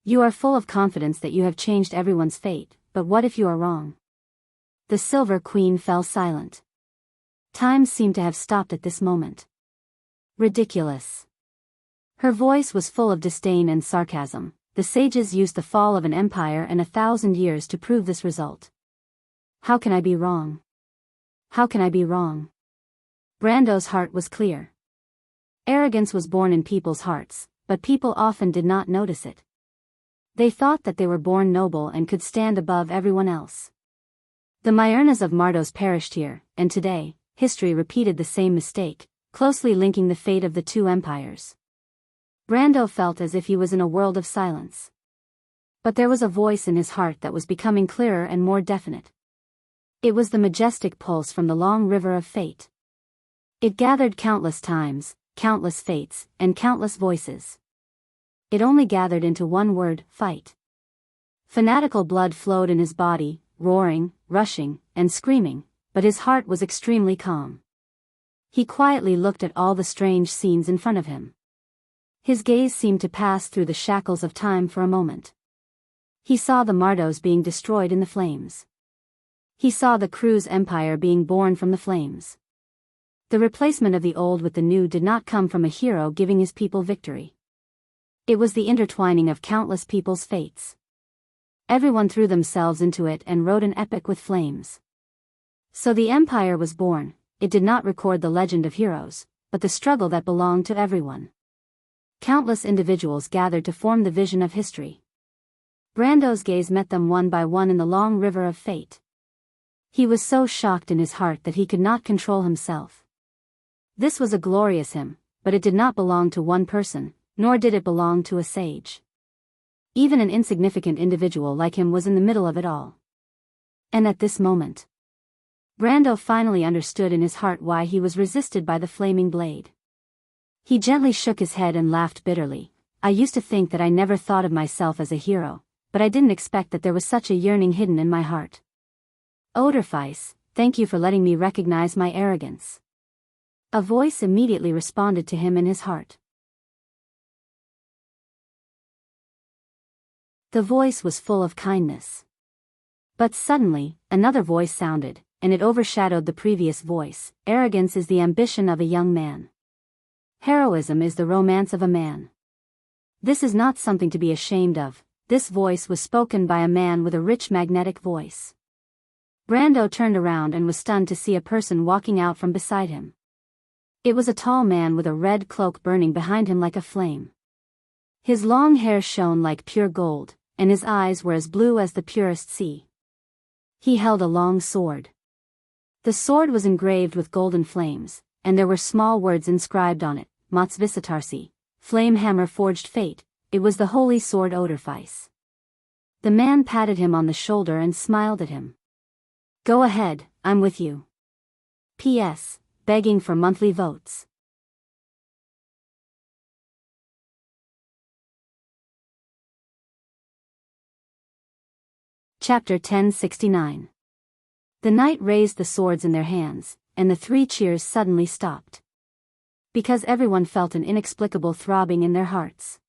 You are full of confidence that you have changed everyone's fate, but what if you are wrong? The Silver Queen fell silent. Time seemed to have stopped at this moment. Ridiculous. Her voice was full of disdain and sarcasm. The sages used the fall of an empire and 1,000 years to prove this result. How can I be wrong? How can I be wrong? Brando's heart was clear. Arrogance was born in people's hearts, but people often did not notice it. They thought that they were born noble and could stand above everyone else. The Myrnas of Mardos perished here, and today, history repeated the same mistake, closely linking the fate of the two empires. Brando felt as if he was in a world of silence. But there was a voice in his heart that was becoming clearer and more definite. It was the majestic pulse from the long river of fate. It gathered countless times, countless fates, and countless voices. It only gathered into one word: fight. Fanatical blood flowed in his body, roaring, rushing, and screaming, but his heart was extremely calm. He quietly looked at all the strange scenes in front of him. His gaze seemed to pass through the shackles of time for a moment. He saw the Mardos being destroyed in the flames. He saw the Cruz Empire being born from the flames. The replacement of the old with the new did not come from a hero giving his people victory. It was the intertwining of countless people's fates. Everyone threw themselves into it and wrote an epic with flames. So the empire was born. It did not record the legend of heroes, but the struggle that belonged to everyone. Countless individuals gathered to form the vision of history. Brando's gaze met them one by one in the long river of fate. He was so shocked in his heart that he could not control himself. This was a glorious hymn, but it did not belong to one person, nor did it belong to a sage. Even an insignificant individual like him was in the middle of it all. And at this moment, Brando finally understood in his heart why he was resisted by the flaming blade. He gently shook his head and laughed bitterly. I used to think that I never thought of myself as a hero, but I didn't expect that there was such a yearning hidden in my heart. Odorfice, thank you for letting me recognize my arrogance. A voice immediately responded to him in his heart. The voice was full of kindness. But suddenly, another voice sounded, and it overshadowed the previous voice. Arrogance is the ambition of a young man. Heroism is the romance of a man. This is not something to be ashamed of. This voice was spoken by a man with a rich magnetic voice. Brando turned around and was stunned to see a person walking out from beside him. It was a tall man with a red cloak burning behind him like a flame. His long hair shone like pure gold, and his eyes were as blue as the purest sea. He held a long sword. The sword was engraved with golden flames, and there were small words inscribed on it: Motsvisitarsi, flame hammer forged fate. It was the holy sword Odorfice. The man patted him on the shoulder and smiled at him. Go ahead, I'm with you. P.S. Begging for monthly votes. Chapter 1069. The knight raised the swords in their hands, and the three cheers suddenly stopped. Because everyone felt an inexplicable throbbing in their hearts.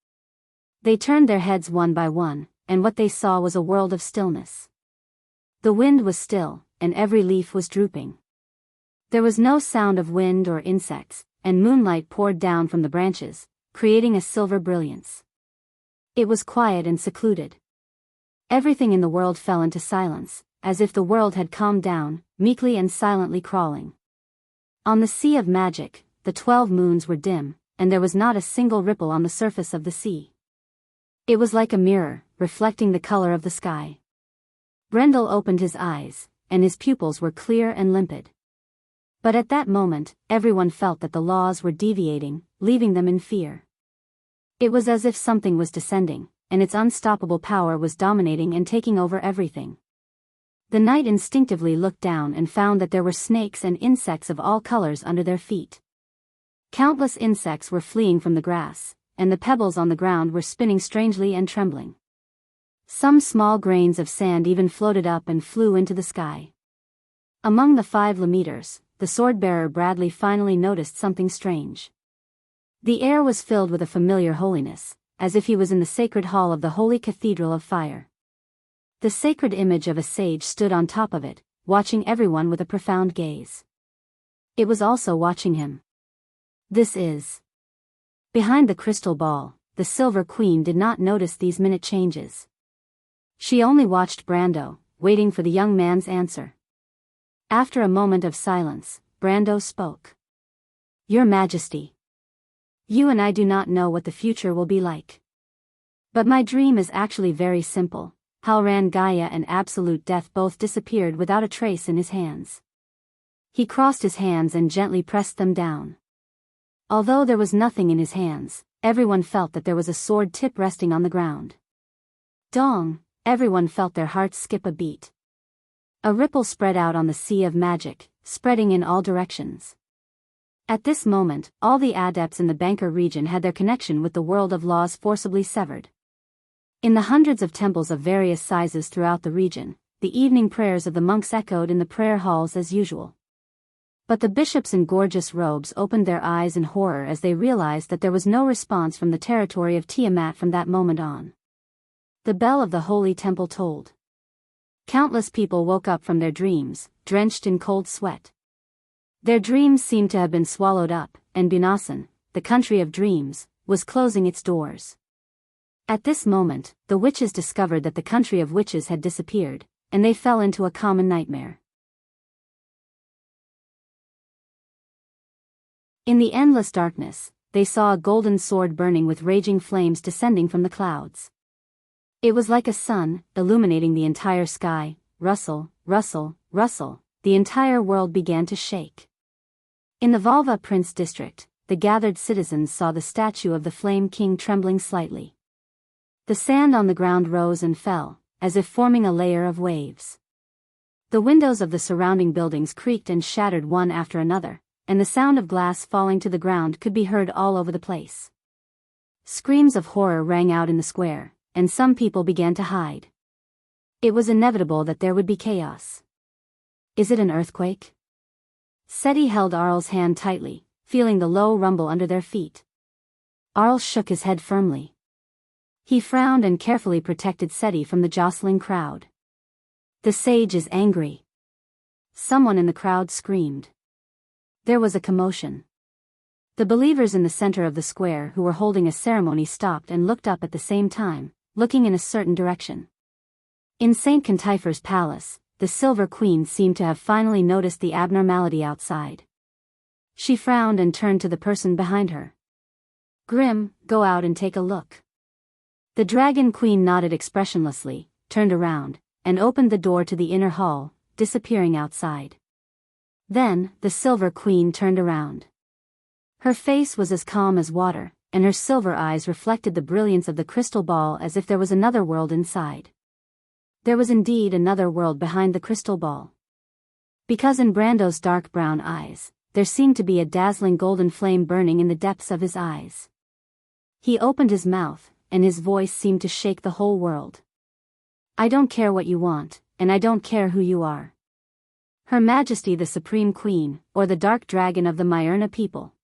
They turned their heads one by one, and what they saw was a world of stillness. The wind was still, and every leaf was drooping. There was no sound of wind or insects, and moonlight poured down from the branches, creating a silver brilliance. It was quiet and secluded. Everything in the world fell into silence, as if the world had calmed down, meekly and silently crawling. On the sea of magic, the 12 moons were dim, and there was not a single ripple on the surface of the sea. It was like a mirror, reflecting the color of the sky. Brendel opened his eyes, and his pupils were clear and limpid. But at that moment, everyone felt that the laws were deviating, leaving them in fear. It was as if something was descending, and its unstoppable power was dominating and taking over everything. The knight instinctively looked down and found that there were snakes and insects of all colors under their feet. Countless insects were fleeing from the grass, and the pebbles on the ground were spinning strangely and trembling. Some small grains of sand even floated up and flew into the sky. Among the 5 Lemeters, the sword-bearer Bradley finally noticed something strange. The air was filled with a familiar holiness, as if he was in the sacred hall of the Holy Cathedral of Fire. The sacred image of a sage stood on top of it, watching everyone with a profound gaze. It was also watching him. This is. Behind the crystal ball, the Silver Queen did not notice these minute changes. She only watched Brando, waiting for the young man's answer. After a moment of silence, Brando spoke. Your Majesty. You and I do not know what the future will be like. But my dream is actually very simple. Halran Gaia and Absolute Death both disappeared without a trace in his hands. He crossed his hands and gently pressed them down. Although there was nothing in his hands, everyone felt that there was a sword tip resting on the ground. Dong! Everyone felt their hearts skip a beat. A ripple spread out on the sea of magic, spreading in all directions. At this moment, all the adepts in the Banker region had their connection with the world of laws forcibly severed. In the hundreds of temples of various sizes throughout the region, the evening prayers of the monks echoed in the prayer halls as usual. But the bishops in gorgeous robes opened their eyes in horror as they realized that there was no response from the territory of Tiamat from that moment on. The bell of the holy temple tolled. Countless people woke up from their dreams, drenched in cold sweat. Their dreams seemed to have been swallowed up, and Bunasan, the country of dreams, was closing its doors. At this moment, the witches discovered that the country of witches had disappeared, and they fell into a common nightmare. In the endless darkness, they saw a golden sword burning with raging flames descending from the clouds. It was like a sun, illuminating the entire sky. Rustle, rustle, rustle, the entire world began to shake. In the Valva Prince district, the gathered citizens saw the statue of the Flame King trembling slightly. The sand on the ground rose and fell, as if forming a layer of waves. The windows of the surrounding buildings creaked and shattered one after another, and the sound of glass falling to the ground could be heard all over the place. Screams of horror rang out in the square, and some people began to hide. It was inevitable that there would be chaos. Is it an earthquake? Seti held Arl's hand tightly, feeling the low rumble under their feet. Arl shook his head firmly. He frowned and carefully protected Seti from the jostling crowd. The sage is angry. Someone in the crowd screamed. There was a commotion. The believers in the center of the square who were holding a ceremony stopped and looked up at the same time, looking in a certain direction. In Saint Cantifer's palace, the Silver Queen seemed to have finally noticed the abnormality outside. She frowned and turned to the person behind her. Grim, go out and take a look. The Dragon Queen nodded expressionlessly, turned around, and opened the door to the inner hall, disappearing outside. Then, the Silver Queen turned around. Her face was as calm as water, and her silver eyes reflected the brilliance of the crystal ball as if there was another world inside. There was indeed another world behind the crystal ball. Because in Brando's dark brown eyes, there seemed to be a dazzling golden flame burning in the depths of his eyes. He opened his mouth, and his voice seemed to shake the whole world. I don't care what you want, and I don't care who you are. Her Majesty the Supreme Queen, or the Dark Dragon of the Myrna people.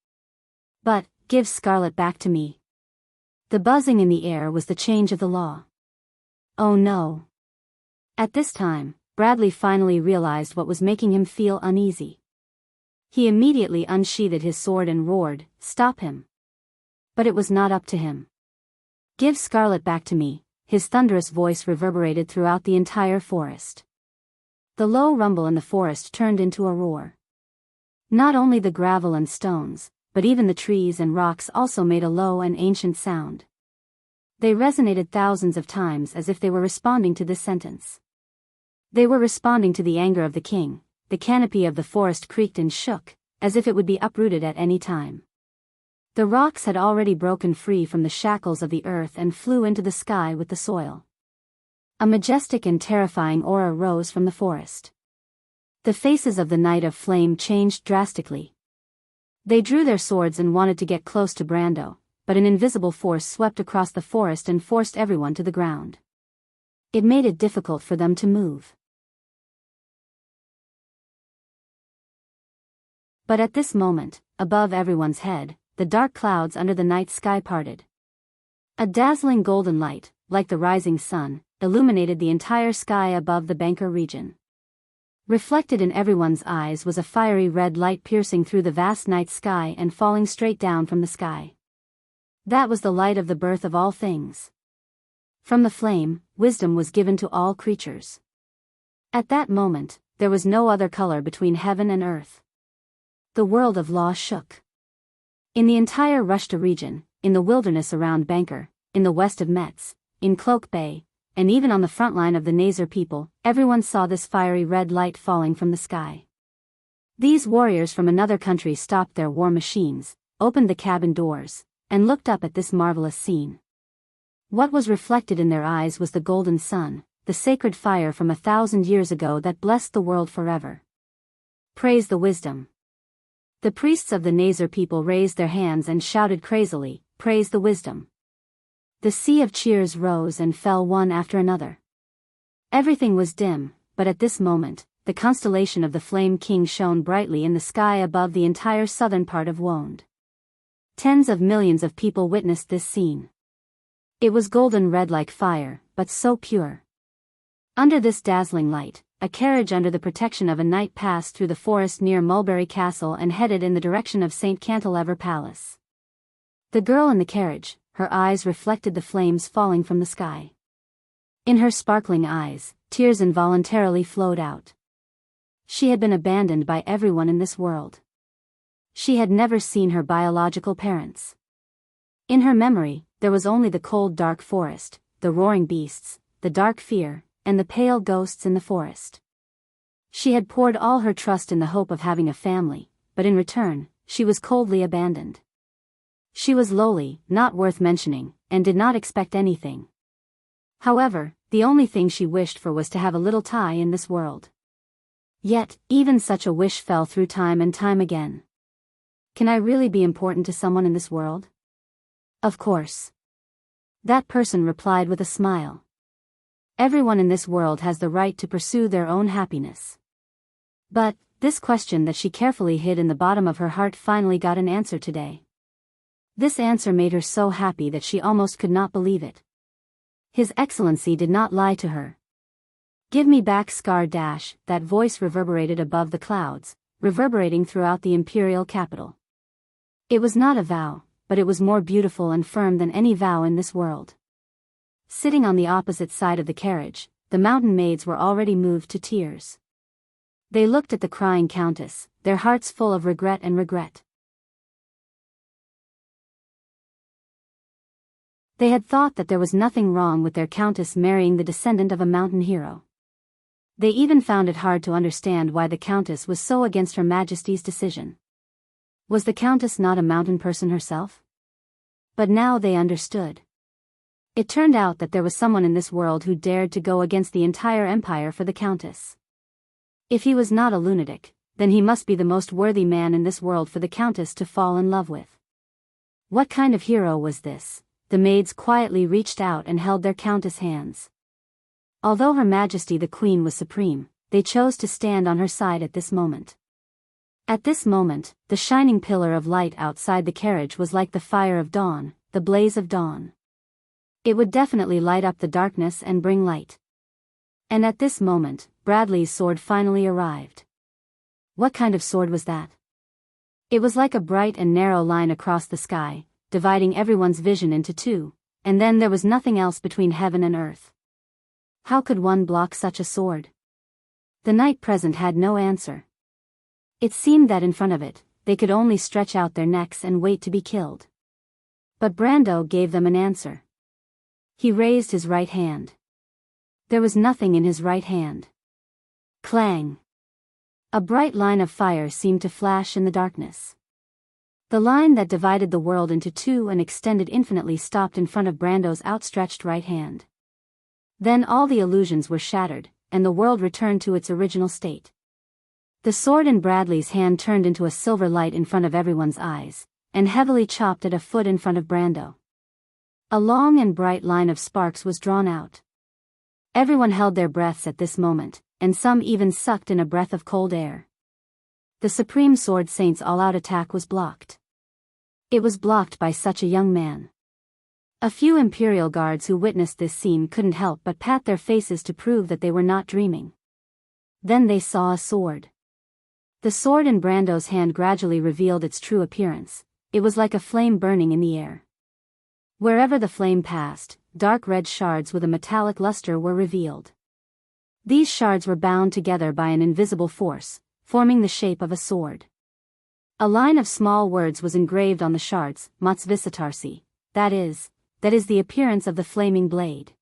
But, give Scarlet back to me. The buzzing in the air was the change of the law. Oh no. At this time, Bradley finally realized what was making him feel uneasy. He immediately unsheathed his sword and roared, "Stop him!" But it was not up to him. Give Scarlet back to me, his thunderous voice reverberated throughout the entire forest. The low rumble in the forest turned into a roar. Not only the gravel and stones, but even the trees and rocks also made a low and ancient sound. They resonated thousands of times as if they were responding to this sentence. They were responding to the anger of the king. The canopy of the forest creaked and shook, as if it would be uprooted at any time. The rocks had already broken free from the shackles of the earth and flew into the sky with the soil. A majestic and terrifying aura rose from the forest. The faces of the Knight of Flame changed drastically. They drew their swords and wanted to get close to Brando, but an invisible force swept across the forest and forced everyone to the ground. It made it difficult for them to move. But at this moment, above everyone's head, the dark clouds under the night sky parted. A dazzling golden light, like the rising sun, illuminated the entire sky above the Banker region. Reflected in everyone's eyes was a fiery red light piercing through the vast night sky and falling straight down from the sky. That was the light of the birth of all things. From the flame, wisdom was given to all creatures. At that moment, there was no other color between heaven and earth. The world of law shook. In the entire Rushta region, in the wilderness around Banker, in the west of Metz, in Cloak Bay, and even on the front line of the Nazar people, everyone saw this fiery red light falling from the sky. These warriors from another country stopped their war machines, opened the cabin doors, and looked up at this marvelous scene. What was reflected in their eyes was the golden sun, the sacred fire from 1,000 years ago that blessed the world forever. Praise the wisdom. The priests of the Nazar people raised their hands and shouted crazily, praise the wisdom. The sea of cheers rose and fell one after another. Everything was dim, but at this moment, the constellation of the Flame King shone brightly in the sky above the entire southern part of Wonde. Tens of millions of people witnessed this scene. It was golden red like fire, but so pure. Under this dazzling light, a carriage under the protection of a knight passed through the forest near Mulberry Castle and headed in the direction of St. Cantilever Palace. The girl in the carriage, her eyes reflected the flames falling from the sky. In her sparkling eyes, tears involuntarily flowed out. She had been abandoned by everyone in this world. She had never seen her biological parents. In her memory, there was only the cold dark forest, the roaring beasts, the dark fear, and the pale ghosts in the forest. She had poured all her trust in the hope of having a family, but in return, she was coldly abandoned. She was lowly, not worth mentioning, and did not expect anything. However, the only thing she wished for was to have a little tie in this world. Yet, even such a wish fell through time and time again. Can I really be important to someone in this world? Of course. That person replied with a smile. Everyone in this world has the right to pursue their own happiness. But, this question that she carefully hid in the bottom of her heart finally got an answer today. This answer made her so happy that she almost could not believe it. His Excellency did not lie to her. Give me back Scar Dash, that voice reverberated above the clouds, reverberating throughout the imperial capital. It was not a vow, but it was more beautiful and firm than any vow in this world. Sitting on the opposite side of the carriage, the mountain maids were already moved to tears. They looked at the crying countess, their hearts full of regret and regret. They had thought that there was nothing wrong with their countess marrying the descendant of a mountain hero. They even found it hard to understand why the countess was so against Her Majesty's decision. Was the countess not a mountain person herself? But now they understood. It turned out that there was someone in this world who dared to go against the entire empire for the countess. If he was not a lunatic, then he must be the most worthy man in this world for the countess to fall in love with. What kind of hero was this? The maids quietly reached out and held their countess' hands. Although Her Majesty the Queen was supreme, they chose to stand on her side at this moment. At this moment, the shining pillar of light outside the carriage was like the fire of dawn, the blaze of dawn. It would definitely light up the darkness and bring light. And at this moment, Bradley's sword finally arrived. What kind of sword was that? It was like a bright and narrow line across the sky, dividing everyone's vision into two, and then there was nothing else between heaven and earth. How could one block such a sword? The knight present had no answer. It seemed that in front of it, they could only stretch out their necks and wait to be killed. But Brando gave them an answer. He raised his right hand. There was nothing in his right hand. Clang! A bright line of fire seemed to flash in the darkness. The line that divided the world into two and extended infinitely stopped in front of Brando's outstretched right hand. Then all the illusions were shattered, and the world returned to its original state. The sword in Bradley's hand turned into a silver light in front of everyone's eyes, and heavily chopped at a foot in front of Brando. A long and bright line of sparks was drawn out. Everyone held their breaths at this moment, and some even sucked in a breath of cold air. The Supreme Sword Saint's all-out attack was blocked. It was blocked by such a young man. A few Imperial guards who witnessed this scene couldn't help but pat their faces to prove that they were not dreaming. Then they saw a sword. The sword in Brando's hand gradually revealed its true appearance. It was like a flame burning in the air. Wherever the flame passed, dark red shards with a metallic luster were revealed. These shards were bound together by an invisible force, forming the shape of a sword. A line of small words was engraved on the shards, Motsvisitarsi, that is the appearance of the flaming blade.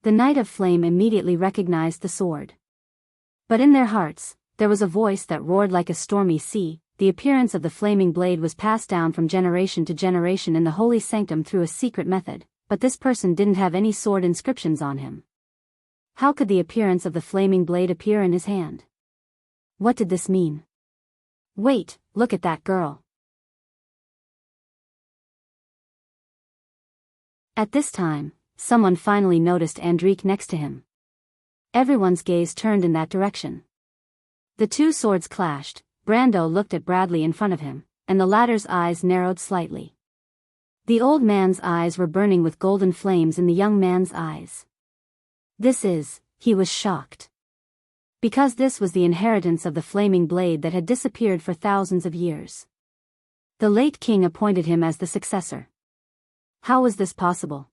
The Knight of Flame immediately recognized the sword. But in their hearts, there was a voice that roared like a stormy sea, the appearance of the flaming blade was passed down from generation to generation in the holy sanctum through a secret method, but this person didn't have any sword inscriptions on him. How could the appearance of the flaming blade appear in his hand? What did this mean? Wait, look at that girl. At this time, someone finally noticed Enrich next to him. Everyone's gaze turned in that direction. The two swords clashed. Brando looked at Bradley in front of him, and the latter's eyes narrowed slightly. The old man's eyes were burning with golden flames in the young man's eyes. He was shocked. Because this was the inheritance of the flaming blade that had disappeared for thousands of years. The late king appointed him as the successor. How was this possible?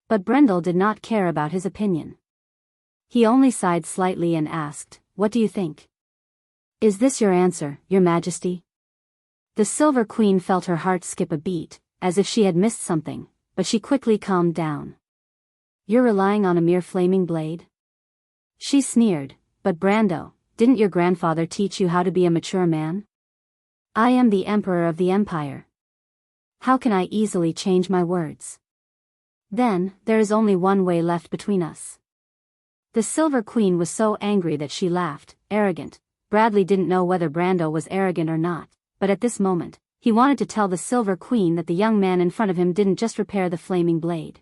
But Brendel did not care about his opinion. He only sighed slightly and asked, "What do you think?" "Is this your answer, your majesty?" The Silver Queen felt her heart skip a beat, as if she had missed something, but she quickly calmed down. "You're relying on a mere flaming blade?" She sneered, "But Brando, didn't your grandfather teach you how to be a mature man?" "I am the emperor of the empire. How can I easily change my words?" "Then, there is only one way left between us." The Silver Queen was so angry that she laughed, arrogant. Bradley didn't know whether Brando was arrogant or not, but at this moment, he wanted to tell the Silver Queen that the young man in front of him didn't just repair the flaming blade.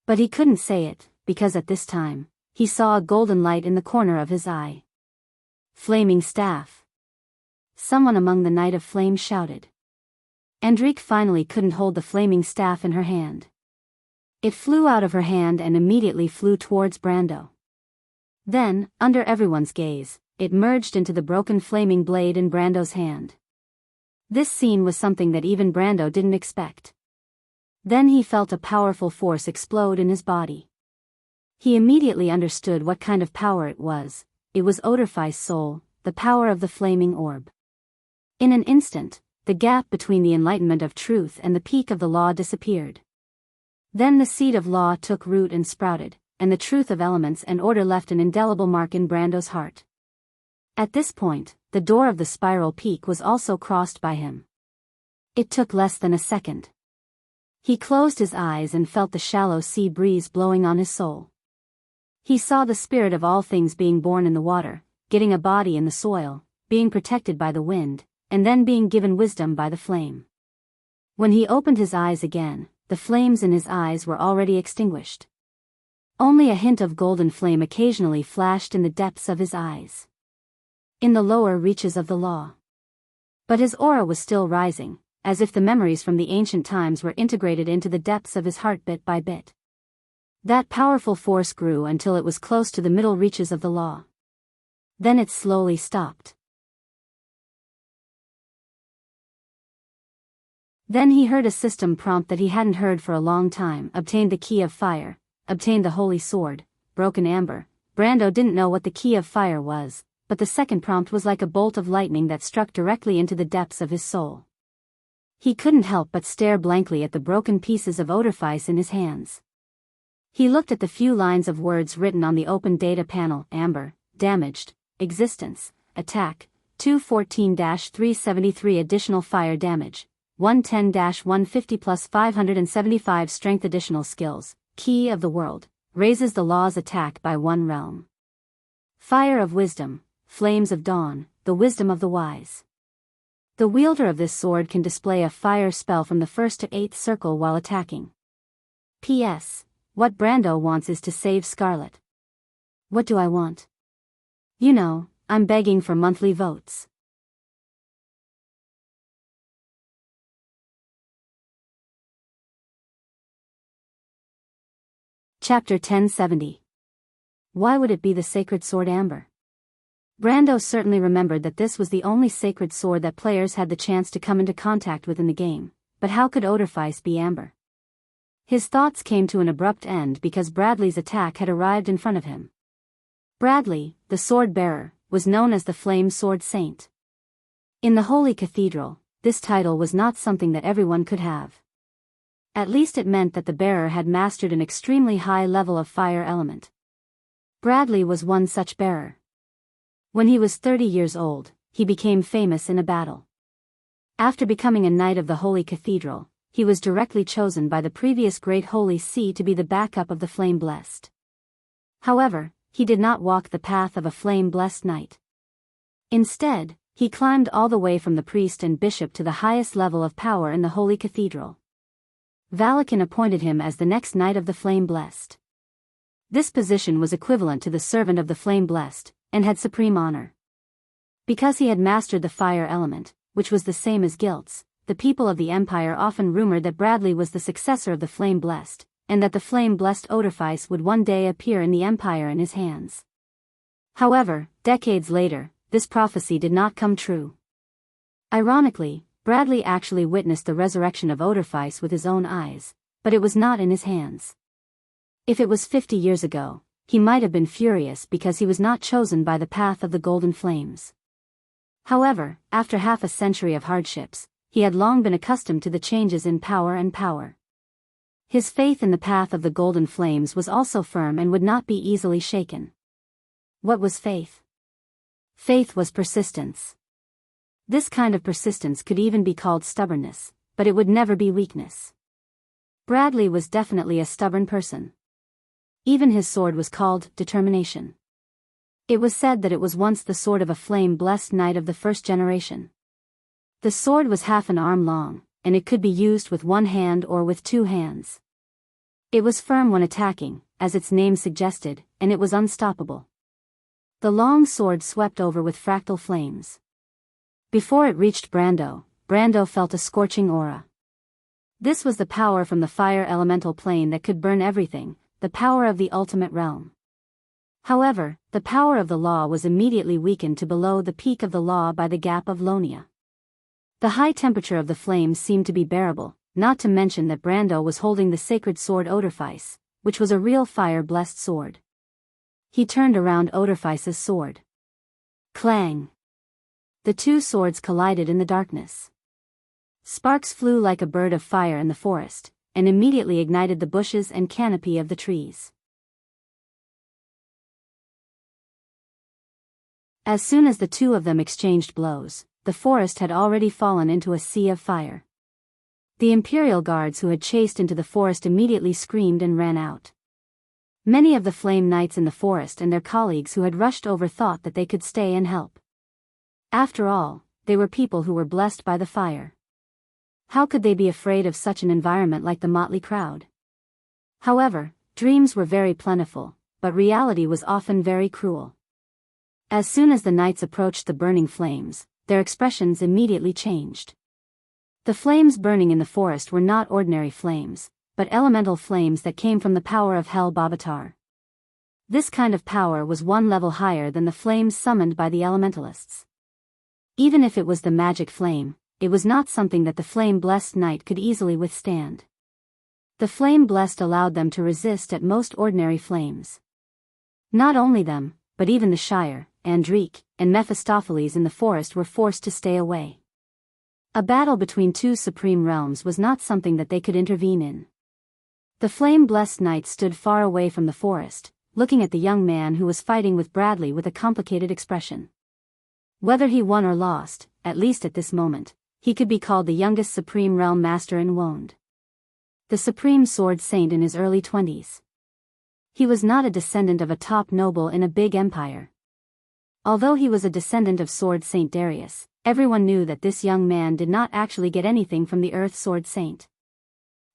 But he couldn't say it, because at this time, he saw a golden light in the corner of his eye. Flaming staff. Someone among the Night of Flame shouted. Enrich finally couldn't hold the flaming staff in her hand. It flew out of her hand and immediately flew towards Brando. Then, under everyone's gaze, it merged into the broken flaming blade in Brando's hand. This scene was something that even Brando didn't expect. Then he felt a powerful force explode in his body. He immediately understood what kind of power it was. It was Odorfei's soul, the power of the flaming orb. In an instant, the gap between the enlightenment of truth and the peak of the law disappeared. Then the seed of law took root and sprouted, and the truth of elements and order left an indelible mark in Brando's heart. At this point, the door of the spiral peak was also crossed by him. It took less than a second. He closed his eyes and felt the shallow sea breeze blowing on his soul. He saw the spirit of all things being born in the water, getting a body in the soil, being protected by the wind, and then being given wisdom by the flame. When he opened his eyes again, the flames in his eyes were already extinguished. Only a hint of golden flame occasionally flashed in the depths of his eyes. In the lower reaches of the law. But his aura was still rising, as if the memories from the ancient times were integrated into the depths of his heart bit by bit. That powerful force grew until it was close to the middle reaches of the law. Then it slowly stopped. Then he heard a system prompt that he hadn't heard for a long time. Obtained the key of fire, obtained the holy sword, broken amber. Brando didn't know what the key of fire was, but the second prompt was like a bolt of lightning that struck directly into the depths of his soul. He couldn't help but stare blankly at the broken pieces of Odorfeis in his hands. He looked at the few lines of words written on the open data panel: amber, damaged, existence, attack, 214-373 additional fire damage, 110-150 plus 575 strength additional skills, key of the world, raises the law's attack by 1 realm. Fire of wisdom, flames of dawn, the wisdom of the wise. The wielder of this sword can display a fire spell from the 1st to 8th circle while attacking. P.S. What Brando wants is to save Scarlet. What do I want? You know, I'm begging for monthly votes. Chapter 1070. Why would it be the sacred sword amber? Brando certainly remembered that this was the only sacred sword that players had the chance to come into contact with in the game, but how could Odorfeis be amber? His thoughts came to an abrupt end because Bradley's attack had arrived in front of him. Bradley, the sword bearer, was known as the Flame Sword Saint. In the Holy Cathedral, this title was not something that everyone could have. At least it meant that the bearer had mastered an extremely high level of fire element. Bradley was one such bearer. When he was 30 years old, he became famous in a battle. After becoming a knight of the Holy Cathedral, he was directly chosen by the previous Great Holy See to be the backup of the Flame-Blessed. However, he did not walk the path of a flame-blessed knight. Instead, he climbed all the way from the priest and bishop to the highest level of power in the Holy Cathedral. Vatican appointed him as the next Knight of the Flame-Blessed. This position was equivalent to the servant of the Flame-Blessed, and had supreme honor. Because he had mastered the fire element, which was the same as Gilt's, the people of the empire often rumored that Bradley was the successor of the Flame-Blessed, and that the Flame-Blessed Odorfice would one day appear in the empire in his hands. However, decades later, this prophecy did not come true. Ironically, Bradley actually witnessed the resurrection of Odorfice with his own eyes, but it was not in his hands. If it was 50 years ago, he might have been furious because he was not chosen by the path of the golden flames. However, after half a century of hardships, he had long been accustomed to the changes in power and power. His faith in the path of the golden flames was also firm and would not be easily shaken. What was faith? Faith was persistence. This kind of persistence could even be called stubbornness, but it would never be weakness. Bradley was definitely a stubborn person. Even his sword was called determination. It was said that it was once the sword of a flame-blessed knight of the first generation. The sword was half an arm long, and it could be used with one hand or with two hands. It was firm when attacking, as its name suggested, and it was unstoppable. The long sword swept over with fractal flames. Before it reached Brando felt a scorching aura. This was the power from the fire elemental plane that could burn everything, the power of the ultimate realm. However, the power of the law was immediately weakened to below the peak of the law by the gap of Lonia. The high temperature of the flames seemed to be bearable, not to mention that Brando was holding the sacred sword Odorfice, which was a real fire-blessed sword. He turned around Odorfice's sword. Clang! The two swords collided in the darkness. Sparks flew like a bird of fire in the forest, and immediately ignited the bushes and canopy of the trees. As soon as the two of them exchanged blows, the forest had already fallen into a sea of fire. The Imperial guards who had chased into the forest immediately screamed and ran out. Many of the Flame Knights in the forest and their colleagues who had rushed over thought that they could stay and help. After all, they were people who were blessed by the fire. How could they be afraid of such an environment like the motley crowd? However, dreams were very plentiful, but reality was often very cruel. As soon as the knights approached the burning flames, their expressions immediately changed. The flames burning in the forest were not ordinary flames, but elemental flames that came from the power of Hell Babatar. This kind of power was one level higher than the flames summoned by the elementalists. Even if it was the magic flame, it was not something that the flame-blessed knight could easily withstand. The flame-blessed allowed them to resist at most ordinary flames. Not only them, but even the Shire, Andrique, and Mephistopheles in the forest were forced to stay away. A battle between two supreme realms was not something that they could intervene in. The flame-blessed knight stood far away from the forest, looking at the young man who was fighting with Bradley with a complicated expression. Whether he won or lost, at least at this moment, he could be called the youngest Supreme Realm Master in Wonde. The Supreme Sword Saint in his early 20s. He was not a descendant of a top noble in a big empire. Although he was a descendant of Sword Saint Darius, everyone knew that this young man did not actually get anything from the Earth Sword Saint.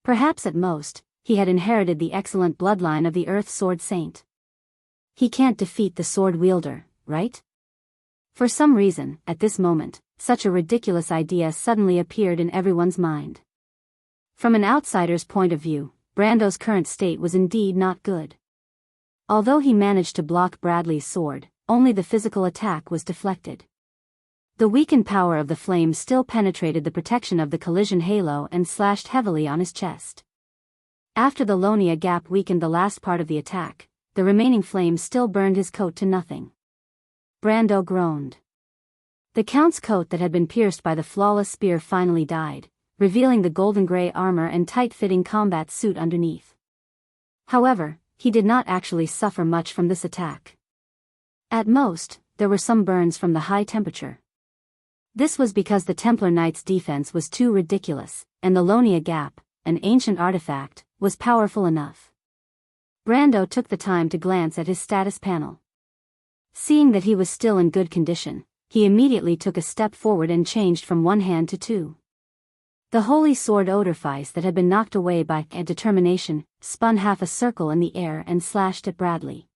Perhaps at most, he had inherited the excellent bloodline of the Earth Sword Saint. He can't defeat the sword wielder, right? For some reason, at this moment, such a ridiculous idea suddenly appeared in everyone's mind. From an outsider's point of view, Brando's current state was indeed not good. Although he managed to block Bradley's sword, only the physical attack was deflected. The weakened power of the flame still penetrated the protection of the collision halo and slashed heavily on his chest. After the Lonia gap weakened the last part of the attack, the remaining flame still burned his coat to nothing. Brando groaned. The Count's coat that had been pierced by the flawless spear finally died, revealing the golden gray armor and tight-fitting combat suit underneath. However, he did not actually suffer much from this attack. At most, there were some burns from the high temperature. This was because the Templar Knight's defense was too ridiculous, and the Lonia Gap, an ancient artifact, was powerful enough. Brando took the time to glance at his status panel. Seeing that he was still in good condition, he immediately took a step forward and changed from one hand to two. The holy sword Odorfice that had been knocked away by a determination, spun half a circle in the air and slashed at Bradley.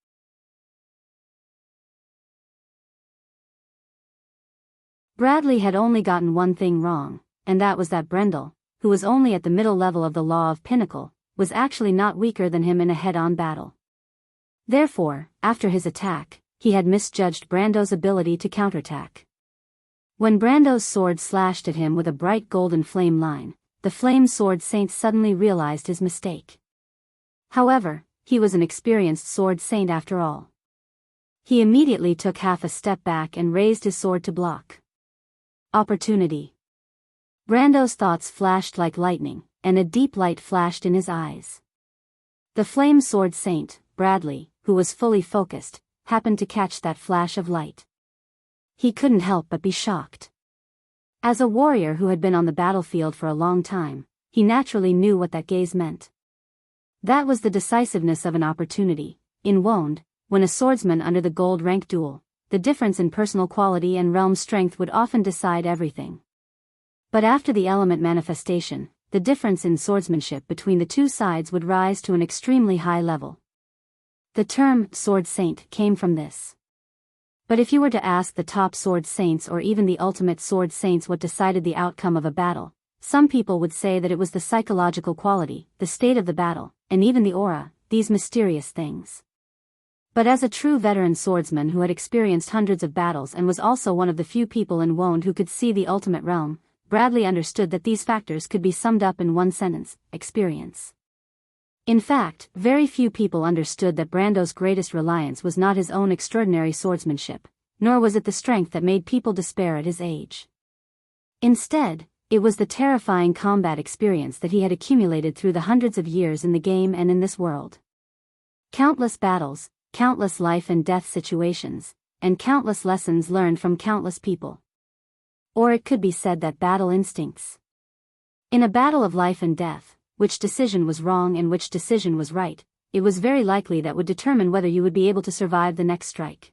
Bradley had only gotten one thing wrong, and that was that Brendel, who was only at the middle level of the Law of Pinnacle, was actually not weaker than him in a head-on battle. Therefore, after his attack, he had misjudged Brando's ability to counterattack. When Brando's sword slashed at him with a bright golden flame line, the Flame Sword Saint suddenly realized his mistake. However, he was an experienced sword saint after all. He immediately took half a step back and raised his sword to block. Opportunity. Brando's thoughts flashed like lightning, and a deep light flashed in his eyes. The Flame Sword Saint, Bradley, who was fully focused, happened to catch that flash of light. He couldn't help but be shocked. As a warrior who had been on the battlefield for a long time, he naturally knew what that gaze meant. That was the decisiveness of an opportunity. In Wound, when a swordsman under the gold rank duel, the difference in personal quality and realm strength would often decide everything. But after the element manifestation, the difference in swordsmanship between the two sides would rise to an extremely high level. The term Sword Saint came from this. But if you were to ask the top sword saints or even the ultimate sword saints what decided the outcome of a battle, some people would say that it was the psychological quality, the state of the battle, and even the aura, these mysterious things. But as a true veteran swordsman who had experienced hundreds of battles and was also one of the few people in Wound who could see the ultimate realm, Bradley understood that these factors could be summed up in one sentence: experience. In fact, very few people understood that Brando's greatest reliance was not his own extraordinary swordsmanship, nor was it the strength that made people despair at his age. Instead, it was the terrifying combat experience that he had accumulated through the hundreds of years in the game and in this world. Countless battles, countless life and death situations, and countless lessons learned from countless people. Or it could be said that battle instincts. In a battle of life and death, which decision was wrong and which decision was right, it was very likely that would determine whether you would be able to survive the next strike.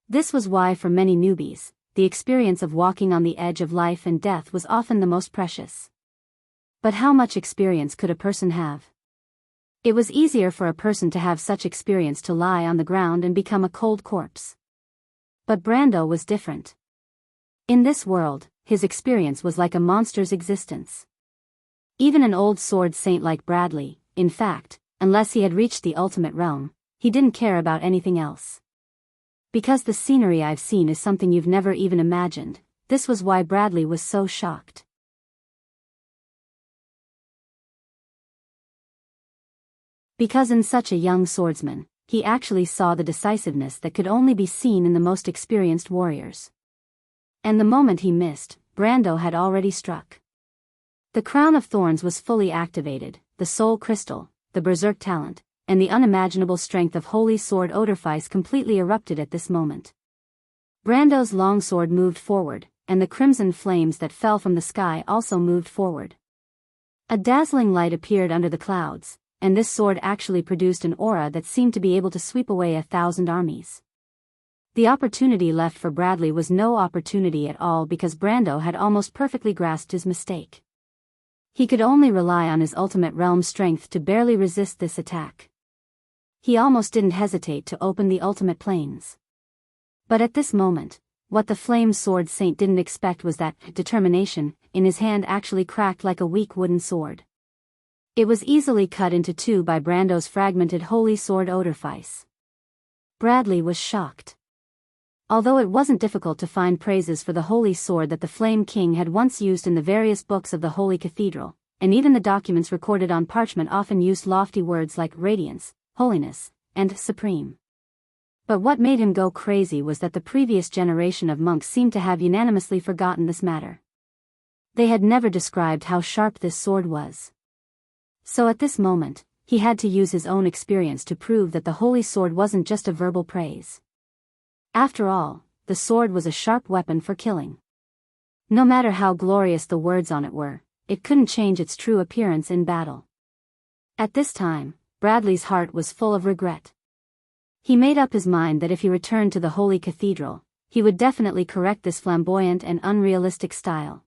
This was why for many newbies, the experience of walking on the edge of life and death was often the most precious. But how much experience could a person have? It was easier for a person to have such experience to lie on the ground and become a cold corpse. But Brando was different. In this world, his experience was like a monster's existence. Even an old sword saint like Bradley, in fact, unless he had reached the ultimate realm, he didn't care about anything else. Because the scenery I've seen is something you've never even imagined, this was why Bradley was so shocked. Because in such a young swordsman, he actually saw the decisiveness that could only be seen in the most experienced warriors. And the moment he missed, Brando had already struck. The Crown of Thorns was fully activated, the Soul Crystal, the Berserk talent, and the unimaginable strength of Holy Sword Odorfice completely erupted at this moment. Brando's longsword moved forward, and the crimson flames that fell from the sky also moved forward. A dazzling light appeared under the clouds, and this sword actually produced an aura that seemed to be able to sweep away 1,000 armies. The opportunity left for Bradley was no opportunity at all because Brando had almost perfectly grasped his mistake. He could only rely on his ultimate realm strength to barely resist this attack. He almost didn't hesitate to open the ultimate planes. But at this moment, what the Flame Sword Saint didn't expect was that determination in his hand actually cracked like a weak wooden sword. It was easily cut into two by Brando's fragmented Holy Sword Odorfice. Bradley was shocked. Although it wasn't difficult to find praises for the holy sword that the Flame King had once used in the various books of the Holy Cathedral, and even the documents recorded on parchment often used lofty words like radiance, holiness, and supreme. But what made him go crazy was that the previous generation of monks seemed to have unanimously forgotten this matter. They had never described how sharp this sword was. So at this moment, he had to use his own experience to prove that the holy sword wasn't just a verbal praise. After all, the sword was a sharp weapon for killing. No matter how glorious the words on it were, it couldn't change its true appearance in battle. At this time, Bradley's heart was full of regret. He made up his mind that if he returned to the Holy Cathedral, he would definitely correct this flamboyant and unrealistic style.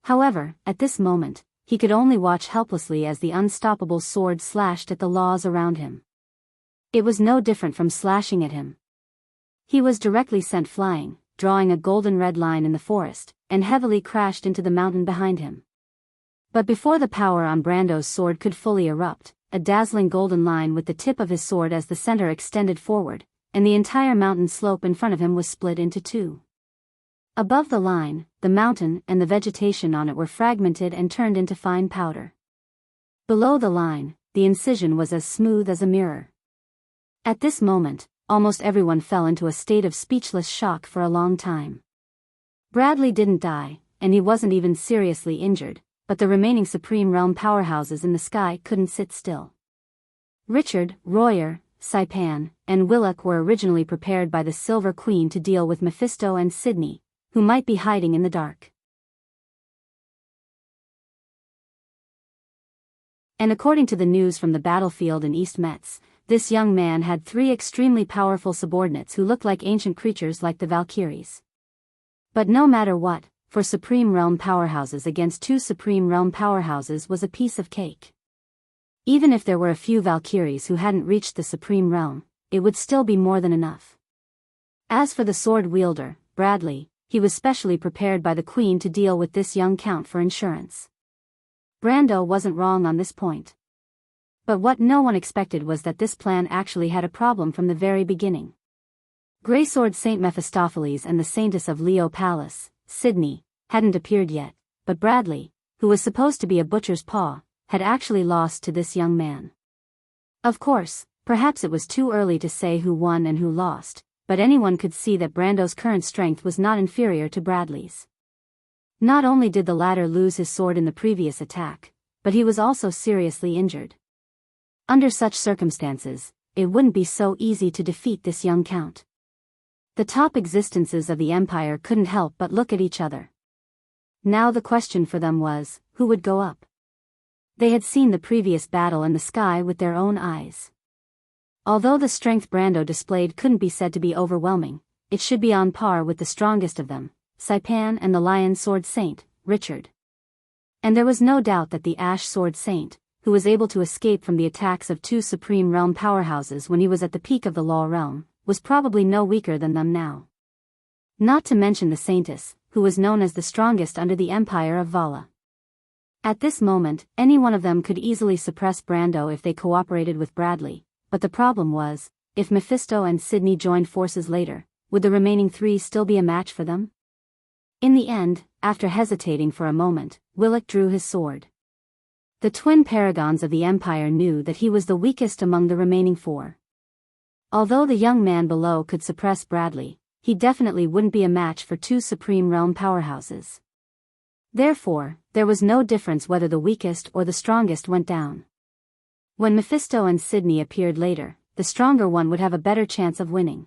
However, at this moment, he could only watch helplessly as the unstoppable sword slashed at the laws around him. It was no different from slashing at him. He was directly sent flying, drawing a golden red line in the forest, and heavily crashed into the mountain behind him. But before the power on Brando's sword could fully erupt, a dazzling golden line with the tip of his sword as the center extended forward, and the entire mountain slope in front of him was split into two. Above the line, the mountain and the vegetation on it were fragmented and turned into fine powder. Below the line, the incision was as smooth as a mirror. At this moment, almost everyone fell into a state of speechless shock for a long time. Bradley didn't die, and he wasn't even seriously injured, but the remaining Supreme Realm powerhouses in the sky couldn't sit still. Richard, Royer, Saipan, and Willock were originally prepared by the Silver Queen to deal with Mephisto and Sydney, who might be hiding in the dark. And according to the news from the battlefield in East Metz, this young man had 3 extremely powerful subordinates who looked like ancient creatures like the Valkyries. But no matter what, for Supreme Realm powerhouses against 2 Supreme Realm powerhouses was a piece of cake. Even if there were a few Valkyries who hadn't reached the Supreme Realm, it would still be more than enough. As for the sword wielder, Bradley, he was specially prepared by the Queen to deal with this young count for insurance. Brando wasn't wrong on this point. But what no one expected was that this plan actually had a problem from the very beginning. Greysword Saint Mephistopheles and the Saintess of Leo Palace, Sydney, hadn't appeared yet, but Bradley, who was supposed to be a butcher's paw, had actually lost to this young man. Of course, perhaps it was too early to say who won and who lost, but anyone could see that Brando's current strength was not inferior to Bradley's. Not only did the latter lose his sword in the previous attack, but he was also seriously injured. Under such circumstances, it wouldn't be so easy to defeat this young count. The top existences of the Empire couldn't help but look at each other. Now the question for them was, who would go up? They had seen the previous battle in the sky with their own eyes. Although the strength Brando displayed couldn't be said to be overwhelming, it should be on par with the strongest of them, Saipan and the Lion Sword Saint, Richard. And there was no doubt that the Ash Sword Saint, who was able to escape from the attacks of 2 Supreme Realm powerhouses when he was at the peak of the Law Realm, was probably no weaker than them now. Not to mention the Saintess, who was known as the strongest under the Empire of Vala. At this moment, any one of them could easily suppress Brando if they cooperated with Bradley, but the problem was, if Mephisto and Sydney joined forces later, would the remaining 3 still be a match for them? In the end, after hesitating for a moment, Willock drew his sword. The twin paragons of the Empire knew that he was the weakest among the remaining 4. Although the young man below could suppress Bradley, he definitely wouldn't be a match for 2 Supreme Realm powerhouses. Therefore, there was no difference whether the weakest or the strongest went down. When Mephisto and Sydney appeared later, the stronger one would have a better chance of winning.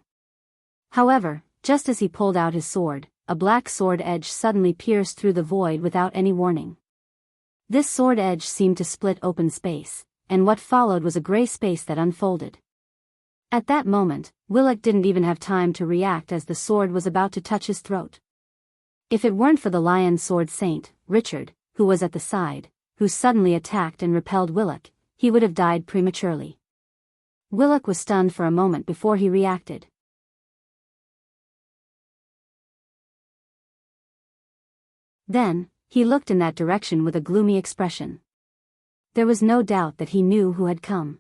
However, just as he pulled out his sword, a black sword edge suddenly pierced through the void without any warning. This sword edge seemed to split open space, and what followed was a gray space that unfolded. At that moment, Willock didn't even have time to react as the sword was about to touch his throat. If it weren't for the Lion Sword Saint, Richard, who was at the side, who suddenly attacked and repelled Willock, he would have died prematurely. Willock was stunned for a moment before he reacted. Then, he looked in that direction with a gloomy expression. There was no doubt that he knew who had come.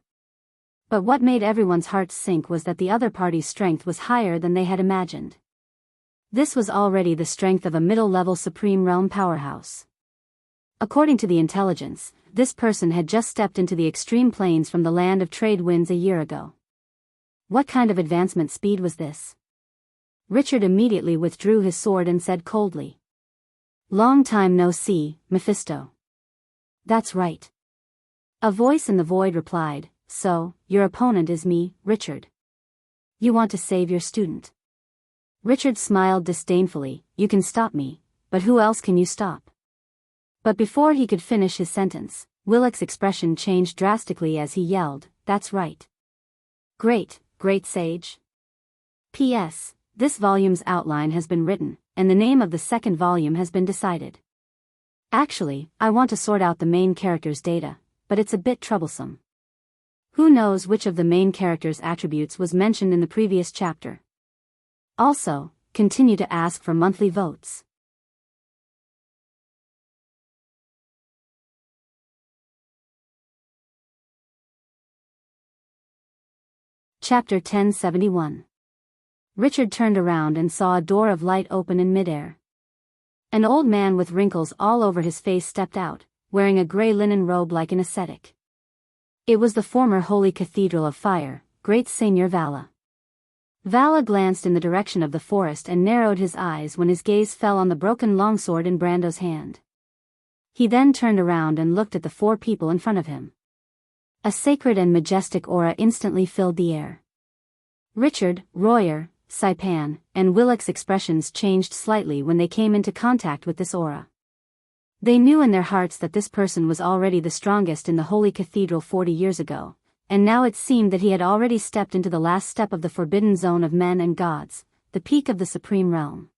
But what made everyone's hearts sink was that the other party's strength was higher than they had imagined. This was already the strength of a middle-level Supreme Realm powerhouse. According to the intelligence, this person had just stepped into the extreme plains from the land of trade winds a year ago. What kind of advancement speed was this? Richard immediately withdrew his sword and said coldly, "Long time no see, Mephisto." "That's right." A voice in the void replied, "So, your opponent is me, Richard. You want to save your student." Richard smiled disdainfully, "You can stop me, but who else can you stop? But before he could finish his sentence, Willock's expression changed drastically as he yelled, "That's right. Great, great sage. P.S. This volume's outline has been written, and the name of the second volume has been decided. Actually, I want to sort out the main character's data, but it's a bit troublesome. Who knows which of the main character's attributes was mentioned in the previous chapter? Also, continue to ask for monthly votes." Chapter 1071. Richard turned around and saw a door of light open in midair. An old man with wrinkles all over his face stepped out, wearing a gray linen robe like an ascetic. It was the former Holy Cathedral of Fire, Great Seigneur Vala. Vala glanced in the direction of the forest and narrowed his eyes when his gaze fell on the broken longsword in Brando's hand. He then turned around and looked at the four people in front of him. A sacred and majestic aura instantly filled the air. Richard, Royer, Saipan, and Willock's expressions changed slightly when they came into contact with this aura. They knew in their hearts that this person was already the strongest in the Holy Cathedral 40 years ago, and now it seemed that he had already stepped into the last step of the forbidden zone of men and gods, the peak of the supreme realm.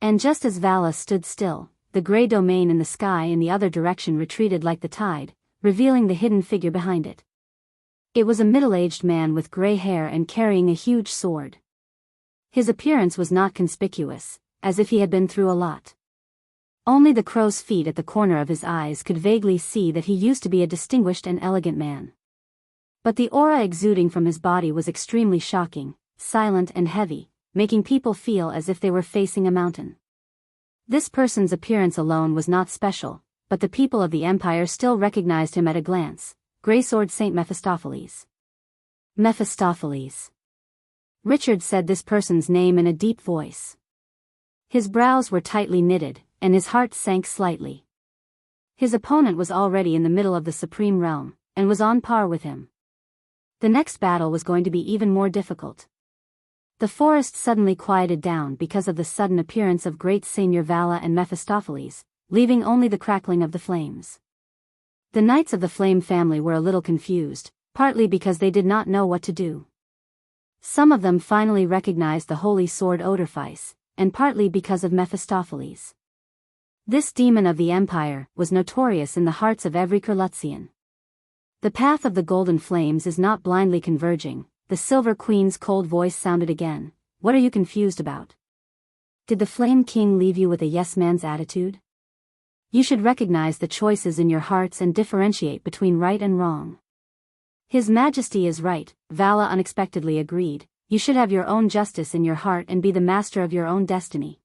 And just as Vala stood still, the gray domain in the sky in the other direction retreated like the tide, revealing the hidden figure behind it. It was a middle-aged man with gray hair and carrying a huge sword. His appearance was not conspicuous, as if he had been through a lot. Only the crow's feet at the corner of his eyes could vaguely see that he used to be a distinguished and elegant man. But the aura exuding from his body was extremely shocking, silent and heavy, making people feel as if they were facing a mountain. This person's appearance alone was not special, but the people of the Empire still recognized him at a glance. Greysword Saint Mephistopheles. Mephistopheles. Richard said this person's name in a deep voice. His brows were tightly knitted, and his heart sank slightly. His opponent was already in the middle of the Supreme Realm, and was on par with him. The next battle was going to be even more difficult. The forest suddenly quieted down because of the sudden appearance of Great Seigneur Vala and Mephistopheles, leaving only the crackling of the flames. The Knights of the Flame family were a little confused, partly because they did not know what to do. Some of them finally recognized the holy sword Odorphice, and partly because of Mephistopheles. This demon of the Empire was notorious in the hearts of every Kurlutzian. The path of the golden flames is not blindly converging. The Silver Queen's cold voice sounded again. What are you confused about? Did the Flame King leave you with a yes man's attitude? You should recognize the choices in your hearts and differentiate between right and wrong. His Majesty is right, Vala unexpectedly agreed. You should have your own justice in your heart and be the master of your own destiny.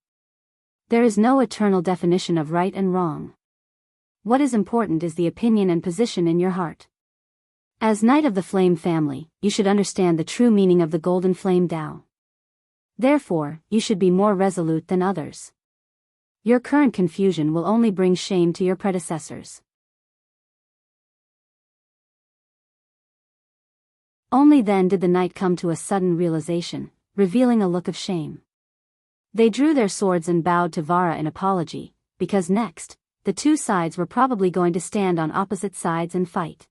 There is no eternal definition of right and wrong. What is important is the opinion and position in your heart. As Knight of the Flame family, you should understand the true meaning of the Golden Flame Tao. Therefore, you should be more resolute than others. Your current confusion will only bring shame to your predecessors. Only then did the knight come to a sudden realization, revealing a look of shame. They drew their swords and bowed to Vara in apology, because next, the two sides were probably going to stand on opposite sides and fight.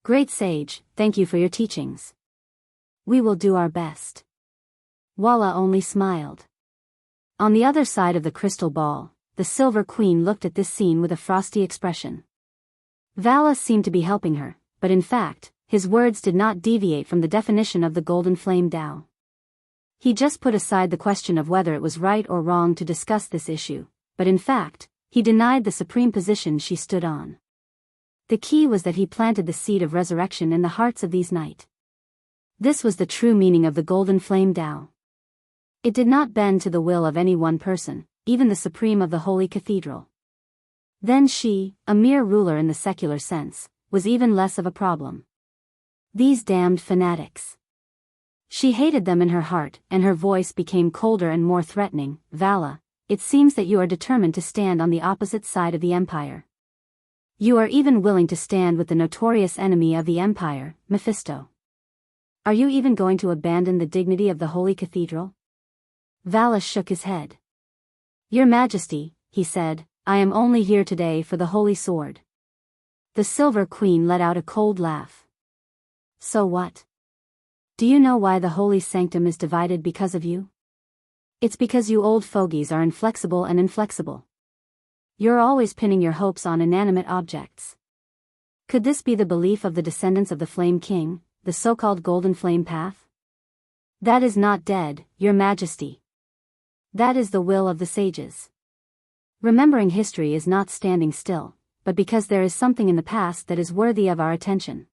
Great sage, thank you for your teachings. We will do our best. Walla only smiled. On the other side of the crystal ball, the Silver Queen looked at this scene with a frosty expression. Vala seemed to be helping her, but in fact, his words did not deviate from the definition of the Golden Flame Tao. He just put aside the question of whether it was right or wrong to discuss this issue, but in fact, he denied the supreme position she stood on. The key was that he planted the seed of resurrection in the hearts of these knights. This was the true meaning of the Golden Flame Tao. It did not bend to the will of any one person, even the Supreme of the Holy Cathedral. Then she, a mere ruler in the secular sense, was even less of a problem. These damned fanatics. She hated them in her heart, and her voice became colder and more threatening. Vala, it seems that you are determined to stand on the opposite side of the Empire. You are even willing to stand with the notorious enemy of the Empire, Mephisto. Are you even going to abandon the dignity of the Holy Cathedral? Vala shook his head. "Your Majesty," he said, "I am only here today for the Holy Sword." The Silver Queen let out a cold laugh. "So what? Do you know why the Holy Sanctum is divided because of you? It's because you old fogies are inflexible and inflexible. You're always pinning your hopes on inanimate objects. Could this be the belief of the descendants of the Flame King, the so-called Golden Flame Path? That is not dead, Your Majesty. That is the will of the sages. Remembering history is not standing still, but because there is something in the past that is worthy of our attention.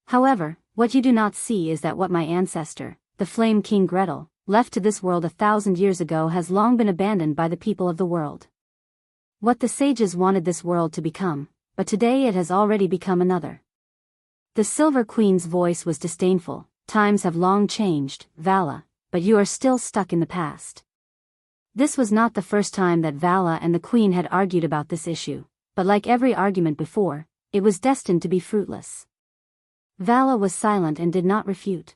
However, what you do not see is that what my ancestor, the Flame King Gretel, left to this world 1,000 years ago has long been abandoned by the people of the world. What the sages wanted this world to become, but today it has already become another." The Silver Queen's voice was disdainful. "Times have long changed, Vala, but you are still stuck in the past." This was not the first time that Vala and the Queen had argued about this issue, but like every argument before, it was destined to be fruitless. Vala was silent and did not refute.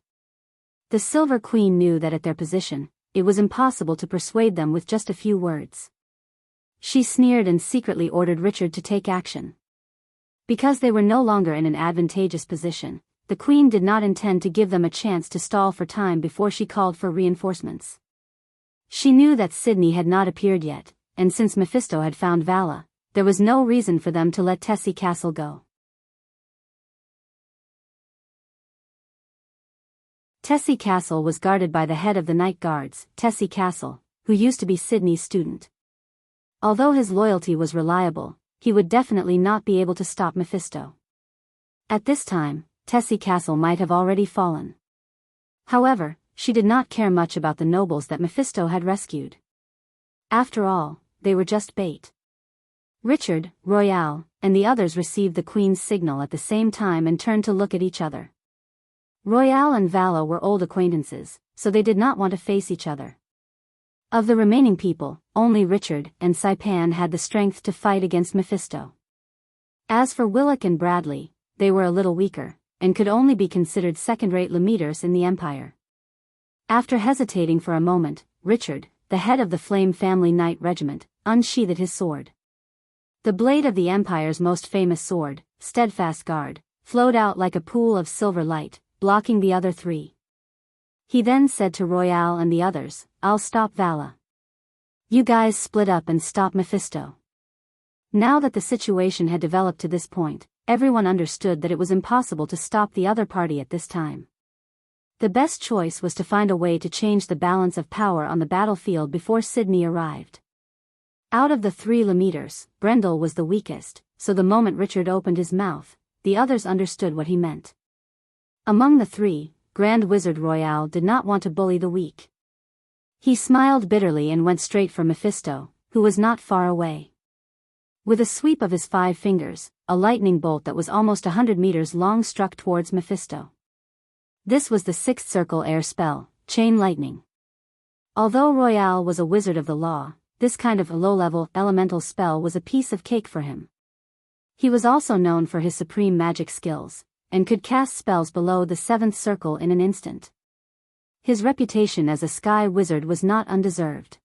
The Silver Queen knew that at their position, it was impossible to persuade them with just a few words. She sneered and secretly ordered Richard to take action. Because they were no longer in an advantageous position, the Queen did not intend to give them a chance to stall for time before she called for reinforcements. She knew that Sydney had not appeared yet, and since Mephisto had found Vala, there was no reason for them to let Tessie Castle go. Tessie Castle was guarded by the head of the Night Guards, Tessie Castle, who used to be Sydney's student. Although his loyalty was reliable, he would definitely not be able to stop Mephisto. At this time, Tessie Castle might have already fallen. However, she did not care much about the nobles that Mephisto had rescued. After all, they were just bait. Richard, Royale, and the others received the Queen's signal at the same time and turned to look at each other. Royale and Vala were old acquaintances, so they did not want to face each other. Of the remaining people, only Richard and Saipan had the strength to fight against Mephisto. As for Willock and Bradley, they were a little weaker, and could only be considered second-rate leaders in the Empire. After hesitating for a moment, Richard, the head of the Flame Family Knight Regiment, unsheathed his sword. The blade of the Empire's most famous sword, Steadfast Guard, flowed out like a pool of silver light, blocking the other three. He then said to Royale and the others, "I'll stop Vala. You guys split up and stop Mephisto." Now that the situation had developed to this point, everyone understood that it was impossible to stop the other party at this time. The best choice was to find a way to change the balance of power on the battlefield before Sydney arrived. Out of the three leaders, Brendel was the weakest, so the moment Richard opened his mouth, the others understood what he meant. Among the three, Grand Wizard Royale did not want to bully the weak. He smiled bitterly and went straight for Mephisto, who was not far away. With a sweep of his 5 fingers, a lightning bolt that was almost 100 meters long struck towards Mephisto. This was the 6th circle air spell, Chain Lightning. Although Royale was a wizard of the law, this kind of low-level elemental spell was a piece of cake for him. He was also known for his supreme magic skills, and could cast spells below the 7th circle in an instant. His reputation as a sky wizard was not undeserved.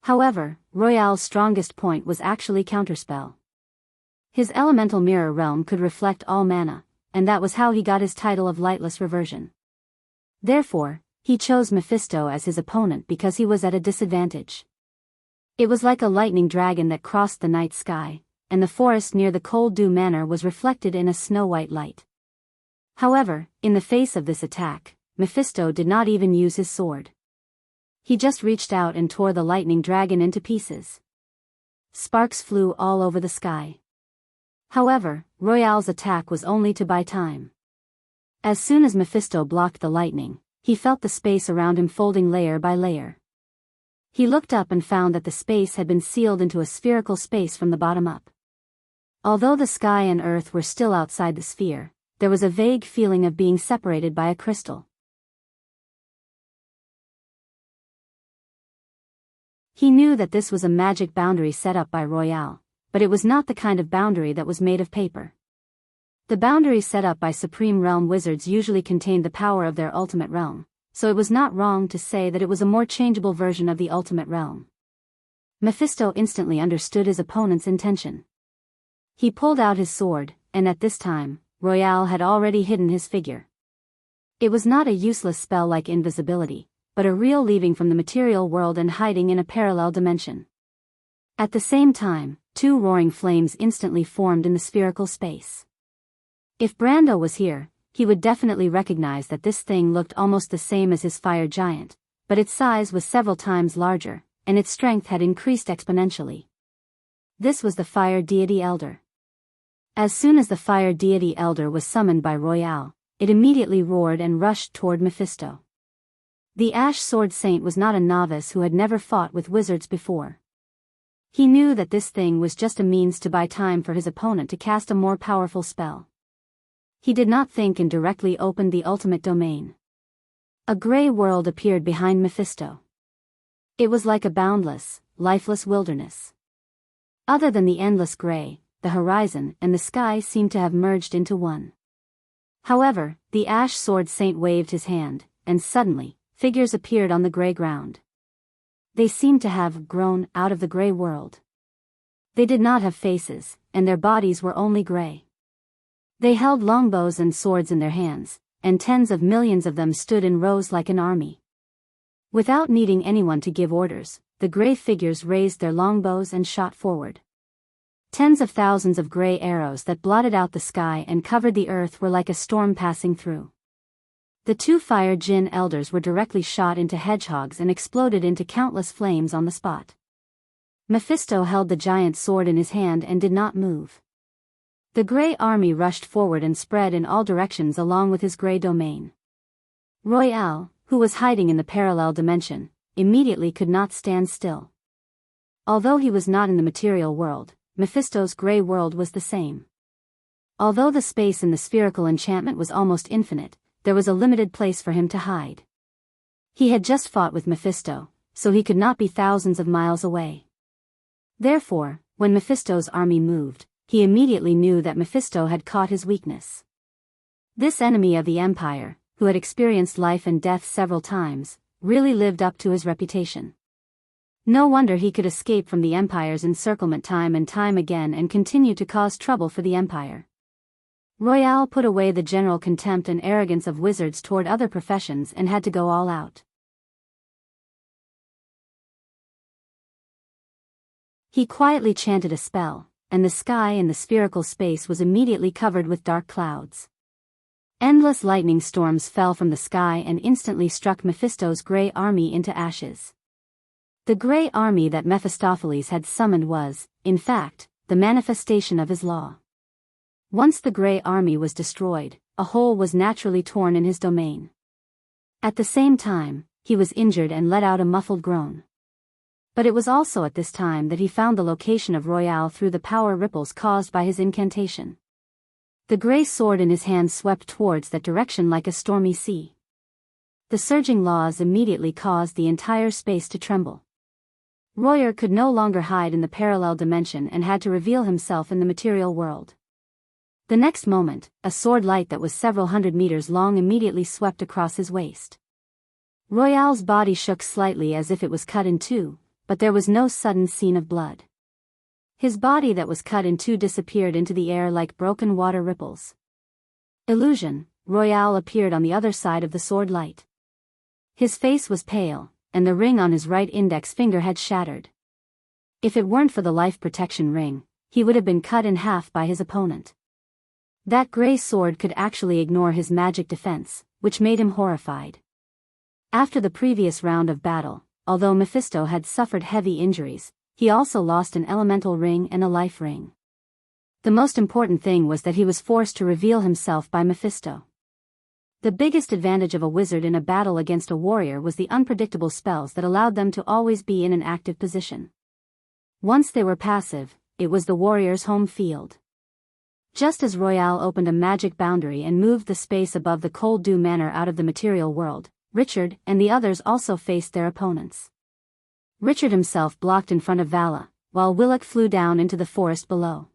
However, Royale's strongest point was actually counterspell. His elemental mirror realm could reflect all mana, and that was how he got his title of Lightless Reversion. Therefore, he chose Mephisto as his opponent because he was at a disadvantage. It was like a lightning dragon that crossed the night sky, and the forest near the Cold Dew Manor was reflected in a snow-white light. However, in the face of this attack, Mephisto did not even use his sword. He just reached out and tore the lightning dragon into pieces. Sparks flew all over the sky. However, Royale's attack was only to buy time. As soon as Mephisto blocked the lightning, he felt the space around him folding layer by layer. He looked up and found that the space had been sealed into a spherical space from the bottom up. Although the sky and earth were still outside the sphere, there was a vague feeling of being separated by a crystal. He knew that this was a magic boundary set up by Royale, but it was not the kind of boundary that was made of paper. The boundaries set up by Supreme Realm wizards usually contained the power of their ultimate realm, so it was not wrong to say that it was a more changeable version of the ultimate realm. Mephisto instantly understood his opponent's intention. He pulled out his sword, and at this time, Royale had already hidden his figure. It was not a useless spell like invisibility, but a real leaving from the material world and hiding in a parallel dimension. At the same time, two roaring flames instantly formed in the spherical space. If Brando was here, he would definitely recognize that this thing looked almost the same as his fire giant, but its size was several times larger, and its strength had increased exponentially. This was the fire deity elder. As soon as the fire deity elder was summoned by Royale, it immediately roared and rushed toward Mephisto. The Ash Sword Saint was not a novice who had never fought with wizards before. He knew that this thing was just a means to buy time for his opponent to cast a more powerful spell. He did not think and directly opened the ultimate domain. A gray world appeared behind Mephisto. It was like a boundless, lifeless wilderness. Other than the endless gray, the horizon and the sky seemed to have merged into one. However, the Ash Sword Saint waved his hand, and suddenly, figures appeared on the gray ground. They seemed to have grown out of the gray world. They did not have faces, and their bodies were only gray. They held longbows and swords in their hands, and tens of millions of them stood in rows like an army. Without needing anyone to give orders, the gray figures raised their longbows and shot forward. Tens of thousands of gray arrows that blotted out the sky and covered the earth were like a storm passing through. The two fire Jinn elders were directly shot into hedgehogs and exploded into countless flames on the spot. Mephisto held the giant sword in his hand and did not move. The gray army rushed forward and spread in all directions along with his gray domain. Royale, who was hiding in the parallel dimension, immediately could not stand still. Although he was not in the material world, Mephisto's gray world was the same. Although the space in the spherical enchantment was almost infinite, there was a limited place for him to hide. He had just fought with Mephisto, so he could not be thousands of miles away. Therefore, when Mephisto's army moved, he immediately knew that Mephisto had caught his weakness. This enemy of the Empire, who had experienced life and death several times, really lived up to his reputation. No wonder he could escape from the Empire's encirclement time and time again and continue to cause trouble for the Empire. Royale put away the general contempt and arrogance of wizards toward other professions and had to go all out. He quietly chanted a spell, and the sky in the spherical space was immediately covered with dark clouds. Endless lightning storms fell from the sky and instantly struck Mephisto's gray army into ashes. The gray army that Mephistopheles had summoned was, in fact, the manifestation of his law. Once the gray army was destroyed, a hole was naturally torn in his domain. At the same time, he was injured and let out a muffled groan. But it was also at this time that he found the location of Royale through the power ripples caused by his incantation. The gray sword in his hand swept towards that direction like a stormy sea. The surging laws immediately caused the entire space to tremble. Royer could no longer hide in the parallel dimension and had to reveal himself in the material world. The next moment, a sword light that was several hundred meters long immediately swept across his waist. Royale's body shook slightly as if it was cut in two, but there was no sudden scene of blood. His body that was cut in two disappeared into the air like broken water ripples. Illusion, Royale appeared on the other side of the sword light. His face was pale, and the ring on his right index finger had shattered. If it weren't for the life protection ring, he would have been cut in half by his opponent. That gray sword could actually ignore his magic defense, which made him horrified. After the previous round of battle, although Mephisto had suffered heavy injuries, he also lost an elemental ring and a life ring. The most important thing was that he was forced to reveal himself by Mephisto. The biggest advantage of a wizard in a battle against a warrior was the unpredictable spells that allowed them to always be in an active position. Once they were passive, it was the warrior's home field. Just as Royale opened a magic boundary and moved the space above the Cold Dew Manor out of the material world, Richard and the others also faced their opponents. Richard himself blocked in front of Vala, while Willock flew down into the forest below.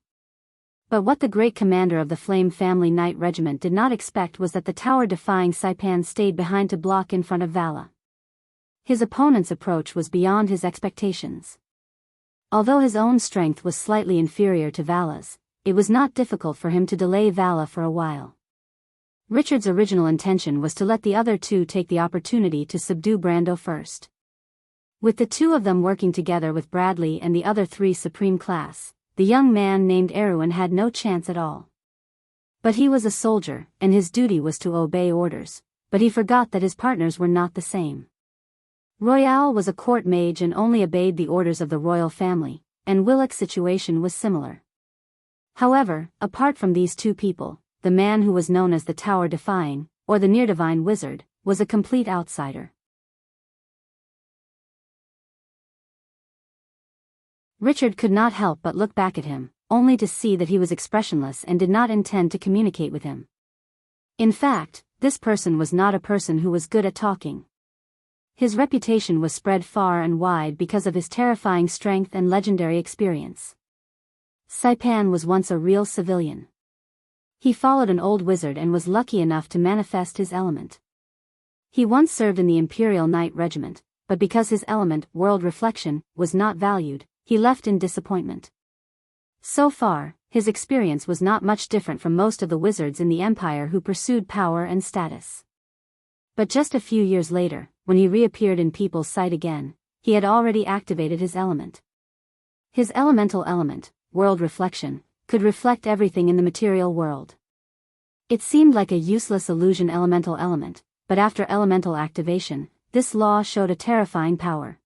But what the great commander of the Flame Family Knight Regiment did not expect was that the tower-defying Saipan stayed behind to block in front of Vala. His opponent's approach was beyond his expectations. Although his own strength was slightly inferior to Vala's, it was not difficult for him to delay Vala for a while. Richard's original intention was to let the other two take the opportunity to subdue Brando first. With the two of them working together with Bradley and the other three supreme class, the young man named Erwin had no chance at all. But he was a soldier, and his duty was to obey orders, but he forgot that his partners were not the same. Royale was a court mage and only obeyed the orders of the royal family, and Willock's situation was similar. However, apart from these two people, the man who was known as the Tower Defying, or the Near-Divine Wizard, was a complete outsider. Richard could not help but look back at him, only to see that he was expressionless and did not intend to communicate with him. In fact, this person was not a person who was good at talking. His reputation was spread far and wide because of his terrifying strength and legendary experience. Saipan was once a real civilian. He followed an old wizard and was lucky enough to manifest his element. He once served in the Imperial Knight Regiment, but because his element, world reflection, was not valued, he left in disappointment. So far, his experience was not much different from most of the wizards in the Empire who pursued power and status. But just a few years later, when he reappeared in people's sight again, he had already activated his element. His elemental element, world reflection, could reflect everything in the material world. It seemed like a useless illusion elemental element, but after elemental activation, this law showed a terrifying power.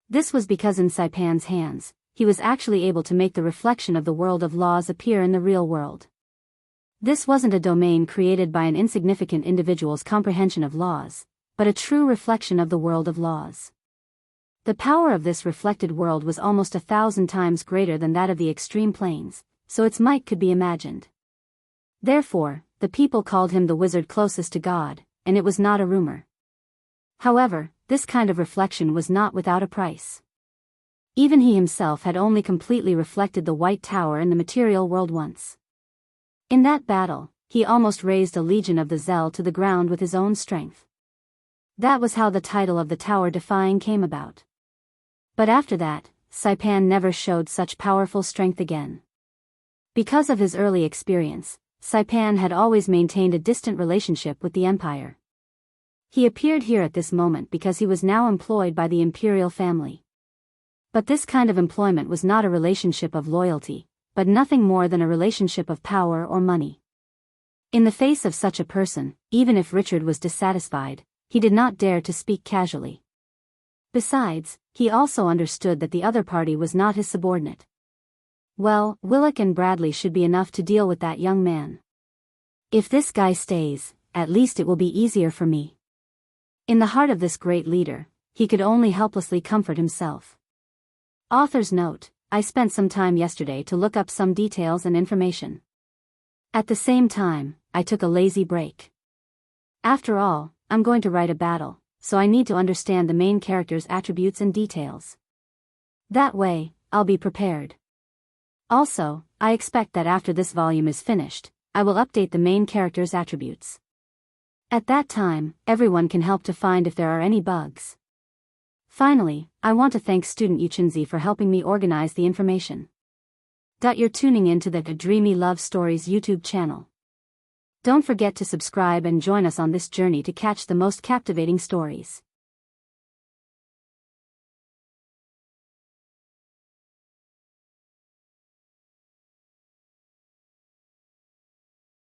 This was because in Saipan's hands, he was actually able to make the reflection of the world of laws appear in the real world. This wasn't a domain created by an insignificant individual's comprehension of laws, but a true reflection of the world of laws. The power of this reflected world was almost 1,000 times greater than that of the extreme planes, so its might could be imagined. Therefore, the people called him the wizard closest to God, and it was not a rumor. However, this kind of reflection was not without a price. Even he himself had only completely reflected the White Tower in the material world once. In that battle, he almost razed a legion of the Zell to the ground with his own strength. That was how the title of the Tower Defying came about. But after that, Saipan never showed such powerful strength again. Because of his early experience, Saipan had always maintained a distant relationship with the Empire. He appeared here at this moment because he was now employed by the imperial family. But this kind of employment was not a relationship of loyalty, but nothing more than a relationship of power or money. In the face of such a person, even if Richard was dissatisfied, he did not dare to speak casually. Besides, he also understood that the other party was not his subordinate. Well, Willock and Bradley should be enough to deal with that young man. If this guy stays, at least it will be easier for me. In the heart of this great leader, he could only helplessly comfort himself. Author's note: I spent some time yesterday to look up some details and information. At the same time, I took a lazy break. After all, I'm going to write a battle, so I need to understand the main character's attributes and details. That way, I'll be prepared. Also, I expect that after this volume is finished, I will update the main character's attributes. At that time, everyone can help to find if there are any bugs. Finally, I want to thank student Yuchinzi for helping me organize the information. You're tuning in to the Dreamy Love Stories YouTube channel. Don't forget to subscribe and join us on this journey to catch the most captivating stories.